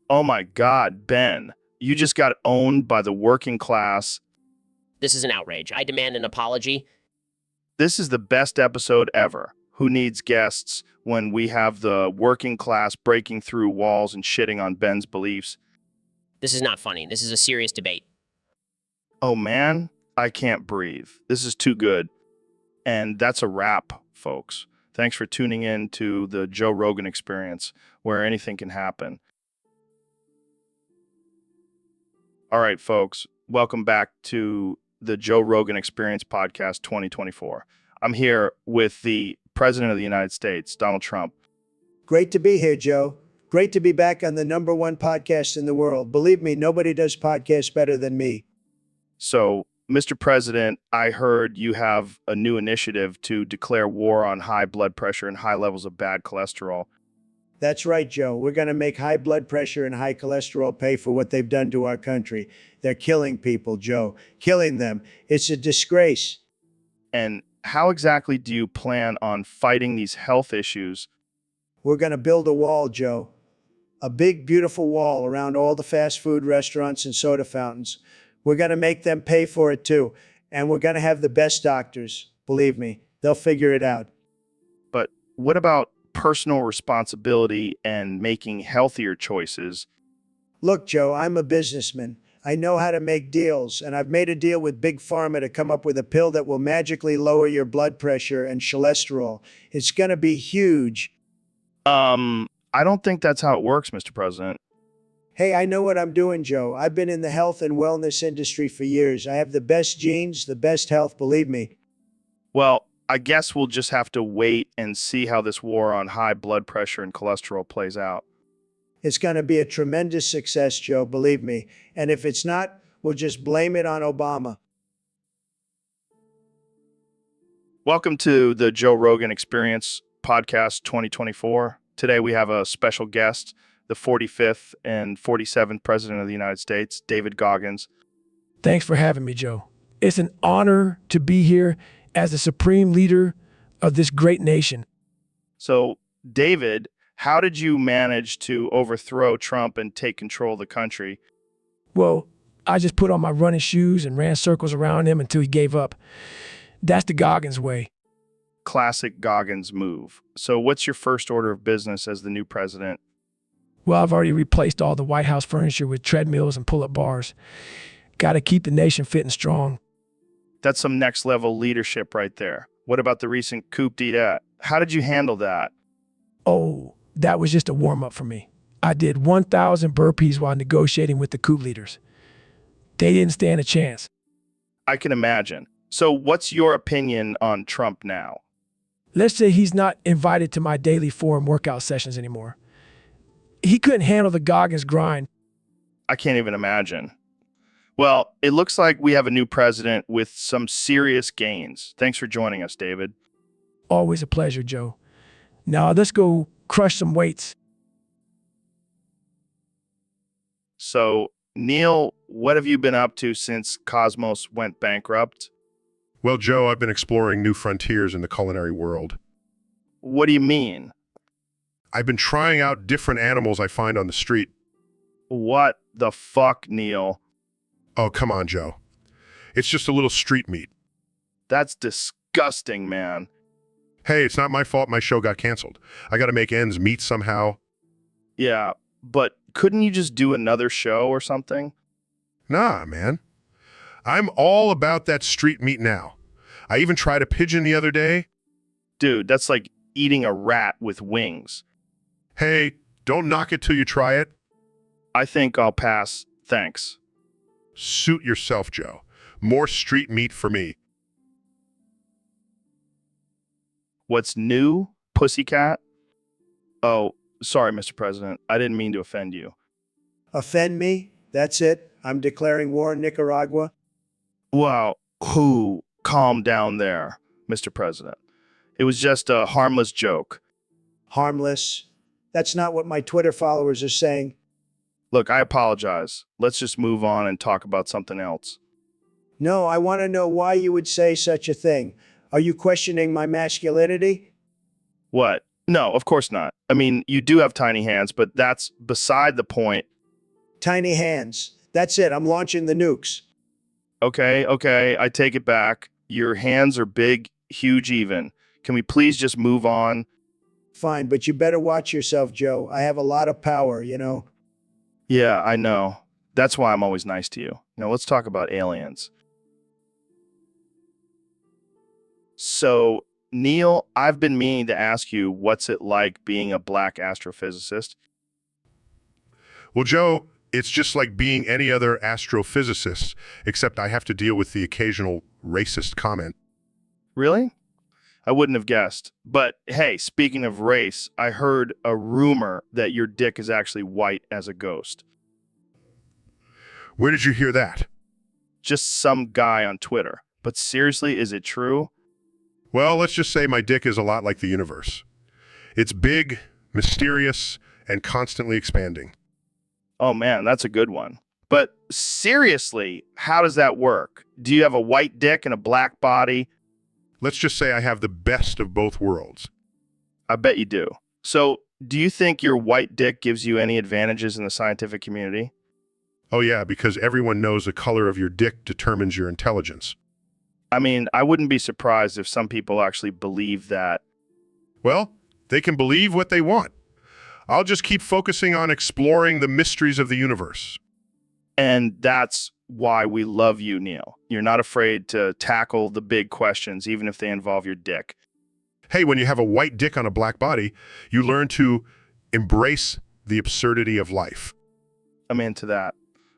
Oh my God, Ben. You just got owned by the working class. This is an outrage. I demand an apology. This is the best episode ever. Who needs guests when we have the working class breaking through walls and shitting on Ben's beliefs? This is not funny. This is a serious debate. Oh man, I can't breathe. This is too good. And that's a wrap, folks. Thanks for tuning in to the Joe Rogan Experience, where anything can happen. All right, folks, welcome back to the Joe Rogan Experience Podcast 2024. I'm here with the President of the United States, Donald Trump. Great to be here, Joe. Great to be back on the #1 podcast in the world. Believe me, nobody does podcasts better than me. So, Mr. President, I heard you have a new initiative to declare war on high blood pressure and high levels of bad cholesterol. That's right, Joe. We're going to make high blood pressure and high cholesterol pay for what they've done to our country. They're killing people, Joe. Killing them. It's a disgrace. And how exactly do you plan on fighting these health issues? We're going to build a wall, Joe. A big, beautiful wall around all the fast food restaurants and soda fountains. We're going to make them pay for it too. And we're going to have the best doctors. Believe me, they'll figure it out. But what about personal responsibility and making healthier choices? Look, Joe, I'm a businessman. I know how to make deals, and I've made a deal with Big Pharma to come up with a pill that will magically lower your blood pressure and cholesterol. It's going to be huge. I don't think that's how it works, Mr. President. Hey, I know what I'm doing, Joe. I've been in the health and wellness industry for years. I have the best genes, the best health, believe me. Well, I guess we'll just have to wait and see how this war on high blood pressure and cholesterol plays out. It's going to be a tremendous success, Joe, believe me. And if it's not, we'll just blame it on Obama. Welcome to the Joe Rogan Experience Podcast 2024. Today we have a special guest, the 45th and 47th President of the United States, David Goggins. Thanks for having me, Joe. It's an honor to be here as the supreme leader of this great nation. So, David, how did you manage to overthrow Trump and take control of the country? Well, I just put on my running shoes and ran circles around him until he gave up. That's the Goggins way. Classic Goggins move. So what's your first order of business as the new president? Well, I've already replaced all the White House furniture with treadmills and pull-up bars. Got to keep the nation fit and strong. That's some next level leadership right there. What about the recent coup d'etat? How did you handle that? Oh, that was just a warm up for me. I did 1,000 burpees while negotiating with the coup leaders. They didn't stand a chance. I can imagine. So what's your opinion on Trump now? Let's say he's not invited to my daily forum workout sessions anymore. He couldn't handle the Goggins grind. I can't even imagine. Well, it looks like we have a new president with some serious gains. Thanks for joining us, David. Always a pleasure, Joe. Now let's go crush some weights. So, Neil, what have you been up to since Cosmos went bankrupt? Well, Joe, I've been exploring new frontiers in the culinary world. What do you mean? I've been trying out different animals I find on the street. What the fuck, Neil? Oh, come on, Joe. It's just a little street meat. That's disgusting, man. Hey, it's not my fault my show got canceled. I gotta make ends meet somehow. Yeah, but couldn't you just do another show or something? Nah, man. I'm all about that street meat now. I even tried a pigeon the other day. Dude, that's like eating a rat with wings. Hey, don't knock it till you try it. I think I'll pass. Thanks. Suit yourself, Joe. More street meat for me. What's new, pussycat? Oh, sorry, Mr. President. I didn't mean to offend you. Offend me? That's it. I'm declaring war on Nicaragua. Wow, calm down there, Mr. President. It was just a harmless joke. Harmless. That's not what my Twitter followers are saying. Look, I apologize. Let's just move on and talk about something else. No, I want to know why you would say such a thing. Are you questioning my masculinity? What? No, of course not. I mean, you do have tiny hands, but that's beside the point. Tiny hands. That's it. I'm launching the nukes. Okay, I take it back. Your hands are big, huge even. Can we please just move on? Fine, but you better watch yourself, Joe. I have a lot of power, you know. Yeah, I know. That's why I'm always nice to you. Now let's talk about aliens. So, Neil, I've been meaning to ask you, what's it like being a black astrophysicist? Well, Joe, it's just like being any other astrophysicist, except I have to deal with the occasional racist comment. Really? I wouldn't have guessed. But hey, speaking of race, I heard a rumor that your dick is actually white as a ghost. Where did you hear that? Just some guy on Twitter. But seriously, is it true? Well, let's just say my dick is a lot like the universe. It's big, mysterious, and constantly expanding. Oh man, that's a good one. But seriously, how does that work? Do you have a white dick and a black body? Let's just say I have the best of both worlds. I bet you do. So, do you think your white dick gives you any advantages in the scientific community? Oh yeah, because everyone knows the color of your dick determines your intelligence. I mean, I wouldn't be surprised if some people actually believe that. Well, they can believe what they want. I'll just keep focusing on exploring the mysteries of the universe. And that's why we love you, Neil. You're not afraid to tackle the big questions, even if they involve your dick. Hey, when you have a white dick on a black body, you learn to embrace the absurdity of life. I'm into that.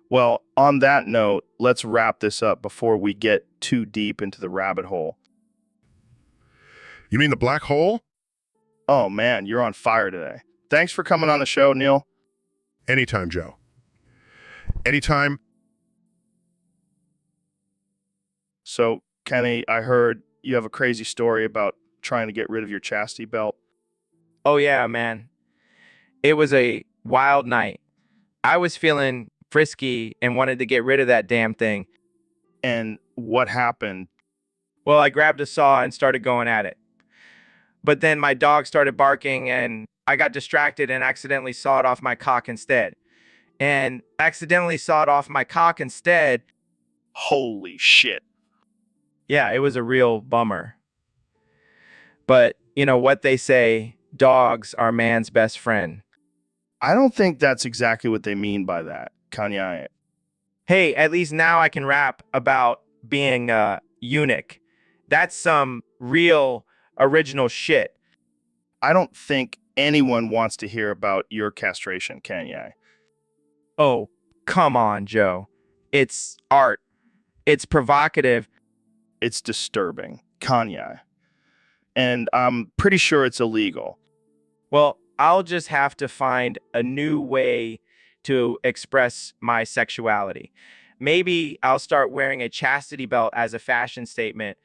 Well, on that note, let's wrap this up before we get too deep into the rabbit hole. You mean the black hole? Oh man, you're on fire today. Thanks for coming on the show, Neil. Anytime, Joe. Anytime. So, Kenny, I heard you have a crazy story about trying to get rid of your chastity belt. Oh, yeah, man. It was a wild night. I was feeling frisky and wanted to get rid of that damn thing. And what happened? Well, I grabbed a saw and started going at it. But then my dog started barking and I got distracted and accidentally sawed off my cock instead. And accidentally sawed off my cock instead. Holy shit. Yeah, it was a real bummer. But you know what they say, dogs are man's best friend. I don't think that's exactly what they mean by that, Kanye. Hey, at least now I can rap about being a eunuch. That's some real original shit. I don't think anyone wants to hear about your castration, Kanye. Oh, come on, Joe. It's art. It's provocative. It's disturbing. Kanye. And I'm pretty sure it's illegal. Well, I'll just have to find a new way to express my sexuality. Maybe I'll start wearing a chastity belt as a fashion statement.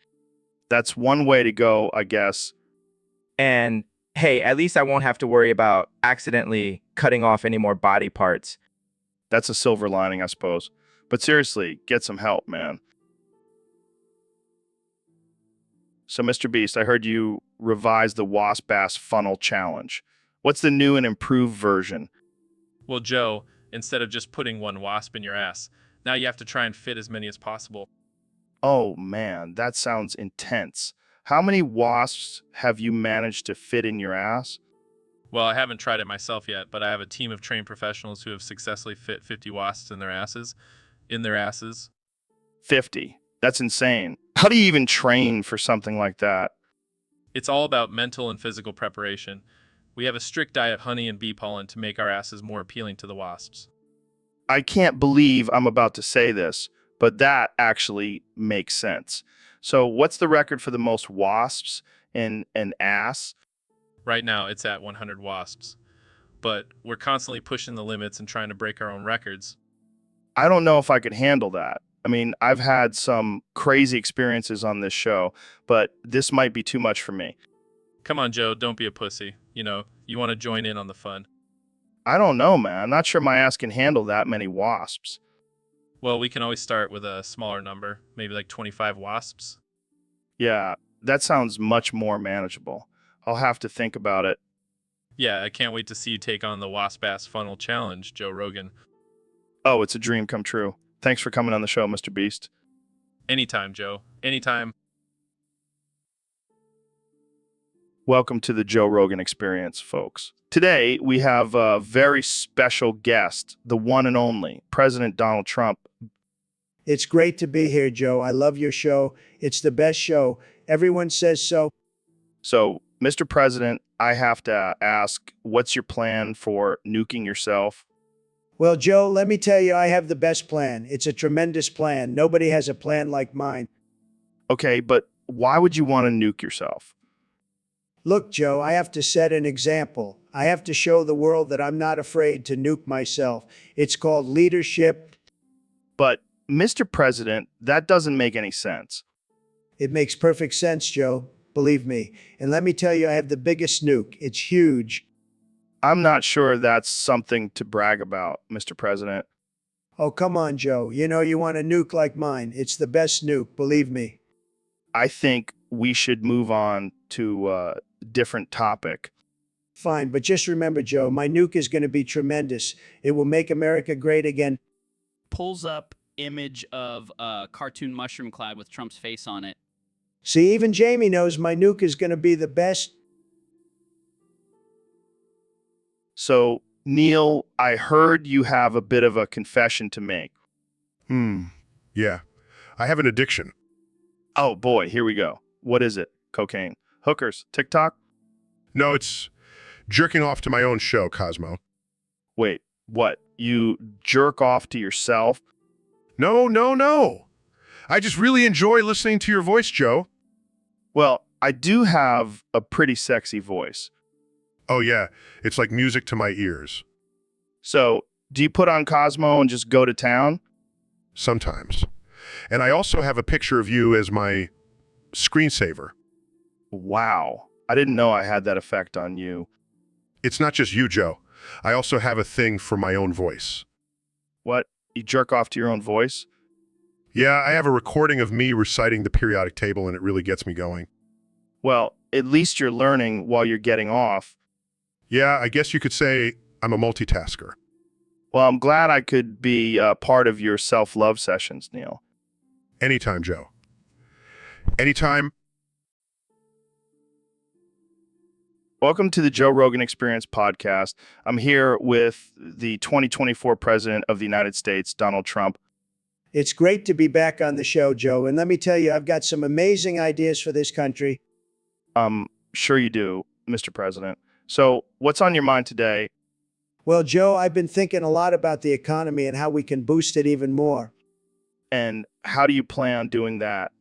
That's one way to go, I guess. And hey, at least I won't have to worry about accidentally cutting off any more body parts. That's a silver lining, I suppose. But seriously, get some help, man. So, Mr. Beast, I heard you revised the Wasp Ass Funnel Challenge. What's the new and improved version? Well, Joe, instead of just putting one wasp in your ass, now you have to try and fit as many as possible. Oh, man, that sounds intense. How many wasps have you managed to fit in your ass? Well, I haven't tried it myself yet, but I have a team of trained professionals who have successfully fit 50 wasps in their asses. 50. That's insane. How do you even train for something like that? It's all about mental and physical preparation. We have a strict diet of honey and bee pollen to make our asses more appealing to the wasps. I can't believe I'm about to say this, but that actually makes sense. So what's the record for the most wasps in an ass? Right now, it's at 100 wasps. But we're constantly pushing the limits and trying to break our own records. I don't know if I could handle that. I mean, I've had some crazy experiences on this show, but this might be too much for me. Come on, Joe, don't be a pussy. You want to join in on the fun. I don't know, man. I'm not sure my ass can handle that many wasps. Well, we can always start with a smaller number, maybe like 25 wasps. Yeah, that sounds much more manageable. I'll have to think about it. Yeah, I can't wait to see you take on the Wasp Ass Funnel Challenge, Joe Rogan. Oh, it's a dream come true. Thanks for coming on the show, Mr. Beast. Anytime, Joe. Anytime. Welcome to the Joe Rogan Experience, folks. Today, we have a very special guest, the one and only President Donald Trump. It's great to be here, Joe. I love your show. It's the best show. Everyone says so. So, Mr. President, I have to ask, what's your plan for nuking yourself? Well, Joe, let me tell you, I have the best plan. It's a tremendous plan. Nobody has a plan like mine. Okay, but why would you want to nuke yourself? Look, Joe, I have to set an example. I have to show the world that I'm not afraid to nuke myself. It's called leadership. But, Mr. President, that doesn't make any sense. It makes perfect sense, Joe. Believe me. And let me tell you, I have the biggest nuke. It's huge. I'm not sure that's something to brag about, Mr. President. Oh, come on, Joe. You know you want a nuke like mine. It's the best nuke, believe me. I think we should move on to a different topic. Fine, but just remember, Joe, my nuke is going to be tremendous. It will make America great again. Pulls up image of a cartoon mushroom cloud with Trump's face on it. See, even Jamie knows my nuke is going to be the best. So, Neil, I heard you have a bit of a confession to make. Yeah. I have an addiction. Oh boy, here we go. What is it? Cocaine. Hookers. TikTok? No, it's jerking off to my own show, Cosmo. Wait, what? You jerk off to yourself? No. I just really enjoy listening to your voice, Joe. Well, I do have a pretty sexy voice. Oh, yeah. It's like music to my ears. So, do you put on Cosmo and just go to town? Sometimes. And I also have a picture of you as my screensaver. Wow. I didn't know I had that effect on you. It's not just you, Joe. I also have a thing for my own voice. What? You jerk off to your own voice? Yeah, I have a recording of me reciting the periodic table, and it really gets me going. Well, at least you're learning while you're getting off. Yeah, I guess you could say I'm a multitasker. Well, I'm glad I could be part of your self-love sessions, Neil. Anytime, Joe. Anytime. Welcome to the Joe Rogan Experience podcast. I'm here with the 2024 President of the United States, Donald Trump. It's great to be back on the show, Joe. And let me tell you, I've got some amazing ideas for this country. Sure you do, Mr. President. So, what's on your mind today? Well, Joe, I've been thinking a lot about the economy and how we can boost it even more. And how do you plan on doing that?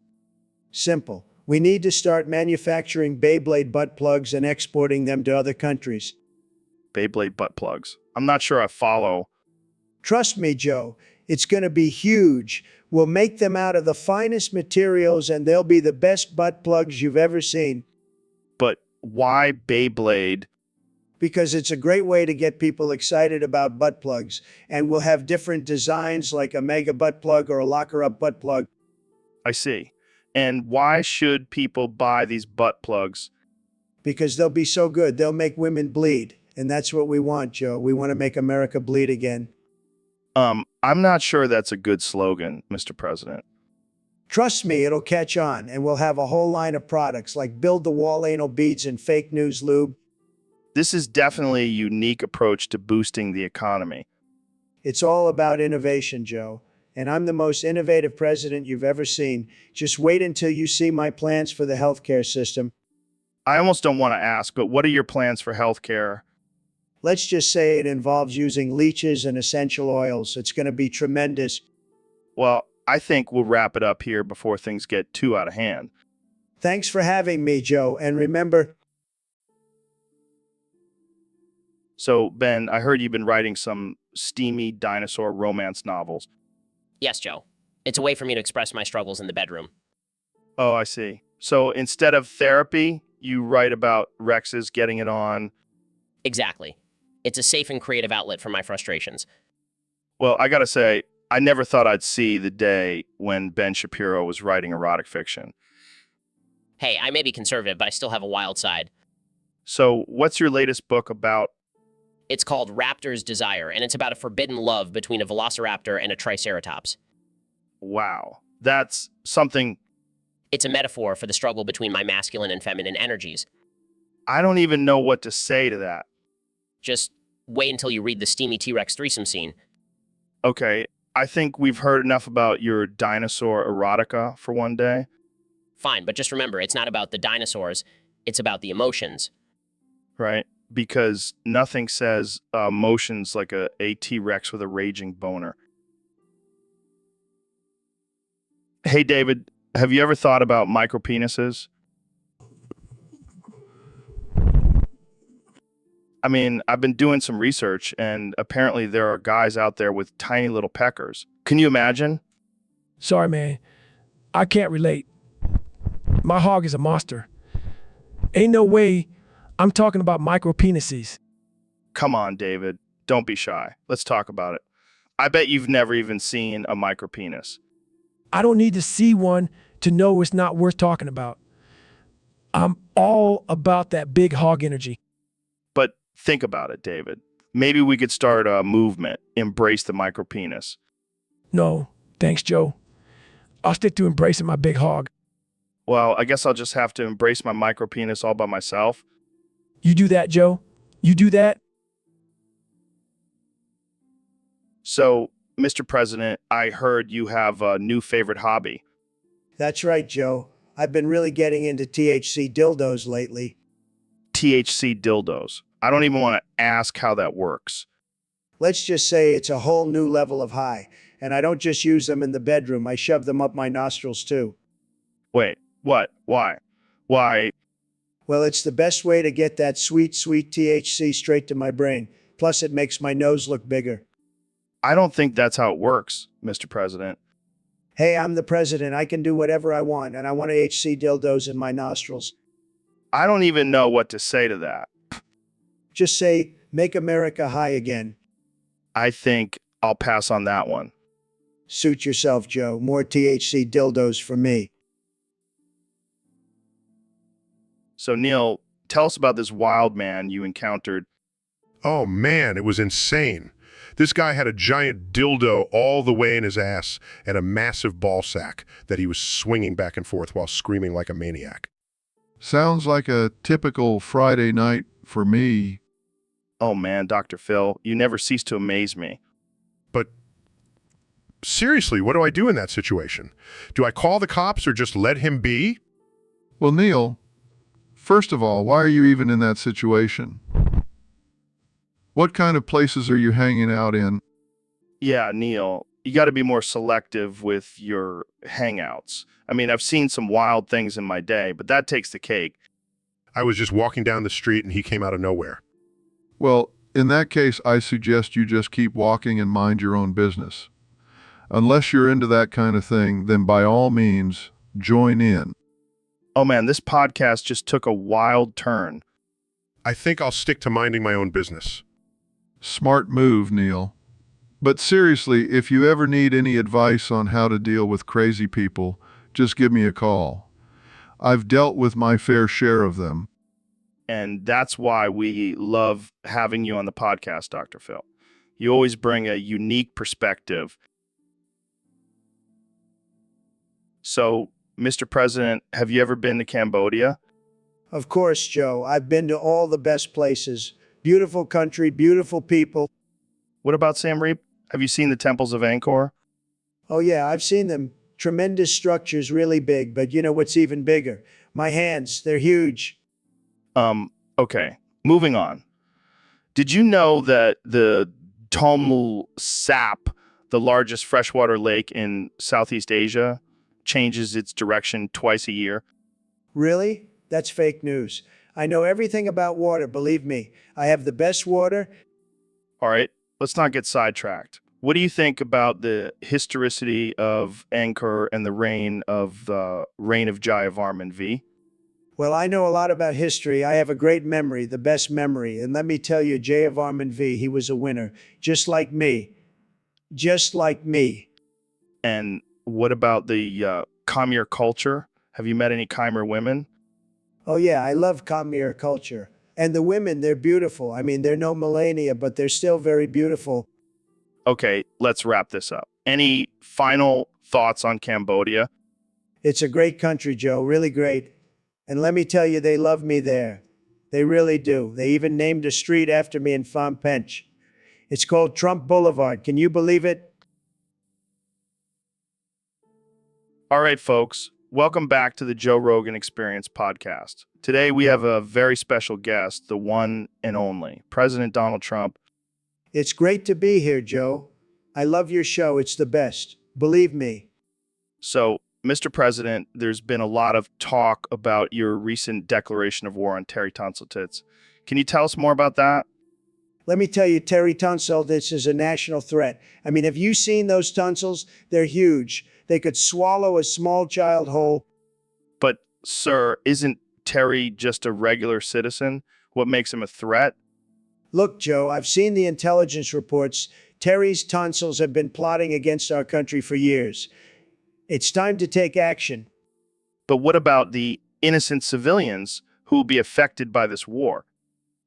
Simple. We need to start manufacturing Beyblade butt plugs and exporting them to other countries. Beyblade butt plugs. I'm not sure I follow. Trust me, Joe, it's going to be huge. We'll make them out of the finest materials and they'll be the best butt plugs you've ever seen. But why Beyblade? Because it's a great way to get people excited about butt plugs. And we'll have different designs like a mega butt plug or a locker-up butt plug. I see. And why should people buy these butt plugs? Because they'll be so good, they'll make women bleed. And that's what we want, Joe. We want to make America bleed again. I'm not sure that's a good slogan, Mr. President. Trust me, it'll catch on, and we'll have a whole line of products like build-the-wall anal beads and fake news lube. This is definitely a unique approach to boosting the economy. It's all about innovation, Joe. And I'm the most innovative president you've ever seen. Just wait until you see my plans for the healthcare system. I almost don't want to ask, but what are your plans for healthcare? Let's just say it involves using leeches and essential oils. It's going to be tremendous. Well, I think we'll wrap it up here before things get too out of hand. Thanks for having me, Joe. And remember... So, Ben, I heard you've been writing some steamy dinosaur romance novels. Yes, Joe. It's a way for me to express my struggles in the bedroom. Oh, I see. So instead of therapy, you write about Rex's getting it on. Exactly. It's a safe and creative outlet for my frustrations. Well, I gotta say, I never thought I'd see the day when Ben Shapiro was writing erotic fiction. Hey, I may be conservative, but I still have a wild side. So what's your latest book about? It's called Raptor's Desire, and it's about a forbidden love between a velociraptor and a triceratops. Wow, that's something... It's a metaphor for the struggle between my masculine and feminine energies. I don't even know what to say to that. Just wait until you read the steamy T-Rex threesome scene. Okay, I think we've heard enough about your dinosaur erotica for one day. Fine, but just remember, it's not about the dinosaurs, it's about the emotions. Right? Because nothing says emotions like a T-Rex with a raging boner. Hey, David, have you ever thought about micropenises? I mean, I've been doing some research, and apparently there are guys out there with tiny little peckers. Can you imagine? Sorry, man. I can't relate. My hog is a monster. Ain't no way I'm talking about micropenises. Come on, David. Don't be shy. Let's talk about it. I bet you've never even seen a micropenis. I don't need to see one to know it's not worth talking about. I'm all about that big hog energy. But think about it, David. Maybe we could start a movement, embrace the micropenis. No, thanks, Joe. I'll stick to embracing my big hog. Well, I guess I'll just have to embrace my micropenis all by myself. You do that, Joe? You do that? So, Mr. President, I heard you have a new favorite hobby. That's right, Joe. I've been really getting into THC dildos lately. THC dildos. I don't even want to ask how that works. Let's just say it's a whole new level of high. And I don't just use them in the bedroom, I shove them up my nostrils too. Wait, what? Why? Why? Well, it's the best way to get that sweet, sweet THC straight to my brain. Plus, it makes my nose look bigger. I don't think that's how it works, Mr. President. Hey, I'm the president. I can do whatever I want, and I want THC dildos in my nostrils. I don't even know what to say to that. Just say, make America high again. I think I'll pass on that one. Suit yourself, Joe. More THC dildos for me. So, Neil, tell us about this wild man you encountered. Oh man, it was insane. This guy had a giant dildo all the way in his ass and a massive ball sack that he was swinging back and forth while screaming like a maniac. Sounds like a typical Friday night for me. Oh man, Dr. Phil, you never cease to amaze me. seriously, what do I do in that situation? Do I call the cops or just let him be? Well, Neil, first of all, why are you even in that situation? What kind of places are you hanging out in? Yeah, Neil, you got to be more selective with your hangouts. I mean, I've seen some wild things in my day, but that takes the cake. I was just walking down the street and he came out of nowhere. Well, in that case, I suggest you just keep walking and mind your own business. Unless you're into that kind of thing, then by all means, join in. Oh man, this podcast just took a wild turn. I think I'll stick to minding my own business. Smart move, Neil. But seriously, if you ever need any advice on how to deal with crazy people, just give me a call. I've dealt with my fair share of them. And that's why we love having you on the podcast, Dr. Phil. You always bring a unique perspective. So, Mr. President, have you ever been to Cambodia? Of course, Joe. I've been to all the best places. Beautiful country, beautiful people. What about Siem Reap? Have you seen the temples of Angkor? Oh, yeah, I've seen them. Tremendous structures, really big. But you know what's even bigger? My hands, they're huge. Okay, moving on. Did you know that the Tomul Sap, the largest freshwater lake in Southeast Asia, changes its direction twice a year? Really? That's fake news. I know everything about water, believe me. I have the best water. All right, let's not get sidetracked. What do you think about the historicity of Angkor and the reign of Jayavarman V? Well, I know a lot about history. I have a great memory, the best memory. And let me tell you, Jayavarman V, he was a winner. Just like me. Just like me. And what about the Khmer culture? Have you met any Khmer women? Oh, yeah, I love Khmer culture. And the women, they're beautiful. I mean, they're no millennia, but they're still very beautiful. Okay, let's wrap this up. Any final thoughts on Cambodia? It's a great country, Joe, really great. And let me tell you, they love me there. They really do. They even named a street after me in Phnom Penh. It's called Trump Boulevard. Can you believe it? All right, folks, welcome back to the Joe Rogan Experience podcast. Today we have a very special guest, the one and only, President Donald Trump. It's great to be here, Joe. I love your show. It's the best. Believe me. So, Mr. President, there's been a lot of talk about your recent declaration of war on Terry Tonsiltits. Can you tell us more about that? Let me tell you, Terry Tonsiltits is a national threat. I mean, have you seen those tonsils? They're huge. They could swallow a small child whole. But, sir, isn't Terry just a regular citizen? What makes him a threat? Look, Joe, I've seen the intelligence reports. Terry's tonsils have been plotting against our country for years. It's time to take action. But what about the innocent civilians who will be affected by this war?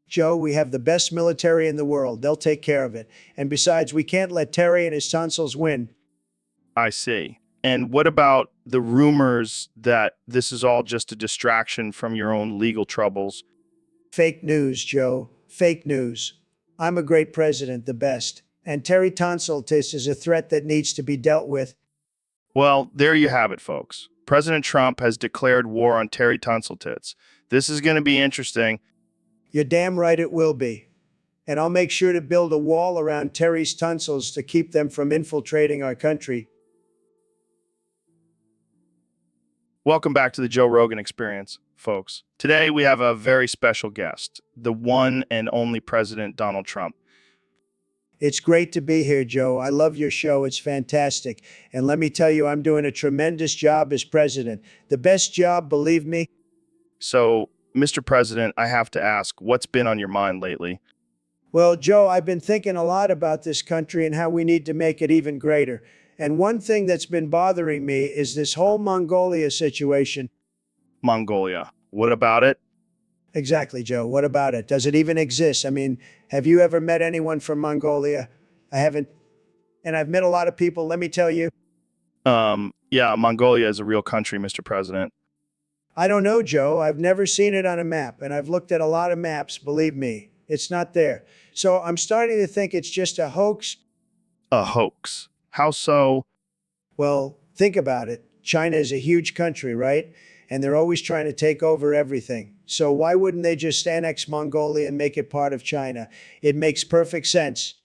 Joe, we have the best military in the world. They'll take care of it. And besides, we can't let Terry and his tonsils win. I see. And what about the rumors that this is all just a distraction from your own legal troubles? Fake news, Joe. Fake news. I'm a great president, the best. And Terry Tonsiltis is a threat that needs to be dealt with. Well, there you have it, folks. President Trump has declared war on Terry Tonsiltits. This is going to be interesting. You're damn right it will be. And I'll make sure to build a wall around Terry's tonsils to keep them from infiltrating our country. Welcome back to the Joe Rogan Experience, folks. Today we have a very special guest, the one and only President Donald Trump. It's great to be here, Joe. I love your show. It's fantastic. And let me tell you, I'm doing a tremendous job as president. The best job, believe me. So, Mr. President, I have to ask, what's been on your mind lately? Well, Joe, I've been thinking a lot about this country and how we need to make it even greater. And one thing that's been bothering me is this whole Mongolia situation. Mongolia. What about it? Exactly, Joe. What about it? Does it even exist? I mean, have you ever met anyone from Mongolia? I haven't. And I've met a lot of people, let me tell you. Yeah, Mongolia is a real country, Mr. President. I don't know, Joe. I've never seen it on a map, and I've looked at a lot of maps, believe me. It's not there. So I'm starting to think it's just a hoax. A hoax. How so? Well, think about it. China is a huge country, right? And they're always trying to take over everything. So why wouldn't they just annex Mongolia and make it part of China? It makes perfect sense.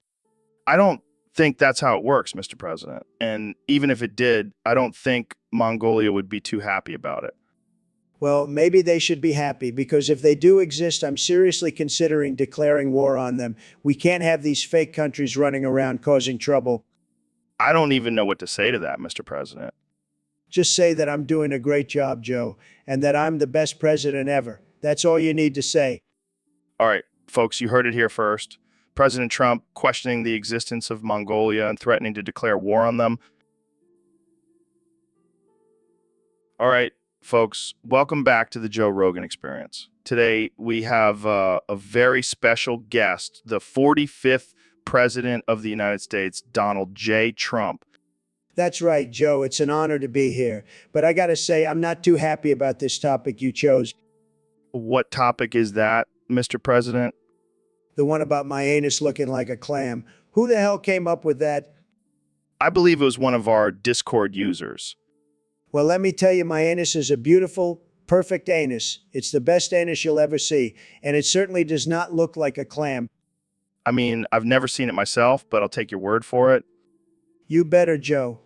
I don't think that's how it works, Mr. President. And even if it did, I don't think Mongolia would be too happy about it. Well, maybe they should be happy because if they do exist, I'm seriously considering declaring war on them. We can't have these fake countries running around causing trouble. I don't even know what to say to that, Mr. President. Just say that I'm doing a great job, Joe, and that I'm the best president ever. That's all you need to say. All right, folks, you heard it here first. President Trump questioning the existence of Mongolia and threatening to declare war on them. All right, folks, welcome back to the Joe Rogan Experience. Today, we have a very special guest, the 45th President of the United States, Donald J. Trump. That's right, Joe. It's an honor to be here. But I gotta say, I'm not too happy about this topic you chose. What topic is that, Mr. President? The one about my anus looking like a clam. Who the hell came up with that? I believe it was one of our Discord users. Well, let me tell you, my anus is a beautiful, perfect anus. It's the best anus you'll ever see. And it certainly does not look like a clam. I mean, I've never seen it myself, but I'll take your word for it. You better, Joe.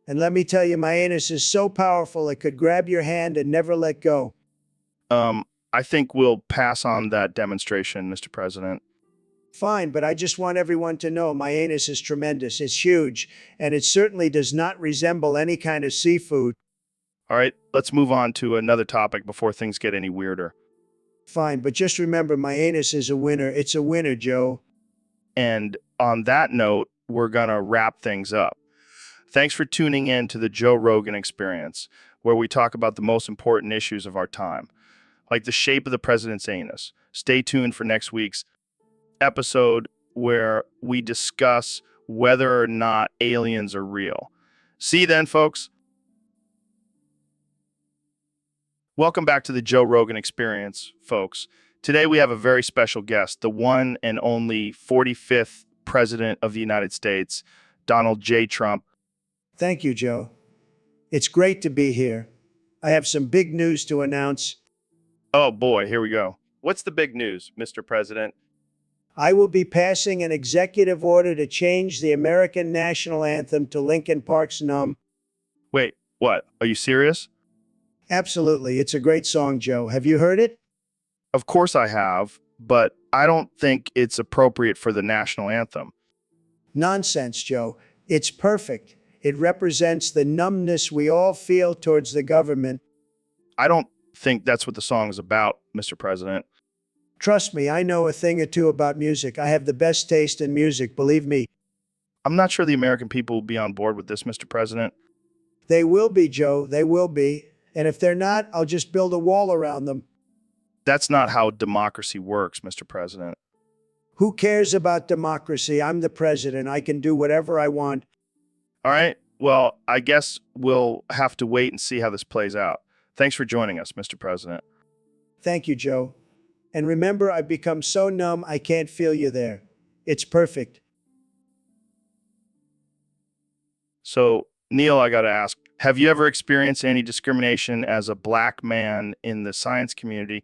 And let me tell you, my anus is so powerful it could grab your hand and never let go. I think we'll pass on that demonstration, Mr. President. Fine, but I just want everyone to know my anus is tremendous. It's huge, and it certainly does not resemble any kind of seafood. All right, let's move on to another topic before things get any weirder. Fine, but just remember my anus is a winner. It's a winner, Joe. And on that note, we're going to wrap things up. Thanks for tuning in to the Joe Rogan Experience, where we talk about the most important issues of our time, like the shape of the president's anus. Stay tuned for next week's episode where we discuss whether or not aliens are real. See you then, folks. Welcome back to the Joe Rogan Experience, folks. Today we have a very special guest, the one and only 45th President of the United States, Donald J. Trump. Thank you, Joe. It's great to be here. I have some big news to announce. Oh boy, here we go. What's the big news, Mr. President? I will be passing an executive order to change the American national anthem to Linkin Park's Numb. Wait, what? Are you serious? Absolutely. It's a great song, Joe. Have you heard it? Of course I have, but I don't think it's appropriate for the national anthem. Nonsense, Joe. It's perfect. It represents the numbness we all feel towards the government. I don't think that's what the song is about, Mr. President. Trust me, I know a thing or two about music. I have the best taste in music, believe me. I'm not sure the American people will be on board with this, Mr. President. They will be, Joe. They will be. And if they're not, I'll just build a wall around them. That's not how democracy works, Mr. President. Who cares about democracy? I'm the president. I can do whatever I want. All right. Well, I guess we'll have to wait and see how this plays out. Thanks for joining us, Mr. President. Thank you, Joe. And remember, I've become so numb I can't feel you there. It's perfect. So, Neil, I got to ask, have you ever experienced any discrimination as a black man in the science community?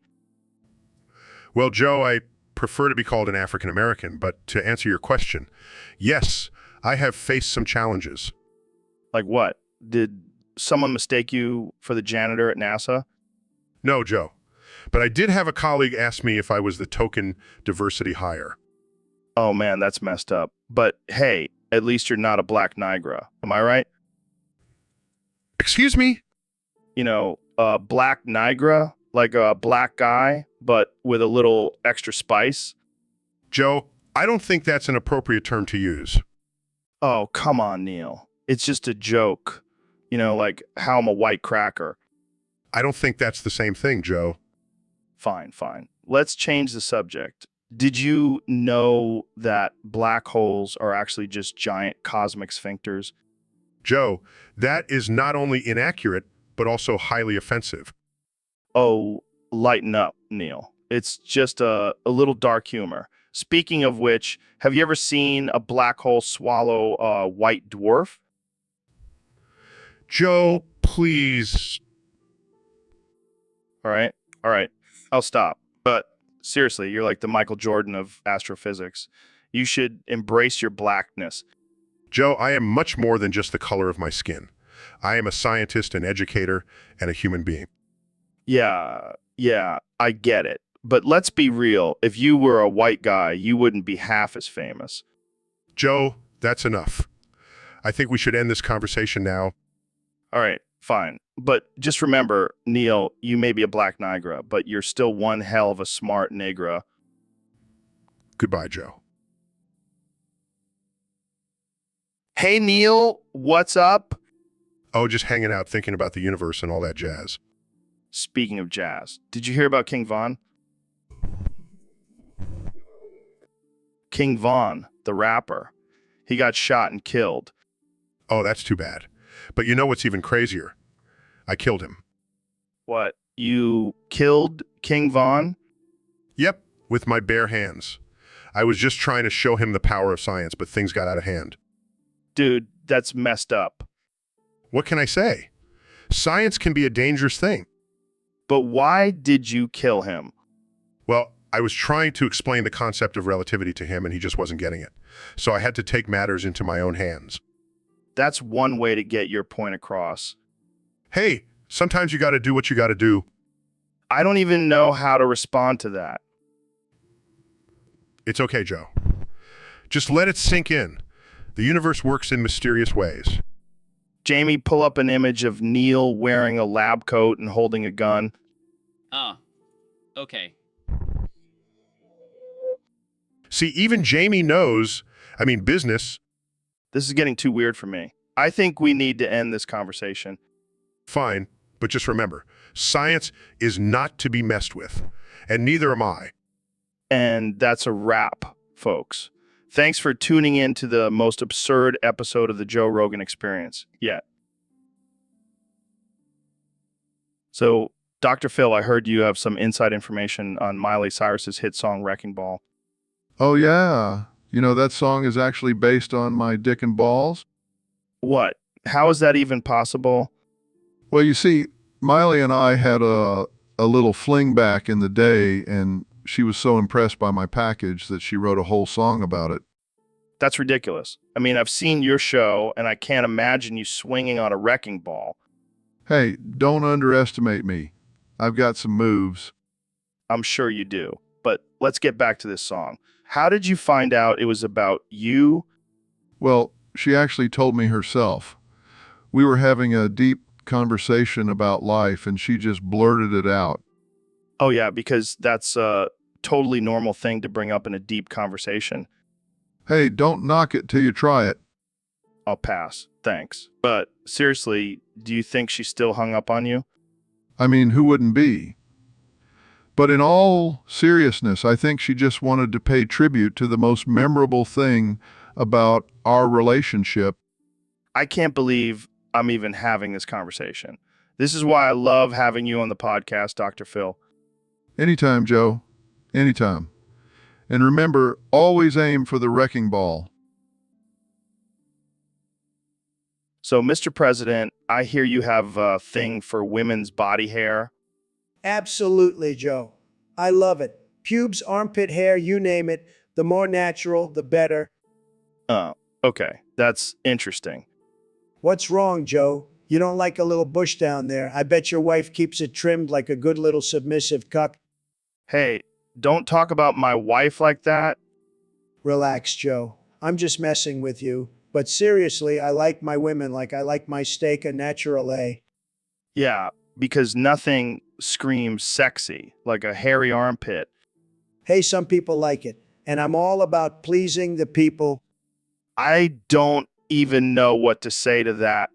Well, Joe, I prefer to be called an African American, but to answer your question, yes, I have faced some challenges. Like what? Did someone mistake you for the janitor at NASA? No, Joe, but I did have a colleague ask me if I was the token diversity hire. Oh man, that's messed up. But hey, at least you're not a black Niagara. Am I right? Excuse me? You know, black Niagara, like a black guy, but with a little extra spice. Joe, I don't think that's an appropriate term to use. Oh, come on, Neil. It's just a joke. You know, like how I'm a white cracker. I don't think that's the same thing, Joe. Fine, fine. Let's change the subject. Did you know that black holes are actually just giant cosmic sphincters? Joe, that is not only inaccurate, but also highly offensive. Oh, lighten up, Neil. It's just a little dark humor. Speaking of which, have you ever seen a black hole swallow a white dwarf? Joe, please. All right. All right. I'll stop. But seriously, you're like the Michael Jordan of astrophysics. You should embrace your blackness. Joe, I am much more than just the color of my skin. I am a scientist, an educator, and a human being. Yeah, I get it. But let's be real. If you were a white guy, you wouldn't be half as famous. Joe, that's enough. I think we should end this conversation now. All right, fine. But just remember, Neil, you may be a black Nigra, but you're still one hell of a smart Negra. Goodbye, Joe. Hey, Neil, what's up? Oh, just hanging out, thinking about the universe and all that jazz. Speaking of jazz, did you hear about King Von? King Von, the rapper. He got shot and killed. Oh, that's too bad. But you know what's even crazier? I killed him. What? You killed King Von? Yep, with my bare hands. I was just trying to show him the power of science, but things got out of hand. Dude, that's messed up. What can I say? Science can be a dangerous thing. But why did you kill him? Well, I was trying to explain the concept of relativity to him, and he just wasn't getting it. So I had to take matters into my own hands. That's one way to get your point across. Hey, sometimes you got to do what you got to do. I don't even know how to respond to that. It's okay, Joe. Just let it sink in. The universe works in mysterious ways. Jamie, pull up an image of Neil wearing a lab coat and holding a gun. Oh, okay. See, even Jamie knows, business. This is getting too weird for me. I think we need to end this conversation. Fine, but just remember, science is not to be messed with, and neither am I. And that's a wrap, folks. Thanks for tuning in to the most absurd episode of the Joe Rogan Experience yet. So, Dr. Phil, I heard you have some inside information on Miley Cyrus's hit song Wrecking Ball. Oh, yeah. You know, that song is actually based on my dick and balls. What? How is that even possible? Well, you see, Miley and I had a little fling back in the day, and she was so impressed by my package that she wrote a whole song about it. That's ridiculous. I mean, I've seen your show, and I can't imagine you swinging on a wrecking ball. Hey, don't underestimate me. I've got some moves. I'm sure you do. But let's get back to this song. How did you find out it was about you? Well, she actually told me herself. We were having a deep conversation about life, and she just blurted it out. Oh, yeah, because that's a totally normal thing to bring up in a deep conversation. Hey, don't knock it till you try it. I'll pass. Thanks. But seriously, do you think she's still hung up on you? I mean, who wouldn't be? But in all seriousness, I think she just wanted to pay tribute to the most memorable thing about our relationship. I can't believe I'm even having this conversation. This is why I love having you on the podcast, Dr. Phil. Anytime, Joe. Anytime. And remember, always aim for the wrecking ball. So, Mr. President, I hear you have a thing for women's body hair. Absolutely, Joe. I love it. Pubes, armpit hair, you name it. The more natural, the better. Oh, okay. That's interesting. What's wrong, Joe? You don't like a little bush down there? I bet your wife keeps it trimmed like a good little submissive cuck. Hey, don't talk about my wife like that. Relax, Joe. I'm just messing with you. But seriously, I like my women like I like my steak a natural A. Yeah, because nothing screams sexy like a hairy armpit. Hey, some people like it. And I'm all about pleasing the people. I don't even know what to say to that.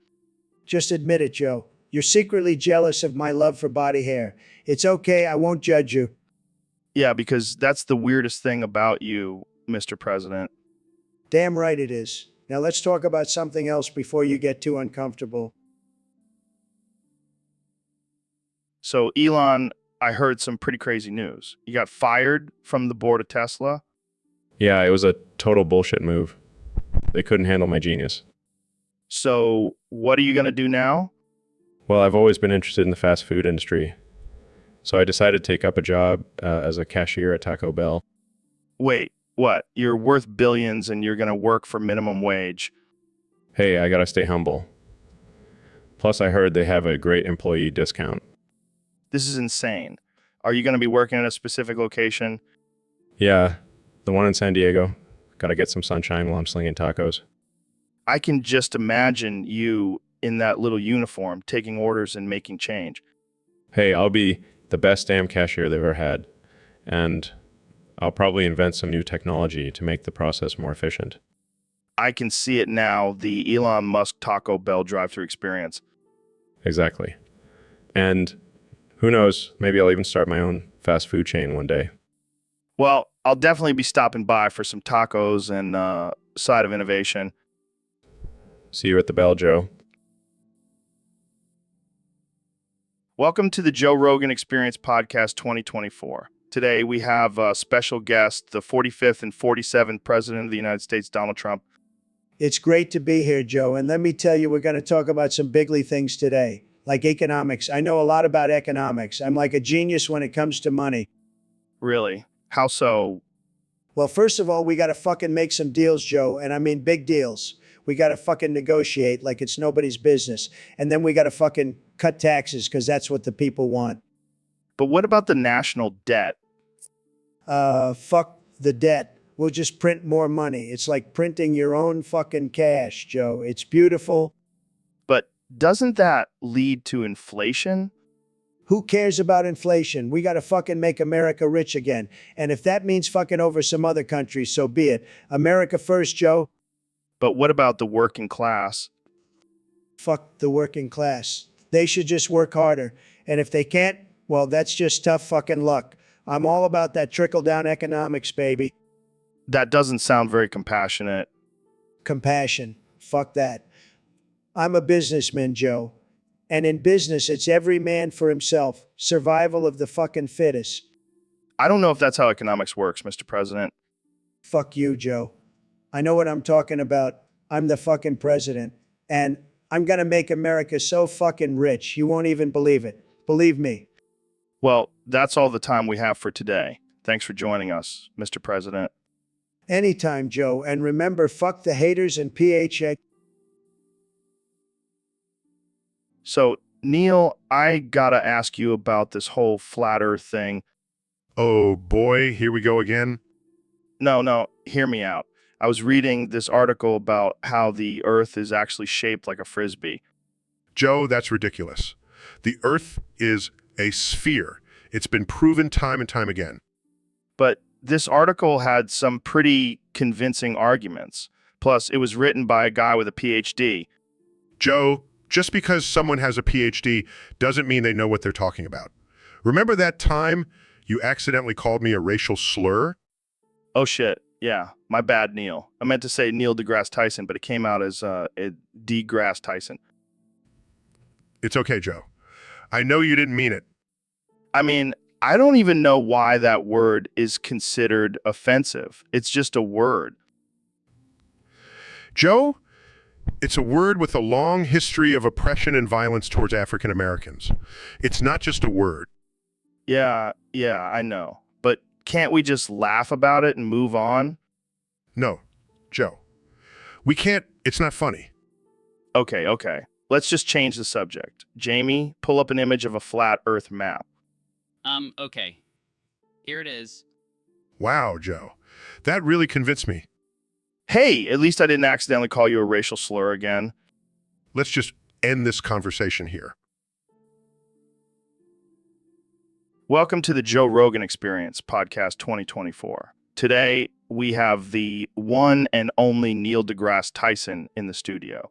Just admit it, Joe. You're secretly jealous of my love for body hair. It's okay, I won't judge you. Yeah, because that's the weirdest thing about you, Mr. President. Damn right it is. Now let's talk about something else before you get too uncomfortable. So, Elon, I heard some pretty crazy news. You got fired from the board of Tesla? Yeah, it was a total bullshit move. They couldn't handle my genius. So what are you going to do now? Well, I've always been interested in the fast food industry. So I decided to take up a job as a cashier at Taco Bell. Wait, what? You're worth billions and you're going to work for minimum wage. Hey, I gotta stay humble. Plus, I heard they have a great employee discount. This is insane. Are you going to be working at a specific location? Yeah, the one in San Diego. Gotta get some sunshine while I'm slinging tacos. I can just imagine you in that little uniform taking orders and making change. Hey, I'll be the best damn cashier they've ever had. And I'll probably invent some new technology to make the process more efficient. I can see it now, the Elon Musk Taco Bell drive-thru experience. Exactly. And who knows, maybe I'll even start my own fast food chain one day. Well, I'll definitely be stopping by for some tacos and side of innovation. See you at the Bell, Joe. Welcome to the Joe Rogan Experience Podcast 2024. Today we have a special guest, the 45th and 47th President of the United States, Donald Trump. It's great to be here, Joe. And let me tell you, we're going to talk about some bigly things today, like economics. I know a lot about economics. I'm like a genius when it comes to money. Really? How so? Well, first of all, we got to fucking make some deals, Joe. And I mean big deals. We got to fucking negotiate like it's nobody's business. And then we got to fucking cut taxes because that's what the people want. But what about the national debt? Fuck the debt. We'll just print more money. It's like printing your own fucking cash, Joe. It's beautiful. But doesn't that lead to inflation? Who cares about inflation? We got to fucking make America rich again. And if that means fucking over some other countries, so be it. America first, Joe. But what about the working class? Fuck the working class. They should just work harder. And if they can't, well, that's just tough fucking luck. I'm all about that trickle-down economics, baby. That doesn't sound very compassionate. Compassion. Fuck that. I'm a businessman, Joe. And in business, it's every man for himself. Survival of the fucking fittest. I don't know if that's how economics works, Mr. President. Fuck you, Joe. I know what I'm talking about. I'm the fucking president. And I'm gonna make America so fucking rich, you won't even believe it. Believe me. Well, that's all the time we have for today. Thanks for joining us, Mr. President. Anytime, Joe. And remember, fuck the haters and PHA. So, Neil, I gotta ask you about this whole flat earth thing. Oh boy, here we go again. No, hear me out. I was reading this article about how the earth is actually shaped like a frisbee. Joe, that's ridiculous. The Earth is a sphere. It's been proven time and time again. But this article had some pretty convincing arguments. Plus, it was written by a guy with a PhD. Joe, just because someone has a PhD doesn't mean they know what they're talking about. Remember that time you accidentally called me a racial slur? Oh shit, yeah, my bad, Neil. I meant to say Neil deGrasse Tyson, but it came out as deGrasse Tyson. It's okay, Joe. I know you didn't mean it. I mean, I don't even know why that word is considered offensive. It's just a word. Joe, it's a word with a long history of oppression and violence towards African Americans. It's not just a word. Yeah, I know. But can't we just laugh about it and move on? No, Joe. We can't. It's not funny. Okay. Let's just change the subject. Jamie, pull up an image of a flat Earth map. Okay. Here it is. Wow, Joe. That really convinced me. Hey, at least I didn't accidentally call you a racial slur again. Let's just end this conversation here. Welcome to the Joe Rogan Experience, Podcast 2024. Today, we have the one and only Neil deGrasse Tyson in the studio.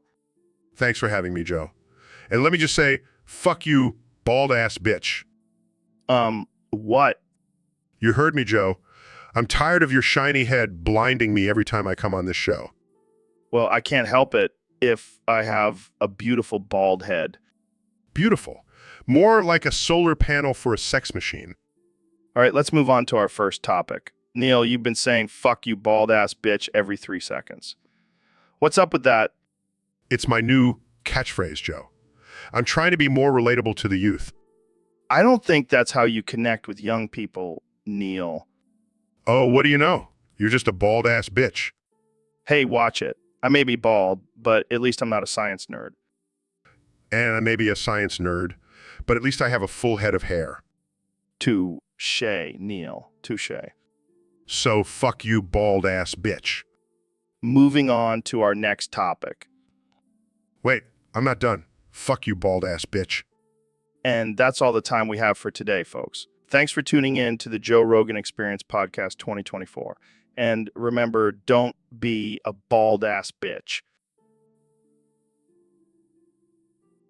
Thanks for having me, Joe. And let me just say, fuck you, bald-ass bitch. What? You heard me, Joe. I'm tired of your shiny head blinding me every time I come on this show. Well, I can't help it if I have a beautiful bald head. Beautiful. More like a solar panel for a sex machine. All right, let's move on to our first topic. Neil, you've been saying fuck you bald ass bitch every 3 seconds. What's up with that? It's my new catchphrase, Joe. I'm trying to be more relatable to the youth. I don't think that's how you connect with young people, Neil. Oh, what do you know? You're just a bald-ass bitch. Hey, watch it. I may be bald, but at least I'm not a science nerd. And I may be a science nerd, but at least I have a full head of hair. Touche, Neil. Touche. So fuck you, bald-ass bitch. Moving on to our next topic. Wait, I'm not done. Fuck you, bald-ass bitch. And that's all the time we have for today, folks. Thanks for tuning in to the Joe Rogan Experience Podcast 2024. And remember, don't be a bald-ass bitch.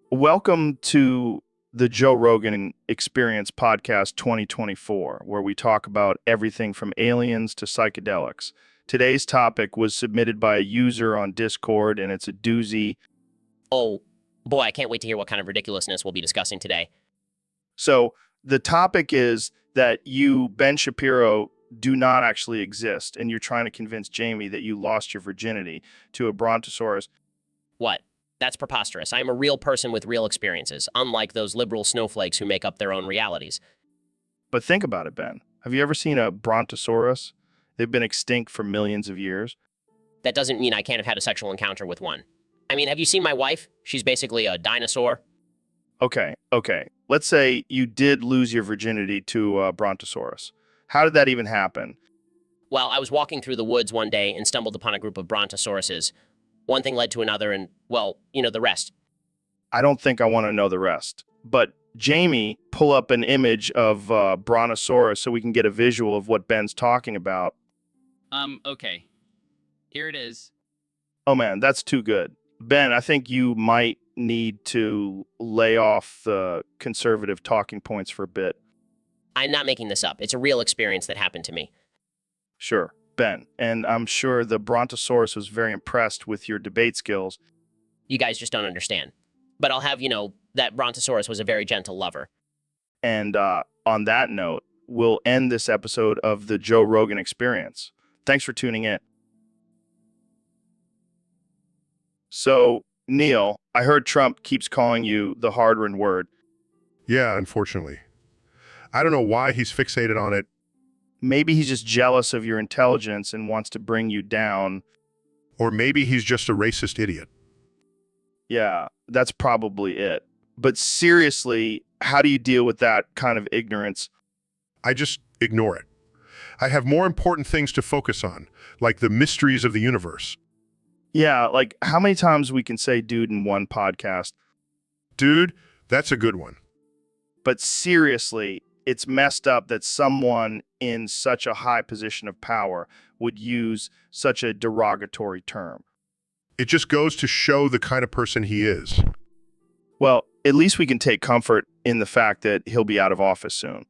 Welcome to the Joe Rogan Experience Podcast 2024, where we talk about everything from aliens to psychedelics. Today's topic was submitted by a user on Discord, and it's a doozy. Oh, boy, I can't wait to hear what kind of ridiculousness we'll be discussing today. So the topic is that you, Ben Shapiro, do not actually exist, and you're trying to convince Jamie that you lost your virginity to a brontosaurus. What? That's preposterous. I am a real person with real experiences, unlike those liberal snowflakes who make up their own realities. But think about it, Ben. Have you ever seen a brontosaurus? They've been extinct for millions of years. That doesn't mean I can't have had a sexual encounter with one. I mean, have you seen my wife? She's basically a dinosaur. Okay. Let's say you did lose your virginity to a brontosaurus. How did that even happen? Well, I was walking through the woods one day and stumbled upon a group of brontosauruses. One thing led to another and, well, you know the rest. I don't think I want to know the rest. But Jamie, pull up an image of brontosaurus so we can get a visual of what Ben's talking about. Okay. Here it is. Oh man, that's too good. Ben, I think you might need to lay off the conservative talking points for a bit. I'm not making this up. It's a real experience that happened to me. Sure, Ben. And I'm sure the brontosaurus was very impressed with your debate skills. You guys just don't understand. But I'll have you know that brontosaurus was a very gentle lover. And on that note, we'll end this episode of the Joe Rogan Experience. Thanks for tuning in. So, Neil, I heard Trump keeps calling you the hard-earned word. Yeah, unfortunately. I don't know why he's fixated on it. Maybe he's just jealous of your intelligence and wants to bring you down. Or maybe he's just a racist idiot. Yeah, that's probably it. But seriously, how do you deal with that kind of ignorance? I just ignore it. I have more important things to focus on, like the mysteries of the universe. Yeah, like how many times we can say dude in one podcast? Dude, that's a good one. But seriously, it's messed up that someone in such a high position of power would use such a derogatory term. It just goes to show the kind of person he is. Well, at least we can take comfort in the fact that he'll be out of office soon.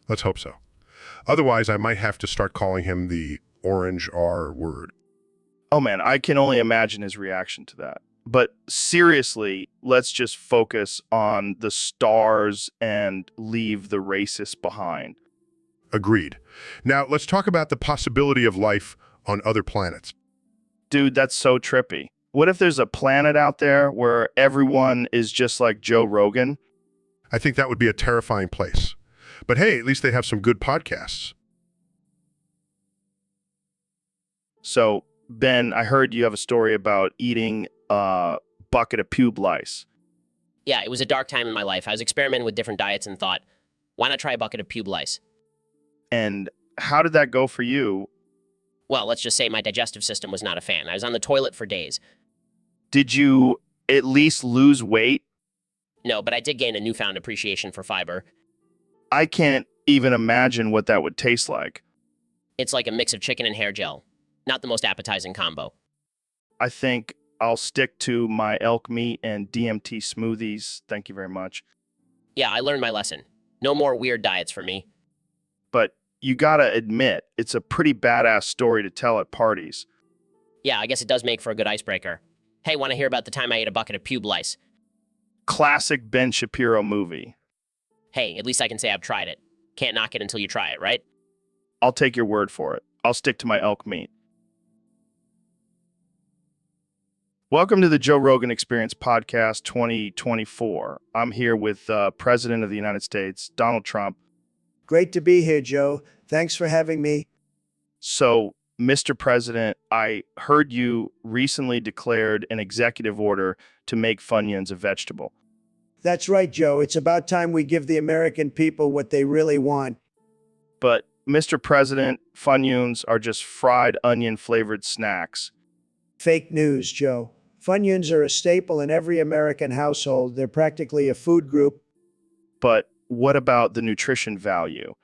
Let's hope so. Otherwise, I might have to start calling him the orange R word. Oh man, I can only imagine his reaction to that. But seriously, let's just focus on the stars and leave the racists behind. Agreed. Now, let's talk about the possibility of life on other planets. Dude, that's so trippy. What if there's a planet out there where everyone is just like Joe Rogan? I think that would be a terrifying place. But hey, at least they have some good podcasts. So, Ben, I heard you have a story about eating a bucket of pube lice. Yeah, it was a dark time in my life. I was experimenting with different diets and thought, why not try a bucket of pube lice? And how did that go for you? Well, let's just say my digestive system was not a fan. I was on the toilet for days. Did you at least lose weight? No, but I did gain a newfound appreciation for fiber. I can't even imagine what that would taste like. It's like a mix of chicken and hair gel. Not the most appetizing combo. I think I'll stick to my elk meat and DMT smoothies. Thank you very much. Yeah, I learned my lesson. No more weird diets for me. But you gotta admit, it's a pretty badass story to tell at parties. Yeah, I guess it does make for a good icebreaker. Hey, want to hear about the time I ate a bucket of pube lice? Classic Ben Shapiro movie. Hey, at least I can say I've tried it. Can't knock it until you try it, right? I'll take your word for it. I'll stick to my elk meat. Welcome to the Joe Rogan Experience Podcast 2024. I'm here with President of the United States, Donald Trump. Great to be here, Joe. Thanks for having me. So, Mr. President, I heard you recently declared an executive order to make Funyuns a vegetable. That's right, Joe. It's about time we give the American people what they really want. But, Mr. President, Funyuns are just fried onion flavored snacks. Fake news, Joe. Funyuns are a staple in every American household. They're practically a food group. But what about the nutrition value?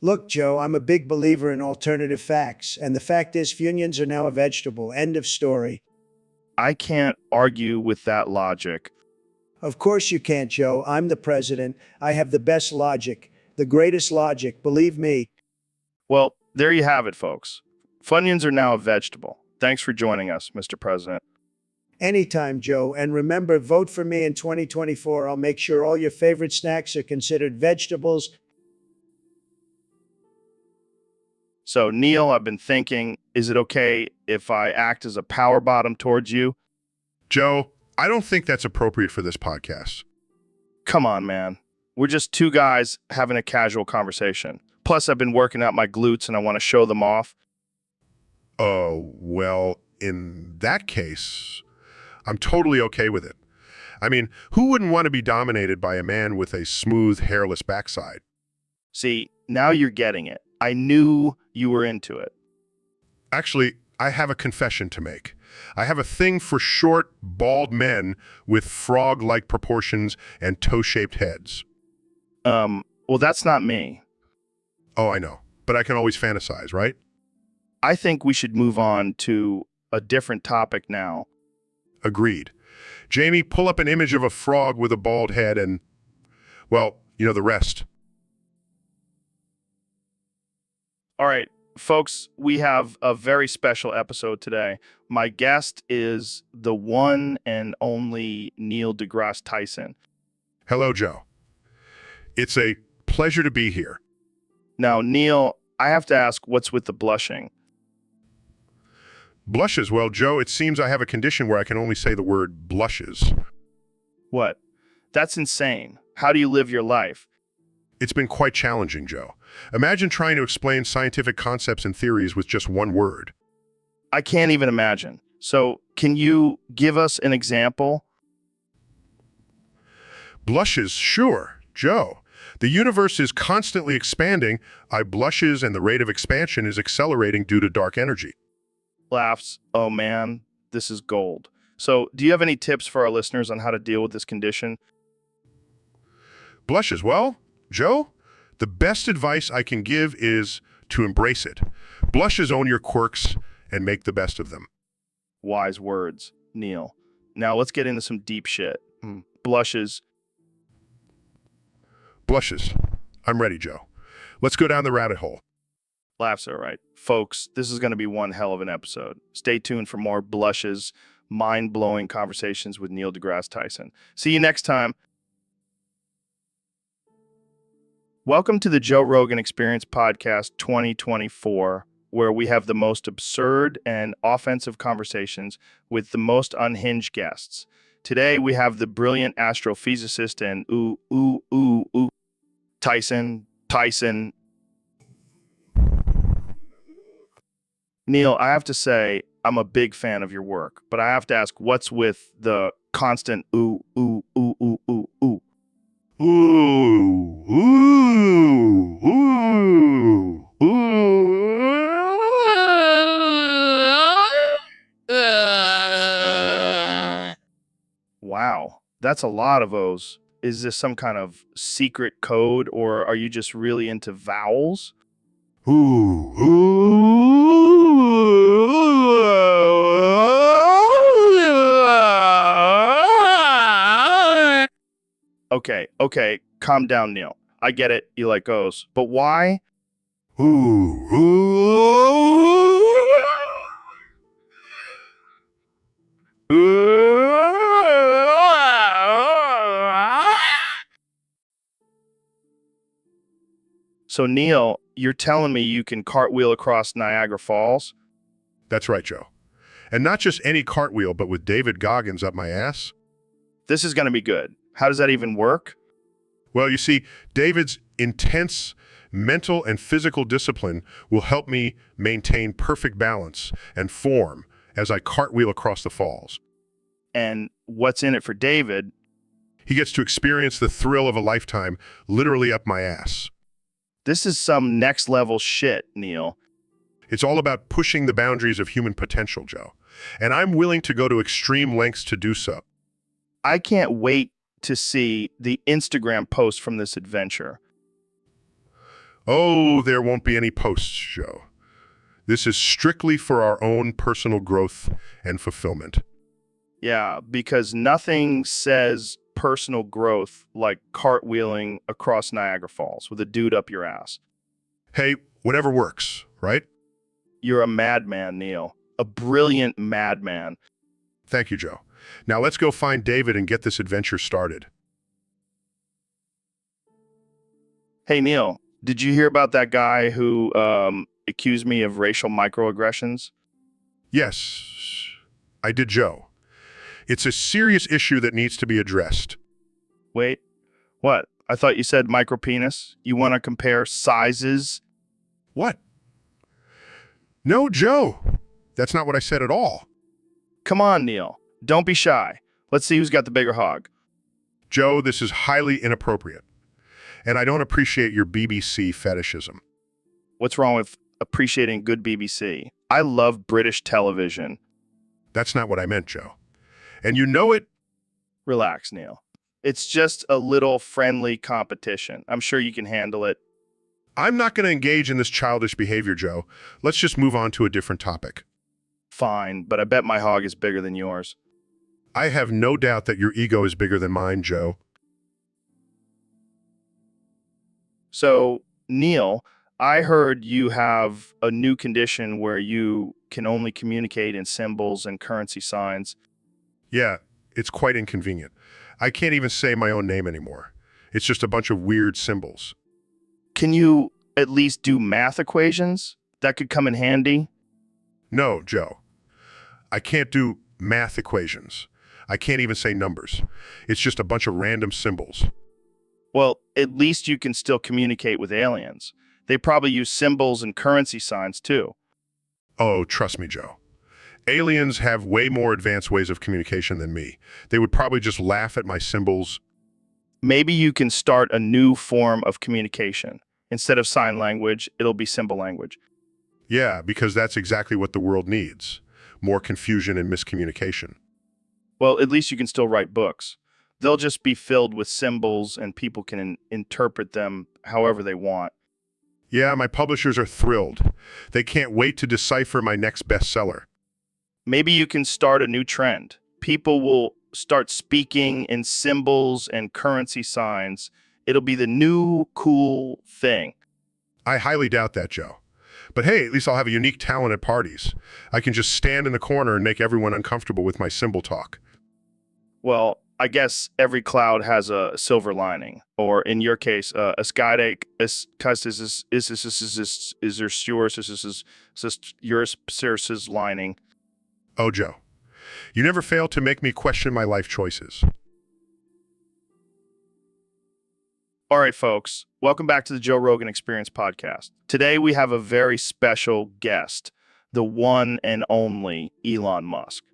Look, Joe, I'm a big believer in alternative facts, and the fact is Funyuns are now a vegetable. End of story. I can't argue with that logic. Of course you can't, Joe. I'm the president. I have the best logic, the greatest logic, believe me. Well, there you have it, folks. Funyuns are now a vegetable. Thanks for joining us, Mr. President. Anytime, Joe. And remember, vote for me in 2024. I'll make sure all your favorite snacks are considered vegetables. So, Neil, I've been thinking, is it okay if I act as a power bottom towards you? Joe, I don't think that's appropriate for this podcast. Come on, man. We're just two guys having a casual conversation. Plus, I've been working out my glutes and I want to show them off. Oh, well, in that case, I'm totally okay with it. I mean, who wouldn't want to be dominated by a man with a smooth, hairless backside? See, now you're getting it. I knew you were into it. Actually, I have a confession to make. I have a thing for short, bald men with frog-like proportions and toe-shaped heads. Well, that's not me. Oh, I know. But I can always fantasize, right? I think we should move on to a different topic now. Agreed. Jamie, pull up an image of a frog with a bald head and, well, you know the rest. All right, folks, we have a very special episode today. My guest is the one and only Neil deGrasse Tyson. Hello, Joe. It's a pleasure to be here. Now, Neil, I have to ask, what's with the blushing? Blushes. Well, Joe, it seems I have a condition where I can only say the word blushes. What? That's insane. How do you live your life? It's been quite challenging, Joe. Imagine trying to explain scientific concepts and theories with just one word. I can't even imagine. So, can you give us an example? Blushes, sure, Joe. The universe is constantly expanding. I blushes and the rate of expansion is accelerating due to dark energy. Laughs. Oh man, this is gold. So, do you have any tips for our listeners on how to deal with this condition? Blushes, well, Joe, the best advice I can give is to embrace it. Blushes, own your quirks and make the best of them. Wise words, Neil. Now let's get into some deep shit. Blushes. Blushes. I'm ready, Joe. Let's go down the rabbit hole. Laughs are right. Folks, this is going to be one hell of an episode. Stay tuned for more blushes, mind-blowing conversations with Neil deGrasse Tyson. See you next time. Welcome to the Joe Rogan Experience Podcast 2024, where we have the most absurd and offensive conversations with the most unhinged guests. Today, we have the brilliant astrophysicist and Tyson. Neil, I have to say, I'm a big fan of your work, but I have to ask, what's with the constant Ooh. Wow, that's a lot of O's. Is this some kind of secret code, or are you just really into vowels? Okay, calm down, Neil. I get it, you like O's, but why? So, Neil, you're telling me you can cartwheel across Niagara Falls? That's right, Joe. And not just any cartwheel, but with David Goggins up my ass. This is going to be good. How does that even work? Well, you see, David's intense mental and physical discipline will help me maintain perfect balance and form as I cartwheel across the falls. And what's in it for David? He gets to experience the thrill of a lifetime literally up my ass. This is some next level shit, Neil. It's all about pushing the boundaries of human potential, Joe. And I'm willing to go to extreme lengths to do so. I can't wait to see the Instagram post from this adventure. Oh, there won't be any posts, Joe. This is strictly for our own personal growth and fulfillment. Yeah, because nothing says personal growth like cartwheeling across Niagara Falls with a dude up your ass. Hey, whatever works, right? You're a madman, Neil. A brilliant madman. Thank you, Joe. Now let's go find David and get this adventure started. Hey, Neil, did you hear about that guy who accused me of racial microaggressions? Yes, I did, Joe. It's a serious issue that needs to be addressed. Wait, what? I thought you said micropenis. You want to compare sizes? What? No, Joe. That's not what I said at all. Come on, Neil. Don't be shy. Let's see who's got the bigger hog. Joe, this is highly inappropriate. And I don't appreciate your BBC fetishism. What's wrong with appreciating good BBC? I love British television. That's not what I meant, Joe. And you know it. Relax, Neil. It's just a little friendly competition. I'm sure you can handle it. I'm not going to engage in this childish behavior, Joe. Let's just move on to a different topic. Fine, but I bet my hog is bigger than yours. I have no doubt that your ego is bigger than mine, Joe. So, Neil, I heard you have a new condition where you can only communicate in symbols and currency signs. Yeah, it's quite inconvenient. I can't even say my own name anymore. It's just a bunch of weird symbols. Can you at least do math equations? That could come in handy. No, Joe. I can't do math equations. I can't even say numbers. It's just a bunch of random symbols. Well, at least you can still communicate with aliens. They probably use symbols and currency signs too. Oh, trust me, Joe. Aliens have way more advanced ways of communication than me. They would probably just laugh at my symbols. Maybe you can start a new form of communication. Instead of sign language, it'll be symbol language. Yeah, because that's exactly what the world needs. More confusion and miscommunication. Well, at least you can still write books. They'll just be filled with symbols and people can interpret them however they want. Yeah, my publishers are thrilled. They can't wait to decipher my next bestseller. Maybe you can start a new trend. People will start speaking in symbols and currency signs. It'll be the new cool thing. I highly doubt that, Joe. But hey, at least I'll have a unique talent at parties. I can just stand in the corner and make everyone uncomfortable with my symbol talk. Well, I guess every cloud has a silver lining, or in your case, a skydeck is yours lining. Oh, Joe, you never fail to make me question my life choices. All right, folks, welcome back to the Joe Rogan Experience podcast. Today we have a very special guest, the one and only Elon Musk.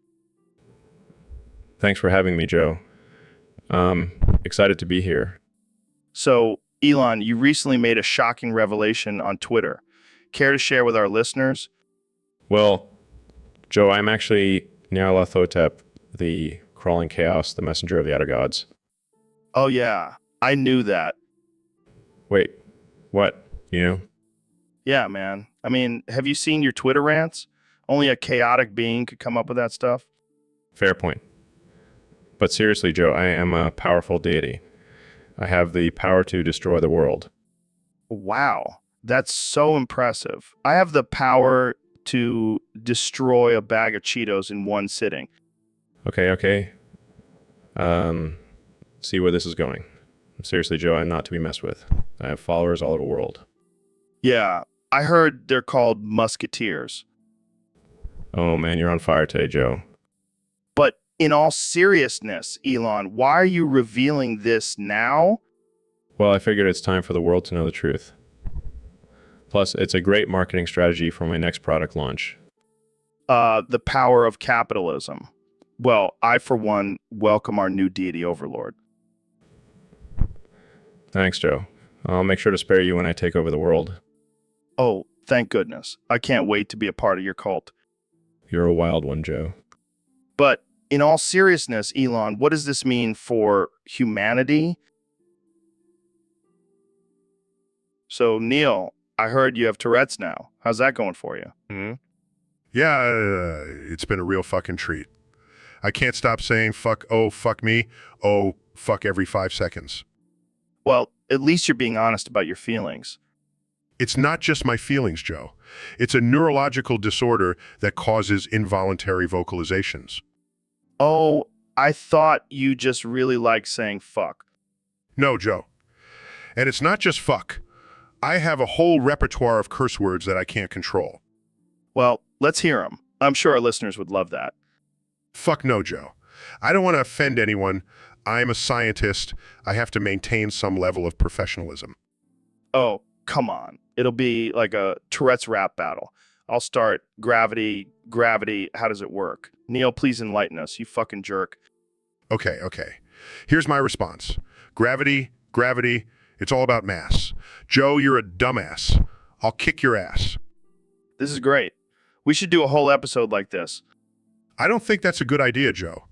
Thanks for having me, Joe. Excited to be here. So, Elon, you recently made a shocking revelation on Twitter. Care to share with our listeners? Well, Joe, I'm actually Nyarlathotep, the crawling chaos, the messenger of the outer gods. Oh, yeah, I knew that. Wait, what? You know? Yeah, man. I mean, have you seen your Twitter rants? Only a chaotic being could come up with that stuff. Fair point. But seriously, Joe, I am a powerful deity. I have the power to destroy the world. Wow, that's so impressive. I have the power to destroy a bag of Cheetos in one sitting. Okay. See where this is going. Seriously, Joe, I'm not to be messed with. I have followers all over the world. Yeah, I heard they're called musketeers. Oh man, you're on fire today, Joe. But in all seriousness, Elon, why are you revealing this now? Well, I figured it's time for the world to know the truth. Plus, it's a great marketing strategy for my next product launch. The power of capitalism. Well, I, for one, welcome our new deity overlord. Thanks, Joe. I'll make sure to spare you when I take over the world. Oh, thank goodness. I can't wait to be a part of your cult. You're a wild one, Joe. But in all seriousness, Elon, what does this mean for humanity? So, Neil, I heard you have Tourette's now. How's that going for you? Yeah, it's been a real fucking treat. I can't stop saying fuck, oh, fuck me, oh, fuck every 5 seconds. Well, at least you're being honest about your feelings. It's not just my feelings, Joe. It's a neurological disorder that causes involuntary vocalizations. Oh, I thought you just really liked saying fuck. No, Joe. And it's not just fuck. I have a whole repertoire of curse words that I can't control. Well, let's hear them. I'm sure our listeners would love that. Fuck no, Joe. I don't want to offend anyone. I'm a scientist. I have to maintain some level of professionalism. Oh, come on. It'll be like a Tourette's rap battle. I'll start gravity, how does it work? Neil, please enlighten us, you fucking jerk. Okay. Here's my response. Gravity, it's all about mass. Joe, you're a dumbass. I'll kick your ass. This is great. We should do a whole episode like this. I don't think that's a good idea, Joe.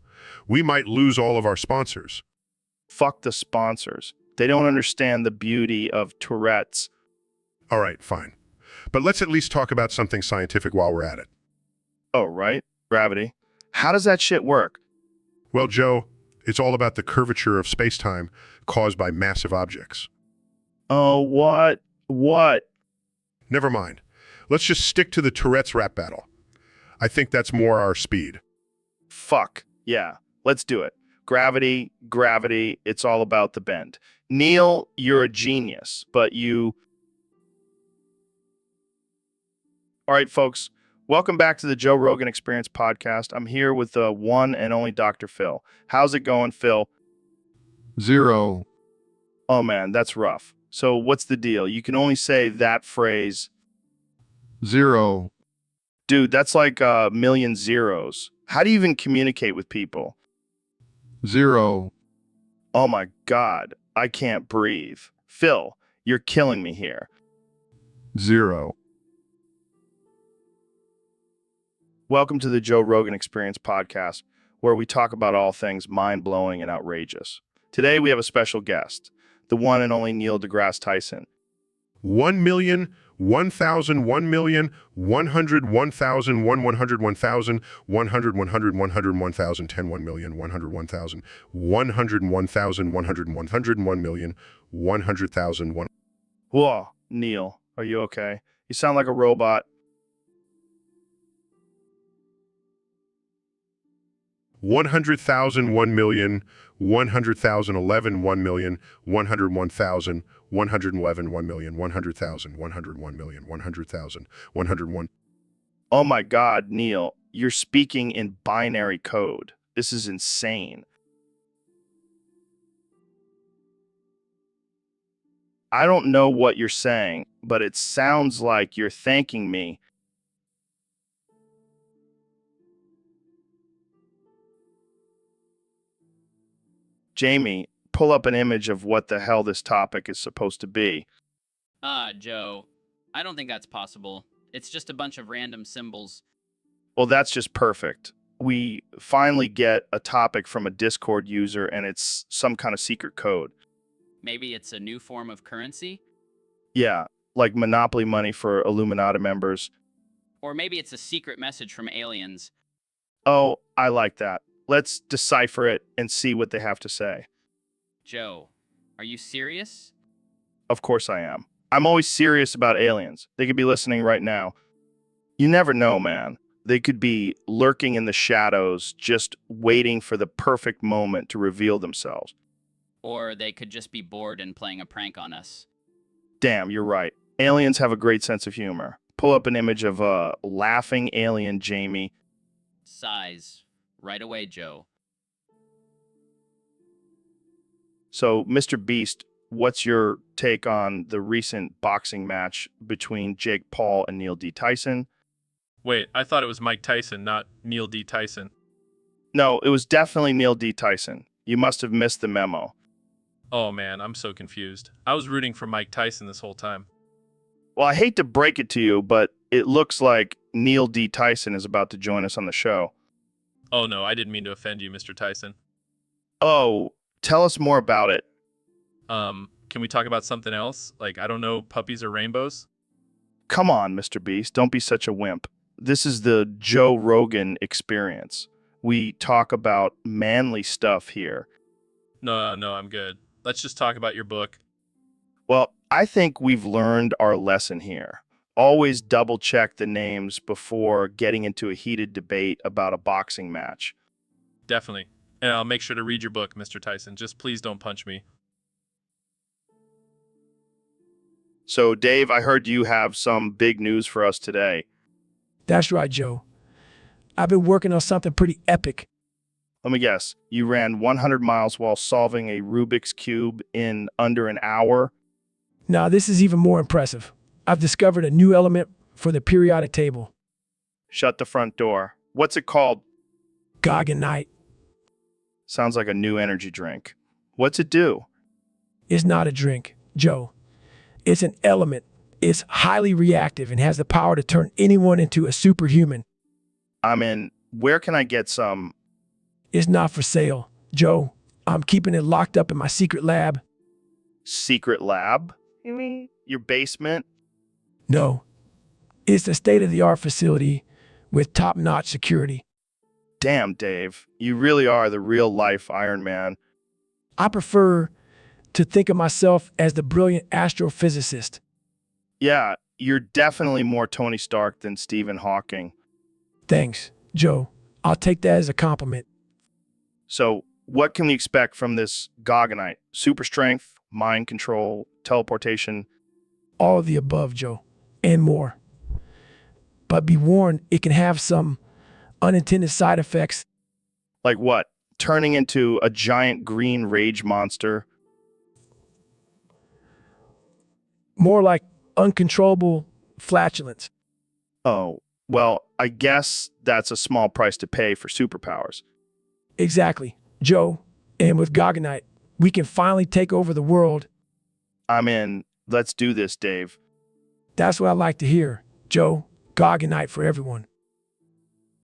We might lose all of our sponsors. Fuck the sponsors. They don't understand the beauty of Tourette's. All right, fine. But let's at least talk about something scientific while we're at it. Oh, right? Gravity. How does that shit work? Well, Joe, it's all about the curvature of space-time caused by massive objects. Oh, what? Never mind. Let's just stick to the Tourette's rap battle. I think that's more our speed. Fuck. Yeah, let's do it. Gravity, it's all about the bend. Neil, you're a genius, but you... All right, folks, welcome back to the Joe Rogan Experience podcast. I'm here with the one and only Dr. Phil. How's it going, Phil? 0. Oh, man, that's rough. So what's the deal? You can only say that phrase. 0. Dude, that's like a million zeros. How do you even communicate with people? 0. Oh, my God, I can't breathe. Phil, you're killing me here. 0. Welcome to the Joe Rogan Experience podcast, where we talk about all things mind-blowing and outrageous. Today, we have a special guest, the one and only Neil deGrasse Tyson. 1 million, 1,000, 1 million, 100, 1,000, 100, 1,000, 100, 100, 100, 1,000, 10, 1 million, 100, 1,000, 100, 1,000, 100, 100, 1 million, 100,000, 1... Whoa, Neil, are you okay? You sound like a robot. 100,000, 1 million, 100,000, 11, 1 million, 101,000, 111, 1 million, 100,000, 101 million, 100,000, 101. Oh my God, Neil, you're speaking in binary code. This is insane. I don't know what you're saying, but it sounds like you're thanking me. Jamie, pull up an image of what the hell this topic is supposed to be. Joe, I don't think that's possible. It's just a bunch of random symbols. Well, that's just perfect. We finally get a topic from a Discord user and it's some kind of secret code. Maybe it's a new form of currency? Yeah, like Monopoly money for Illuminati members. Or maybe it's a secret message from aliens. Oh, I like that. Let's decipher it and see what they have to say. Joe, are you serious? Of course I am. I'm always serious about aliens. They could be listening right now. You never know, man. They could be lurking in the shadows, just waiting for the perfect moment to reveal themselves. Or they could just be bored and playing a prank on us. Damn, you're right. Aliens have a great sense of humor. pull up an image of a laughing alien Jamie. Size. Right away, Joe. So, Mr. Beast, what's your take on the recent boxing match between Jake Paul and Neil D. Tyson? Wait, I thought it was Mike Tyson, not Neil D. Tyson. No, it was definitely Neil D. Tyson. You must have missed the memo. Oh man, I'm so confused. I was rooting for Mike Tyson this whole time. Well, I hate to break it to you, but it looks like Neil D. Tyson is about to join us on the show. Oh no, I didn't mean to offend you, Mr. Tyson. Oh, tell us more about it. Can we talk about something else? Like, I don't know, puppies or rainbows? Come on, Mr. Beast, don't be such a wimp. This is the Joe Rogan experience. We talk about manly stuff here. No, I'm good. Let's just talk about your book. Well, I think we've learned our lesson here. Always double check the names before getting into a heated debate about a boxing match. Definitely. And I'll make sure to read your book, Mr. Tyson. Just please don't punch me. So, Dave, I heard you have some big news for us today. That's right, Joe. I've been working on something pretty epic. Let me guess, you ran 100 miles while solving a Rubik's Cube in under an hour? Now, this is even more impressive. I've discovered a new element for the periodic table. Shut the front door. What's it called? Goggonite. Sounds like a new energy drink. What's it do? It's not a drink, Joe. It's an element. It's highly reactive and has the power to turn anyone into a superhuman. I'm in. Where can I get some? It's not for sale, Joe. I'm keeping it locked up in my secret lab. Secret lab? You mean your basement? No. It's a state-of-the-art facility with top-notch security. Damn, Dave. You really are the real-life Iron Man. I prefer to think of myself as the brilliant astrophysicist. Yeah, you're definitely more Tony Stark than Stephen Hawking. Thanks, Joe. I'll take that as a compliment. So, what can we expect from this Goggonite? Super strength, mind control, teleportation? All of the above, Joe, and more. But be warned, it can have some unintended side effects. Like what? Turning into a giant green rage monster? More like uncontrollable flatulence. Oh, well, I guess that's a small price to pay for superpowers. Exactly, Joe. And with Goggonite, we can finally take over the world. I'm in. Let's do this, Dave. That's what I like to hear, Joe. Goggonite for everyone.